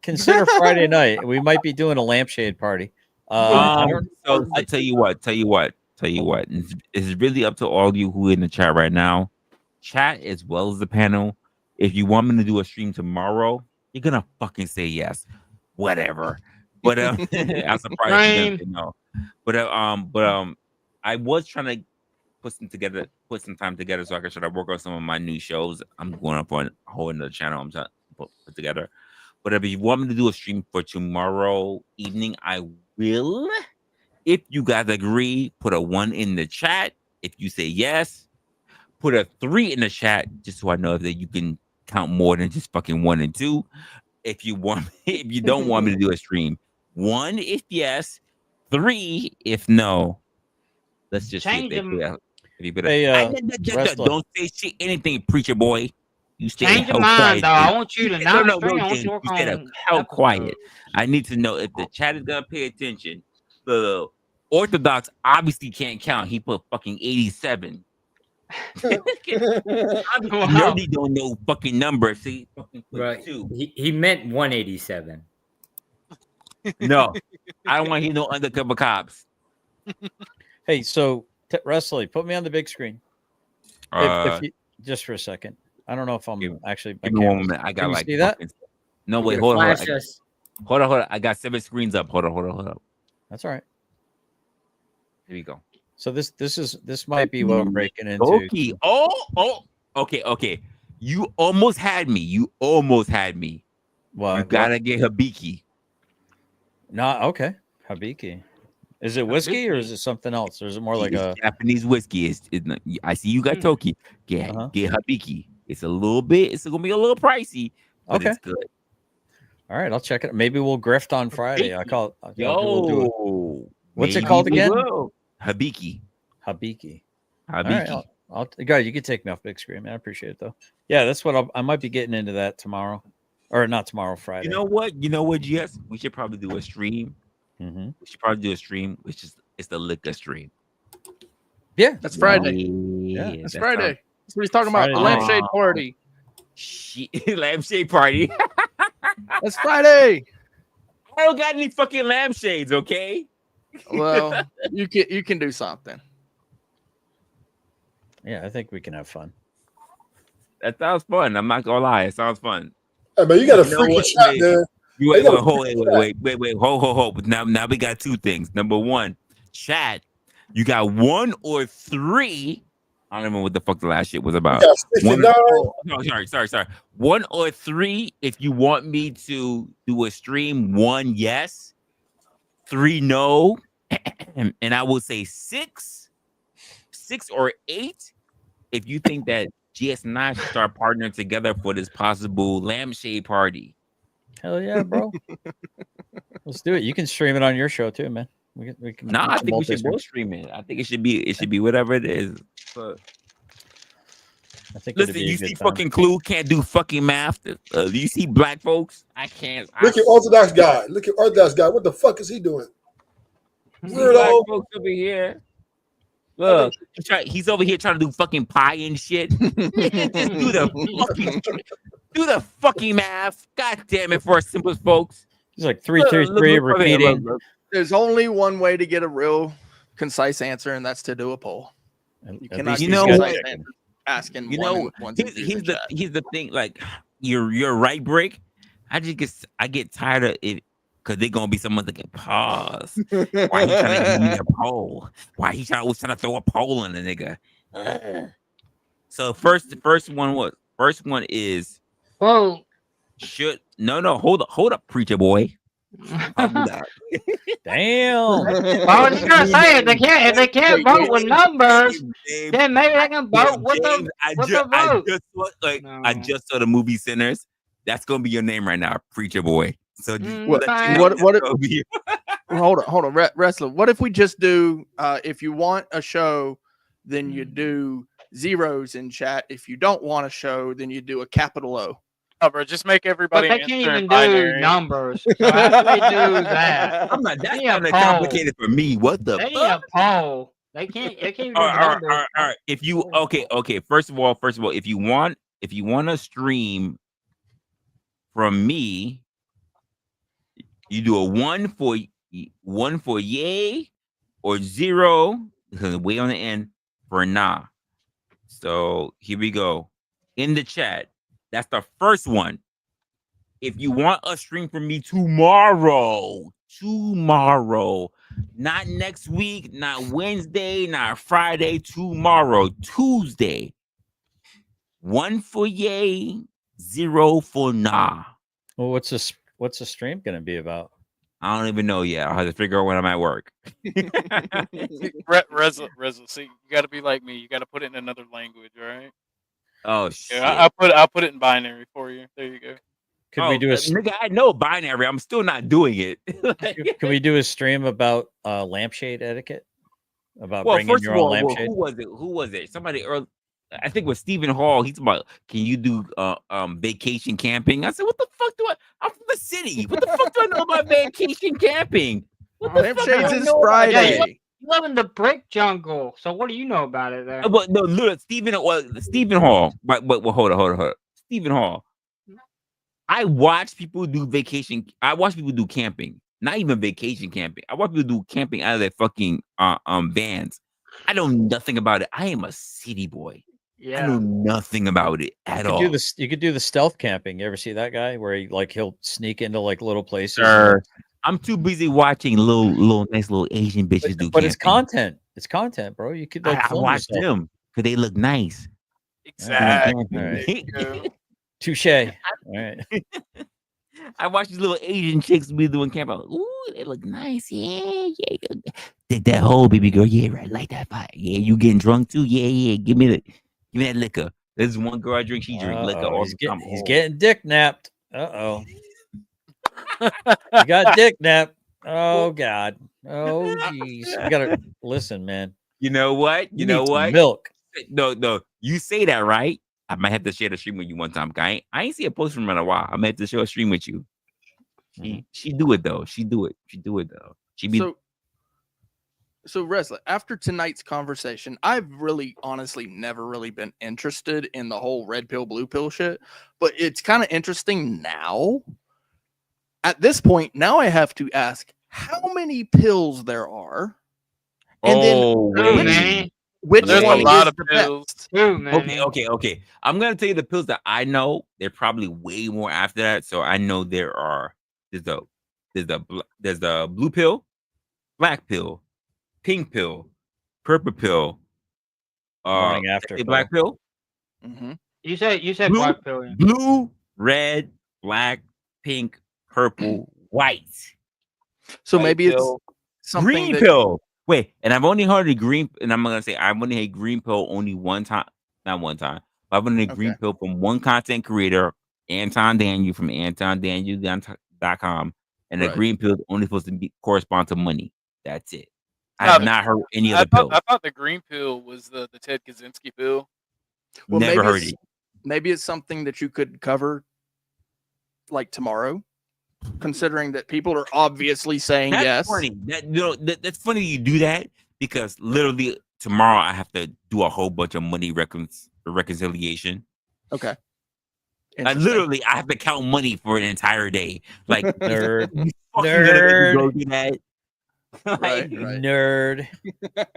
N: consider Friday night. We might be doing a lampshade party.
A: So I tell you what. It's really up to all of you who are in the chat right now. Chat as well as the panel. If you want me to do a stream tomorrow, you're gonna fucking say yes. Whatever. But I'm surprised you didn't say no. But I was trying to put some time together so I can try to work on some of my new shows. I'm going up on a whole another channel I'm trying to put together. But if you want me to do a stream for tomorrow evening, I will. If you guys agree, put a 1 in the chat. If you say yes, put a 3 in the chat, just so I know that you can count more than just fucking 1 and 2. If you don't want me to do a stream, 1 if yes, 3 if no. Let's just
O: Change
A: see if
O: them.
A: don't say shit, anything, preacher boy. You stay
O: Change your
A: hell
O: mind,
A: quiet.
O: though. I want you to not stream. I want
A: James,
O: you to work
A: you stay the
O: on
A: hell quiet.
O: episodes.
A: I need to know if the chat is gonna pay attention. The Orthodox obviously can't count. He put fucking 87. Nerdy don't know fucking numbers. See, fucking put
H: Right.
A: 2.
H: He meant 187.
A: No, I don't want to hear no undercover cops.
N: Hey, so Resla, put me on the big screen. If you, just for a second. I don't know if I'm actually.
A: Give me 1 minute. I got
N: Can you
A: like
N: see that?
A: No, wait, hold on. I got 7 screens up. Hold on.
N: That's all right.
A: Here we go.
N: So this might be what I'm breaking into.
A: Okay. Oh. Okay. You almost had me.
N: Well,
A: you gotta get Habiki.
N: No, okay. Habiki. Is it whiskey or is it something else? Or is it more like a
A: Japanese whiskey? I see you got Toki. Get Habiki. It's gonna be a little pricey, but it's good.
N: All right, I'll check it. Maybe we'll grift on Friday. What's it
A: maybe
N: called
A: we
N: again?
A: will. Habiki.
N: All right, I'll guys, you can take me off big screen, man. I appreciate it though. Yeah, that's what I might be getting into that tomorrow, or not tomorrow, Friday.
A: You know what? Yes, we should probably do a stream. We should probably do a stream, which is the liquor stream.
N: Yeah,
C: That's Friday.
N: Yeah,
C: that's Friday. That's what he's talking about. The lampshade party.
A: Lampshade party.
C: That's Friday.
A: I don't got any fucking lampshades, okay?
C: Well, you can do something.
N: Yeah, I think we can have fun.
A: That sounds fun. I'm not gonna lie. It sounds fun.
K: Hey, man, you got a freaking chat there.
A: Wait, hold. Now we got 2 things. Number 1, chat. You got 1 or 3. I don't remember what the fuck the last shit was about. Sorry. 1 or 3 if you want me to do a stream. 1, yes. 3 no, and I will say 6 or 8 if you think that GS and I should start partnering together for this possible lampshade party.
N: Hell yeah, bro. Let's do it. You can stream it on your show too, man. We can.
A: No, I think we should both stream it. I think it should be whatever it is. But
N: I think
A: listen, you see fucking Clue can't do fucking math. You see black folks? I can't.
K: Look at Orthodox guy. Look at Orthodox guy. What the fuck is he doing?
A: Black
K: Weirdo.
A: folks over here. Look, he's over here trying to do fucking pie and shit. Just do the fucking math. God damn it, for us simple folks.
N: He's like 3, 3, 3 repeating.
C: There's only one way to get a real concise answer, and that's to do a poll. You cannot
A: you
C: get
A: know
C: concise
A: what?
C: answers asking
A: You
C: one
A: know,
C: and one to do
A: here's
C: the chat.
A: the thing. Like, you're right, Brick. I get tired of it because they're gonna be someone that can pause. Why he trying to give me a poll? Why he always trying to throw a poll in the nigga? So the first one is.
O: Well,
A: hold up, preacher boy. I'll do that.
N: Damn.
O: I was just gonna say if they can't vote with numbers, then maybe they can vote with the vote.
A: I just saw the movie Sinners. That's gonna be your name right now, preacher boy. So
C: Hold on, Resla. What if we just do if you want a show, then you do zeros in chat. If you don't want a show, then you do a capital O.
M: Oh, bro, just make everybody.
O: But they can't even do numbers. So how do they do that?
A: That's kind of complicated for me. What the
O: They need
A: fuck?
O: a poll. They can't even do
A: All
O: numbers.
A: right. If you okay. First of all, if you want to stream from me, you do a 1 for yay or 0 because way on the end for nah. So here we go. In the chat, that's the first one. If you want a stream from me tomorrow, not next week, not Wednesday, not Friday, tomorrow, Tuesday. 1 for yay, 0 for nah.
N: Well, what's the stream going to be about?
A: I don't even know yet. I'll have to figure out when I'm at work.
M: Resla, see, you got to be like me. You got to put it in another language, all right?
A: Oh shit!
M: Yeah, I'll put it in binary for you. There you go.
N: Could we do a
A: nigga? I know binary. I'm still not doing it.
N: Can we do a stream about lampshade etiquette? About bringing your own lampshade?
A: Who was it? Somebody early. I think it was Stephen Hall. He's about, can you do vacation camping? I said, what the fuck I'm from the city. What the fuck do I know about vacation camping? What the
C: Lampshades is
O: Friday.
C: Friday.
O: You live in the brick jungle, so what do you know about it there?
A: But no, look, Stephen Hall. But hold on. Stephen Hall. I watch people do vacation. I watch people do camping. Not even vacation camping. I watch people do camping out of their fucking vans. I know nothing about it. I am a city boy.
O: Yeah.
A: I know nothing about it at all.
N: You could do the stealth camping. You ever see that guy where he'll sneak into like little places?
A: Sure. I'm too busy watching nice little Asian bitches do.
N: But
A: camping.
N: it's content. It's content, bro. You could.
A: I watch them because they look nice.
M: Exactly.
N: All right. Touche. All right.
A: I watch these little Asian chicks be doing camp. Like, ooh, they look nice. Yeah. Dig that hole, baby girl. Yeah, right. Like that fire. Yeah, you getting drunk too? Yeah. Give me that liquor. There's one girl I drink. She drink liquor all the time.
N: He's getting dick napped. You got dick napped. Oh God. Oh jeez. You gotta listen, man.
A: You know what? You know what?
N: Milk.
A: No. You say that, right? I might have to share the stream with you one time. I ain't see a post from her in a while. I might have to share a stream with you. She do it though. She do it though. She be
C: So Resla, after tonight's conversation, I've really honestly never really been interested in the whole red pill, blue pill shit. But it's kind of interesting now. At this point, now I have to ask how many pills there are. And then which
M: there's
C: one
M: a lot of
C: the
M: pills.
C: best?
A: Okay. I'm gonna tell you the pills that I know. They're probably way more after that. So I know there's the blue pill, black pill, pink pill, purple pill,
N: Morning after
A: black pill.
C: Mm-hmm.
O: You said
A: Blue,
O: black pill. Yeah.
A: Blue, red, black, pink, purple, white.
C: So
A: White
C: maybe it's
A: pill,
C: something
A: green
C: that
A: pill. Wait, and I've only heard of green, and I'm gonna say I've only had green pill only one time, not one time. But I've only had green
C: Okay.
A: pill from one content creator, Anton Daniel from AntonDaniel.com, and the
C: Right.
A: green pill is only supposed to correspond to money. That's it. I
M: No,
A: have
M: the-
A: not heard any
M: I
A: other pill.
M: thought the green pill was the Ted Kaczynski pill.
C: Well,
A: Never
C: maybe
A: heard
C: it's
A: it.
C: maybe it's something that you could cover like tomorrow, considering that people are obviously saying
A: That's
C: yes.
A: funny. That's funny you do that because literally tomorrow I have to do a whole bunch of money reconciliation.
C: Okay.
A: I literally I have to count money for an entire day. Like
N: Nerd.
A: you fucking gonna let me go
N: Nerd.
A: do that?
C: Right.
N: Nerd.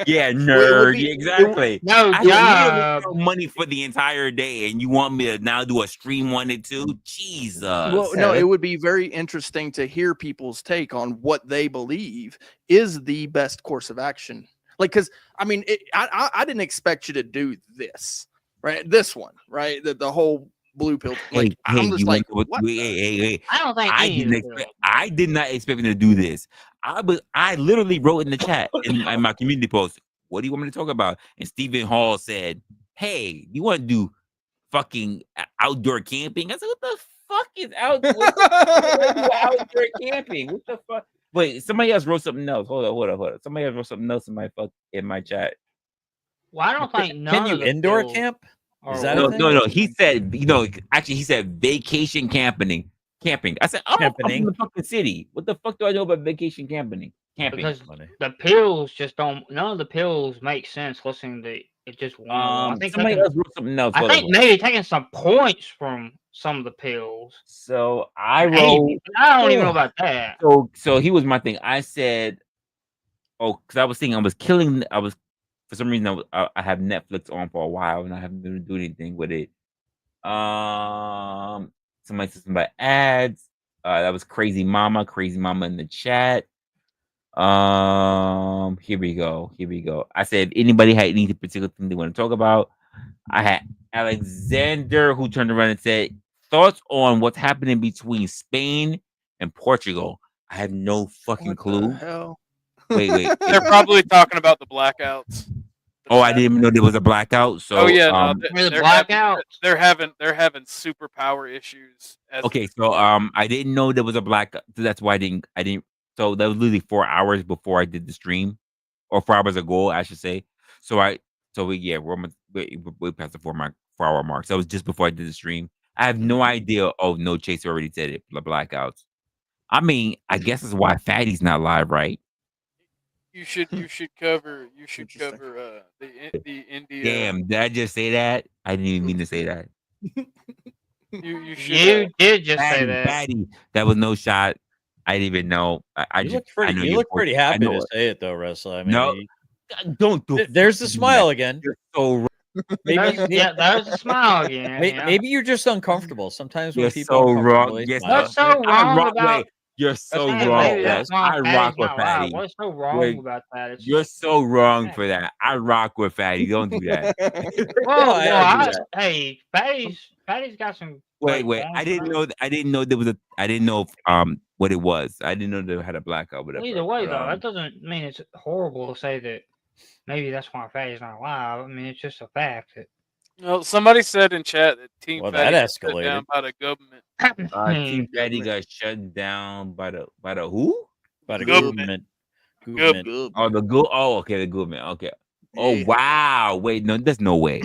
A: Yeah,
C: Well, it would
A: nerd.
C: be-
A: Yeah, exactly.
O: No
A: I literally
O: job.
A: count money for the entire day, and you want me to now do a stream on it too? Jesus.
C: Well, no, it would be very interesting to hear people's take on what they believe is the best course of action. Like, because I mean, I didn't expect you to do this, right? This one, right? The whole blue pill. Like, I'm just
A: you
C: like,
A: want-
C: what?
A: Hey.
O: I don't think
A: I
O: any of
A: didn't
O: the
A: expect. I did not expect him to do this. I literally wrote in the chat in my community post, "What do you want me to talk about?" And Stephen Hall said, "Hey, you want to do fucking outdoor camping?" I said, "What the fuck is outdoor camping? What the fuck?" Wait, somebody else wrote something else. Hold on. Somebody else wrote something else in my chat.
O: Well, I don't think none
N: Can you
O: of the
N: indoor
O: pills
N: camp?
O: are
N: Is that a
O: worth
N: thing?
A: No. He said, actually, he said vacation camping. I said, I'm from
N: Camping.
A: the fucking city. What the fuck do I know about vacation camping?
O: Because the pills just don't. None of the pills make sense. Listening to it, just one. I think
A: Somebody else wrote something else.
O: I
A: Hold on,
O: think
A: hold on.
O: maybe taking some points from some of the pills.
A: So I
O: Maybe.
A: wrote.
O: I don't even know about that.
A: So he was my thing. I said, because I was thinking for some reason I have Netflix on for a while and I haven't been doing anything with it. Somebody said something about ads. That was Crazy Mama in the chat. Here we go. I said, if anybody had any particular thing they want to talk about, I had Alexander who turned around and said, thoughts on what's happening between Spain and Portugal. I have no fucking clue.
C: Hell.
A: Wait.
M: They're probably talking about the blackouts.
A: Oh, I didn't even know there was a blackout. So,
M: Oh yeah, they're having superpower issues.
A: Okay, so I didn't know there was a blackout. So that's why I didn't. So that was literally 4 hours before I did the stream, or 4 hours ago, I should say. We're past the 4-hour mark. So it was just before I did the stream. I have no idea. Oh no, Chase already said it. The blackouts. I mean, I guess that's why Fatty's not live, right?
M: You should cover the India.
A: Damn, did I just say that? I didn't even mean to say that.
M: You
O: did just say that.
A: Fatty, that was no shot. I didn't even know.
N: You look pretty happy to say it though, Resla. I mean,
A: no, don't do.
N: There's the smile again.
A: You're so wrong.
O: There's a smile again.
N: Maybe you're just uncomfortable. Sometimes when
A: You're
N: people
A: so
N: are uncomfortable,
A: wrong.
N: they
A: Yes,
N: smile.
O: What's so wrong about?
A: You're so
O: Maybe
A: wrong.
O: that's why
A: I
O: Fatty's
A: rock with
O: not live.
A: Fatty.
O: What's so wrong about that? It's
A: You're
O: just,
A: so wrong for that. I rock with Fatty. Don't do that.
O: hey, Fatty's got some.
A: Wait. I didn't know there was a. I didn't know what it was. I didn't know they had a blackout. Whatever.
O: Either way, though, that doesn't mean it's horrible to say that. Maybe that's why Fatty's not alive. I mean, it's just a fact that.
M: Well, somebody said in chat that Team
N: Well,
M: Fatty
N: that
M: got shut
N: escalated.
M: down by the government.
A: Team Fatty got shut down by the who?
N: By the
M: Government.
N: government.
A: Oh, the go. Oh, okay, the government. Okay. Oh wow. Wait, no, there's no way.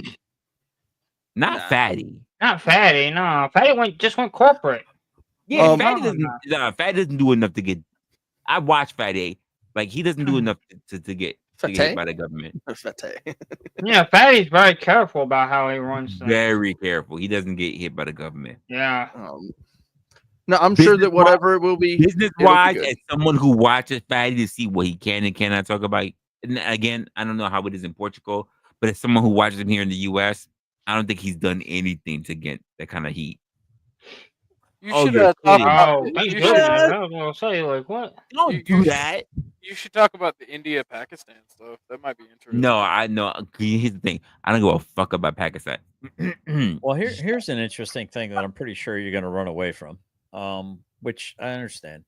A: Not Fatty.
O: Not Fatty. No, Fatty just went corporate.
A: Yeah, Fatty doesn't do enough to get. I watch Fatty. Like he doesn't do enough to get hit by the government.
O: Yeah, Fatty's very careful about how he runs things.
A: Very careful. He doesn't get hit by the government.
O: Yeah.
C: No, I'm sure that whatever it will be
A: business wise, as someone who watches Fatty to see what he can and cannot talk about. And again, I don't know how it is in Portugal, but as someone who watches him here in the U.S., I don't think he's done anything to get that kind of heat.
M: You should talk about.
O: I was gonna say, like, what?
A: Don't do that.
M: You should talk about the India-Pakistan stuff. That might be interesting.
A: No, I know. Here's the thing. I don't give a fuck about Pakistan.
N: Well, here's an interesting thing that I'm pretty sure you're going to run away from, which I understand.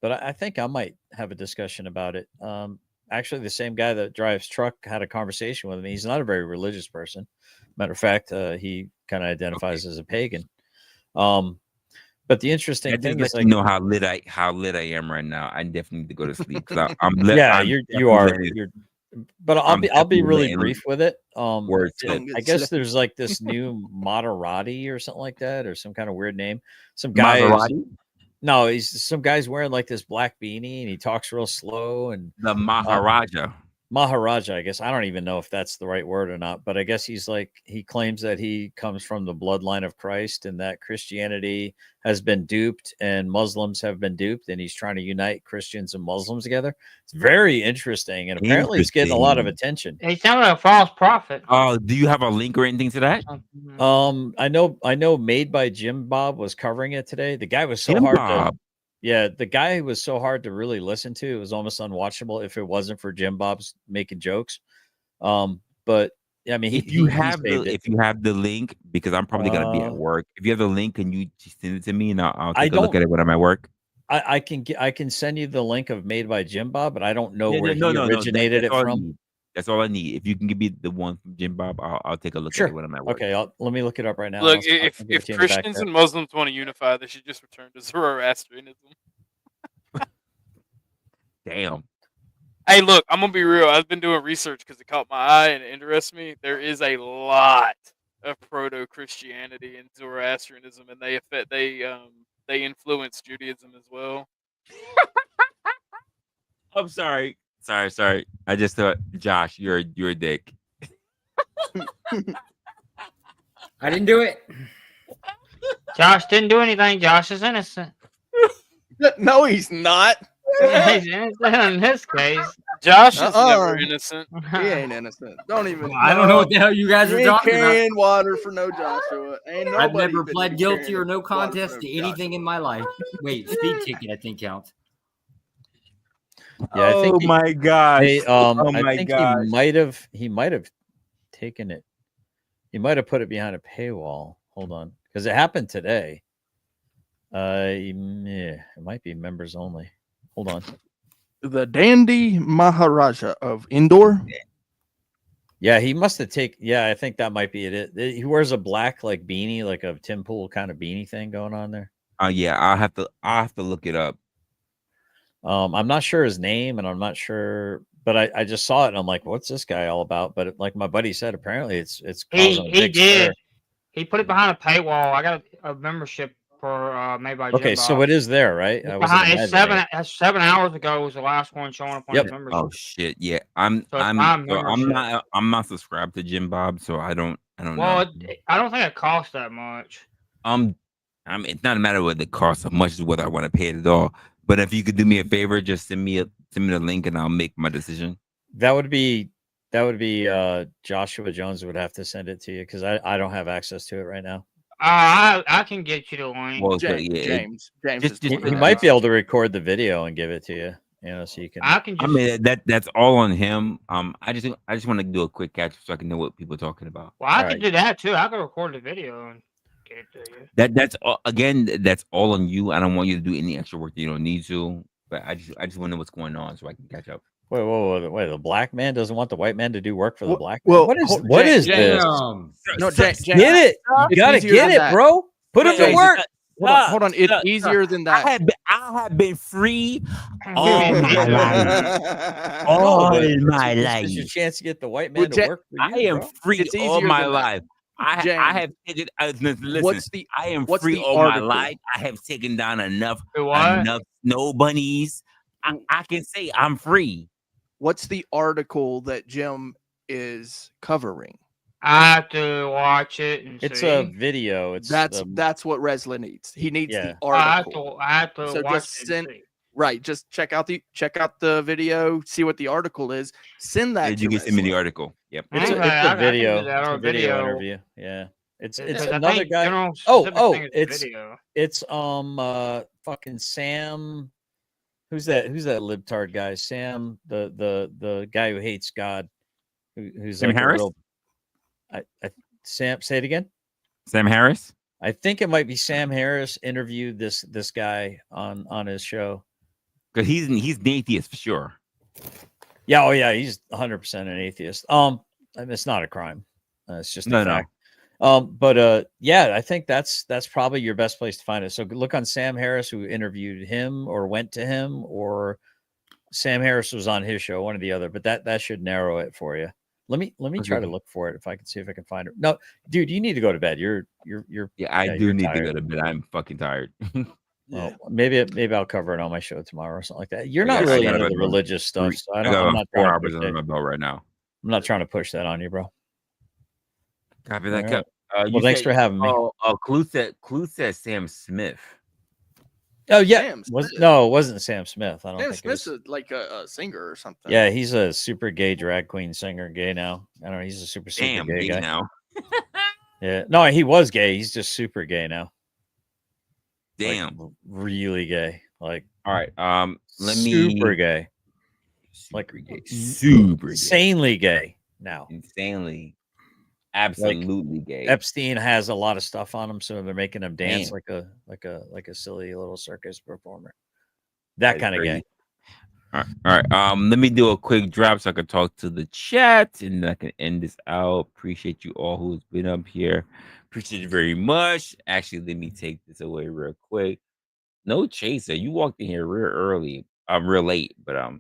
N: but I think I might have a discussion about it. Actually, the same guy that drives truck had a conversation with me. He's not a very religious person. Matter of fact, he kind of identifies as a pagan. But the interesting thing is, like,
A: you know how lit I am right now. I definitely need to go to sleep because I'm lit.
N: yeah,
A: I'm
N: you are.
A: definitely lit.
N: But I'll be
A: definitely
N: really
A: letting
N: brief with it.
A: words
N: I
A: slip.
N: guess there's like this new Maserati or something like that, or some kind of weird name. Some guy.
A: Maserati?
N: No, he's some guy's wearing like this black beanie and he talks real slow and
A: The Maharaja.
N: Maharaja, I guess. I don't even know if that's the right word or not, but I guess he's like, he claims that he comes from the bloodline of Christ and that Christianity has been duped and Muslims have been duped, and he's trying to unite Christians and Muslims together. It's very interesting, and apparently it's getting a lot of attention.
O: He sounded like a false prophet.
A: Oh, do you have a link or anything to that?
N: I know Made by Jim Bob was covering it today. The guy was so
A: Jim
N: hard
A: Bob.
N: to, yeah, the guy was so hard to really listen to. It was almost unwatchable if it wasn't for Jim Bob's making jokes. But I mean,
A: if you have the link, because I'm probably gonna be at work. If you have the link, can you just send it to me and I'll take a look at it when I'm at work?
N: I can send you the link of Made by Jim Bob, but I don't know where he originated it from.
A: That's all I need. If you can give me the one from Jim Bob, I'll take a look at it when I'm at work.
N: Okay, let me look it up right now.
M: Look, if Christians and Muslims want to unify, they should just return to Zoroastrianism.
A: Damn.
M: Hey, look, I'm gonna be real. I've been doing research because it caught my eye and it interests me. There is a lot of proto-Christianity in Zoroastrianism, and they influence Judaism as well.
A: I'm sorry. Sorry. I just thought, Josh, you're a dick.
P: I didn't do it.
O: Josh didn't do anything. Josh is innocent.
C: No, he's not.
O: He's innocent in this case.
M: Josh is never innocent.
C: He ain't innocent. Don't even.
P: I don't know what the hell you guys are talking about.
C: Carrying water for no Joshua. Ain't nobody
P: I've never
C: been
P: pled guilty
C: carrying
P: or no
C: water for
P: contest to
C: no
P: anything in my life. Wait, speed ticket I think counts.
N: Yeah, I think
A: my gosh.
N: I think he might have taken it. He might have put it behind a paywall. Hold on, because it happened today. Yeah, it might be members only. Hold on.
C: The Dandy Maharaja of Indore.
N: Yeah, he must have taken. Yeah, I think that might be it. He wears a black like beanie, like a Tim Pool kind of beanie thing going on there.
A: Yeah, I'll have to look it up.
N: I'm not sure his name, and I'm not sure, but I just saw it, and I'm like, what's this guy all about? But like my buddy said, apparently it's causing a big
O: did.
N: stir.
O: He put it behind a paywall. I got a membership for Made by Jim
N: Okay,
O: Bob.
N: so it is there, right?
O: It's 7 hours ago was the last one showing up on his membership.
A: Oh shit, yeah. I'm not subscribed to Jim Bob, so I don't know.
O: Well, I don't think it costs that much.
A: I mean, it's not a matter of what it costs so much as whether I want to pay it at all. But if you could do me a favor, just send me the link and I'll make my decision.
N: That would be Joshua Jones would have to send it to you because I don't have access to it right now.
O: I can get you the link.
A: Well,
C: James
N: he might be able to record the video and give it to you. You know, so you can.
A: I mean that's all on him. I just want to do a quick catch up so I can know what people are talking about.
O: Well, I can do that too. I can record the video and get it to you.
A: That's all on you. I don't want you to do any extra work that you don't need to. But I just want to know what's going on so I can catch up.
N: Wait! The black man doesn't want the white man to do work for the black man.
C: Well,
N: what is this?
C: No, James,
N: get it. You gotta get it, bro. Put him to work.
C: Hold on. It's easier than that.
A: I have been free all my life. All in my life.
N: This is your chance to get the white man to work for you.
A: I am free all my life. I have taken. Listen, I am free all my life. I have taken down enough snow bunnies. I can say I'm free.
C: What's the article that Jim is covering?
O: I have to watch it and
N: it's
O: see.
N: A video.
C: That's what Resla needs. He needs the article.
O: I have to
C: so
O: watch
C: just
O: it.
C: Send, right. Just check out the video. See what the article is. Send that.
A: Did you send me the article? Yep.
N: It's a video. It's a video interview. Yeah. It's another guy. It's fucking Sam. Who's that libtard guy? Sam, the guy who hates God. Who's
A: Sam
N: like
A: Harris?
N: Sam, say it again.
A: Sam Harris?
N: I think it might be Sam Harris interviewed this guy on his show.
A: Because he's an atheist for sure.
N: Yeah, oh yeah, he's 100% an atheist. And it's not a crime. It's just a fact. But yeah, I think that's probably your best place to find it. So look on Sam Harris, who interviewed him or went to him, or Sam Harris was on his show, one or the other. But that should narrow it for you. Let me try to look for it if I can see if I can find it. No, dude, you need to go to bed. You're
A: I do need to go to bed. I'm fucking tired.
N: Well, maybe I'll cover it on my show tomorrow or something like that. You're not really into the religious stuff, so I'm not
A: 4
N: trying
A: hours
N: to
A: under my belt right now.
N: I'm not trying to push that on you, bro.
A: Copy that.
N: Right. Well, thanks for having me.
A: Clue said Sam Smith.
N: Oh yeah, it wasn't Sam Smith. I don't
C: Sam
N: think
C: Smith's
N: it was.
C: like a singer or something.
N: Yeah, he's a super gay drag queen singer, gay now. I don't know. He's a super gay guy
A: now.
N: Yeah, no, he was gay. He's just super gay now.
A: Damn,
N: like, really gay. Like,
A: all right.
N: Super gay.
A: Super gay. Super
N: insanely gay now.
A: Insanely, absolutely gay.
N: Epstein has a lot of stuff on him, so they're making him dance like a silly little circus performer. That kind of gay.
A: All right. Let me do a quick drop so I can talk to the chat and then I can end this out. Appreciate you all who's been up here. Appreciate it very much. Actually, let me take this away real quick. No chaser. You walked in here real early. I'm real late, but I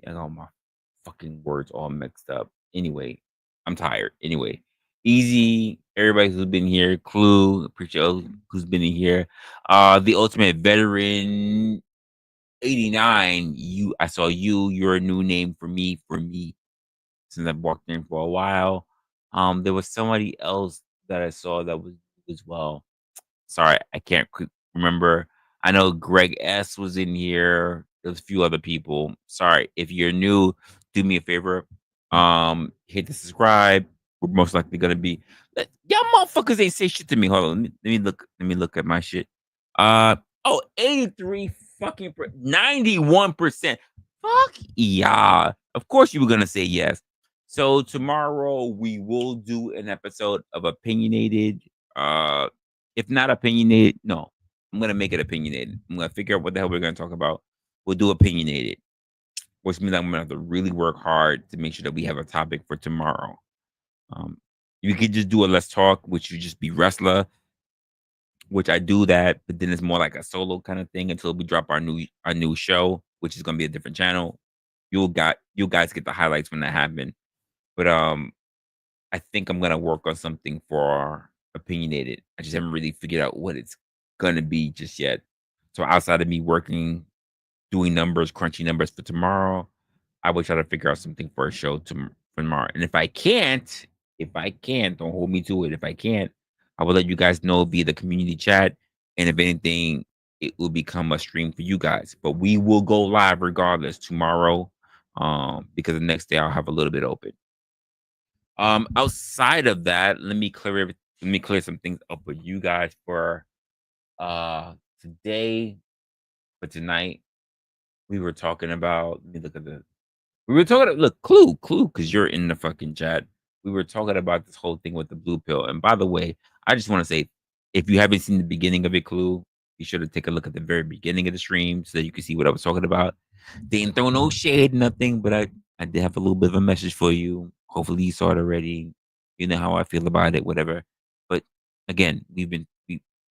A: got all my fucking words all mixed up. Anyway, I'm tired. Anyway, easy. Everybody who's been here. Clue. Appreciate who's been in here. The ultimate veteran. 89, I saw you're a new name for me since I've walked in for a while. There was somebody else that I saw that was as well. Sorry, I can't remember. I know Greg S was in here. There's a few other people. Sorry, if you're new, do me a favor. Hit the subscribe. We're most likely gonna be y'all motherfuckers ain't say shit to me. Hold on, let me look at my shit. 83 fucking 91%. Fuck yeah. Of course you were gonna say yes. So tomorrow we will do an episode of Opinionated. If not opinionated, no, I'm gonna make it opinionated. I'm gonna figure out what the hell we're gonna talk about. We'll do Opinionated, which means I'm gonna have to really work hard to make sure that we have a topic for tomorrow. You could just do a Let's Talk, which would just be Resla, which I do that, but then it's more like a solo kind of thing until we drop our new show, which is gonna be a different channel. You guys get the highlights when that happen. But I think I'm gonna work on something for Opinionated. I just haven't really figured out what it's gonna be just yet. So outside of me working, doing numbers, crunching numbers for tomorrow, I will try to figure out something for a show for tomorrow. And if I can't, don't hold me to it. If I can't, I will let you guys know via the community chat. And if anything, it will become a stream for you guys. But we will go live regardless tomorrow. Because the next day I'll have a little bit open. Outside of that, let me clear some things up with you guys for today. For tonight, we were talking about. Clue, because you're in the fucking chat. We were talking about this whole thing with the blue pill. And by the way, I just want to say, if you haven't seen the beginning of it, Clue, you should take a look at the very beginning of the stream so that you can see what I was talking about. They didn't throw no shade, nothing, but I did have a little bit of a message for you. Hopefully you saw it already. You know how I feel about it, whatever. But again, we've been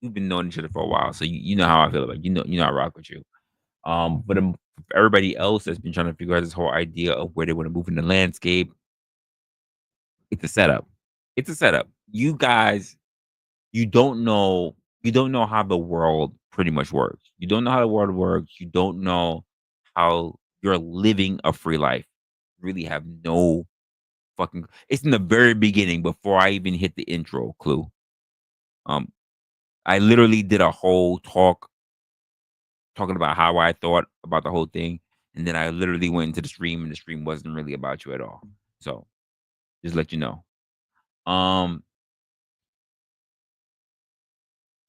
A: knowing each other for a while, so you know how I feel about it. You know I rock with you. But everybody else that's been trying to figure out this whole idea of where they want to move in the landscape, it's a setup. It's a setup. You guys, you don't know how the world pretty much works. You don't know how the world works. You don't know how you're living a free life. You really have no fucking. It's in the very beginning before I even hit the intro, Clue. I literally did a whole talk talking about how I thought about the whole thing, and then I literally went into the stream, and the stream wasn't really about you at all. So, just let you know.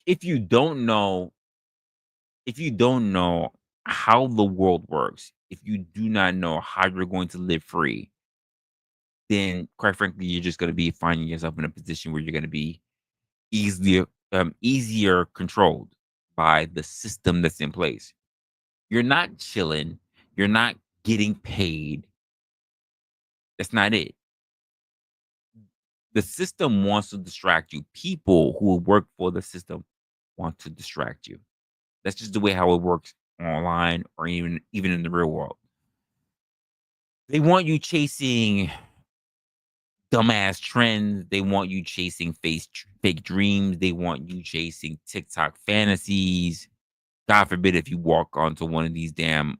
A: If you don't know how the world works, if you do not know how you're going to live free, then quite frankly, you're just going to be finding yourself in a position where you're going to be easier controlled by the system that's in place. You're not chilling. You're not getting paid. That's not it. The system wants to distract you. People who work for the system want to distract you. That's just the way how it works online or even in the real world. They want you chasing dumbass trends. They want you chasing fake dreams. They want you chasing TikTok fantasies. God forbid if you walk onto one of these damn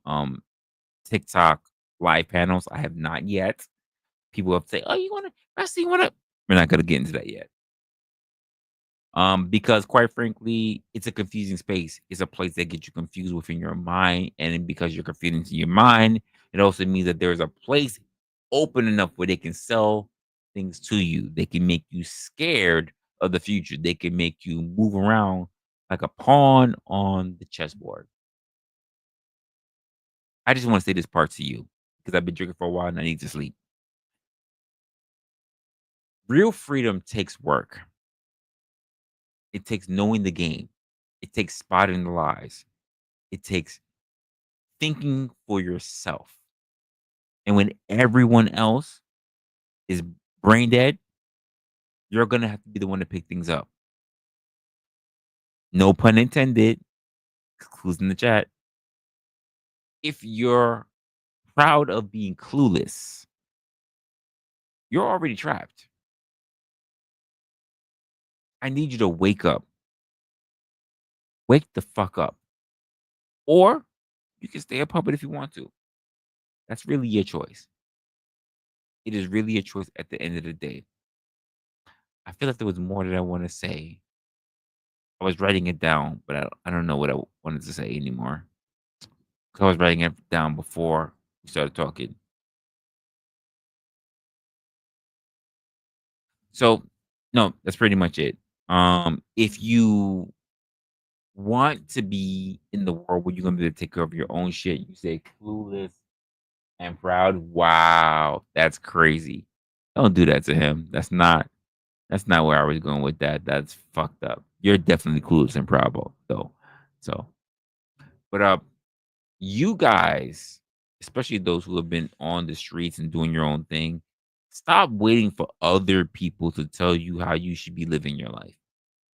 A: TikTok live panels. I have not yet. People have said, "Oh, you want to? Rusty, you want to?" We're not gonna get into that yet. Because quite frankly, it's a confusing space. It's a place that gets you confused within your mind, and then because you're confused in your mind, it also means that there's a place open enough where they can sell things to you. They can make you scared of the future. They can make you move around like a pawn on the chessboard. I just want to say this part to you because I've been drinking for a while and I need to sleep. Real freedom takes work. It takes knowing the game. It takes spotting the lies. It takes thinking for yourself. And when everyone else is brain dead, you're going to have to be the one to pick things up. No pun intended. Clues in the chat. If you're proud of being clueless, you're already trapped. I need you to wake up. Wake the fuck up. Or you can stay a puppet if you want to. That's really your choice. It is really a choice at the end of the day. I feel like there was more that I want to say. I was writing it down, but I don't know what I wanted to say anymore. 'Cause I was writing it down before we started talking. So, no, that's pretty much it. If you want to be in the world where you're gonna be able to take care of your own shit, you say clueless and proud. Wow, that's crazy. Don't do that to him. That's not where I was going with that. That's fucked up. You're definitely clueless and proud though. So, but you guys, especially those who have been on the streets and doing your own thing, stop waiting for other people to tell you how you should be living your life.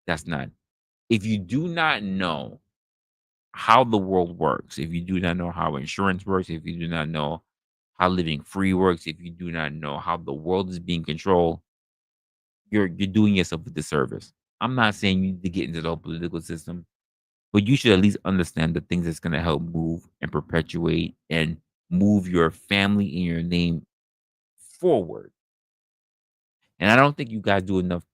A: That's not. If you do not know how the world works, if you do not know how insurance works, if you do not know how living free works, if you do not know how the world is being controlled, you're doing yourself a disservice. I'm not saying you need to get into the whole political system, but you should at least understand the things that's going to help move and perpetuate and move your family and your name forward. And I don't think you guys do enough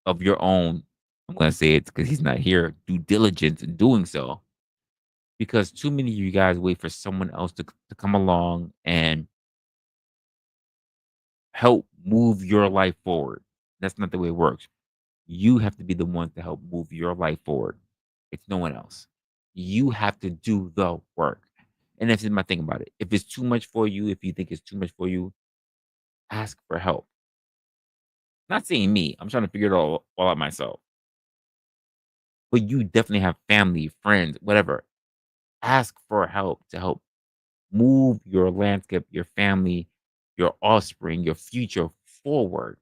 A: of your own. I'm going to say it because he's not here. Due diligence in doing so, because too many of you guys wait for someone else to come along and help move your life forward. That's not the way it works. You have to be the one to help move your life forward. It's no one else. You have to do the work. And this is my thing about it. If it's too much for you, if you think it's too much for you, ask for help. Not saying me. I'm trying to figure it all out myself. But you definitely have family, friends, whatever. Ask for help to help move your landscape, your family, your offspring, your future forward.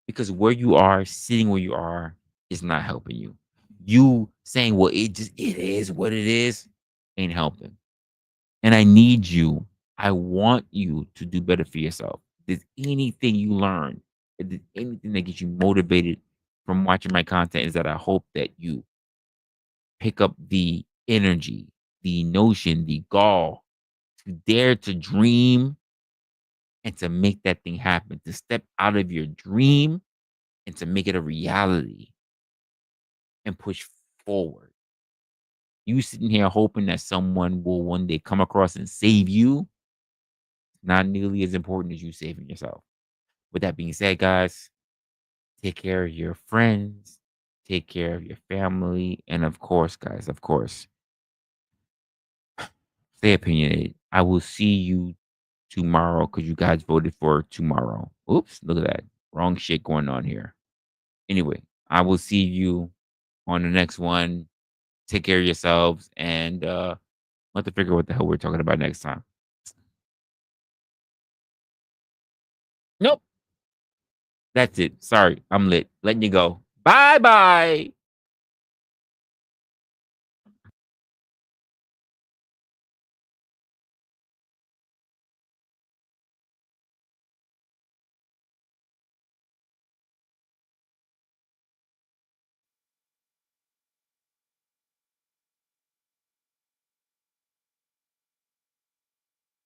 A: Because where you are, sitting where you are, is not helping you. You saying, well, it is what it is, ain't helping. And I need you. I want you to do better for yourself. If there's anything you learn, if there's anything that gets you motivated from watching my content, is that I hope that you pick up the energy, the notion, the gall to dare to dream and to make that thing happen, to step out of your dream and to make it a reality and push forward. You sitting here hoping that someone will one day come across and save you, not nearly as important as you saving yourself. With that being said, guys, take care of your friends, take care of your family, and of course, guys, of course, stay opinionated. I will see you tomorrow because you guys voted for tomorrow. Oops, look at that. Wrong shit going on here. Anyway, I will see you on the next one. Take care of yourselves and We'll have to figure out what the hell we're talking about next time.
H: Nope.
A: That's it. Sorry, I'm lit. Letting you go. Bye bye.